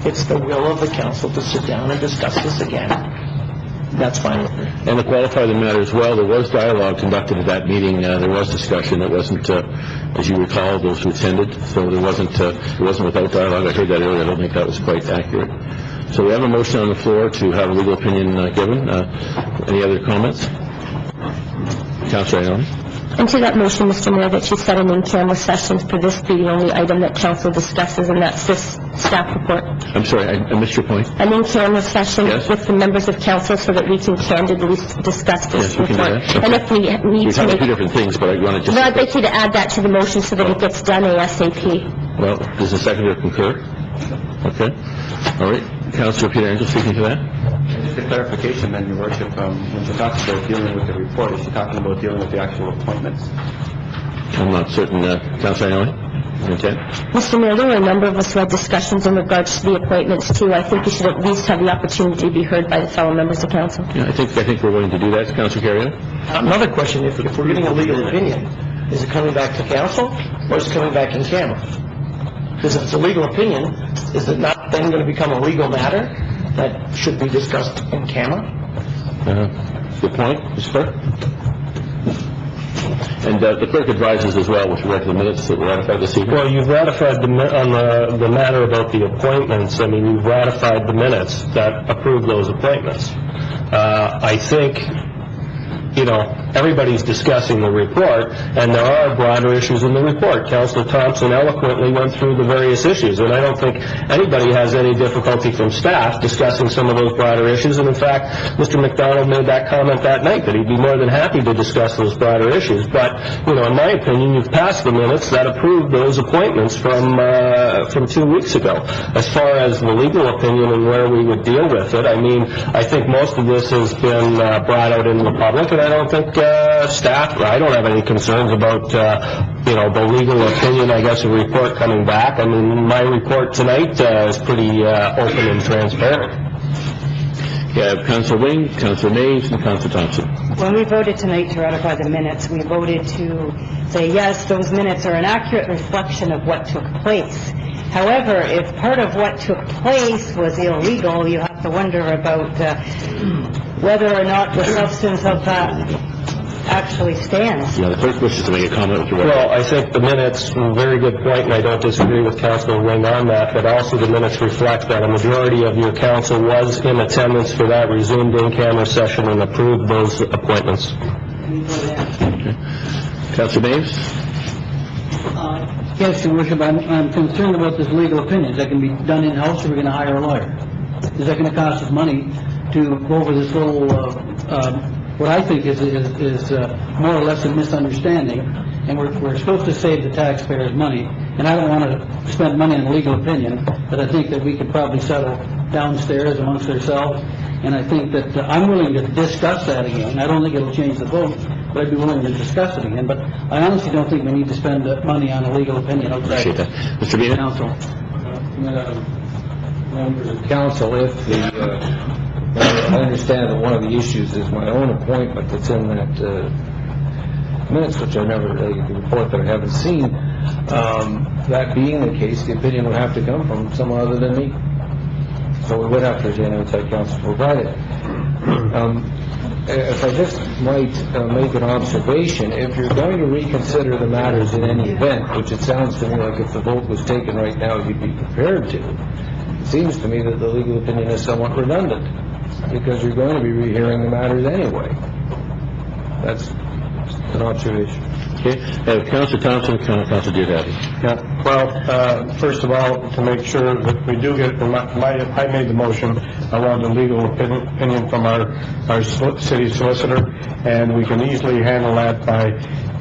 it's the will of the council to sit down and discuss this again, that's fine with me. And to qualify the matter as well, there was dialogue conducted at that meeting. There was discussion. It wasn't, as you recall, those who attended. So it wasn't without dialogue. I heard that earlier. I don't think that was quite accurate. So we have a motion on the floor to have a legal opinion given. Any other comments? Councilor Iannone? And to that motion, Mr. Mayor, that you set an in-camera session for this be the only item that council discusses, and that's this staff report. I'm sorry, I missed your point. An in-camera session Yes. with the members of council so that we can candidly discuss this Yes, we can do report. that. Okay. And if we need We're to talking make... two different things, but I want to just... No, I'd like you to add that to the motion so that it gets done ASAP. Well, does the seconder concur? Okay. All right. Councilor Pietrangelo speaking to that? Just a clarification then, Your Worship. When she talks about dealing with the report, is she talking about dealing with the actual appointments? I'm not certain. Councilor Iannone? Intent? Mr. Mayor, there were a number of us who had discussions in regards to the appointments, too. I think we should at least have the opportunity to be heard by the fellow members of council. Yeah, I think we're willing to do that. Councilor Carrion? Another question, if we're getting a legal opinion, is it coming back to council, or is it coming back in camera? Because if it's a legal opinion, is it not then going to become a legal matter that should be discussed in camera? Good point, Mr. Clerk. And the clerk advises as well with regard to the minutes that were ratified this evening. Well, you've ratified on the matter about the appointments. I mean, you've ratified the minutes that approve those appointments. I think, everybody's discussing the report, and there are broader issues in the report. Councilor Thompson eloquently went through the various issues, and I don't think anybody has any difficulty from staff discussing some of those broader issues. And in fact, Mr. McDonald made that comment that night, that he'd be more than happy to discuss those broader issues. But, in my opinion, you've passed the minutes that approved those appointments from 2 weeks ago. As far as the legal opinion and where we would deal with it, I mean, I think most of this has been brought out in the public, and I don't think staff, I don't have any concerns about, the legal opinion, I guess, a report coming back. I mean, my report tonight is pretty open and transparent. Yeah, Councilor Wing, Councilor Maves, and Councilor Thompson. When we voted tonight to ratify the minutes, we voted to say, yes, those minutes are an accurate reflection of what took place. However, if part of what took place was illegal, you have to wonder about whether or not the substance of that actually stands. Yeah, the clerk wishes to make a comment with regard. Well, I think the minutes, very good point, and I don't disagree with Councilor Wing on that, but also the minutes reflect that a majority of your council was in attendance for that resumed in-camera session and approved those appointments. Okay. Councilor Maves? Yes, Your Worship, I'm concerned about this legal opinion. Is that going to be done in-house, or are we going to hire a lawyer? Is that going to cost us money to go over this little, what I think is more or less a misunderstanding, and we're supposed to save the taxpayers money, and I don't want to spend money on a legal opinion, but I think that we could probably settle downstairs amongst ourselves, and I think that I'm willing to discuss that again. I don't think it'll change the vote, but I'd be willing to discuss it again. But I honestly don't think we need to spend money on a legal opinion outside. Appreciate that. Mr. Bina? Council. Members of council, if I understand that one of the issues is my own appointment that's in that minutes, which I never really, the report that I haven't seen. That being the case, the opinion would have to come from someone other than me. So we would have to retain outside counsel to provide it. If I just might make an observation, if you're going to reconsider the matters in any event, which it sounds to me like if the vote was taken right now, you'd be prepared to, it seems to me that the legal opinion is somewhat redundant, because you're going to be rehearing the matters anyway. That's an observation. Okay. Councilor Thompson, Councilor Diodati. Yeah. Well, first of all, to make sure that we do get, I made the motion. I want a legal opinion from our city solicitor, and we can easily handle that by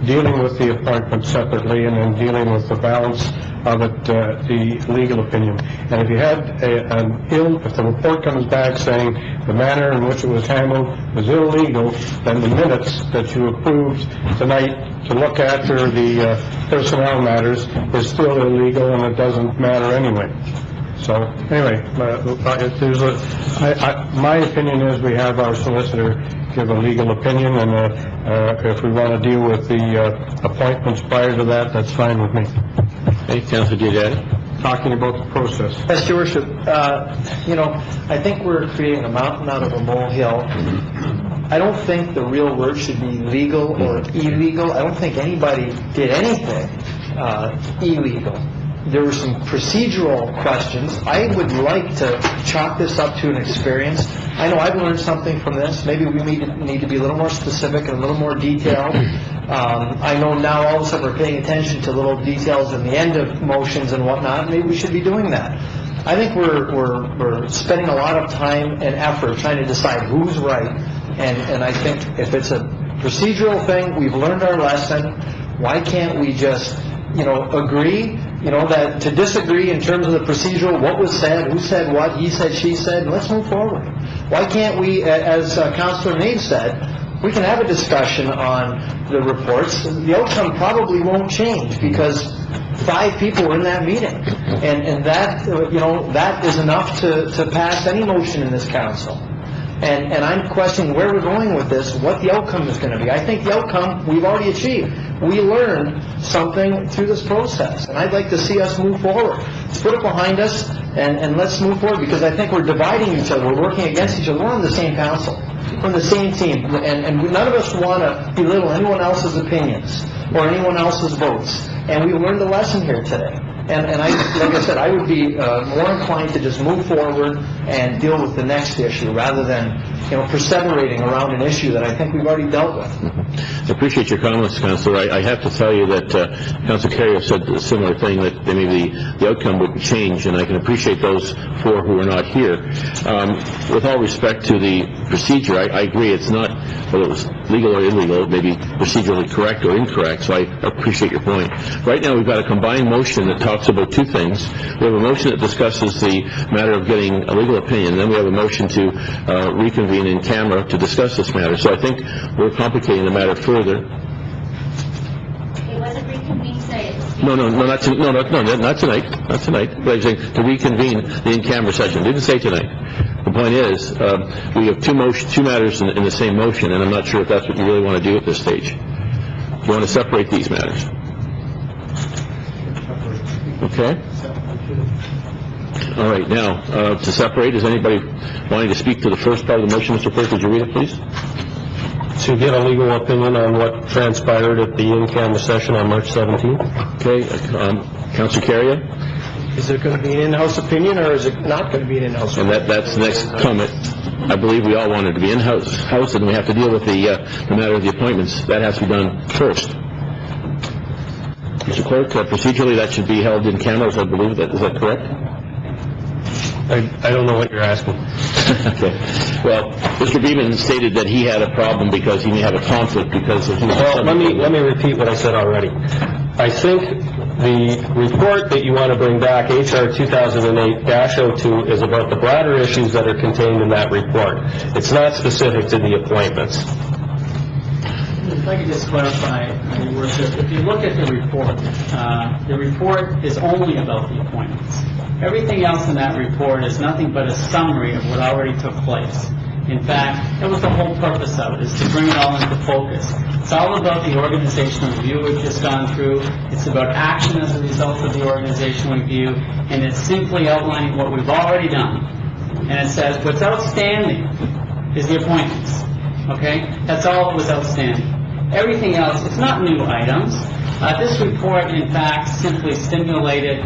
dealing with the appointment separately and then dealing with the balance of it, the legal opinion. And if you had if the report comes back saying the manner in which it was handled was illegal, then the minutes that you approved tonight to look after the personnel matters is still illegal, and it doesn't matter anyway. So anyway, my opinion is we have our solicitor give a legal opinion, and if we want to deal with the appointments prior to that, that's fine with me. Hey, Councilor Diodati. Talking about the process. Yes, Your Worship, I think we're creating a mountain out of a molehill. I don't think the real word should be legal or illegal. I don't think anybody did anything illegal. There were some procedural questions. I would like to chalk this up to an experience. I know I've learned something from this. Maybe we need to be a little more specific and a little more detailed. I know now all of a sudden we're paying attention to little details in the end of motions and whatnot. Maybe we should be doing that. I think we're spending a lot of time and effort trying to decide who's right. And I think if it's a procedural thing, we've learned our lesson. Why can't we just, agree, that to disagree in terms of the procedural, what was said, who said what, he said, she said, and let's move forward. Why can't we, as Councilor Maves said, we can have a discussion on the reports. The outcome probably won't change because 5 people were in that meeting. And that, that is enough to pass any motion in this council. And I'm questioning where we're going with this, what the outcome is going to be. I think the outcome we've already achieved. We learned something through this process, and I'd like to see us move forward. Let's put it behind us, and let's move forward, because I think we're dividing each other. We're working against each other. We're on the same council. We're on the same team, and none of us want to belittle anyone else's opinions or anyone else's votes. And we learned a lesson here today. And like I said, I would be more inclined to just move forward and deal with the next issue rather than, perseverating around an issue that I think we've already dealt with. I appreciate your comments, Councillor. I have to tell you that Councillor Carrier said a similar thing, that maybe the outcome wouldn't change, and I can appreciate those 4 who are not here. With all respect to the procedure, I agree it's not, whether it was legal or illegal, maybe procedurally correct or incorrect, so I appreciate your point. Right now, we've got a combined motion that talks about 2 things. We have a motion that discusses the matter of getting a legal opinion, and then we have a motion to reconvene in camera to discuss this matter. So I think we're complicating the matter further. It wasn't reconvened today. No, not tonight. Not tonight. But I'm saying to reconvene the in-camera session. Didn't say tonight. The point is, we have 2 matters in the same motion, and I'm not sure if that's what you really want to do at this stage. You want to separate these matters. Okay? All right, now, to separate, is anybody wanting to speak to the first part of the motion? Mr. Clerk, would you read it, please? To get a legal opinion on what transpired at the in-camera session on March 17th. Okay, Councillor Carrier? Is it going to be an in-house opinion, or is it not going to be an in-house opinion? And that's the next comment. I believe we all want it to be in-house, and we have to deal with the matter of the appointments. That has to be done first. Mr. Clerk, procedurally, that should be held in cameras, I believe. Is that correct? I don't know what you're asking. Okay. Well, Mr. Beeman stated that he had a problem because he may have a conflict because of... Well, let me repeat what I said already. I think the report that you want to bring back, HR 2008-02, is about the broader issues that are contained in that report. It's not specific to the appointments. If I could just clarify, Your Worship, if you look at the report is only about the appointments. Everything else in that report is nothing but a summary of what already took place. In fact, that was the whole purpose of it, is to bring it all into focus. It's all about the organizational review we've just gone through. It's about action as a result of the organizational review, and it's simply outlining what we've already done. And it says what's outstanding is the appointments. Okay? That's all that was outstanding. Everything else, it's not new items. This report, in fact, simply stimulated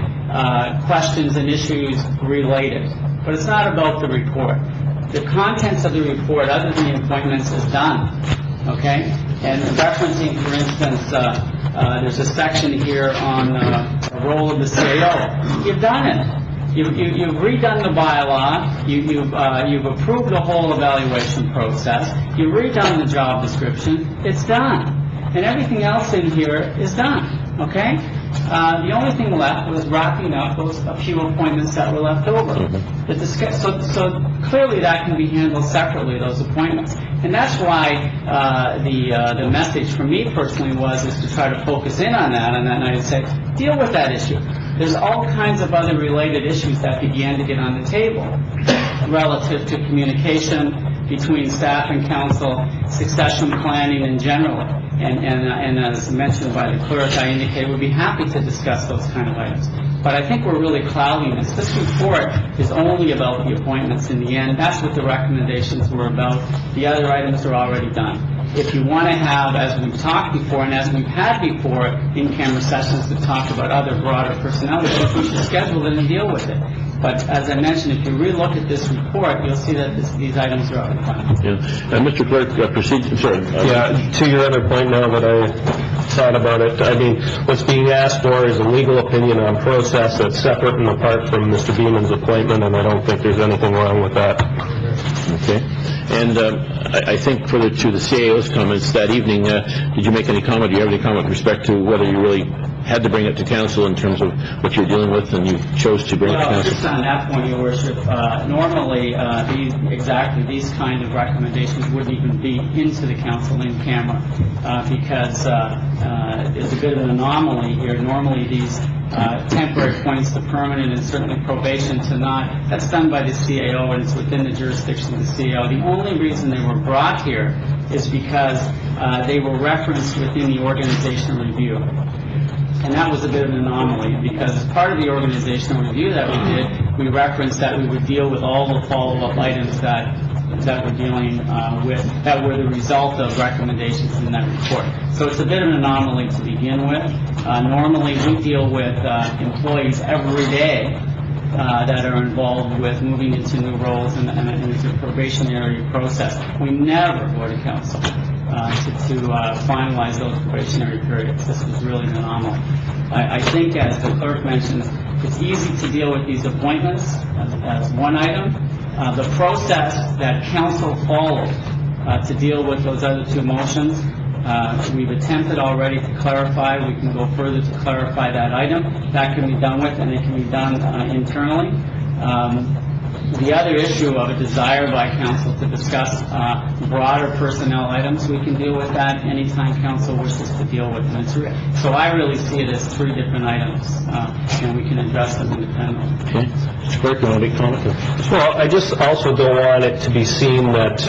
questions and issues related. But it's not about the report. The contents of the report, other than the appointments, is done. Okay? And referencing, for instance, there's a section here on the role of the CAO. You've done it. You've redone the bylaw. You've approved the whole evaluation process. You've redone the job description. It's done. And everything else in here is done. Okay? The only thing left was wrapping up those a few appointments that were left over. So clearly that can be handled separately, those appointments. And that's why the message from me personally is to try to focus in on that night and say, deal with that issue. There's all kinds of other related issues that began to get on the table relative to communication between staff and council, succession planning in general. And as mentioned by the clerk, I indicated we'd be happy to discuss those kind of items. But I think we're really clouding this. This report is only about the appointments in the end. That's what the recommendations were about. The other items are already done. If you want to have, as we've talked before and as we've had before, in-camera sessions to talk about other broader personnel issues, we should schedule it and deal with it. But as I mentioned, if you relook at this report, you'll see that these items are already done. Yeah. Mr. Clerk, sorry. Yeah, to your other point now that I thought about it, I mean, what's being asked for is a legal opinion on process that's separate and apart from Mr. Beeman's appointment, and I don't think there's anything wrong with that. Okay. And I think to the CAO's comments that evening, did you make any comment? Do you have any comment with respect to whether you really had to bring it to council in terms of what you're dealing with and you chose to bring it to council? Just on that point, Your Worship, normally these kind of recommendations wouldn't even be into the council in camera because there's a bit of an anomaly here. Normally these temporary appointments to permanent, and certainly probation to not. That's done by the CAO, and it's within the jurisdiction of the CAO. The only reason they were brought here is because they were referenced within the organizational review. And that was a bit of an anomaly, because as part of the organizational review that we did, we referenced that we would deal with all the follow-up items that we're dealing with, that were the result of recommendations in that report. So it's a bit of an anomaly to begin with. Normally, we deal with employees every day that are involved with moving into new roles and it's a probationary process. We never go to council to finalize those probationary periods. This was really an anomaly. I think, as the clerk mentioned, it's easy to deal with these appointments as one item. The process that council followed to deal with those other two motions, we've attempted already to clarify. We can go further to clarify that item. That can be done with, and it can be done internally. The other issue of a desire by council to discuss broader personnel items, we can deal with that anytime council wishes to deal with them. So I really see it as three different items, and we can address them independently. Okay. Mr. Clerk, you want to make comment? Well, I just also don't want it to be seen that,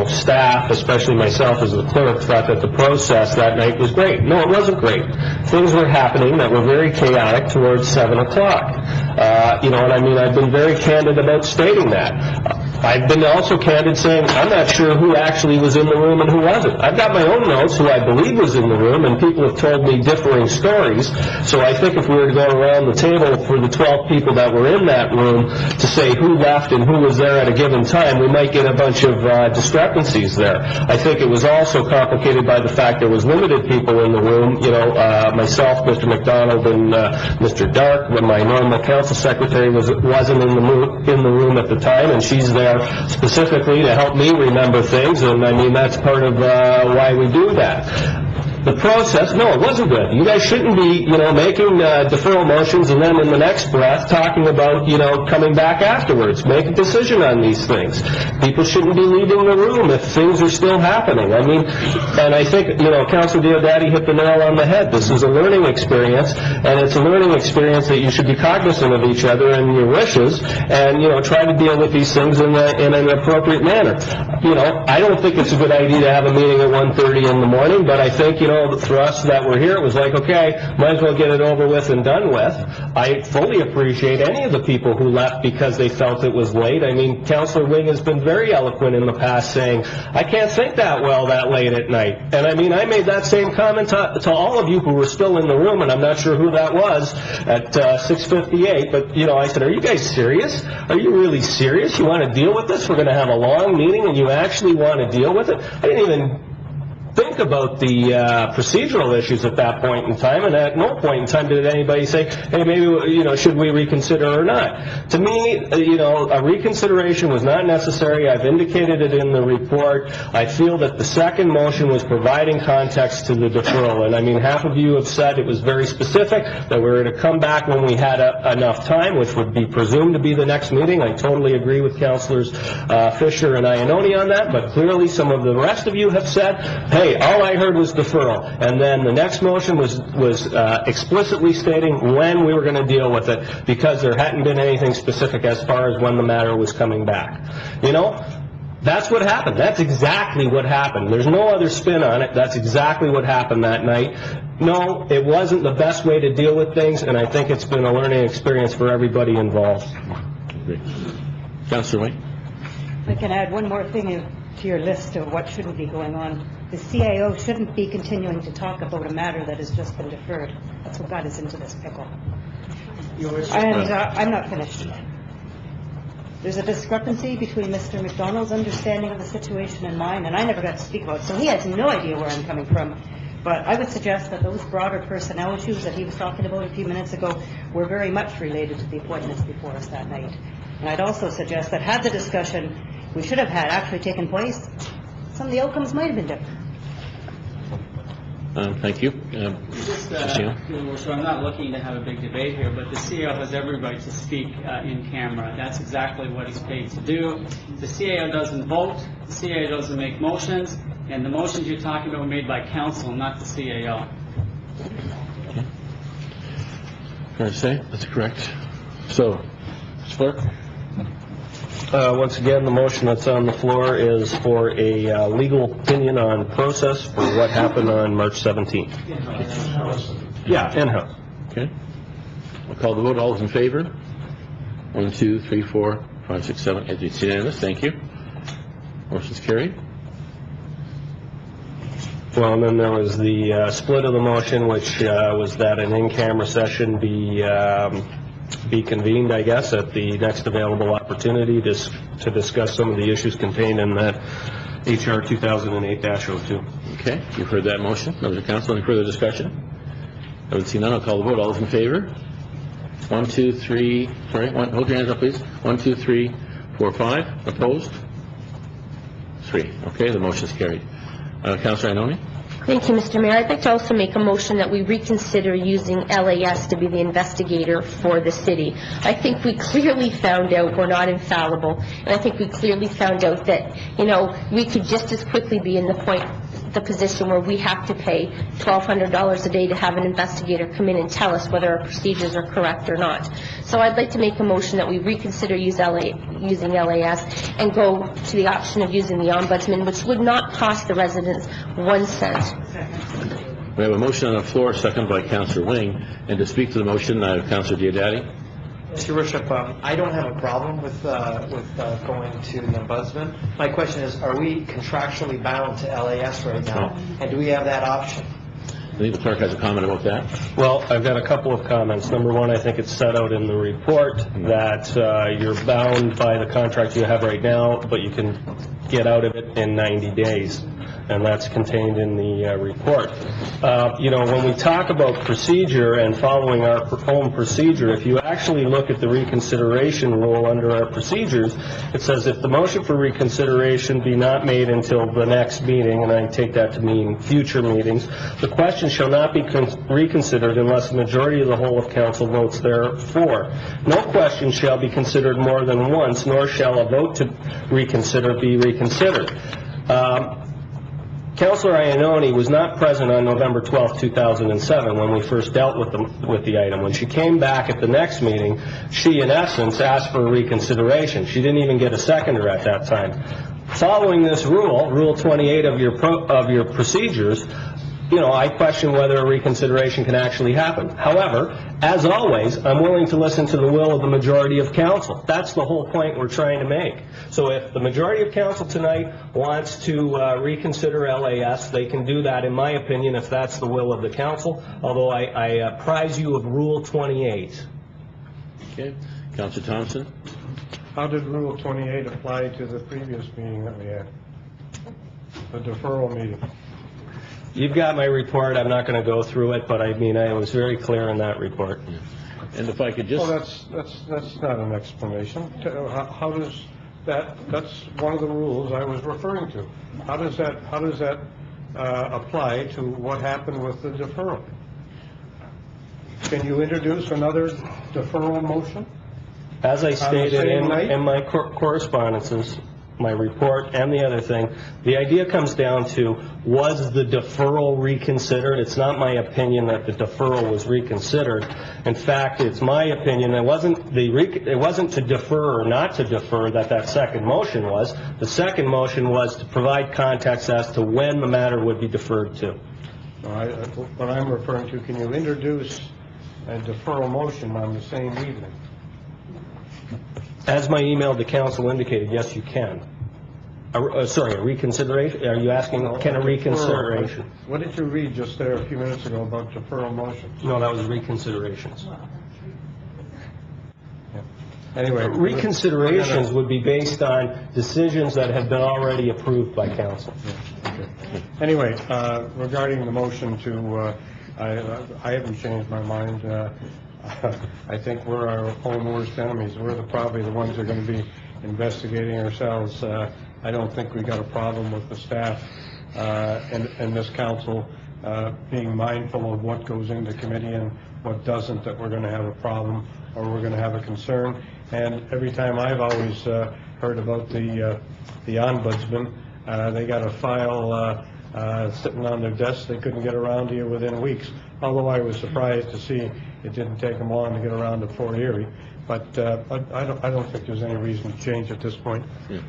staff, especially myself as the clerk, thought that the process that night was great. No, it wasn't great. Things were happening that were very chaotic towards 7 o'clock. And I mean, I've been very candid about stating that. I've been also candid saying I'm not sure who actually was in the room and who wasn't. I've got my own notes who I believe was in the room, and people have told me differing stories. So I think if we were to go around the table for the 12 people that were in that room to say who left and who was there at a given time, we might get a bunch of discrepancies there. I think it was also complicated by the fact there was limited people in the room. Myself, Mr. McDonald, and Mr. Dark. When my normal council secretary wasn't in the room at the time, and she's there specifically to help me remember things, and I mean that's part of why we do that. The process, no, it wasn't good. You guys shouldn't be, making deferral motions and then in the next breath talking about, coming back afterwards. Make a decision on these things. People shouldn't be leaving the room if things are still happening. I mean, and I think, Councilor Diodati hit the nail on the head. This is a learning experience, and it's a learning experience that you should be cognizant of each other and your wishes, and, try to deal with these things in an appropriate manner. I don't think it's a good idea to have a meeting at 1:30 in the morning, but I think, for us that were here, it was like, okay, might as well get it over with and done with. I fully appreciate any of the people who left because they felt it was late. I mean, Councilor Wing has been very eloquent in the past saying, I can't think that well that late at night. And I mean, I made that same comment to all of you who were still in the room, and I'm not sure who that was at 6:58, but, I said, are you guys serious? Are you really serious? You want to deal with this? We're going to have a long meeting, and you actually want to deal with it? I didn't even think about the procedural issues at that point in time, and at no point in time did anybody say, hey, maybe, should we reconsider or not? To me, a reconsideration was not necessary. I've indicated it in the report. I feel that the second motion was providing context to the deferral, and I mean, half of you have said it was very specific, that we were to come back when we had enough time, which would be presumed to be the next meeting. I totally agree with Councilors Fisher and Iannone on that, but clearly some of the rest of you have said, hey, all I heard was deferral, and then the next motion was explicitly stating when we were going to deal with it, because there hadn't been anything specific as far as when the matter was coming back. That's what happened. That's exactly what happened. There's no other spin on it. That's exactly what happened that night. No, it wasn't the best way to deal with things, and I think it's been a learning experience for everybody involved. Councilor Wayne? I can add one more thing to your list of what shouldn't be going on. The CAO shouldn't be continuing to talk about a matter that has just been deferred. That's what got us into this pickle. And I'm not finished. There's a discrepancy between Mr. McDonald's understanding of the situation and mine, and I never got to speak about it, so he has no idea where I'm coming from. But I would suggest that those broader personnel issues that he was talking about a few minutes ago were very much related to the appointments before us that night. And I'd also suggest that had the discussion we should have had actually taken place, some of the outcomes might have been different. Thank you. So I'm not looking to have a big debate here, but the CAO has every right to speak in camera. That's exactly what he's paid to do. The CAO doesn't vote, the CAO doesn't make motions, and the motions you're talking about were made by council, not the CAO. Fair to say, that's correct. So, Mr. Clerk? Once again, the motion that's on the floor is for a legal opinion on process for what happened on March 17th. Yeah, in-house. Okay. I'll call the vote. All those in favor? 1, 2, 3, 4, 5, 6, 7, 8. It's unanimous. Thank you. Motion's carried. Well, and then there was the split of the motion, which was that an in-camera session be convened, I guess, at the next available opportunity to discuss some of the issues contained in that HR 2008-02. Okay, you've heard that motion. Members of council, any further discussion? I haven't seen none. I'll call the vote. All those in favor? 1, 2, 3. Sorry, hold your hands up, please. 1, 2, 3, 4, 5. Opposed? 3. Okay, the motion is carried. Councilor Iannone? Thank you, Mr. Mayor. I'd like to also make a motion that we reconsider using LAS to be the investigator for the city. I think we clearly found out we're not infallible, and I think we clearly found out that, we could just as quickly be in the position where we have to pay $1,200 a day to have an investigator come in and tell us whether our procedures are correct or not. So I'd like to make a motion that we reconsider using LAS and go to the option of using the ombudsman, which would not cost the residents 1 cent. We have a motion on the floor, seconded by Councilor Wing. And to speak to the motion, Councilor Diodati. Mr. Worship, I don't have a problem with going to the ombudsman. My question is, are we contractually bound to LAS right now? And do we have that option? I think the clerk has a comment about that. Well, I've got a couple of comments. Number one, I think it's set out in the report that you're bound by the contract you have right now, but you can get out of it in 90 days. And that's contained in the report. When we talk about procedure and following our own procedure, if you actually look at the reconsideration rule under our procedures, it says if the motion for reconsideration be not made until the next meeting, and I take that to mean future meetings, the question shall not be reconsidered unless the majority of the whole of council votes therefor. No question shall be considered more than once, nor shall a vote to reconsider be reconsidered. Councilor Iannone was not present on November 12, 2007, when we first dealt with the item. When she came back at the next meeting, she, in essence, asked for a reconsideration. She didn't even get a seconder at that time. Following this rule, Rule 28 of your procedures, I question whether a reconsideration can actually happen. However, as always, I'm willing to listen to the will of the majority of council. That's the whole point we're trying to make. So if the majority of council tonight wants to reconsider LAS, they can do that, in my opinion, if that's the will of the council, although I apprise you of Rule 28. Okay. Councilor Thompson? How did Rule 28 apply to the previous meeting that we had? The deferral meeting? You've got my report. I'm not going to go through it, but I was very clear in that report. And if I could just... Well, that's not an explanation. How does that's one of the rules I was referring to. How does that apply to what happened with the deferral? Can you introduce another deferral motion? As I stated in my correspondences, my report and the other thing, the idea comes down to, was the deferral reconsidered? It's not my opinion that the deferral was reconsidered. In fact, it's my opinion it wasn't to defer or not to defer that second motion was. The second motion was to provide context as to when the matter would be deferred to. What I'm referring to, can you introduce a deferral motion on the same evening? As my email to council indicated, yes, you can. Sorry, a reconsideration? Are you asking, can a reconsideration? What did you read just there a few minutes ago about deferral motions? No, that was reconsiderations. Yeah. Anyway, reconsiderations would be based on decisions that have been already approved by council. Yeah. Okay. Anyway, regarding the motion to, I haven't changed my mind. I think we're our own worst enemies. We're probably the ones that are going to be investigating ourselves. I don't think we got a problem with the staff and this council being mindful of what goes into committee and what doesn't, that we're going to have a problem or we're going to have a concern. And every time I've always heard about the ombudsman, they got a file sitting on their desk they couldn't get around to you within weeks. Although I was surprised to see It didn't take them long to get around to Fort Erie, but I don't think there's any reason to change at this point. Yeah.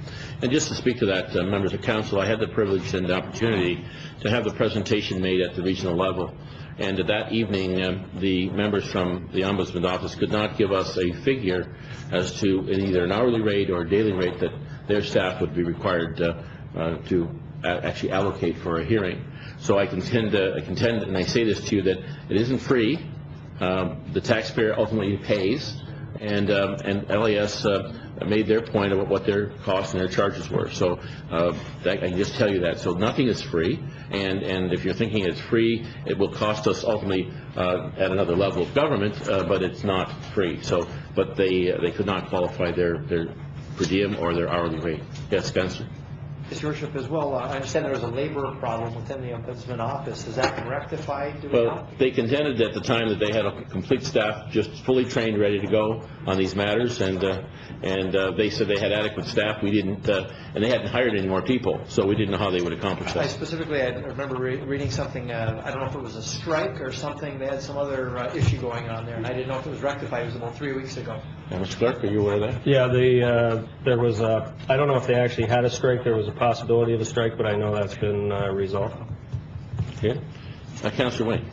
And just to speak to that, members of council, I had the privilege and the opportunity to have the presentation made at the regional level. And that evening, the members from the Ombudsman office could not give us a figure as to either an hourly rate or a daily rate that their staff would be required to actually allocate for a hearing. So I contend, and I say this to you, that it isn't free. The taxpayer ultimately pays, and LAS made their point about what their costs and their charges were. So I can just tell you that. So nothing is free, and if you're thinking it's free, it will cost us ultimately at another level of government, but it's not free. So, but they could not qualify their per diem or their hourly rate. Yes, Spencer? Mr. Worship, as well, I understand there was a labor problem within the Ombudsman office. Has that been rectified? Well, they contended at the time that they had a complete staff just fully trained, ready to go on these matters, and they said they had adequate staff. We didn't, and they hadn't hired any more people, so we didn't know how they would accomplish that. I remember reading something, I don't know if it was a strike or something, they had some other issue going on there, and I didn't know if it was rectified. It was about 3 weeks ago. Mr. Clerk, are you aware of that? Yeah, there was a, I don't know if they actually had a strike. There was a possibility of a strike, but I know that's been resolved. Okay. Councillor Wayne.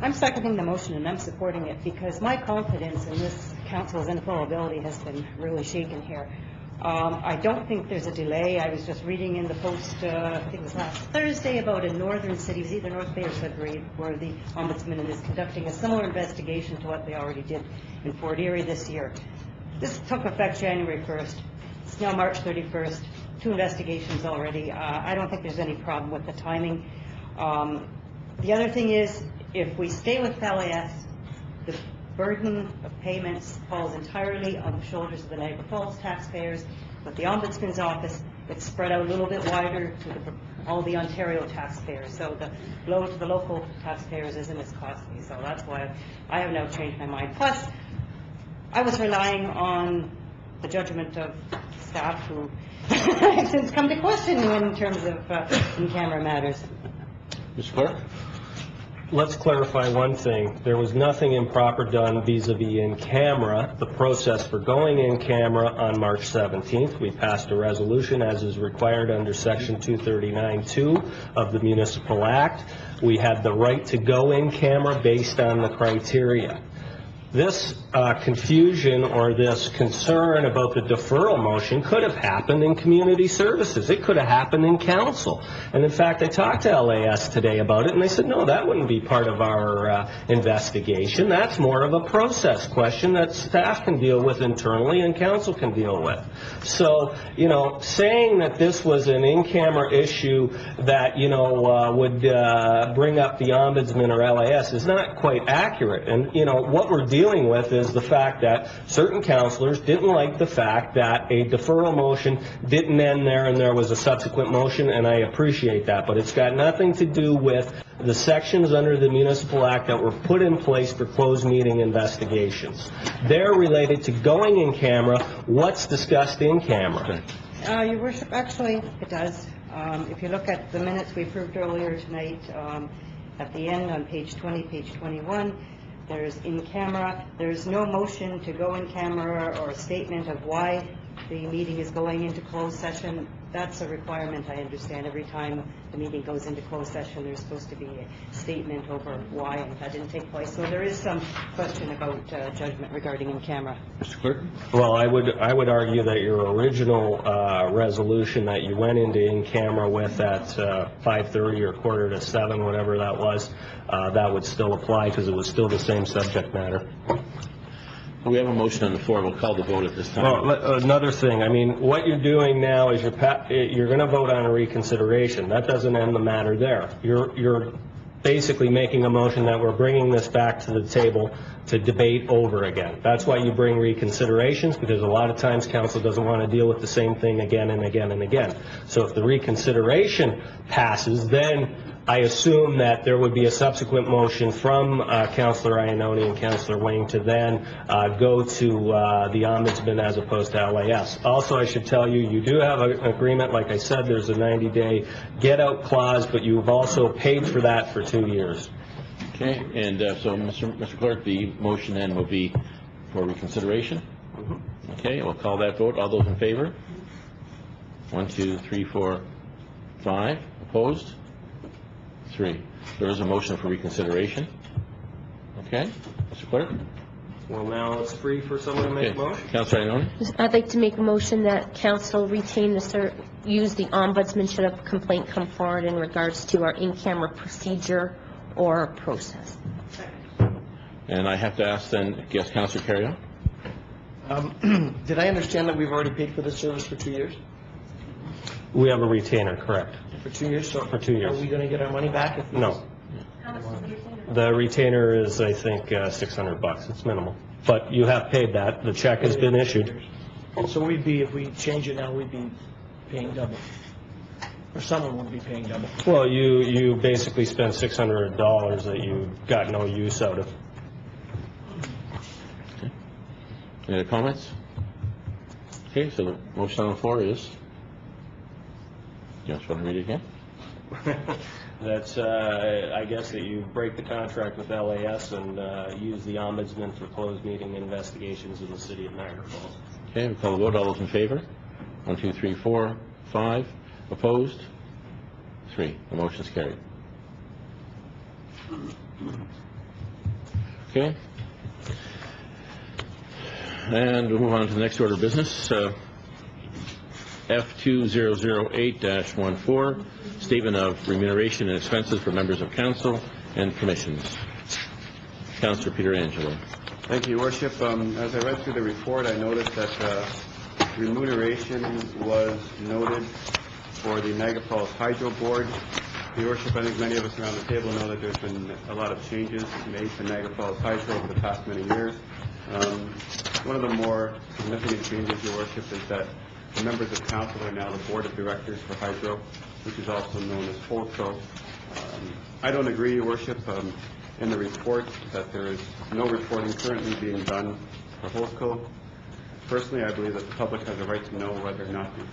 I'm seconding the motion and I'm supporting it because my confidence in this council's infallibility has been really shaken here. I don't think there's a delay. I was just reading in the Post, I think it was last Thursday, about a northern city, it was either North Bay or Sudbury, where the Ombudsman is conducting a similar investigation to what they already did in Fort Erie this year. This took effect January 1st. It's now March 31st. 2 investigations already. I don't think there's any problem with the timing. The other thing is, if we stay with LAS, the burden of payments falls entirely on the shoulders of the Niagara Falls taxpayers. With the Ombudsman's office, it's spread out a little bit wider to all the Ontario taxpayers. So the blow to the local taxpayers isn't as costly. So that's why I have now changed my mind. Plus, I was relying on the judgment of staff who have since come to question in terms of in-camera matters. Mr. Clerk? Let's clarify one thing. There was nothing improper done vis-a-vis in camera. The process for going in camera on March 17th, we passed a resolution as is required under Section 239(2) of the Municipal Act. We had the right to go in camera based on the criteria. This confusion or this concern about the deferral motion could have happened in community services. It could have happened in council. And in fact, I talked to LAS today about it, and they said, no, that wouldn't be part of our investigation. That's more of a process question that staff can deal with internally and council can deal with. So, you know, saying that this was an in-camera issue that, you know, would bring up the Ombudsman or LAS is not quite accurate. And, you know, what we're dealing with is the fact that certain councillors didn't like the fact that a deferral motion didn't end there and there was a subsequent motion, and I appreciate that, but it's got nothing to do with the sections under the Municipal Act that were put in place for closed meeting investigations. They're related to going in camera, what's discussed in camera. Your Worship, actually, it does. If you look at the minutes we approved earlier tonight, at the end on page 20, page 21, there's in camera. There's no motion to go in camera or a statement of why the meeting is going into closed session. That's a requirement, I understand. Every time the meeting goes into closed session, there's supposed to be a statement over why, and that didn't take place. So there is some question about judgment regarding in camera. Mr. Clerk? Well, I would argue that your original resolution that you went into in camera with at 5:30 or 6:45, whatever that was, that would still apply because it was still the same subject matter. We have a motion on the floor. We'll call the vote at this time. Well, another thing, I mean, what you're doing now is you're going to vote on a reconsideration. That doesn't end the matter there. You're basically making a motion that we're bringing this back to the table to debate over again. That's why you bring reconsiderations, because a lot of times council doesn't want to deal with the same thing again and again and again. So if the reconsideration passes, then I assume that there would be a subsequent motion from Councillor Iannone and Councillor Wayne to then go to the Ombudsman as opposed to LAS. Also, I should tell you, you do have an agreement. Like I said, there's a 90-day get-out clause, but you've also paid for that for 2 years. Okay, and so, Mr. Clerk, the motion then will be for reconsideration? Okay, we'll call that vote. All those in favor? 1, 2, 3, 4, 5. Opposed? 3. There is a motion for reconsideration. Okay, Mr. Clerk? Well, now it's free for someone to make a motion. Councilor Ioannoni? I'd like to make a motion that council retain use the ombudsman should a complaint come forward in regards to our in-camera procedure or process. And I have to ask then, yes, Councilor Carrion? Did I understand that we've already paid for this service for 2 years? We have a retainer, correct? For 2 years, so For 2 years. are we going to get our money back? No. The retainer is, I think, $600. It's minimal. But you have paid that. The check has been issued. So if we change it now, we'd be paying double. Or someone would be paying double. Well, you basically spent $600 that you got no use out of. Any other comments? Okay, so the motion on the floor is? You just want to read it again? That's, I guess that you break the contract with LAS and use the ombudsman for closed meeting investigations in the city of Niagara Falls. Okay, we call the vote. All those in favor? 1, 2, 3, 4, 5. Opposed? 3. The motion is carried. Okay. And we'll move on to the next order of business. F2008-14, Statement of Remuneration and Expenses for Members of Council and Commissions. Councillor Peter Angelo. Thank you, Your Worship. As I read through the report, I noticed that remuneration was noted for the Niagara Falls Hydro Board. Your Worship, I think many of us around the table know that there's been a lot of changes made to Niagara Falls Hydro over the past many years. One of the more significant changes, Your Worship, is that the members of council are now the board of directors for Hydro, which is also known as HoldCo. I don't agree, Your Worship, in the report that there is no reporting currently being done for HoldCo. Personally, I believe that the public has a right to know whether or not the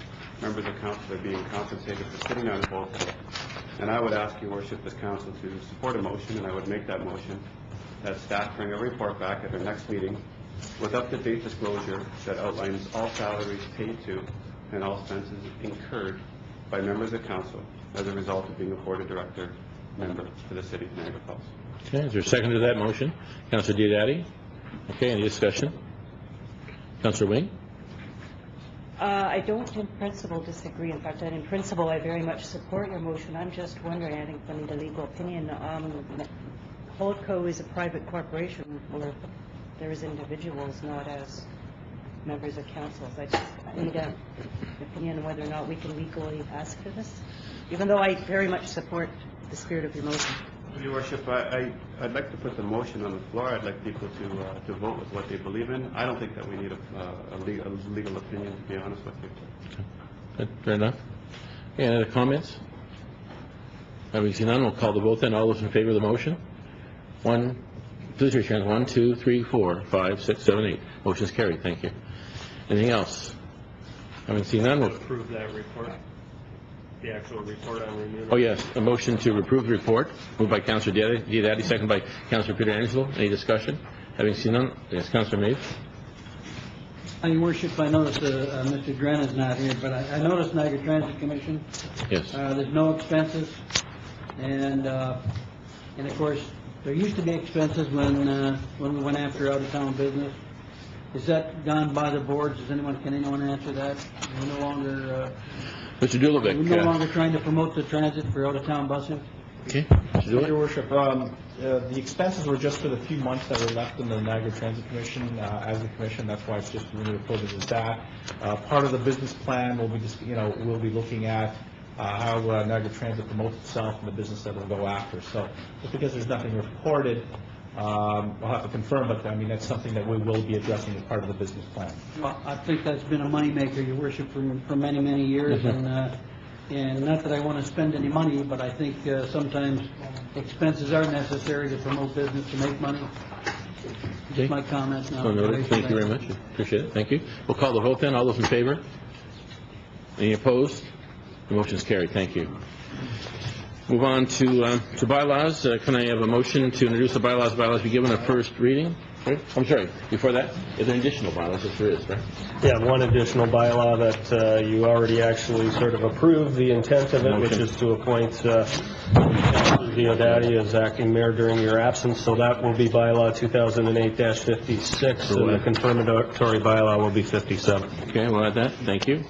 members of council are being compensated for sitting on HoldCo. And I would ask Your Worship, as council, to support a motion, and I would make that motion, that staff bring a report back at their next meeting with up-to-date disclosure that outlines all salaries paid to and all expenses incurred by members of council as a result of being a board of director member for the city of Niagara Falls. Okay, is there a second to that motion? Councillor Diodati? Okay, any discussion? Councillor Wing? I don't in principle disagree. In fact, in principle, I very much support your motion. I'm just wondering, I think I need a legal opinion. HoldCo is a private corporation where there is individuals, not as members of councils. I need an opinion on whether or not we can legally ask for this, even though I very much support the spirit of your motion. Your Worship, I'd like to put the motion on the floor. I'd like people to vote with what they believe in. I don't think that we need a legal opinion, to be honest with you. Good, fair enough. Any other comments? Having seen none, we'll call the vote then. All those in favor of the motion? Please raise your hand. 1, 2, 3, 4, 5, 6, 7, 8. Motion is carried. Thank you. Anything else? Having seen none, we'll Approve that report. The actual report on remuneration. Oh, yes, a motion to approve the report, moved by Councillor Diodati, second by Councillor Peter Angelo. Any discussion? Having seen none, yes, Councillor Maeve. Your Worship, I noticed Mr. Dren is not here, but I noticed Niagara Transit Commission. Yes. There's no expenses, and of course, there used to be expenses when we went after out-of-town business. Is that gone by the boards? Can anyone answer that? We're no longer... Mr. Dulovic. We're no longer trying to promote the transit for out-of-town busing? Okay. Your Worship, the expenses were just for the few months that were left in the Niagara Transit Commission as a commission. That's why it's just really reported as that. Part of the business plan will be we'll be looking at how Niagara Transit promotes itself and the business that will go after. So just because there's nothing reported, we'll have to confirm, but I mean that's something that we will be addressing as part of the business plan. Well, I think that's been a moneymaker, Your Worship, for many, many years, and not that I want to spend any money, but I think sometimes expenses are necessary to promote business, to make money. Just my comments now. Thank you very much. Appreciate it. Thank you. We'll call the vote then. All those in favor? Any opposed? The motion is carried. Thank you. Move on to bylaws. Can I have a motion to introduce the bylaws? Bylaws be given a first reading? Right? I'm sorry, before that, is there additional bylaws? Yes, there is, right? Yeah, one additional bylaw that you already actually sort of approved the intent of it, which is to appoint Diodati as acting mayor during your absence, so that will be bylaw 2008-56, and the confirmatory bylaw will be 57. Okay, we'll add that. Thank you.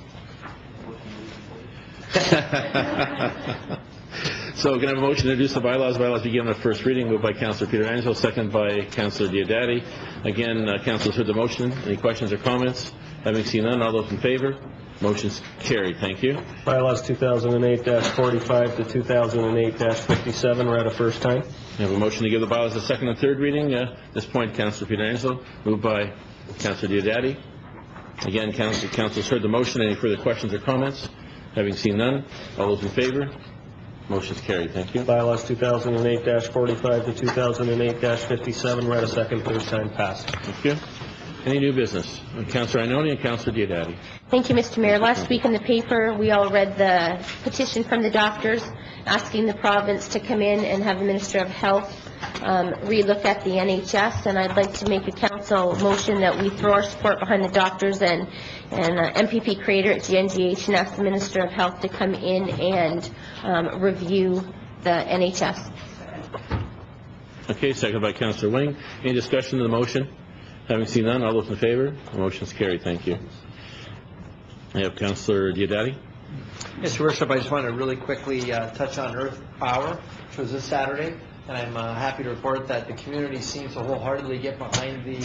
So can I have a motion to introduce the bylaws? Bylaws be given a first reading, moved by Councillor Pietrangelo, second by Councillor Diodati. Again, Councillors heard the motion. Any questions or comments? Having seen none, all those in favor? Motion's carried. Thank you. Bylaws 2008-45 to 2008-57 read a first time. I have a motion to give the bylaws a second and third reading. At this point, Councillor Pietrangelo, moved by Councillor Diodati. Again, Councillors heard the motion. Any further questions or comments? Having seen none, all those in favor? Motion's carried. Thank you. Bylaws 2008-45 to 2008-57 read a second, third time, passed. Thank you. Any new business? Councillor Ioannoni and Councillor Diodati. Thank you, Mr. Mayor. Last week in the paper, we all read the petition from the doctors asking the province to come in and have the Minister of Health relook at the NHS, and I'd like to make a council motion that we throw our support behind the doctors and MPP Creator at GNGH and ask the Minister of Health to come in and review the NHS. Okay, second by Councillor Wing. Any discussion of the motion? Having seen none, all those in favor? The motion's carried. Thank you. I have Councillor Diodati. Mr. Worship, I just want to really quickly touch on Earth Hour, which was this Saturday, and I'm happy to report that the community seems to wholeheartedly get behind the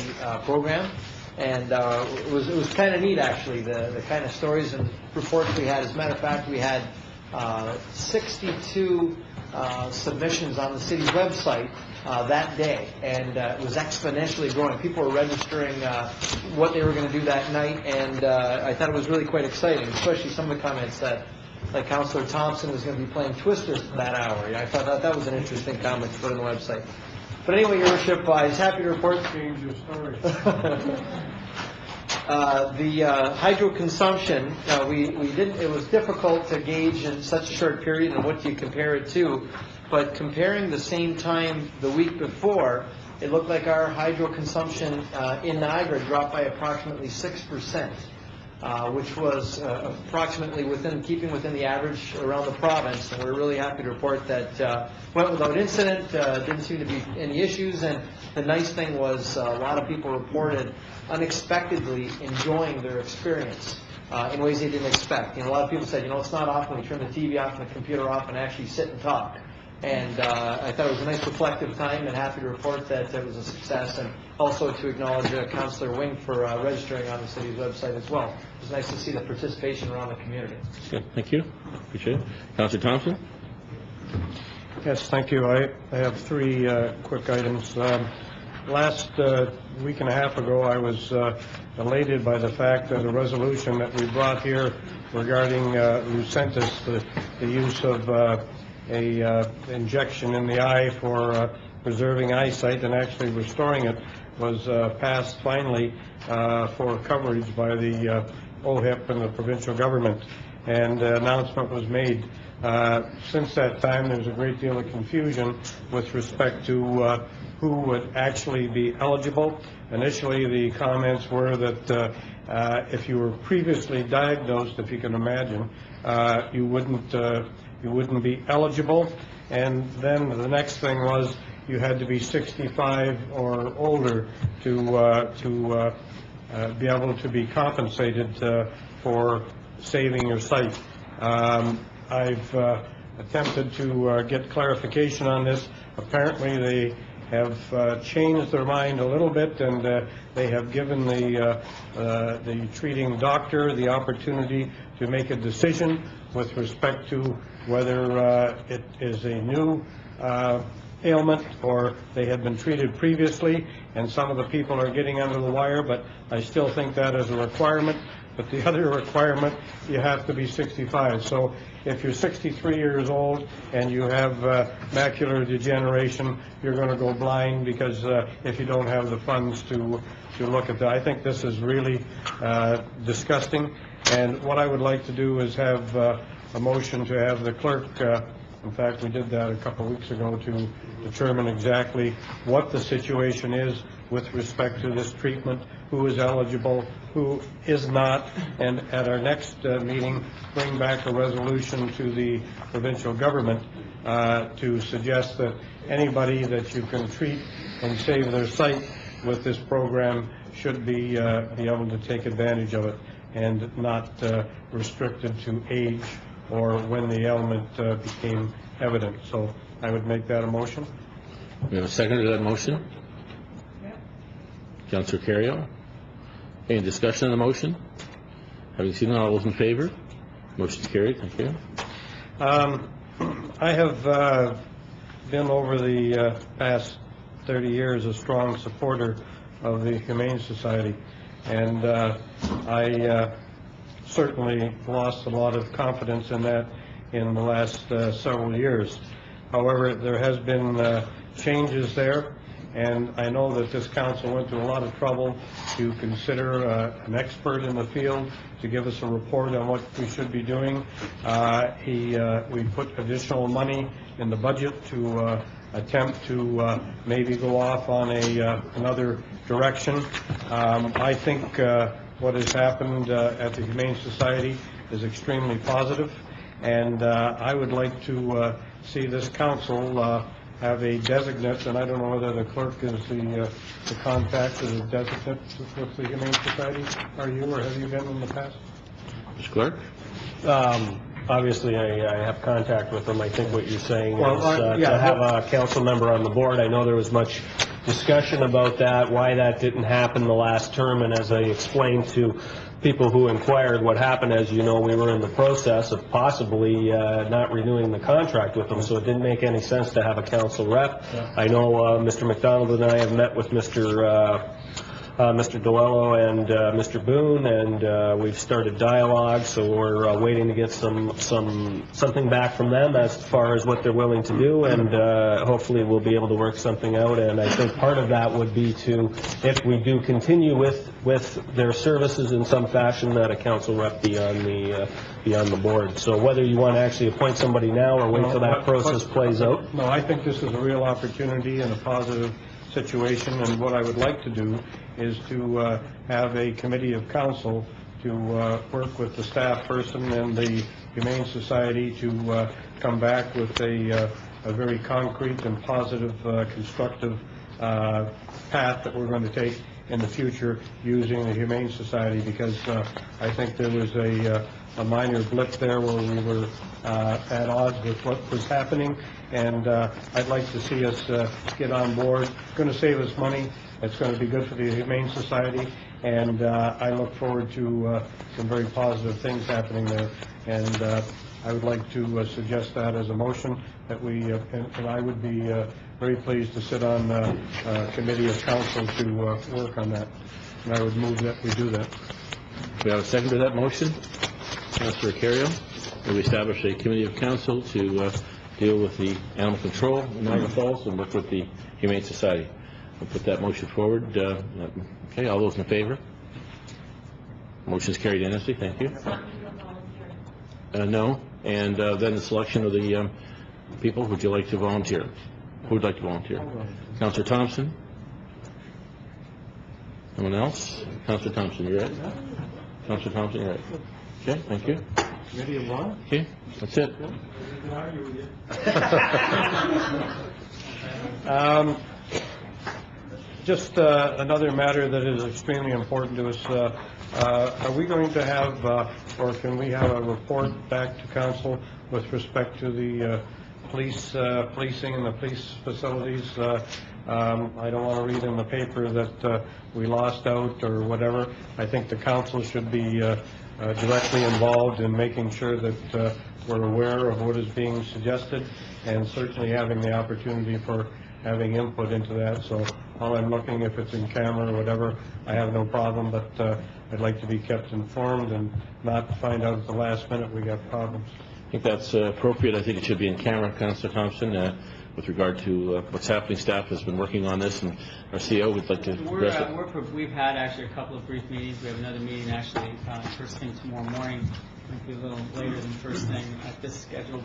program, and it was kind of neat, actually, the kind of stories and reports we had. As a matter of fact, we had 62 submissions on the city's website that day, and it was exponentially growing. People were registering what they were going to do that night, and I thought it was really quite exciting, especially some of the comments that, like Councillor Thompson was going to be playing Twister for that hour. I thought that was an interesting comment to put on the website. But anyway, Your Worship, I was happy to report Change your story. the hydro consumption. It was difficult to gauge in such a short period, and what do you compare it to? But comparing the same time the week before, it looked like our hydro consumption in Niagara dropped by approximately 6%, which was approximately keeping within the average around the province. And we're really happy to report that went without incident, didn't seem to be any issues. And the nice thing was a lot of people reported unexpectedly enjoying their experience in ways they didn't expect. A lot of people said, it's not often we turn the TV off and the computer off and actually sit and talk. And I thought it was a nice reflective time, and happy to report that it was a success, and also to acknowledge Councillor Wing for registering on the city's website as well. It was nice to see the participation around the community. Okay, thank you. Appreciate it. Councillor Thompson? Yes, thank you. I have three quick items. Last week and a half ago, I was elated by the fact that a resolution that we brought here regarding Lucentis, the use of a injection in the eye for preserving eyesight and actually restoring it, was passed finally for coverage by the OHIP and the provincial government, and an announcement was made. Since that time, there's a great deal of confusion with respect to who would actually be eligible. Initially, the comments were that if you were previously diagnosed, if you can imagine, you wouldn't be eligible. And then the next thing was you had to be 65 or older to be able to be compensated for saving your sight. I've attempted to get clarification on this. Apparently they have changed their mind a little bit, and they have given the treating doctor the opportunity to make a decision with respect to whether it is a new ailment or they had been treated previously, and some of the people are getting under the wire, but I still think that is a requirement. But the other requirement, you have to be 65. So if you're 63 years old and you have macular degeneration, you're going to go blind, because if you don't have the funds to look at that. I think this is really disgusting. And what I would like to do is have a motion to have the clerk In fact, we did that a couple of weeks ago to determine exactly what the situation is with respect to this treatment, who is eligible, who is not, and at our next meeting, bring back a resolution to the provincial government to suggest that anybody that you can treat and save their sight with this program should be able to take advantage of it, and not restricted to age or when the ailment became evident. So I would make that a motion. We have a second to that motion? Councillor Carrier. Any discussion on the motion? Having seen none, all those in favor? Motion is carried. Thank you. I have been over the past 30 years a strong supporter of the Humane Society, and I certainly lost a lot of confidence in that in the last several years. However, there has been changes there, and I know that this council went to a lot of trouble to consider an expert in the field to give us a report on what we should be doing. We put additional money in the budget to attempt to maybe go off on another direction. I think what has happened at the Humane Society is extremely positive, and I would like to see this council have a designate, and I don't know whether the clerk is the contact or the designate with the Humane Society. Are you, or have you been in the past? Mr. Clerk? Obviously, I have contact with them. I think what you're saying Well, is to have a council member on the board. I know there was much discussion about that, why that didn't happen the last term, and as I explained to people who inquired what happened, as you know, we were in the process of possibly not renewing the contract with them, so it didn't make any sense to have a council rep. I know Mr. McDonald and I have met with Mr. DeLello and Mr. Boone, and we've started dialogue, so we're waiting to get something back from them as far as what they're willing to do, and hopefully we'll be able to work something out. And I think part of that would be to, if we do continue with their services in some fashion, that a council rep be on the board. So whether you want to actually appoint somebody now or wait till that process plays out. No, I think this is a real opportunity and a positive situation, and what I would like to do is to have a committee of council to work with the staff person and the Humane Society to come back with a very concrete and positive, constructive path that we're going to take in the future using the Humane Society, because I think there was a minor blip there where we were at odds with what was happening, and I'd like to see us get on board. It's going to save us money. It's going to be good for the Humane Society, and I look forward to some very positive things happening there. And I would like to suggest that as a motion, that we, and I would be very pleased to sit on a committee of council to work on that. And I would move that we do that. We have a second to that motion. Councillor Carrier. We establish a committee of council to deal with the animal control in Niagara Falls and work with the Humane Society. We'll put that motion forward. Okay, all those in favor? Motion is carried unanimously. Thank you. No. And then the selection of the people. Would you like to volunteer? Who would like to volunteer? Councillor Thompson? Anyone else? Councillor Thompson, you're right. Councillor Thompson, you're right. Okay, thank you. Committee of one? Okay, that's it. Just another matter that is extremely important to us. Are we going to have, or can we have a report back to council with respect to the policing and the police facilities? I don't want to read in the paper that we lost out or whatever. I think the council should be directly involved in making sure that we're aware of what is being suggested, and certainly having the opportunity for having input into that. So all I'm looking, if it's in camera or whatever, I have no problem, but I'd like to be kept informed and not find out at the last minute we got problems. I think that's appropriate. I think it should be in camera, Councillor Thompson. With regard to what's happening, staff has been working on this, and our CEO would like to address it. We've had actually a couple of brief meetings. We have another meeting actually first thing tomorrow morning might be a little later than first thing at this schedule,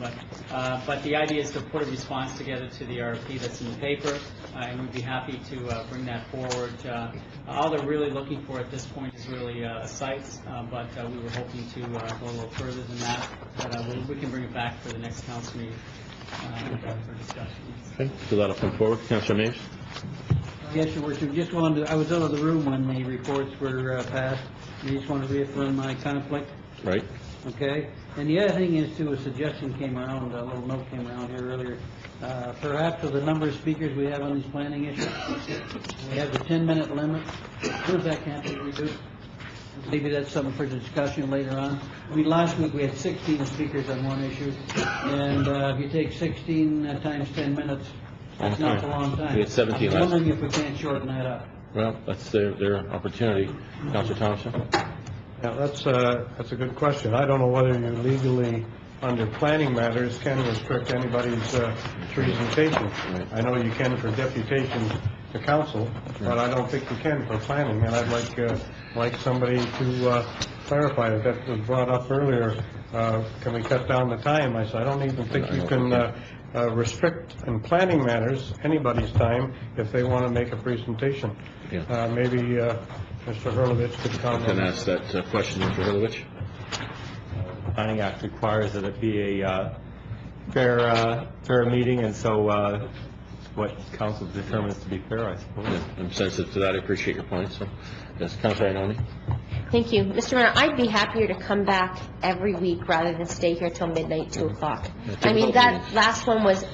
but the idea is to put a response together to the RFP that's in the paper, and we'd be happy to bring that forward. All they're really looking for at this point is really sites, but we were hoping to go a little further than that, but we can bring it back for the next council meeting for discussion. Okay, so that'll come forward. Councillor Mays? Yes, Your Worship, just wanted to, I was out of the room when the reports were passed. I just want to reaffirm my conflict. Right. Okay? And the other thing is, too, a suggestion came around, a little note came around here earlier. Perhaps with the number of speakers we have on these planning issues, we have the 10-minute limit. Where's that can't be reduced? Maybe that's something for discussion later on. I mean, last week we had 16 speakers on one issue, and if you take 16 times 10 minutes, that's not a long time. We had 17 I'm last wondering if we can't shorten that up. Well, that's their opportunity. Councillor Thompson? Yeah, that's a good question. I don't know whether you legally, under planning matters, can restrict anybody's presentation. I know you can for deputation to council, but I don't think you can for planning, and I'd like somebody to clarify that. That was brought up earlier. Can we cut down the time? I said, I don't even think you can restrict in planning matters anybody's time if they want to make a presentation. Maybe Mr. Hurlovich could comment. I can ask that question, Mr. Hurlovich. Planning Act requires that it be a fair meeting, and so what council determines to be fair, I suppose. Yeah, I'm sensitive to that. I appreciate your point. So, yes, Councillor Ioannoni. Thank you. Mr. Mayor, I'd be happier to come back every week rather than stay here till midnight, 2 o'clock. I mean, that last one was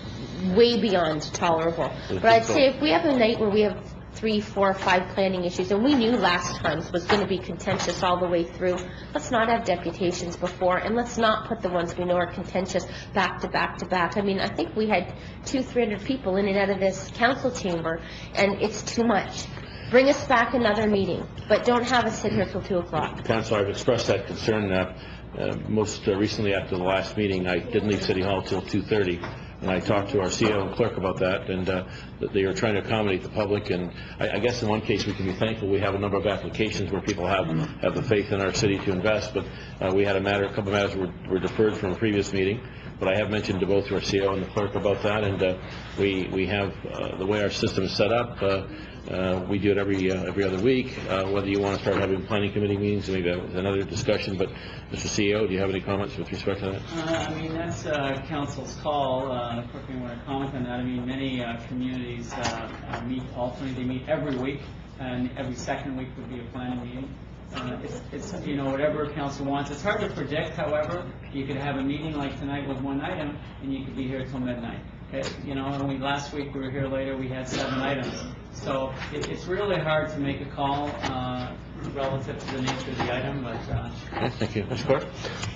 way beyond tolerable. But I'd say if we have a night where we have 3, 4, 5 planning issues, and we knew last time's was going to be contentious all the way through, let's not have deputations before, and let's not put the ones we know are contentious back to back to back. I mean, I think we had 200-300 people in and out of this council chamber, and it's too much. Bring us back another meeting, but don't have us sit here till 2 o'clock. Councillor, I've expressed that concern most recently after the last meeting. I didn't leave City Hall till 2:30. And I talked to our CEO and clerk about that, and that they are trying to accommodate the public. And I guess in one case we can be thankful we have a number of applications where people have the faith in our city to invest. But we had a couple of matters were deferred from a previous meeting. But I have mentioned to both our CEO and the clerk about that, and we have the way our system is set up. We do it every other week. Whether you want to start having planning committee meetings, maybe that's another discussion. But Mr. CEO, do you have any comments with respect to that? I mean, that's council's call. Of course, we want to comment on that. I mean, many communities meet alternately. They meet every week, and every second week would be a planning meeting. It's you know, whatever council wants. It's hard to predict, however. You could have a meeting like tonight with one item, and you could be here till midnight. You know, and last week we were here later, we had 7 items. So it's really hard to make a call relative to the nature of the item, but... Thank you. Mr. Clerk?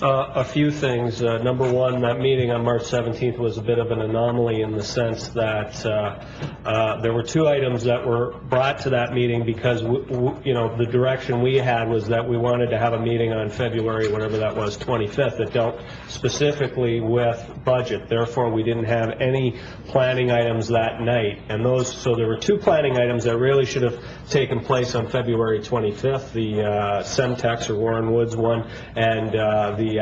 A few things. Number one, that meeting on March 17th was a bit of an anomaly in the sense that there were 2 items that were brought to that meeting because, you know, the direction we had was that we wanted to have a meeting on February, whatever that was, 25th, that dealt specifically with budget. Therefore, we didn't have any planning items that night. And so there were 2 planning items that really should have taken place on February 25th. The Semtex or Warren Woods one, and the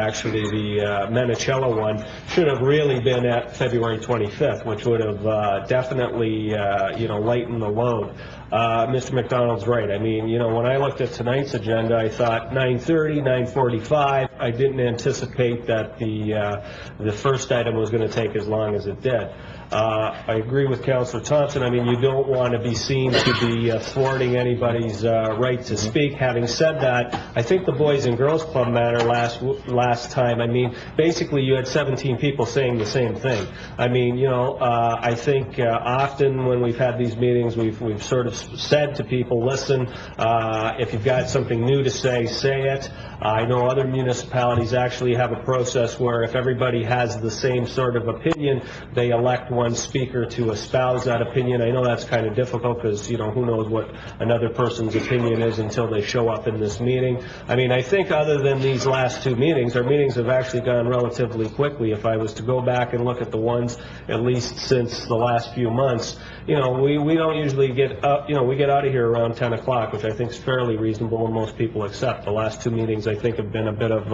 Menachella one should have really been at February 25th, which would have definitely lightened the load. Mr. McDonald's right. I mean, you know, when I looked at tonight's agenda, I thought 9:30, 9:45. I didn't anticipate that the first item was going to take as long as it did. I agree with Councillor Thompson. I mean, you don't want to be seen to be thwarting anybody's right to speak. Having said that, I think the Boys and Girls Club matter last time, I mean, basically you had 17 people saying the same thing. I mean, you know, I think often when we've had these meetings, we've sort of said to people, listen, if you've got something new to say it. I know other municipalities actually have a process where if everybody has the same sort of opinion, they elect one speaker to espouse that opinion. I know that's kind of difficult because, you know, who knows what another person's opinion is until they show up in this meeting. I mean, I think other than these last 2 meetings, our meetings have actually gone relatively quickly. If I was to go back and look at the ones, at least since the last few months, you know, we don't usually get up, we get out of here around 10 o'clock, which I think is fairly reasonable and most people accept. The last two meetings, I think, have been a bit of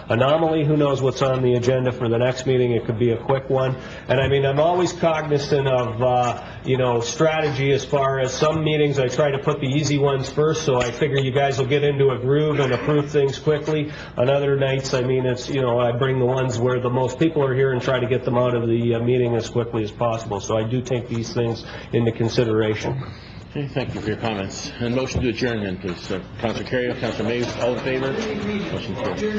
anomaly. Who knows what's on the agenda for the next meeting? It could be a quick one. And I mean, I'm always cognizant of, strategy as far as some meetings I try to put the easy ones first, so I figure you guys will get into a groove and approve things quickly. On other nights, I mean, it's, I bring the ones where the most people are here and try to get them out of the meeting as quickly as possible. So I do take these things into consideration. Okay, thank you for your comments. And motion to adjourn then, please. Councilor Carrier, Councilor Mays, all in favor? Motion carried.